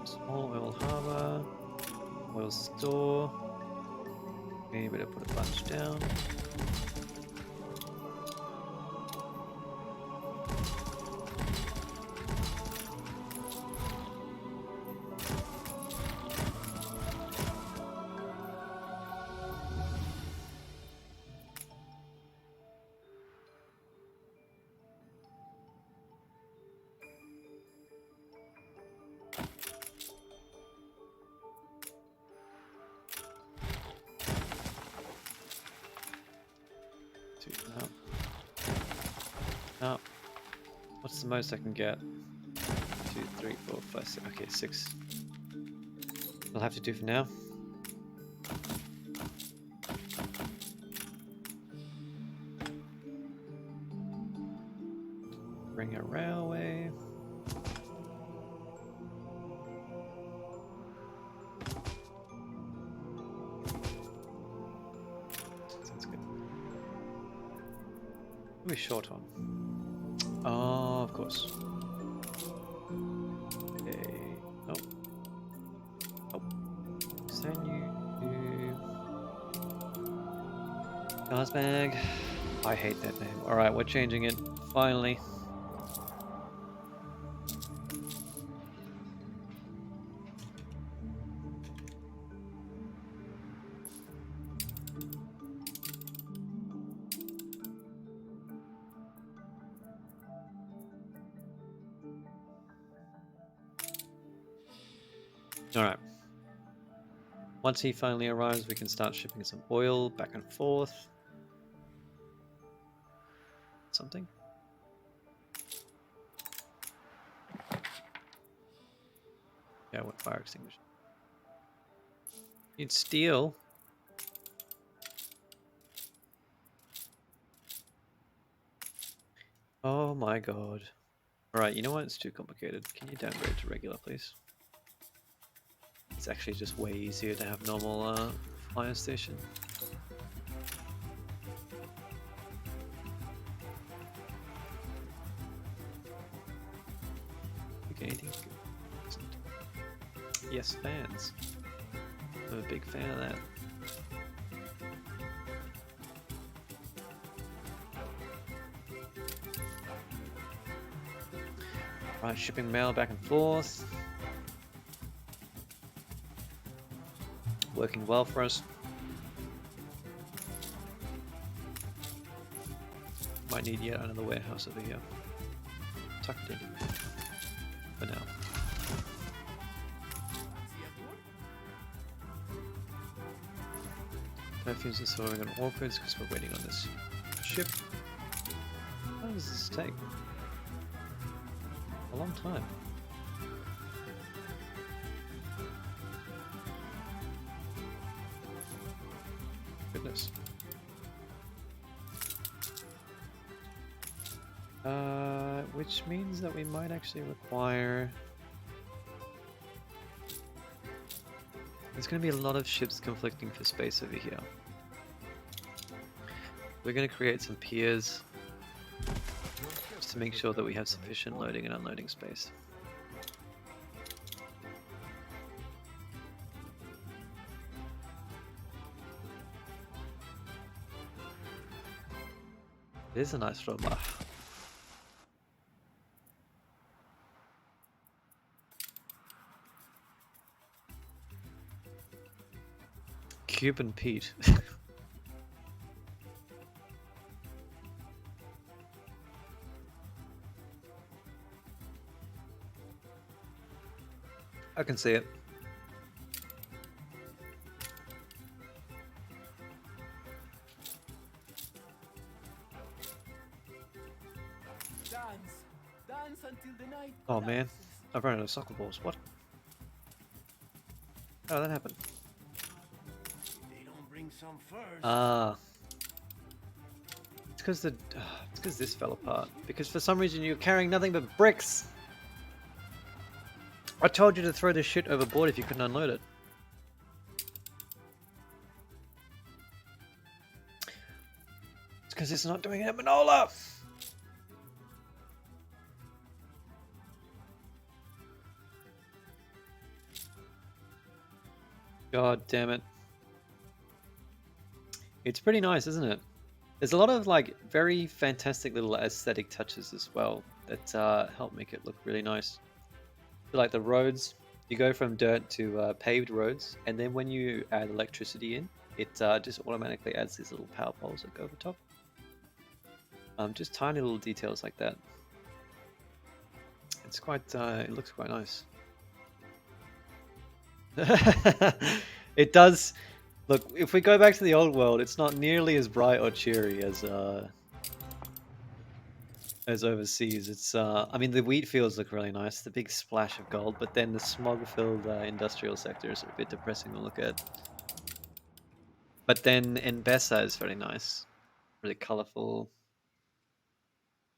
small oil harbor, oil store. Okay, better put a bunch down. No. What's the most I can get? 2, 3, 4, 5, 6. Okay, 6. I'll have to do for now. Bring a railway. Sounds good. short on? Oh, of course. Okay. Oh. Oh. Send you to Gazbag. I hate that name. Alright, we're changing it. Finally. Alright. Once he finally arrives, we can start shipping some oil back and forth. Something? Yeah, what fire extinguisher? Need steel. Oh my god. Alright, you know what? It's too complicated. Can you downgrade to regular, please? It's actually just way easier to have normal fire station. Okay, anything's good. Yes, fans. I'm a big fan of that. Right, shipping mail back and forth. Working well for us. Might need yet another warehouse over here. Tucked in. For now. Perfumes are soaring on orchids because we're waiting on this ship. How long does this take? A long time. Goodness. Which means that we might actually require... There's going to be a lot of ships conflicting for space over here. We're going to create some piers just to make sure that we have sufficient loading and unloading space. It is a nice robot. Cuban Pete. I can see it. Dance until the night. Oh man, I've run out of soccer balls. What? How did that happen? They don't bring some first. Ah. It's because this fell apart. Because for some reason you're carrying nothing but bricks. I told you to throw this shit overboard if you couldn't unload it. It's because it's not doing it at Manola. God damn it. It's pretty nice, isn't it? There's a lot of like very fantastic little aesthetic touches as well that help make it look really nice. So, like the roads, you go from dirt to paved roads, and then when you add electricity in, it just automatically adds these little power poles that go over top. Just tiny little details like that. It's quite, it looks quite nice. It does. Look, if we go back to the old world, it's not nearly as bright or cheery as overseas. It's I mean the wheat fields look really nice, the big splash of gold, but then the smog-filled industrial sectors are a bit depressing to look at. But then Mbesa is very nice, really colorful,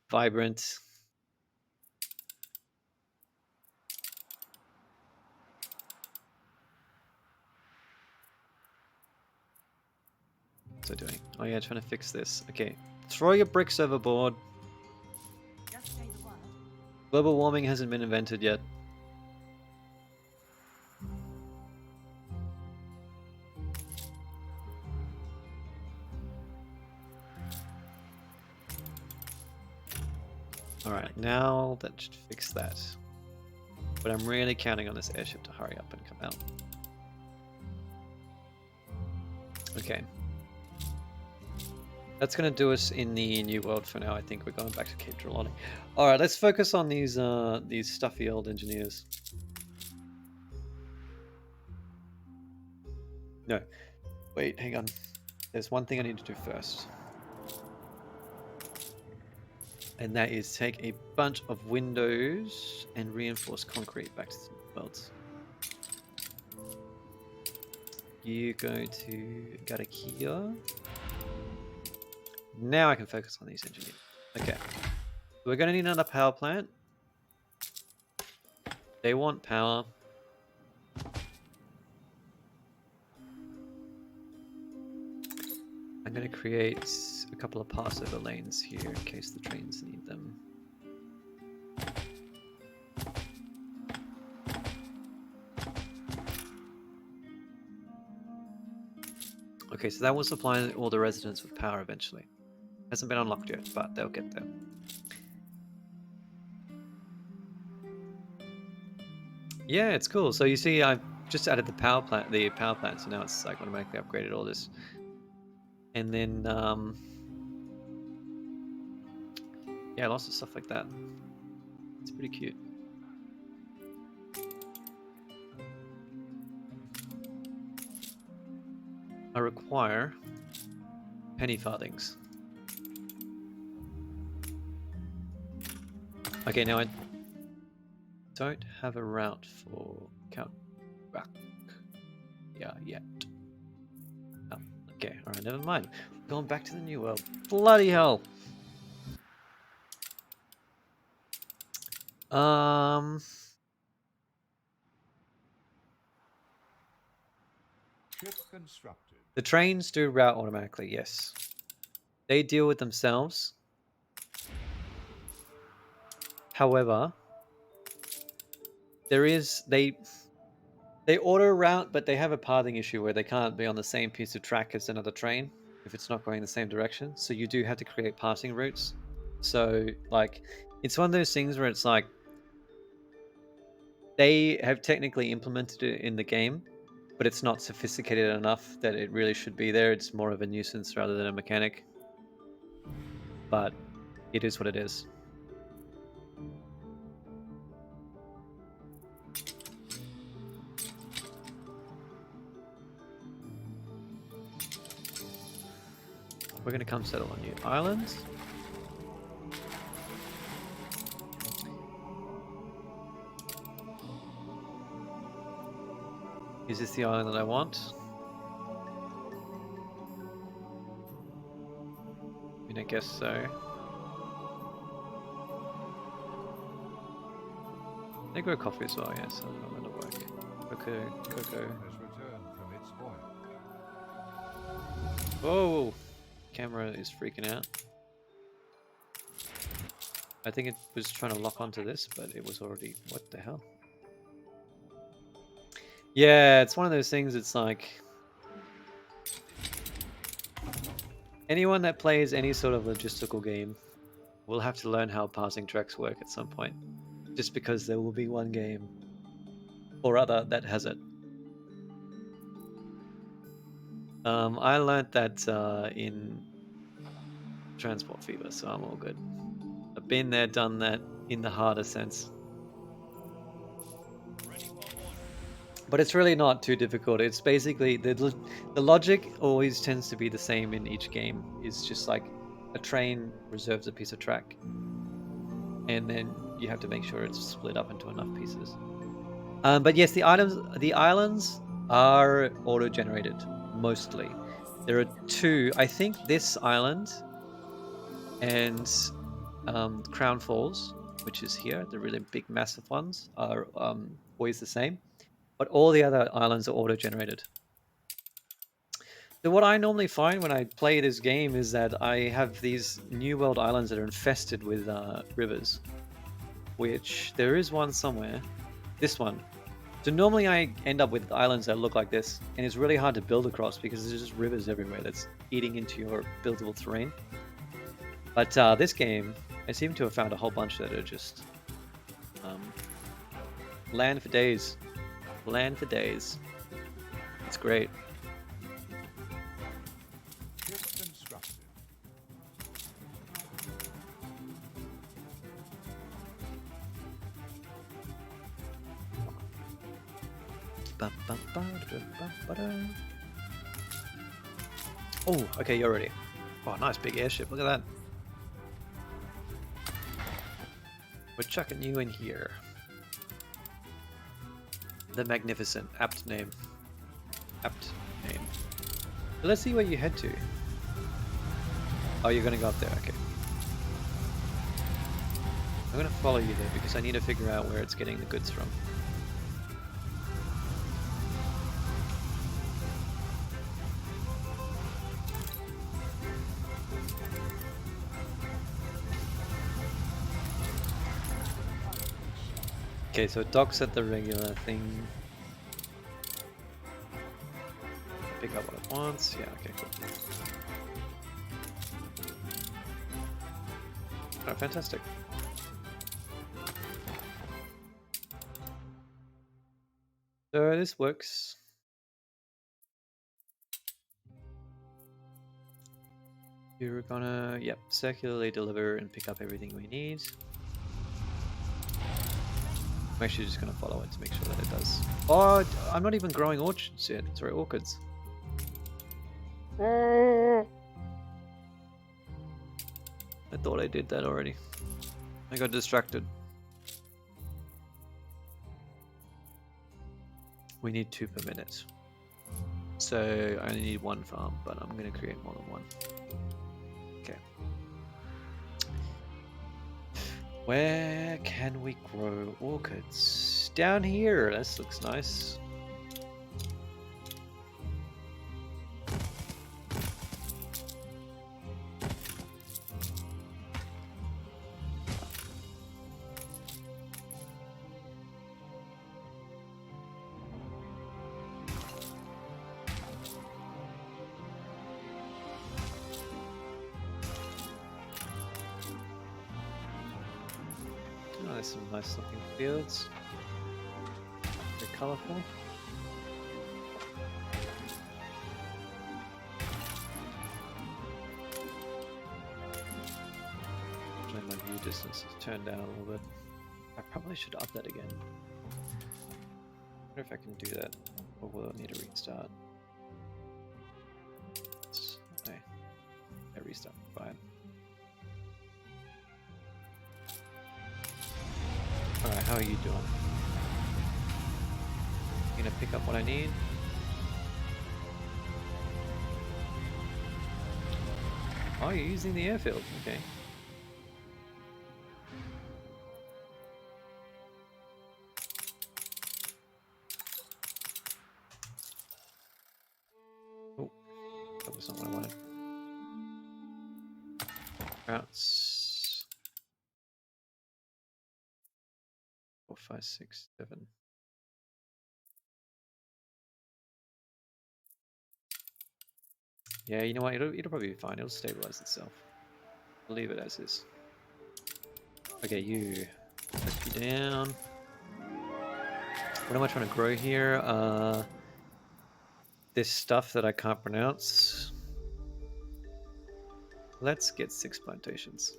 vibrant. What's it doing? Oh yeah, trying to fix this. Okay, Throw your bricks overboard. Just say the word. Global warming hasn't been invented yet. Alright, now that should fix that. But I'm really counting on this airship to hurry up and come out. Okay. That's going to do us in the New World for now. I think we're going back to Cape Trelawney. Alright, let's focus on these stuffy old engineers. No. Wait, hang on. There's one thing I need to do first. And that is take a bunch of windows and reinforce concrete back to the worlds. You go to Garakia. Now I can focus on these engineers. Okay. We're going to need another power plant. They want power. I'm going to create a couple of passover lanes here in case the trains need them. Okay, so that will supply all the residents with power eventually. Hasn't been unlocked yet, but they'll get there. Yeah, it's cool. So you see, I've just added the power plant, so now it's like automatically upgraded all this. And then, yeah, lots of stuff like that. It's pretty cute. I require penny farthings. Okay, now I don't have a route for Count Rack. Yeah, yet. Oh, okay, alright, never mind. Going back to the New World. Bloody hell! Ship constructed. The trains do route automatically, yes. They deal with themselves. However, they auto route, but they have a pathing issue where they can't be on the same piece of track as another train if it's not going the same direction. So you do have to create passing routes. So like, it's one of those things where it's like, they have technically implemented it in the game, but it's not sophisticated enough that it really should be there. It's more of a nuisance rather than a mechanic. But it is what it is. We're going to come settle on new islands. Is this the island that I want? I mean, I guess so. They grow coffee as well, yes, so I'm going to work. Cocoa. Has returned from its voyage. Whoa! Camera is freaking out. I think it was trying to lock onto this, but it was already... What the hell? Yeah, it's one of those things, it's like... Anyone that plays any sort of logistical game will have to learn how passing tracks work at some point. Just because there will be one game or other that has it. I learnt that in Transport Fever, so I'm all good. I've been there, done that in the harder sense. But it's really not too difficult. It's basically, the logic always tends to be the same in each game. It's just like a train reserves a piece of track. And then you have to make sure it's split up into enough pieces. But yes, the islands are auto-generated, mostly. There are two. I think this island and Crown Falls, which is here, the really big, massive ones, are always the same. But all the other islands are auto-generated. So what I normally find when I play this game is that I have these New World islands that are infested with rivers, which there is one somewhere. This one. So normally I end up with islands that look like this, and it's really hard to build across because there's just rivers everywhere that's eating into your buildable terrain. But this game, I seem to have found a whole bunch that are just land for days. Land for days. It's great. Just constructed. Oh, okay, you're ready. Oh, nice big airship. Look at that. We're chucking you in here. The Magnificent. Apt name. Apt name. So let's see where you head to. Oh, you're going to go up there. Okay. I'm going to follow you there because I need to figure out where it's getting the goods from. Okay, so it docks at the regular thing. Pick up what it wants. Yeah, okay, cool. Oh, fantastic. So this works. You're gonna, yep, circularly deliver and pick up everything we need. I'm actually just going to follow it to make sure that it does. Oh, I'm not even growing orchards yet. Sorry, orchids. I thought I did that already. I got distracted. We need 2 per minute. So I only need 1 farm, but I'm going to create more than 1. Okay. Where can we grow orchids? Down here. This looks nice. Oh, there's some nice looking fields. They're colourful. My view distance is turned down a little bit. I probably should up that again. I wonder if I can do that, or will I need to restart? Okay. I restart. Fine. Alright, how are you doing? You gonna pick up what I need? Oh, you're using the airfield. Okay. Oh, that was not what I wanted. Routes. 4, 5, 6, 7. Yeah, you know what? It'll probably be fine. It'll stabilize itself. I'll leave it as is. Okay, you. Put you down. What am I trying to grow here? This stuff that I can't pronounce. Let's get 6 plantations.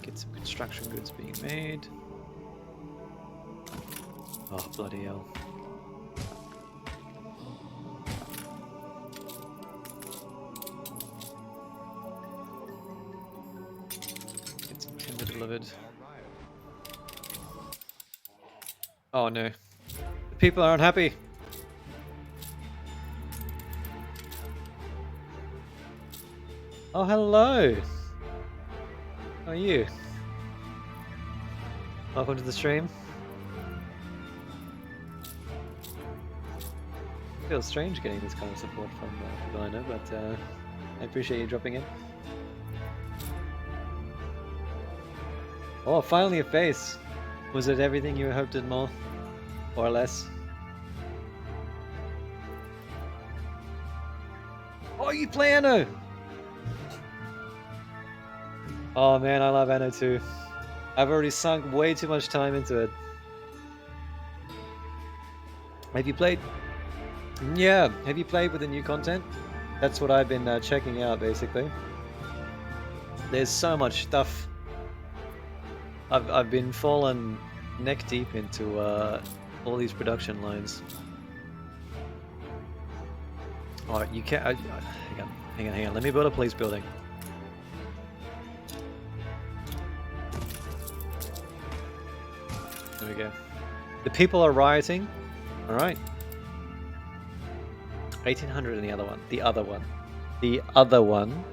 Get some construction goods being made. Oh, bloody hell. Get some timber delivered. All right. Oh no. The people are unhappy. Oh, hello. How are you? Welcome to the stream. Feels strange getting this kind of support from people I know, but I appreciate you dropping in. Oh, finally a face. Was it everything you hoped and more? Or less? Oh, you play Anno! Oh man, I love Anno too. I've already sunk way too much time into it. Have you played? Yeah, have you played with the new content? That's what I've been checking out, basically. There's so much stuff. I've been fallen neck deep into all these production lines. All right, you can't. Hang on. Let me build a police building. There we go. The people are rioting. All right. 1800 in the other one. The other one. The other one.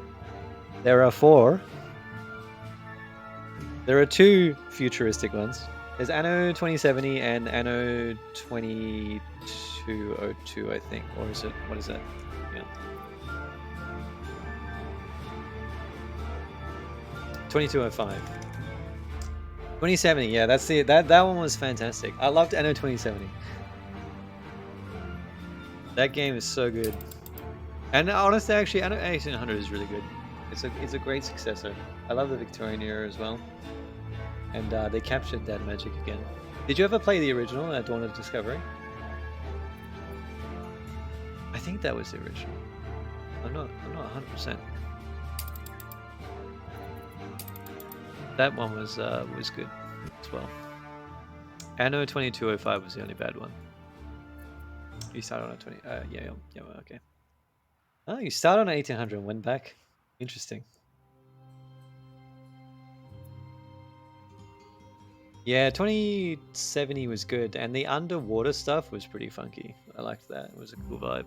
There are 4. There are 2 futuristic ones. There's Anno 2070 and Anno 2202, I think. Or is it? What is it? Yeah. 2205. 2070, yeah, that's that one was fantastic. I loved Anno 2070. That game is so good. And honestly, actually, Anno 1800 is really good. It's a great successor. I love the Victorian era as well. And they captured that magic again. Did you ever play the original at Dawn of Discovery? I think that was the original. I'm not 100%. That one was good as well. Anno 2205 was the only bad one. You started on a 20. Yeah, okay. Oh, you started on 1800 and went back. Interesting. Yeah, 2070 was good, and the underwater stuff was pretty funky. I liked that. It was a cool vibe.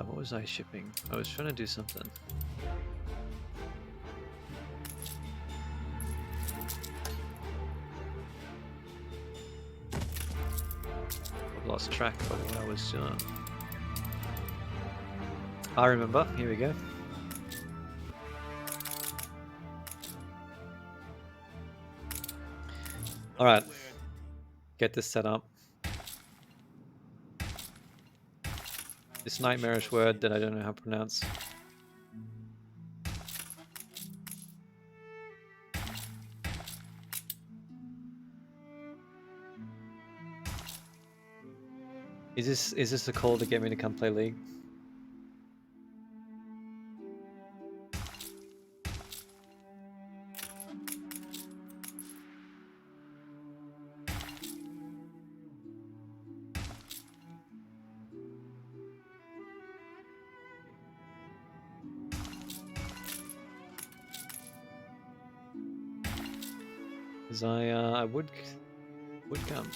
What was I shipping? I was trying to do something. I've lost track of what I was doing. I remember. Here we go. All right. Get this set up. This nightmarish word that I don't know how to pronounce. Is this a call to get me to come play League? Because I would come.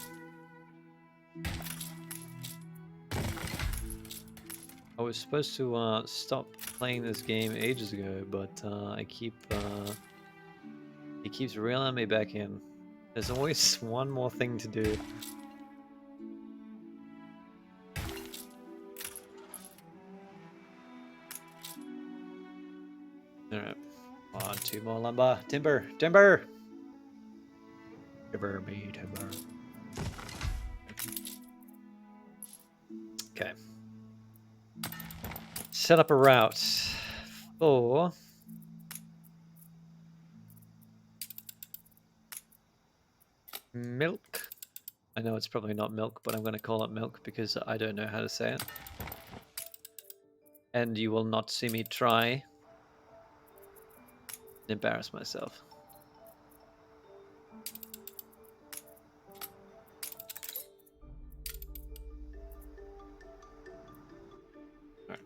I was supposed to stop playing this game ages ago, but it keeps reeling me back in. There's always one more thing to do. Alright. Come on, 2 more lumber. Timber! Timber! Timber me, timber. Okay. Set up a route for milk. I know it's probably not milk, but I'm going to call it milk because I don't know how to say it. And you will not see me try. Embarrass myself. Right.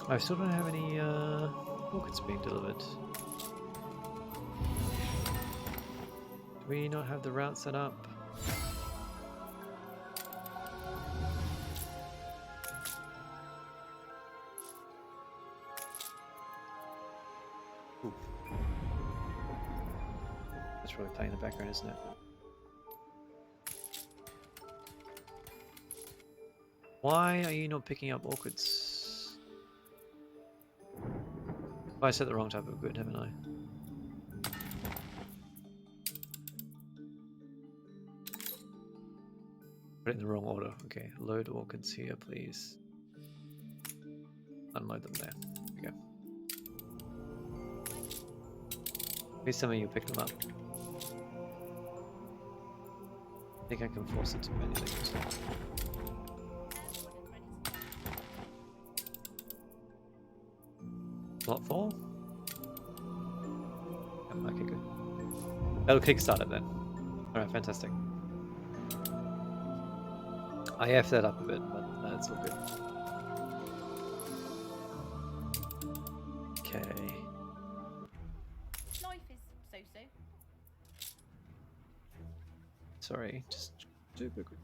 I still don't have any orchids being delivered. Do we not have the route set up? Ooh. That's probably playing in the background, isn't it? Why are you not picking up orchids? Oh, I said the wrong type of good, haven't I? Put it in the wrong order. Okay, load orchids here, please. Unload them there. There we go. Please tell me you picked them up. I think I can force it to manually use them. Slot 4? Okay, good. That'll kickstart it then. Alright, fantastic. I F'd that up a bit, but that's all good. Okay. Life is so-so. Sorry, just super quick.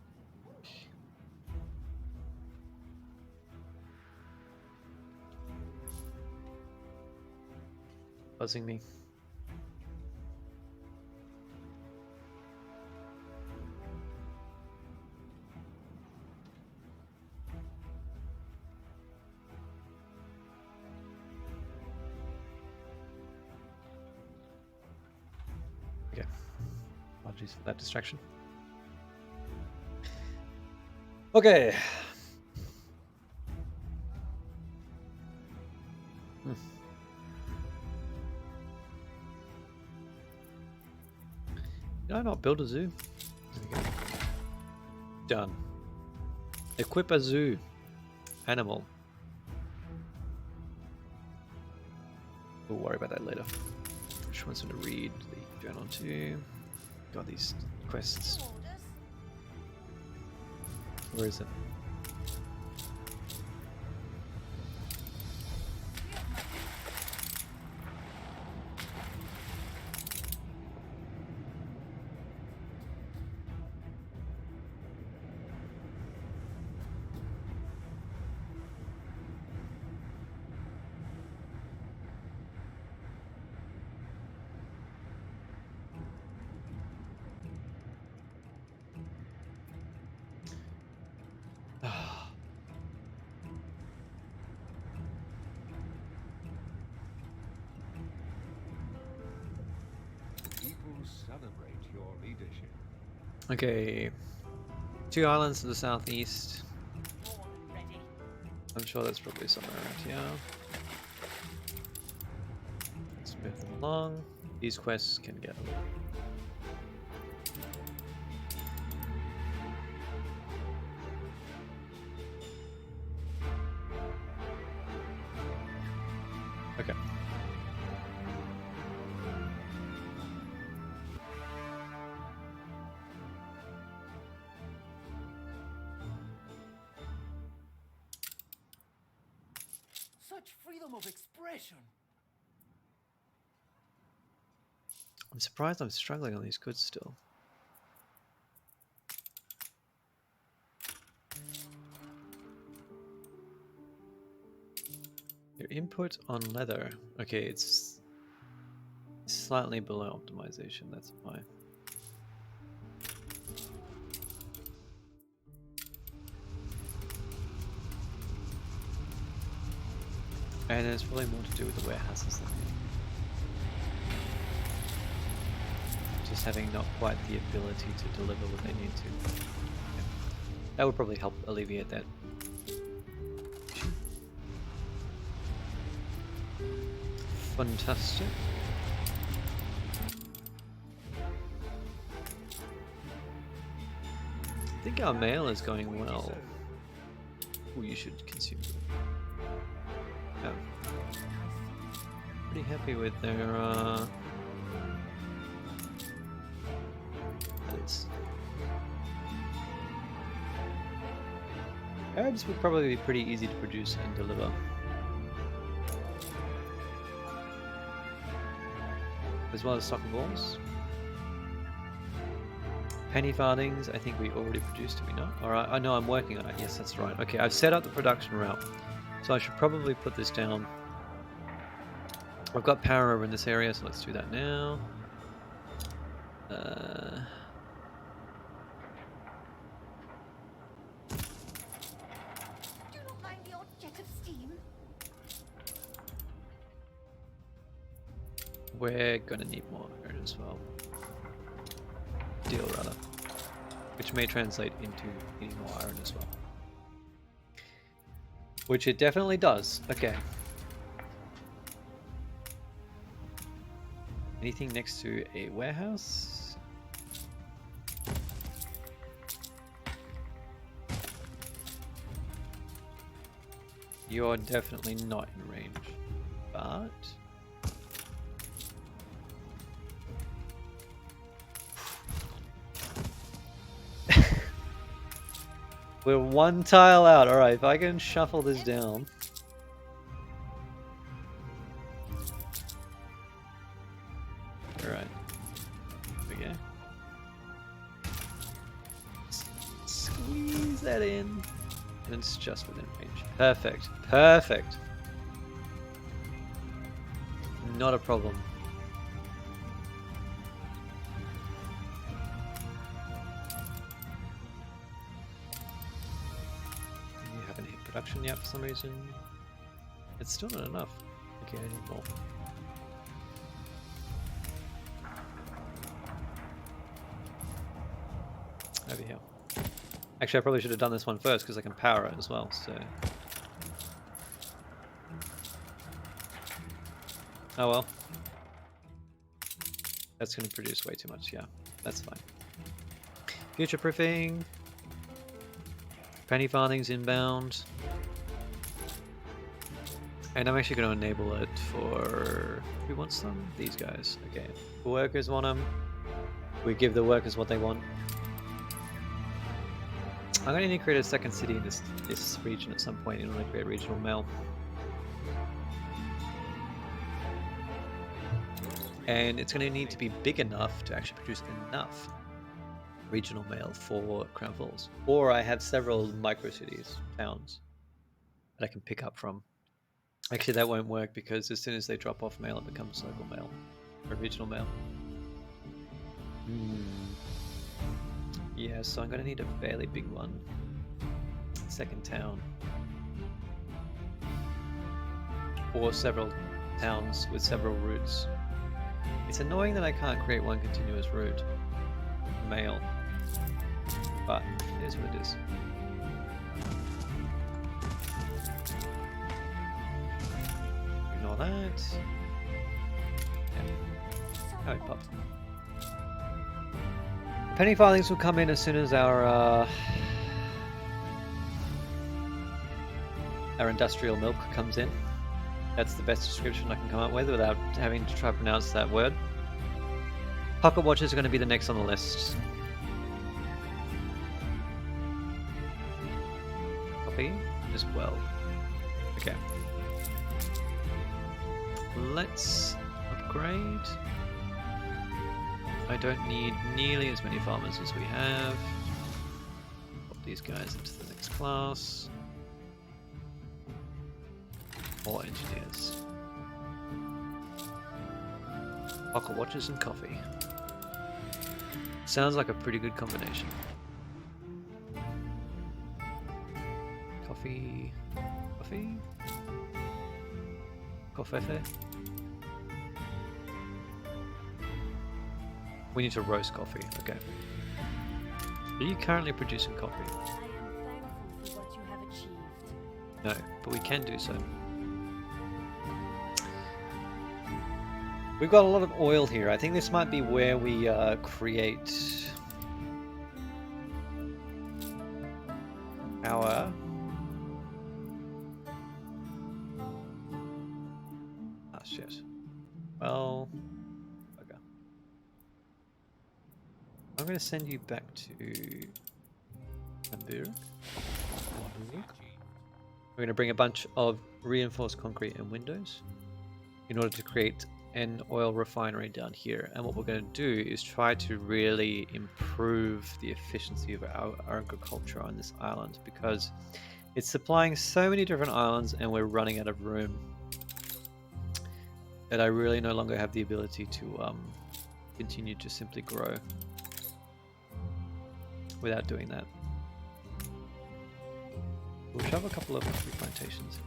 Buzzing me. Okay. Apologies for that distraction. Okay. Did I not build a zoo? There we go. Done. Equip a zoo. Animal. We'll worry about that later. Just wants to read the journal too. Got these quests. Where is it? Celebrate your leadership. Okay. 2 islands to the southeast. I'm sure that's probably somewhere around here. Let's move them along. These quests can get a little. Okay. Such freedom of expression. I'm surprised I'm struggling on these goods still. Your input on leather. Okay, it's slightly below optimization, that's why. And it's probably more to do with the warehouses than me. Just having not quite the ability to deliver what they need to. Yeah. That would probably help alleviate that. Fantastic. I think our mail is going well. Oh, you should consume it. Yeah. Pretty happy with their herbs. Herbs would probably be pretty easy to produce and deliver. as well as soccer balls. Penny farthings, I think we already produced, did we not? Alright, I know I'm working on it. Yes, that's right. Okay, I've set up the production route. So I should probably put this down. I've got power over in this area, so let's do that now. Do not mind the odd jet of steam. We're gonna need more iron as well. Steel, rather. Which may translate into needing more iron as well. Which it definitely does. Okay. Anything next to a warehouse? You're definitely not in range, but... We're one tile out. Alright, if I can shuffle this down. Alright. There we go. Squeeze that in. And it's just within range. Perfect. Perfect. Not a problem. You haven't hit production yet for some reason. It's still not enough. Okay, I need more. Over here. Actually, I probably should have done this one first because I can power it as well, so... Oh well. That's going to produce way too much, yeah. That's fine. Future-proofing. Penny farthings inbound. And I'm actually going to enable it for... Who wants them? These guys. Okay. The workers want them. We give the workers what they want. I'm going to need to create a second city in this region at some point in order to create regional mail. And it's going to need to be big enough to actually produce enough regional mail for Crown Falls. Or I have several micro cities, towns, that I can pick up from. Actually, that won't work because as soon as they drop off mail, it becomes local mail or regional mail. Yeah, so I'm going to need a fairly big one. Second town. Or several towns with several routes. It's annoying that I can't create one continuous route. Mail. But it is what it is. Ignore that. Yeah. Oh, it popped. Penny farthings will come in as soon as our industrial milk comes in. That's the best description I can come up with without having to try to pronounce that word. Pocket watches are going to be the next on the list. Copy as well. Okay. Let's upgrade. I don't need nearly as many farmers as we have. Pop these guys into the next class. More engineers. Pocket watches and coffee. Sounds like a pretty good combination. Coffee. Coffee? Coffee? We need to roast coffee, okay. Are you currently producing coffee? I am thankful for what you have achieved. No, but we can do so. We've got a lot of oil here. I think this might be where we create our... Ah, shit. Well... Okay. I'm going to send you back to Hamburg. We're going to bring a bunch of reinforced concrete and windows in order to create an oil refinery down here, and what we're going to do is try to really improve the efficiency of our agriculture on this island, because it's supplying so many different islands and we're running out of room that I really no longer have the ability to continue to simply grow without doing that. We'll shove a couple of coffee plantations.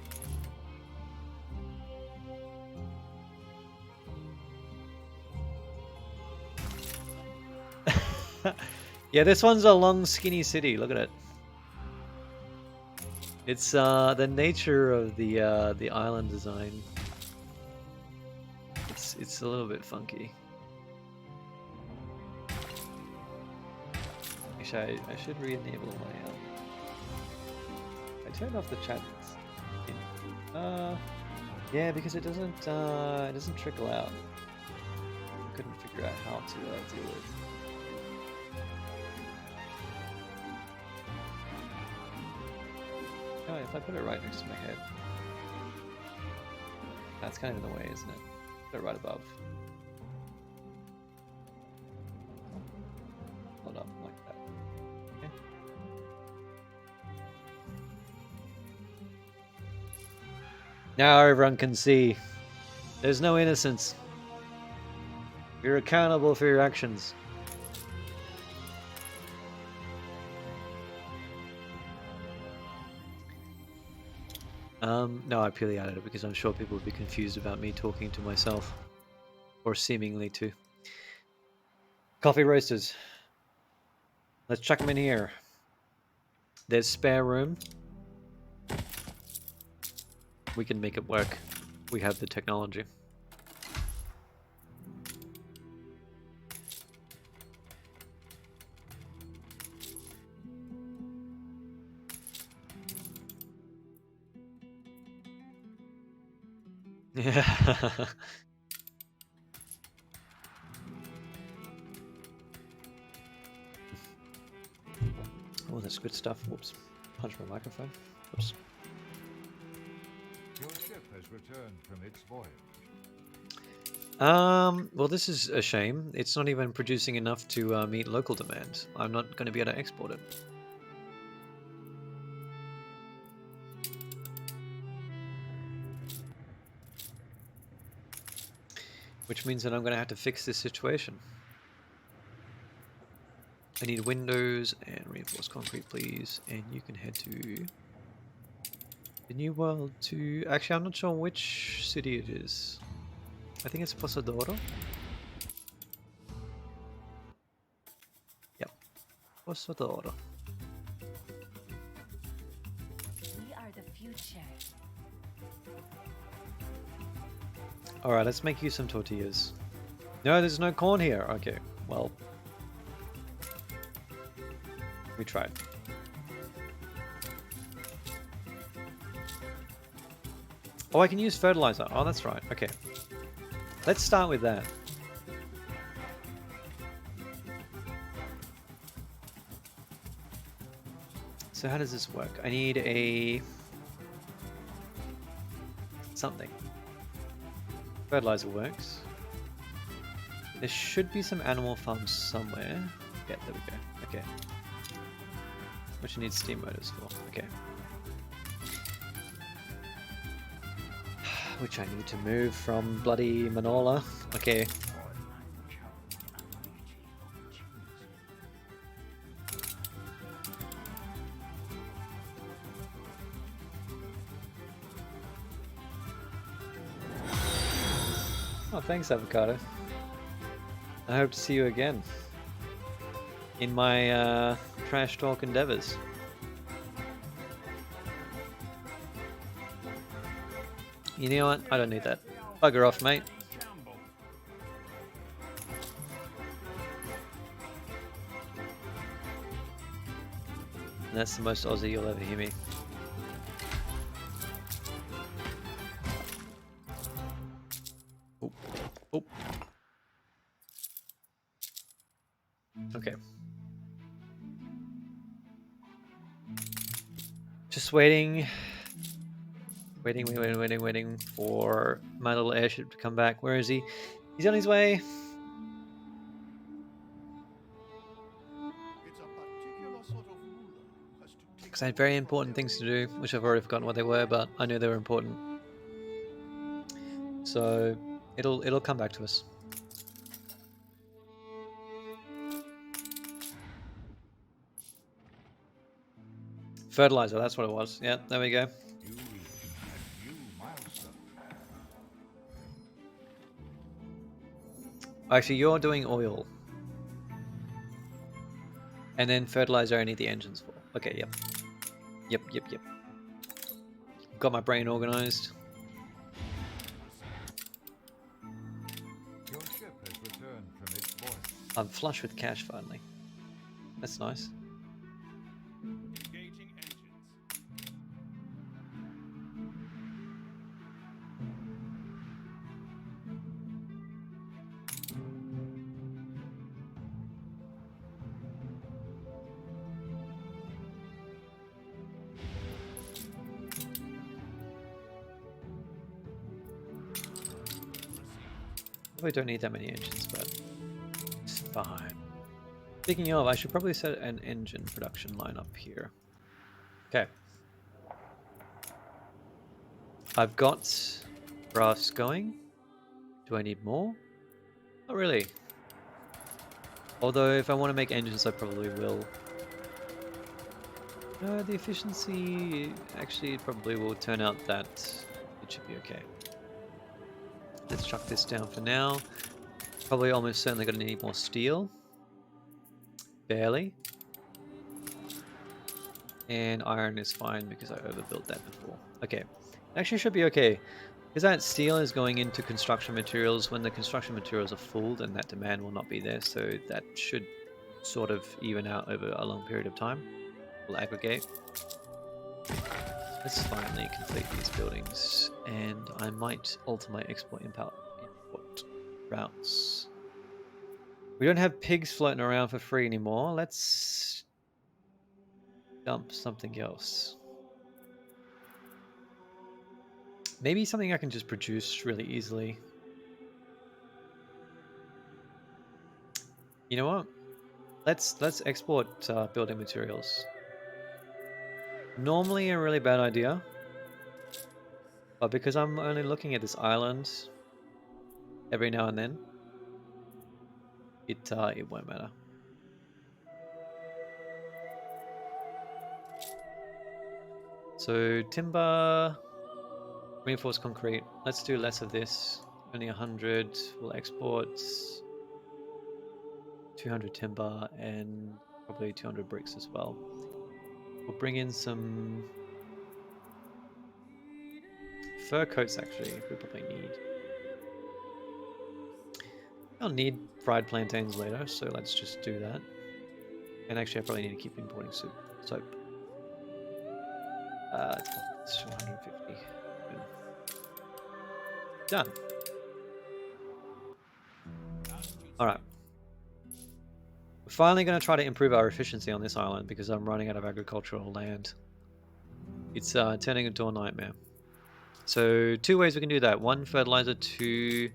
Yeah, this one's a long, skinny city. Look at it. It's the nature of the island design. It's a little bit funky. Actually, I should re-enable my. I turned off the chat. Yeah, because it doesn't trickle out. I couldn't figure out how to deal with. Oh, if I put it right next to my head. That's kind of in the way, isn't it? Put it right above. Hold up, like that. Okay. Now everyone can see. There's no innocence. You're accountable for your actions. No, I purely added it because I'm sure people would be confused about me talking to myself. Or seemingly to. Coffee roasters. Let's chuck them in here. There's spare room. We can make it work. We have the technology. Yeah. Oh, that's good stuff. Whoops. Punch my microphone. Whoops. Your ship has returned from its voyage. Well, this is a shame. It's not even producing enough to meet local demand. I'm not going to be able to export it. Which means that I'm going to have to fix this situation. I need windows and reinforced concrete, please. And you can head to the New World to... Actually, I'm not sure which city it is. I think it's Posadoro. Yep. Posadoro. We are the future. Alright, let's make you some tortillas. No, there's no corn here. Okay, well... We tried. Oh, I can use fertilizer. Oh, that's right. Okay. Let's start with that. So how does this work? I need a... something. Fertilizer works. There should be some animal farms somewhere. Yeah, there we go. Okay. Which I need steam motors for. Okay. Which I need to move from bloody Manola. Okay. Oh, thanks, Avocado. I hope to see you again in my trash talk endeavors. You know what? I don't need that. Bugger off, mate. And that's the most Aussie you'll ever hear me. Oh. Oh. Okay. Waiting for my little airship to come back. Where is he? He's on his way. It's a particular sort of ruler who has to take Because I had very important things to do, which I've already forgotten what they were, but I knew they were important. So it'll come back to us. Fertilizer, that's what it was. Yeah, there we go. You reach a new milestone. Actually, you're doing oil. And then fertilizer I need the engines for. Okay, yep. Yep. Got my brain organized. Your ship has returned from its voyage. I'm flush with cash finally. That's nice. engaging engines. Probably don't need that many engines, but it's fine. Speaking of, I should probably set an engine production line up here. Okay. I've got graphs going. Do I need more? Not really. Although if I want to make engines, I probably will. No, the efficiency actually probably will turn out that it should be okay. Let's chuck this down for now. Probably almost certainly going to need more steel. Barely. And iron is fine because I overbuilt that before. Okay. Actually should be okay. Because that steel is going into construction materials. When the construction materials are full, then that demand will not be there. So that should sort of even out over a long period of time. We'll aggregate. Let's finally complete these buildings. And I might alter my export import routes. We don't have pigs floating around for free anymore. Let's dump something else. Maybe something I can just produce really easily. You know what? Let's export building materials. Normally a really bad idea, but because I'm only looking at this island every now and then, it won't matter. So timber, reinforced concrete. Let's do less of this. Only 100. We'll export 200 timber and probably 200 bricks as well. We'll bring in some fur coats actually, we probably need. I'll need fried plantains later, so let's just do that. And actually I probably need to keep importing soap. It's 150. Done. Alright. We're finally going to try to improve our efficiency on this island because I'm running out of agricultural land. It's turning into a nightmare. So 2 ways we can do that. 1, fertilizer, 2,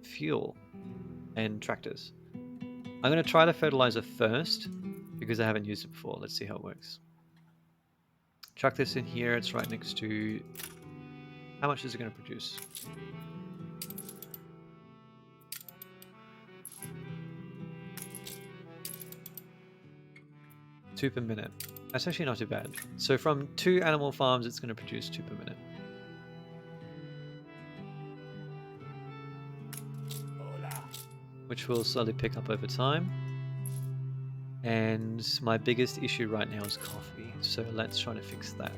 fuel and tractors. I'm going to try the fertilizer first because I haven't used it before. Let's see how it works. Chuck this in here. It's right next to... How much is it going to produce? Two per minute. That's actually not too bad. So from 2 animal farms, it's going to produce 2 per minute. Which will slowly pick up over time. And my biggest issue right now is coffee, so let's try to fix that.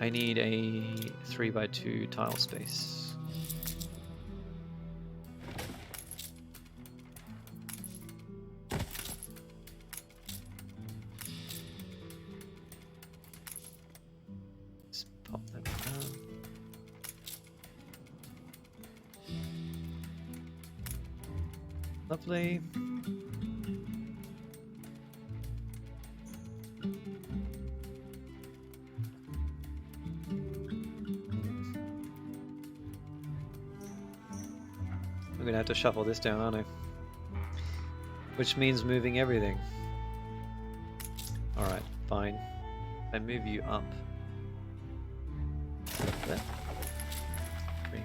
I need a 3x2 tile space. Let's pop that down. Lovely. gonna have to shuffle this down, aren't I? Which means moving everything. Alright, fine. I move you up. That. Bring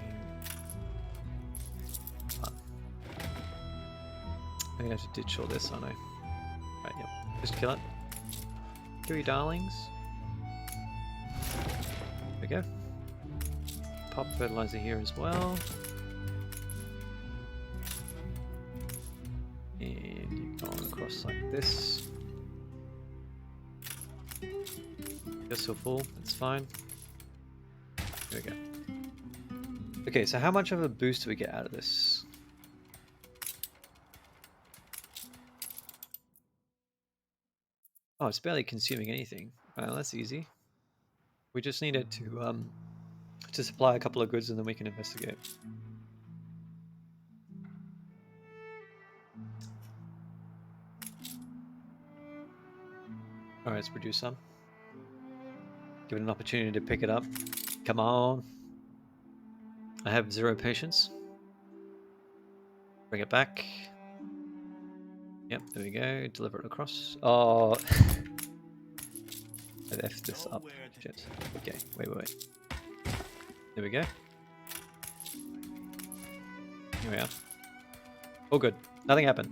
up. I'm gonna have to ditch all this, aren't I? Right, yep. Just kill it. Kill your darlings. There we go. Pop fertilizer here as well. And you go on across like this. You're still full, that's fine. There we go. Okay, so how much of a boost do we get out of this? Oh, it's barely consuming anything. Well, that's easy. We just need it to supply a couple of goods and then we can investigate. Alright, let's produce some. Give it an opportunity to pick it up. Come on. I have 0 patience. Bring it back. Yep, there we go. Deliver it across. Oh. I F this up. Shit. Okay, wait. There we go. Here we are. All good. Nothing happened.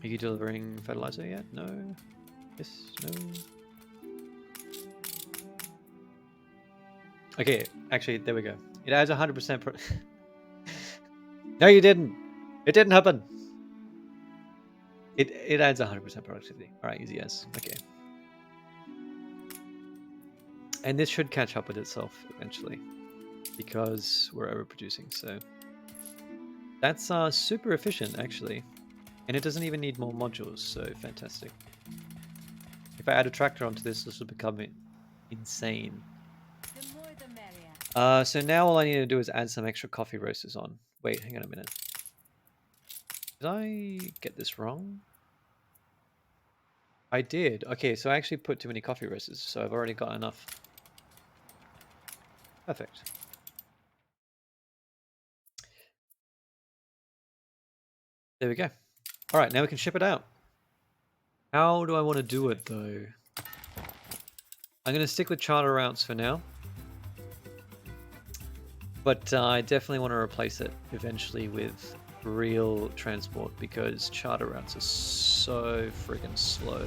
Are you delivering fertilizer yet? No. Yes, no. Okay, actually, there we go. It adds 100% pro- No, you didn't! It didn't happen! It adds 100% productivity. Alright, easy as. Okay. And this should catch up with itself eventually. Because we're overproducing, so... That's super efficient, actually. And it doesn't even need more modules, so fantastic. If I add a tractor onto this, this will become insane. The more the merrier. So now all I need to do is add some extra coffee roasters on. Wait, hang on a minute. Did I get this wrong? I did. Okay, so I actually put too many coffee roasters, so I've already got enough. Perfect. There we go. Alright, now we can ship it out. How do I want to do it, though? I'm going to stick with charter routes for now. But I definitely want to replace it eventually with real transport because charter routes are so friggin' slow.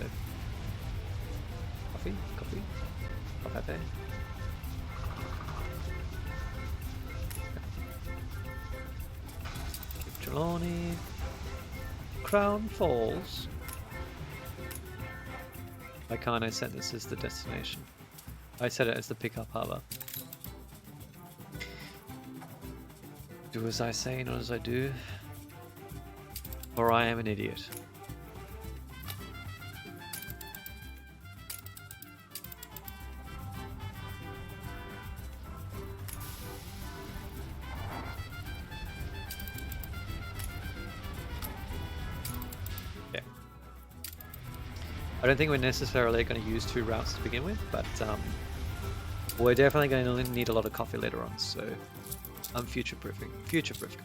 Coffee? Coffee? Coffee? Trelawney. Crown Falls. Why can't I set this as the destination? I set it as the pickup harbor. Do as I say, not as I do. Or I am an idiot. Yeah. I don't think we're necessarily going to use 2 routes to begin with, but we're definitely going to need a lot of coffee later on, so I'm future-proofing. Future-proofing.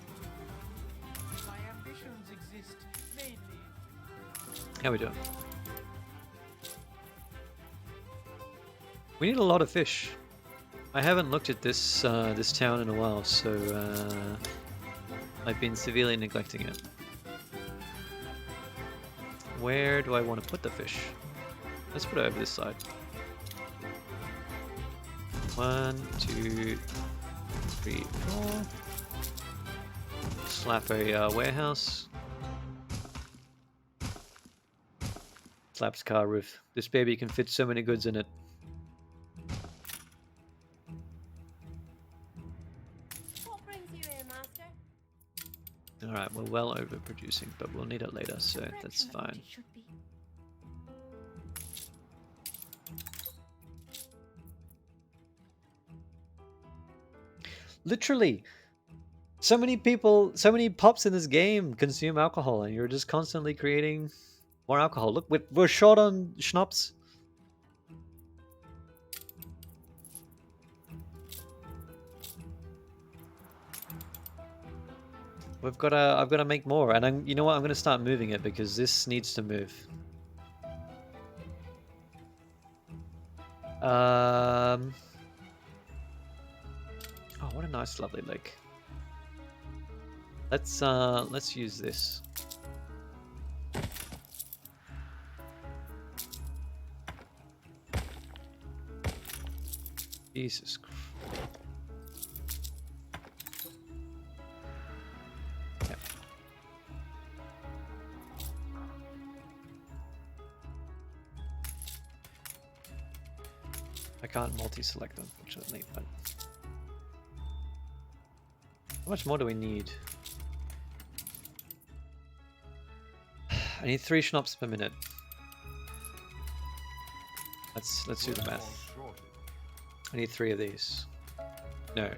My ambitions exist mainly. How we doing? We need a lot of fish. I haven't looked at this this town in a while, so I've been severely neglecting it. Where do I want to put the fish? Let's put it over this side. 1, 2, 3, 4. Slap a warehouse. Slaps car roof. This baby can fit so many goods in it. What brings you in, Master? Alright, we're well overproducing, but we'll need it later, so Fraction that's of what fine. it should be. Literally! So many people, so many pups in this game consume alcohol, and you're just constantly creating more alcohol. Look, we're short on schnapps. I've got to make more, and you know what? I'm gonna start moving it because this needs to move. Oh, what a nice, lovely lake. Let's use this. Jesus Christ. Yeah. I can't multi-select, unfortunately, but how much more do we need? I need 3 schnapps per minute. Let's do the math. I need 3 of these. No. I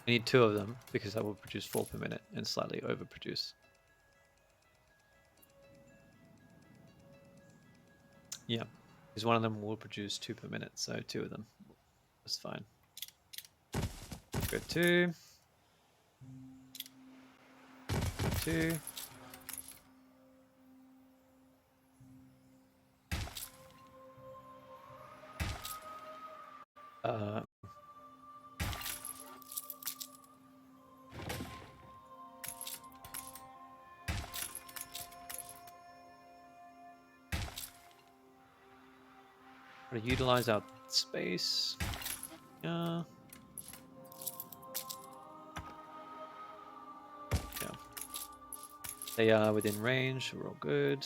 need 2 of them because that will produce 4 per minute and slightly overproduce. Yeah, because one of them will produce 2 per minute, so 2 of them. That's fine. Go 2. 2. To utilize our space. Yeah. They are within range, we're all good.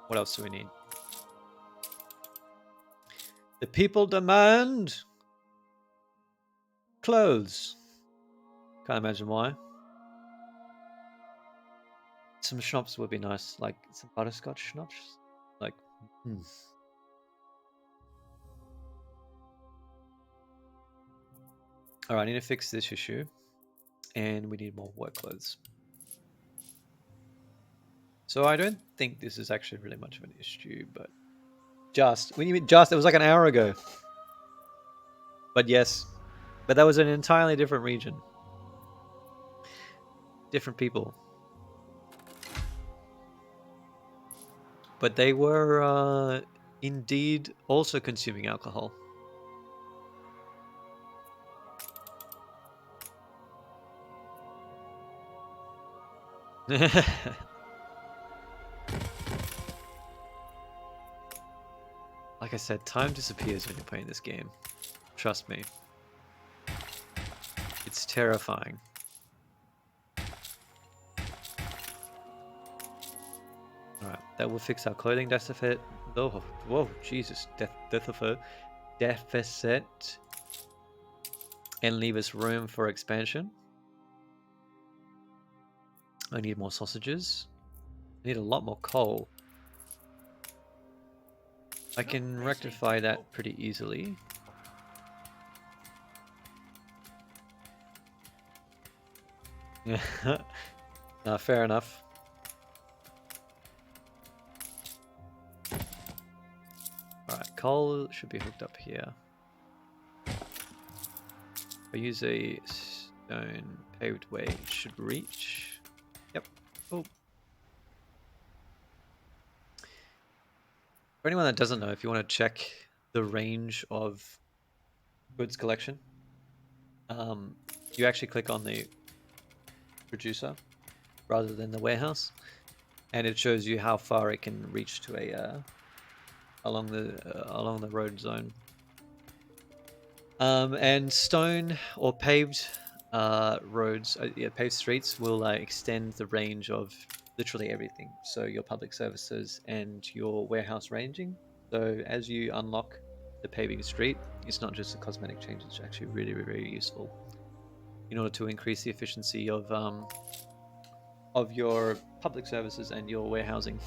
What else do we need? The people demand clothes. Can't imagine why. Some schnapps would be nice, like some butterscotch schnapps. Like, Alright, I need to fix this issue. And we need more work clothes. So I don't think this is actually really much of an issue, but when you mean just, it was like an hour ago. But yes, but that was an entirely different region. Different people. But they were indeed also consuming alcohol. Like I said, time disappears when you're playing this game. Trust me. It's terrifying. Alright, that will fix our clothing deficit. Oh, whoa, Jesus. Deficit. And leave us room for expansion. I need more sausages. I need a lot more coal. I can rectify that pretty easily. Yeah, no, fair enough. Alright, coal should be hooked up here. If I use a stone paved way, it should reach. Yep. Oh. For anyone that doesn't know, if you want to check the range of goods collection, you actually click on the producer rather than the warehouse, and it shows you how far it can reach to a along the road zone. And stone or paved roads, paved streets will extend the range of literally everything. So your public services and your warehouse ranging. So as you unlock the paving street, it's not just a cosmetic change, it's actually really, really useful in order to increase the efficiency of your public services and your warehousing.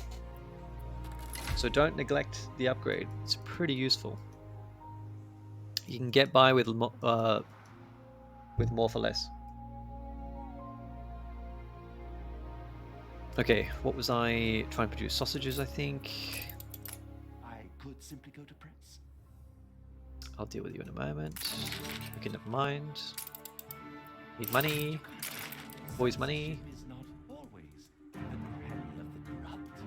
So don't neglect the upgrade. It's pretty useful. You can get by with more for less. Okay, what was I trying to produce? Sausages, I think. I could simply go to press. I'll deal with you in a moment. Okay, never mind. Need money. Boys, money. Is not always the companion of the corrupt.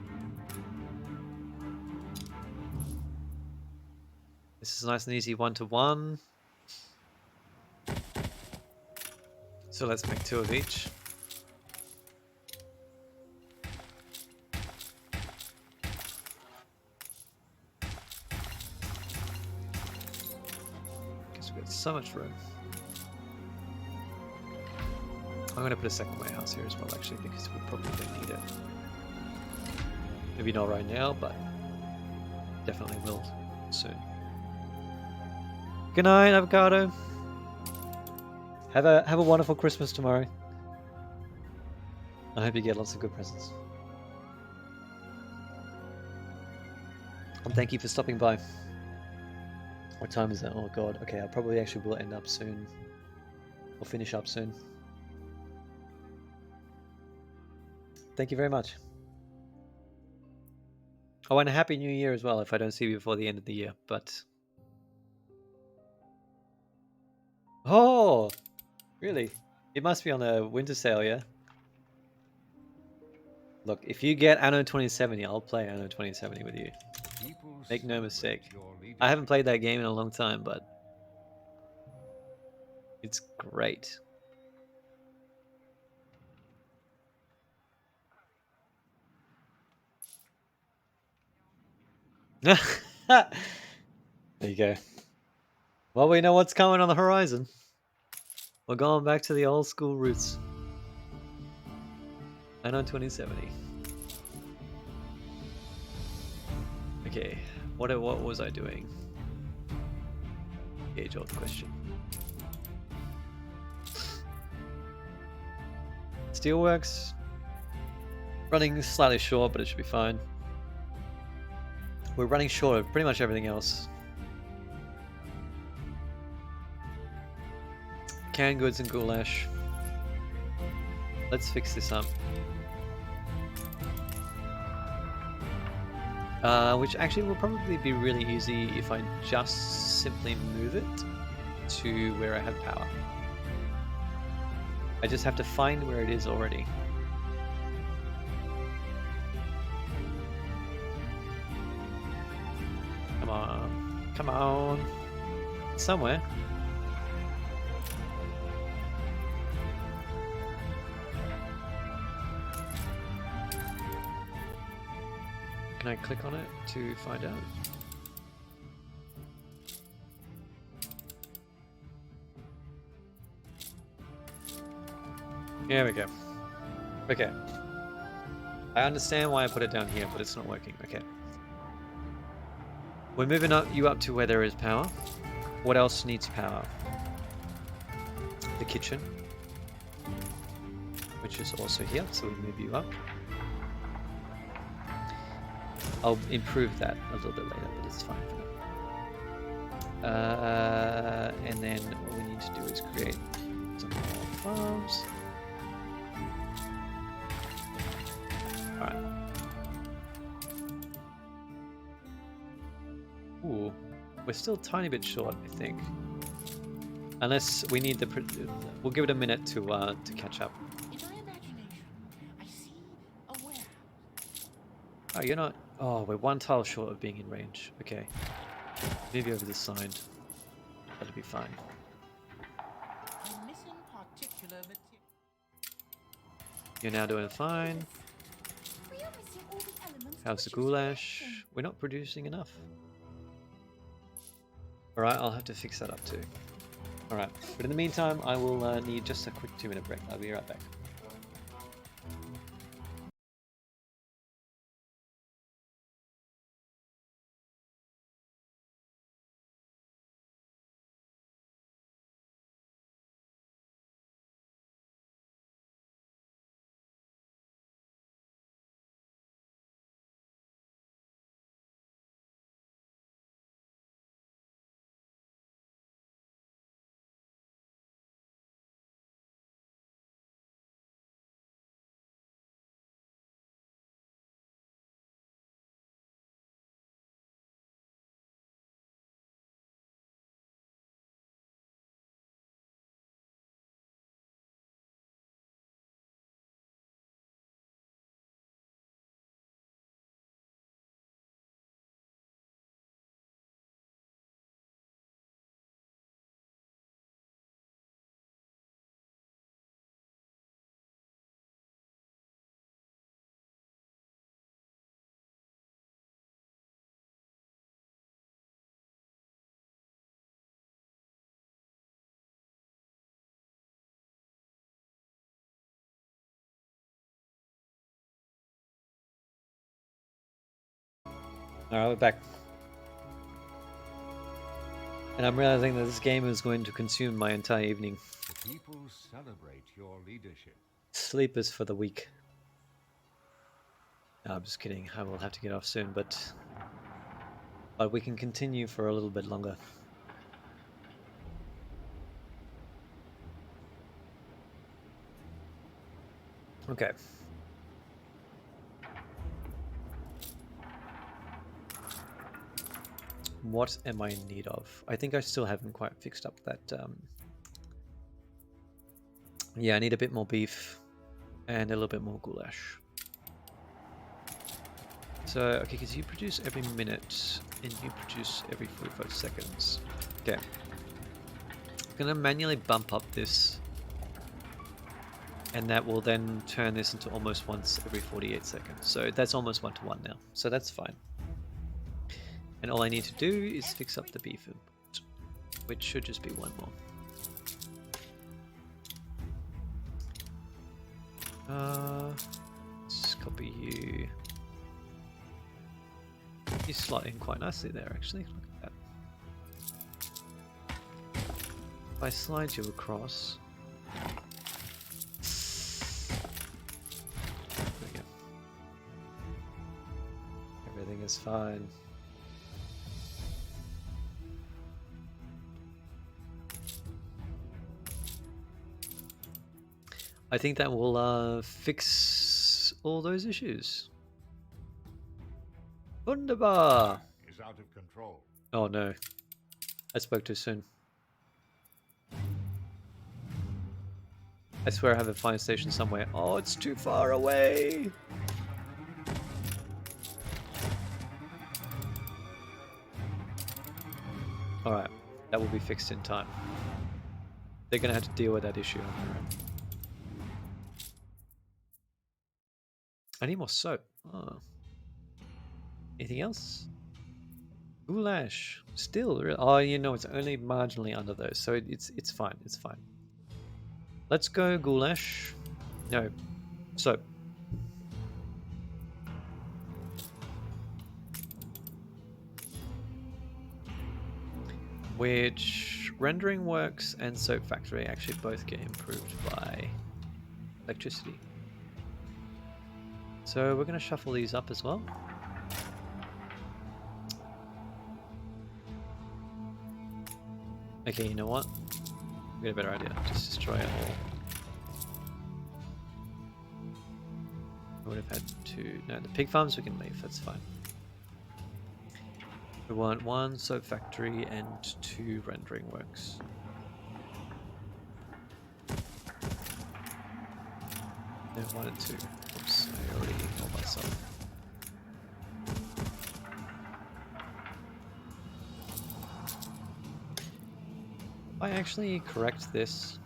This is nice and easy 1-to-1. So let's make 2 of each. Guess we've got so much room. I'm going to put a second warehouse here as well, actually, because we probably don't need it. Maybe not right now, but definitely will soon. Good night, Avocado. Have a wonderful Christmas tomorrow. I hope you get lots of good presents. And thank you for stopping by. What time is it? Oh god. Okay, I probably actually will end up soon. Or finish up soon. Thank you very much. Oh, and a happy new year as well if I don't see you before the end of the year, but... Oh! Really? It must be on a winter sale, yeah? Look, if you get Anno 2070, I'll play Anno 2070 with you. People Make no mistake. celebrate your leadership. I haven't played that game in a long time, but... it's great. There you go. Well, we know what's coming on the horizon. We're going back to the old school roots. Anno 2070. Okay, what was I doing? Age-old question. Steelworks. Running slightly short, but it should be fine. We're running short of pretty much everything else. Canned goods and goulash. Let's fix this up. Which actually will probably be really easy if I just simply move it to where I have power. I just have to find where it is already. Come on. Come on. Somewhere. Can I click on it to find out? There we go. Okay. I understand why I put it down here, but it's not working. Okay. We're moving you up to where there is power. What else needs power? The kitchen, which is also here, so we move you up. I'll improve that a little bit later, but it's fine for now. And then what we need to do is create some more farms. Alright. Ooh, we're still a tiny bit short, I think. Unless we need the... we'll give it a minute to catch up. In my imagination, I see a warehouse. Oh, you're not... Oh, we're one tile short of being in range. Okay. Move you over this side. That'll be fine. I'm missing particular material. You're now doing fine. We are missing all the elements. How's the to produce goulash? perfection. We're not producing enough. Alright, I'll have to fix that up too. Alright, but in the meantime, I will need just a quick 2-minute break. I'll be right back. Alright, we're back. And I'm realizing that this game is going to consume my entire evening. The people celebrate your leadership. Sleep is for the weak. No, I'm just kidding. I will have to get off soon, but we can continue for a little bit longer. Okay. What am I in need of? I think I still haven't quite fixed up that... Yeah, I need a bit more beef and a little bit more goulash. So, okay, because you produce every minute and you produce every 45 seconds. Okay. I'm going to manually bump up this, and that will then turn this into almost once every 48 seconds. So that's almost 1-to-1 now. So that's fine. And all I need to do is fix up the beef input, which should just be one more. Let's copy you. You slot in quite nicely there, actually. Look at that. If I slide you across. There we go. Everything is fine. I think that will fix all those issues. Wunderbar! Is out of control. Oh no. I spoke too soon. I swear I have a fire station somewhere. Oh, it's too far away! Alright, that will be fixed in time. They're gonna have to deal with that issue on their own. I need more soap. Oh. Anything else? Goulash. Still, oh, you know, it's only marginally under those, so it's fine. It's fine. Let's go goulash. No, soap. Which rendering works and soap factory actually both get improved by electricity. So we're going to shuffle these up as well. Okay, you know what? I've got a better idea. Just destroy it all. I would have had to... No, the pig farms we can leave. That's fine. We want 1 soap factory and 2 rendering works. No, 1 and 2. Oops, I already ignored myself. I actually correct this.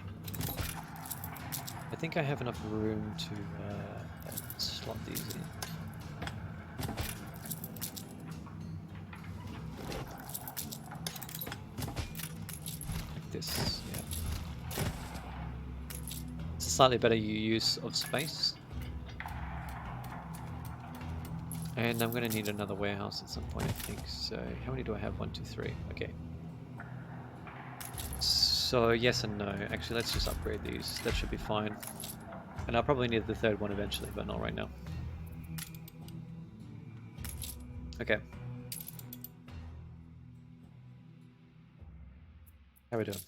I think I have enough room to slot these in. Like this, yeah. It's a slightly better use of space. And I'm going to need another warehouse at some point, I think. So, how many do I have? 1, 2, 3. Okay. So, yes and no. Actually, let's just upgrade these. That should be fine. And I'll probably need the 3rd one eventually, but not right now. Okay. How are we doing?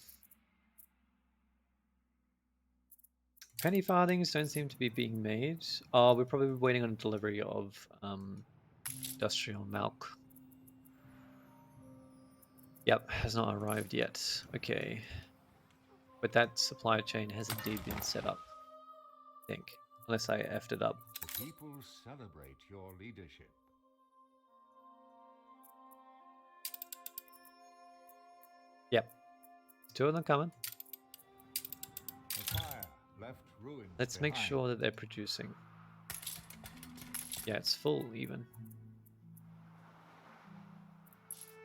Penny farthings don't seem to be being made. Oh, we're probably waiting on delivery of industrial milk. Yep, has not arrived yet. Okay. But that supply chain has indeed been set up, I think. Unless I effed it up. The people celebrate your leadership. Yep. 2 of them coming. The fire left ruins Let's make behind. sure that they're producing. Yeah, it's full even.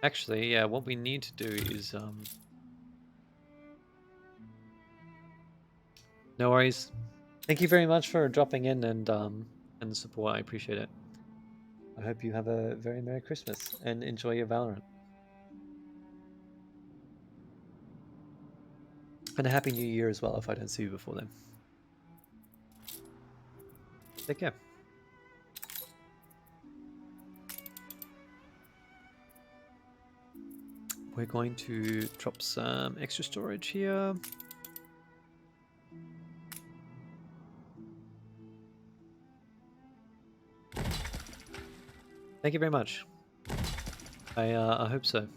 Actually, yeah, what we need to do is no worries. Thank you very much for dropping in and the support. I appreciate it. I hope you have a very Merry Christmas and enjoy your Valorant. And a Happy New Year as well if I don't see you before then. Take care. We're going to drop some extra storage here. Thank you very much. I hope so.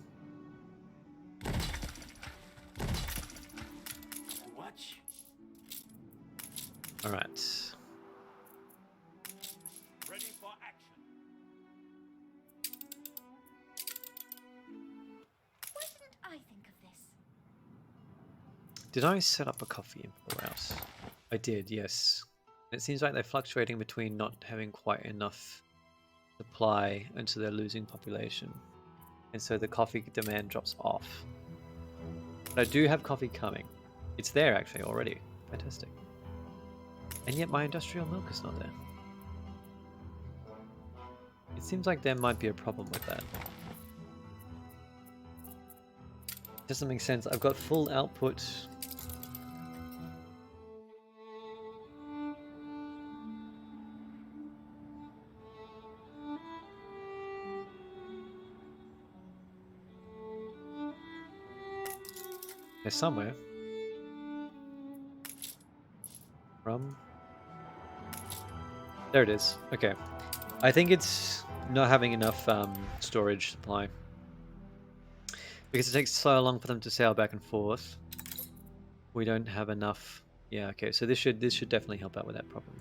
Watch. All right. Ready for action. Why didn't I think of this? Did I set up a coffee import route? I did, yes. It seems like they're fluctuating between not having quite enough supply and so they're losing population. And so the coffee demand drops off. But I do have coffee coming. It's there actually already. Fantastic. And yet my industrial milk is not there. It seems like there might be a problem with that. Doesn't make sense. I've got full output. There's somewhere. Rum. There it is. Okay. I think it's not having enough storage supply. Because it takes so long for them to sail back and forth. We don't have enough. Yeah, okay, so this should definitely help out with that problem.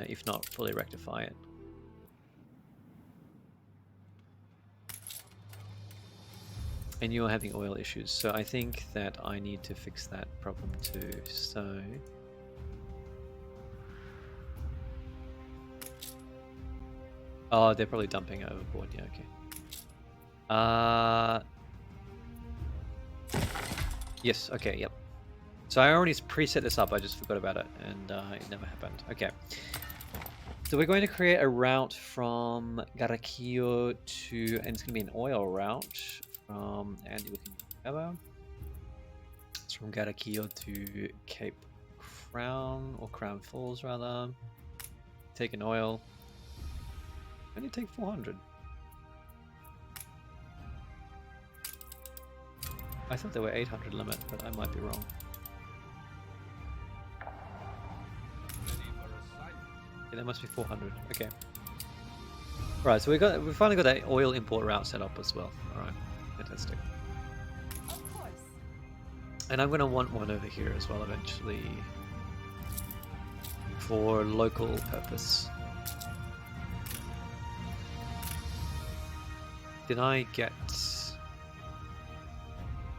If not fully rectify it. And you're having oil issues, so I think that I need to fix that problem too. So oh, they're probably dumping it overboard. Yeah, okay. Yes, okay, yep. So I already preset this up, I just forgot about it, and it never happened. Okay. So we're going to create a route from Garaquillo to, and it's going to be an oil route from, and we can cover. It's from Garaquillo to Cape Crown, or Crown Falls rather. Take an oil. Only take 400. I thought there were 800 limit, but I might be wrong. Okay, that must be 400. Okay. Right, so we finally got that oil import route set up as well. All right, fantastic. Of course. And I'm going to want one over here as well eventually for local purpose. Did I get...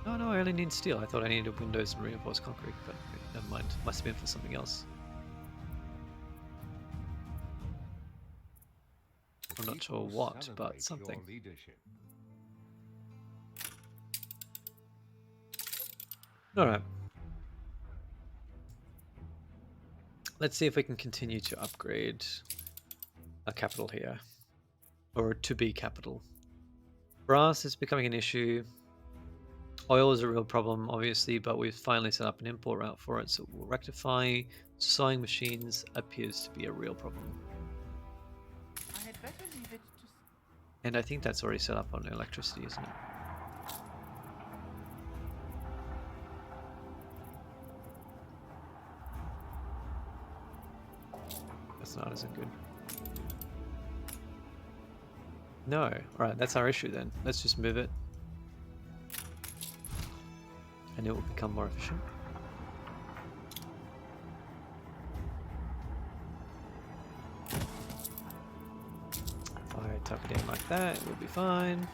Oh no, I only need steel. I thought I needed windows and reinforced concrete, but never mind. Must have been for something else. I'm not sure what, but something. Alright. Let's see if we can continue to upgrade our capital here. Or to be capital. Brass is becoming an issue. Oil is a real problem, obviously, but we've finally set up an import route for it, so we'll rectify. Sewing machines appears to be a real problem. I had better leave it to... And I think that's already set up on electricity, isn't it? That's not as good. No. Alright, that's our issue then. Let's just move it. And it will become more efficient. If I tuck it in like that, it will be fine.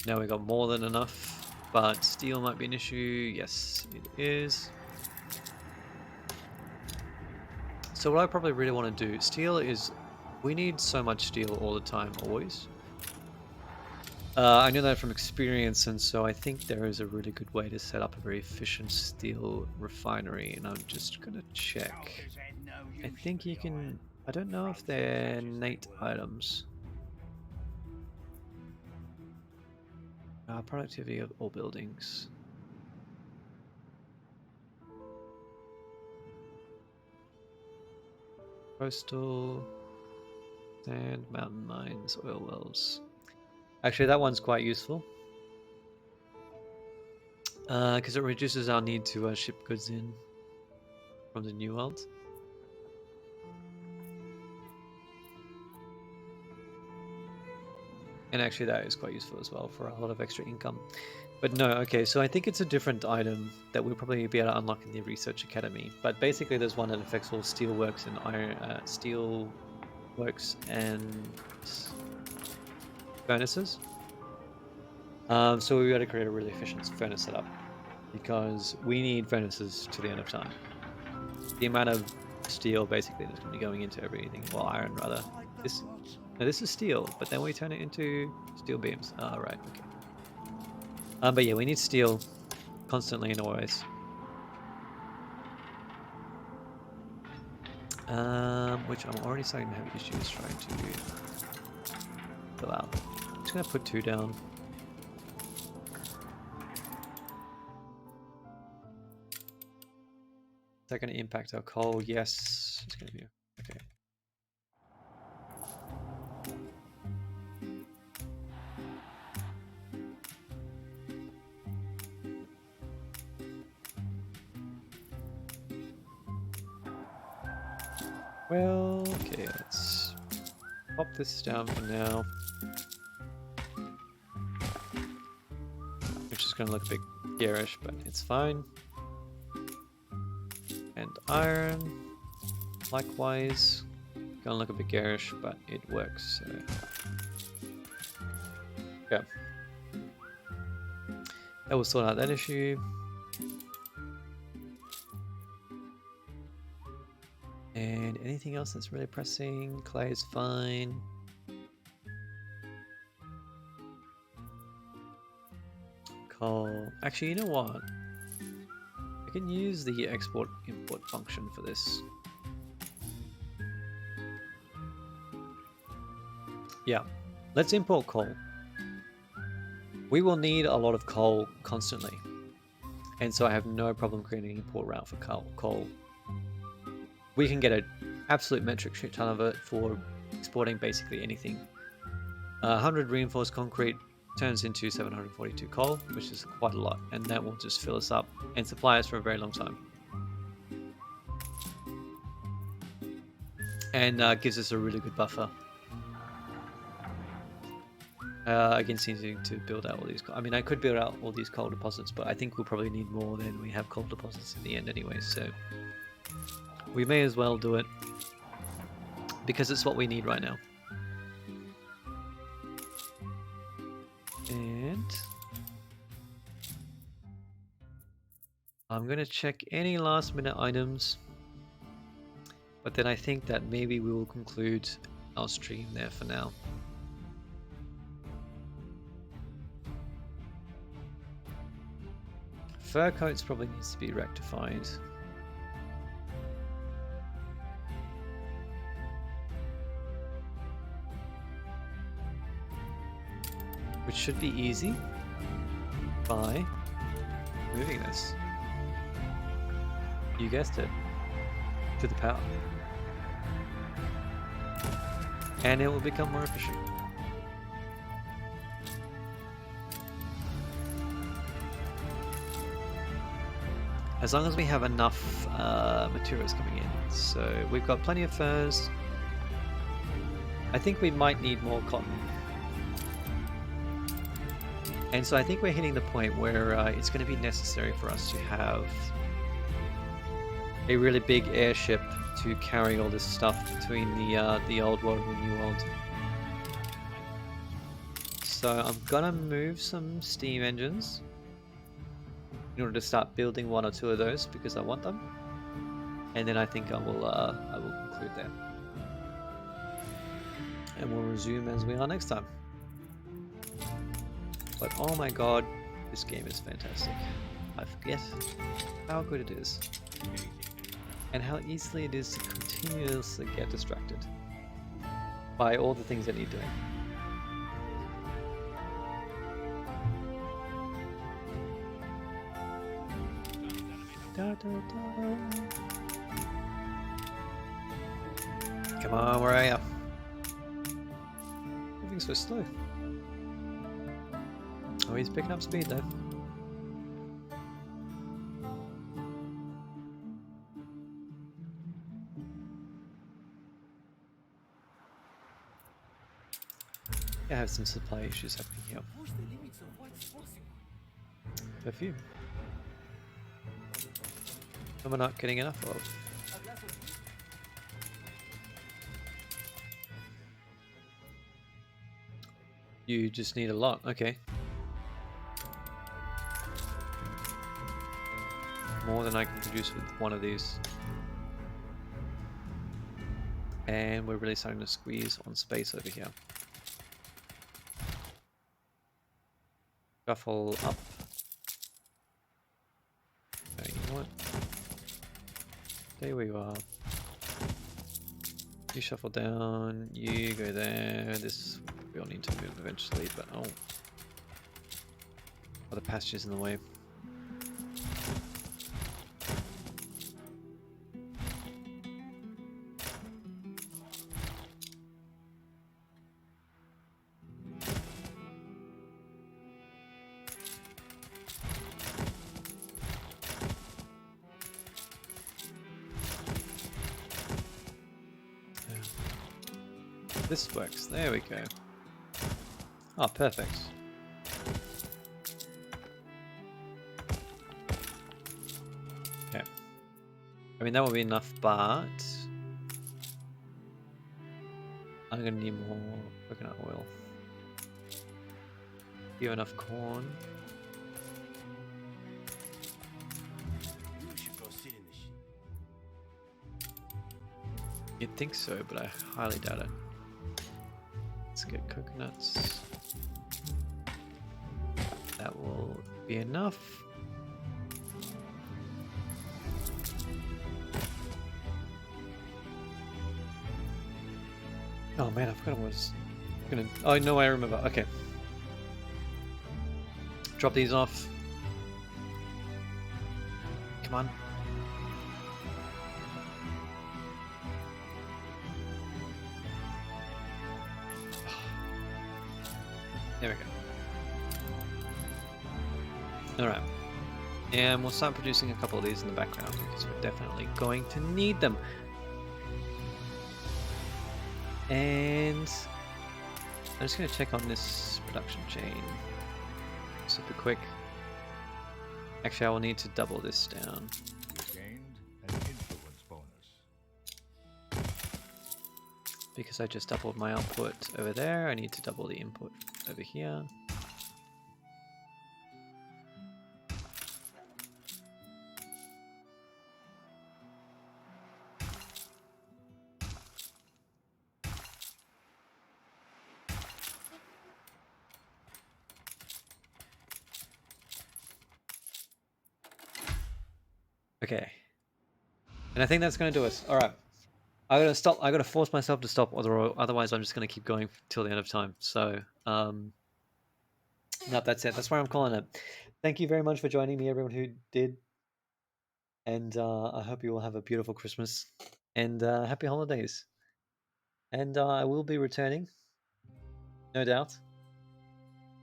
Now we got more than enough, but steel might be an issue. Yes, it is. So what I probably really want to do, steel is, we need so much steel all the time, always. I know that from experience, and so I think there is a really good way to set up a very efficient steel refinery, and I'm just gonna check. I think you can I don't know if they're innate items. Productivity of all buildings. Coastal, sand, mountain mines, oil wells. Actually, that one's quite useful. Because it reduces our need to ship goods in from the New World. And actually that is quite useful as well for a lot of extra income. But no, okay, so I think it's a different item that we'll probably be able to unlock in the Research Academy. But basically there's one that affects all steel works and iron, steel works and furnaces. So we got to create a really efficient furnace setup because we need furnaces to the end of time. The amount of steel basically that's going to be going into everything, well, iron rather. This is steel, but then we turn it into steel beams. Ah, right, okay. But yeah, we need steel constantly and always. Which I'm already starting to have issues trying to fill out. I'm just gonna put 2 down. Is that gonna impact our coal? Yes, it's gonna be okay. Well, okay, let's pop this down for now. Which is gonna look a bit garish, but it's fine. And iron, likewise, gonna look a bit garish, but it works. So. Okay, that will sort out that issue. And anything else that's really pressing? Clay is fine. Coal. Actually, you know what? I can use the export-import function for this. Yeah, let's import coal. We will need a lot of coal constantly. And so I have no problem creating an import route for coal. We can get an absolute metric shit ton of it for exporting basically anything. 100 reinforced concrete turns into 742 coal, which is quite a lot, and that will just fill us up and supply us for a very long time. And gives us a really good buffer against needing to build out all these. I mean, I could build out all these coal deposits, but I think we'll probably need more than we have coal deposits in the end anyway, so we may as well do it because it's what we need right now. And I'm going to check any last minute items, but then I think that maybe we will conclude our stream there for now. Fur coats probably needs to be rectified. Which should be easy by moving this. You guessed it. To the power. And it will become more efficient. As long as we have enough materials coming in. So we've got plenty of furs. I think we might need more cotton. And so I think we're hitting the point where it's going to be necessary for us to have a really big airship to carry all this stuff between the old world and the new world. So I'm gonna move some steam engines in order to start building 1 or 2 of those because I want them, and then I think I will conclude there, and we'll resume as we are next time. But oh my god, this game is fantastic. I forget how good it is. and how easily it is to continuously get distracted by all the things that you're doing. Da, da, da. Come on, where are you? Moving so slow. Oh, he's picking up speed though. I have some supply issues happening here. Push the limits of what's possible. Perfume. And we're not getting enough of. A glass of tea? You just need a lot. Okay. More than I can produce with one of these. And we're really starting to squeeze on space over here. Shuffle up. Okay, you know what? Stay where you are. You shuffle down, you go there. This we'll need to move eventually, but oh. Other pastures in the way. This works. There we go. Oh, perfect. Okay. I mean, that will be enough, but I'm gonna need more coconut oil. Do you have enough corn? You should go sit in the ship. You'd think so, but I highly doubt it. Let's get coconuts. That will be enough. Oh man, I forgot I was gonna. Oh no, I remember. Okay. Drop these off. Come on. There we go. Alright. And we'll start producing a couple of these in the background because we're definitely going to need them. And I'm just going to check on this production chain super quick. Actually, I will need to double this down. Gained an influence bonus. Because I just doubled my output over there, I need to double the input over here. Okay. And I think that's going to do it. Alright. I gotta stop. I gotta force myself to stop, otherwise I'm just gonna keep going till the end of time. So, no, that's it. That's where I'm calling it. Thank you very much for joining me, everyone who did, and I hope you all have a beautiful Christmas and happy holidays. And I will be returning, no doubt.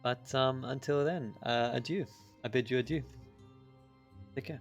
But until then, adieu. I bid you adieu. Take care.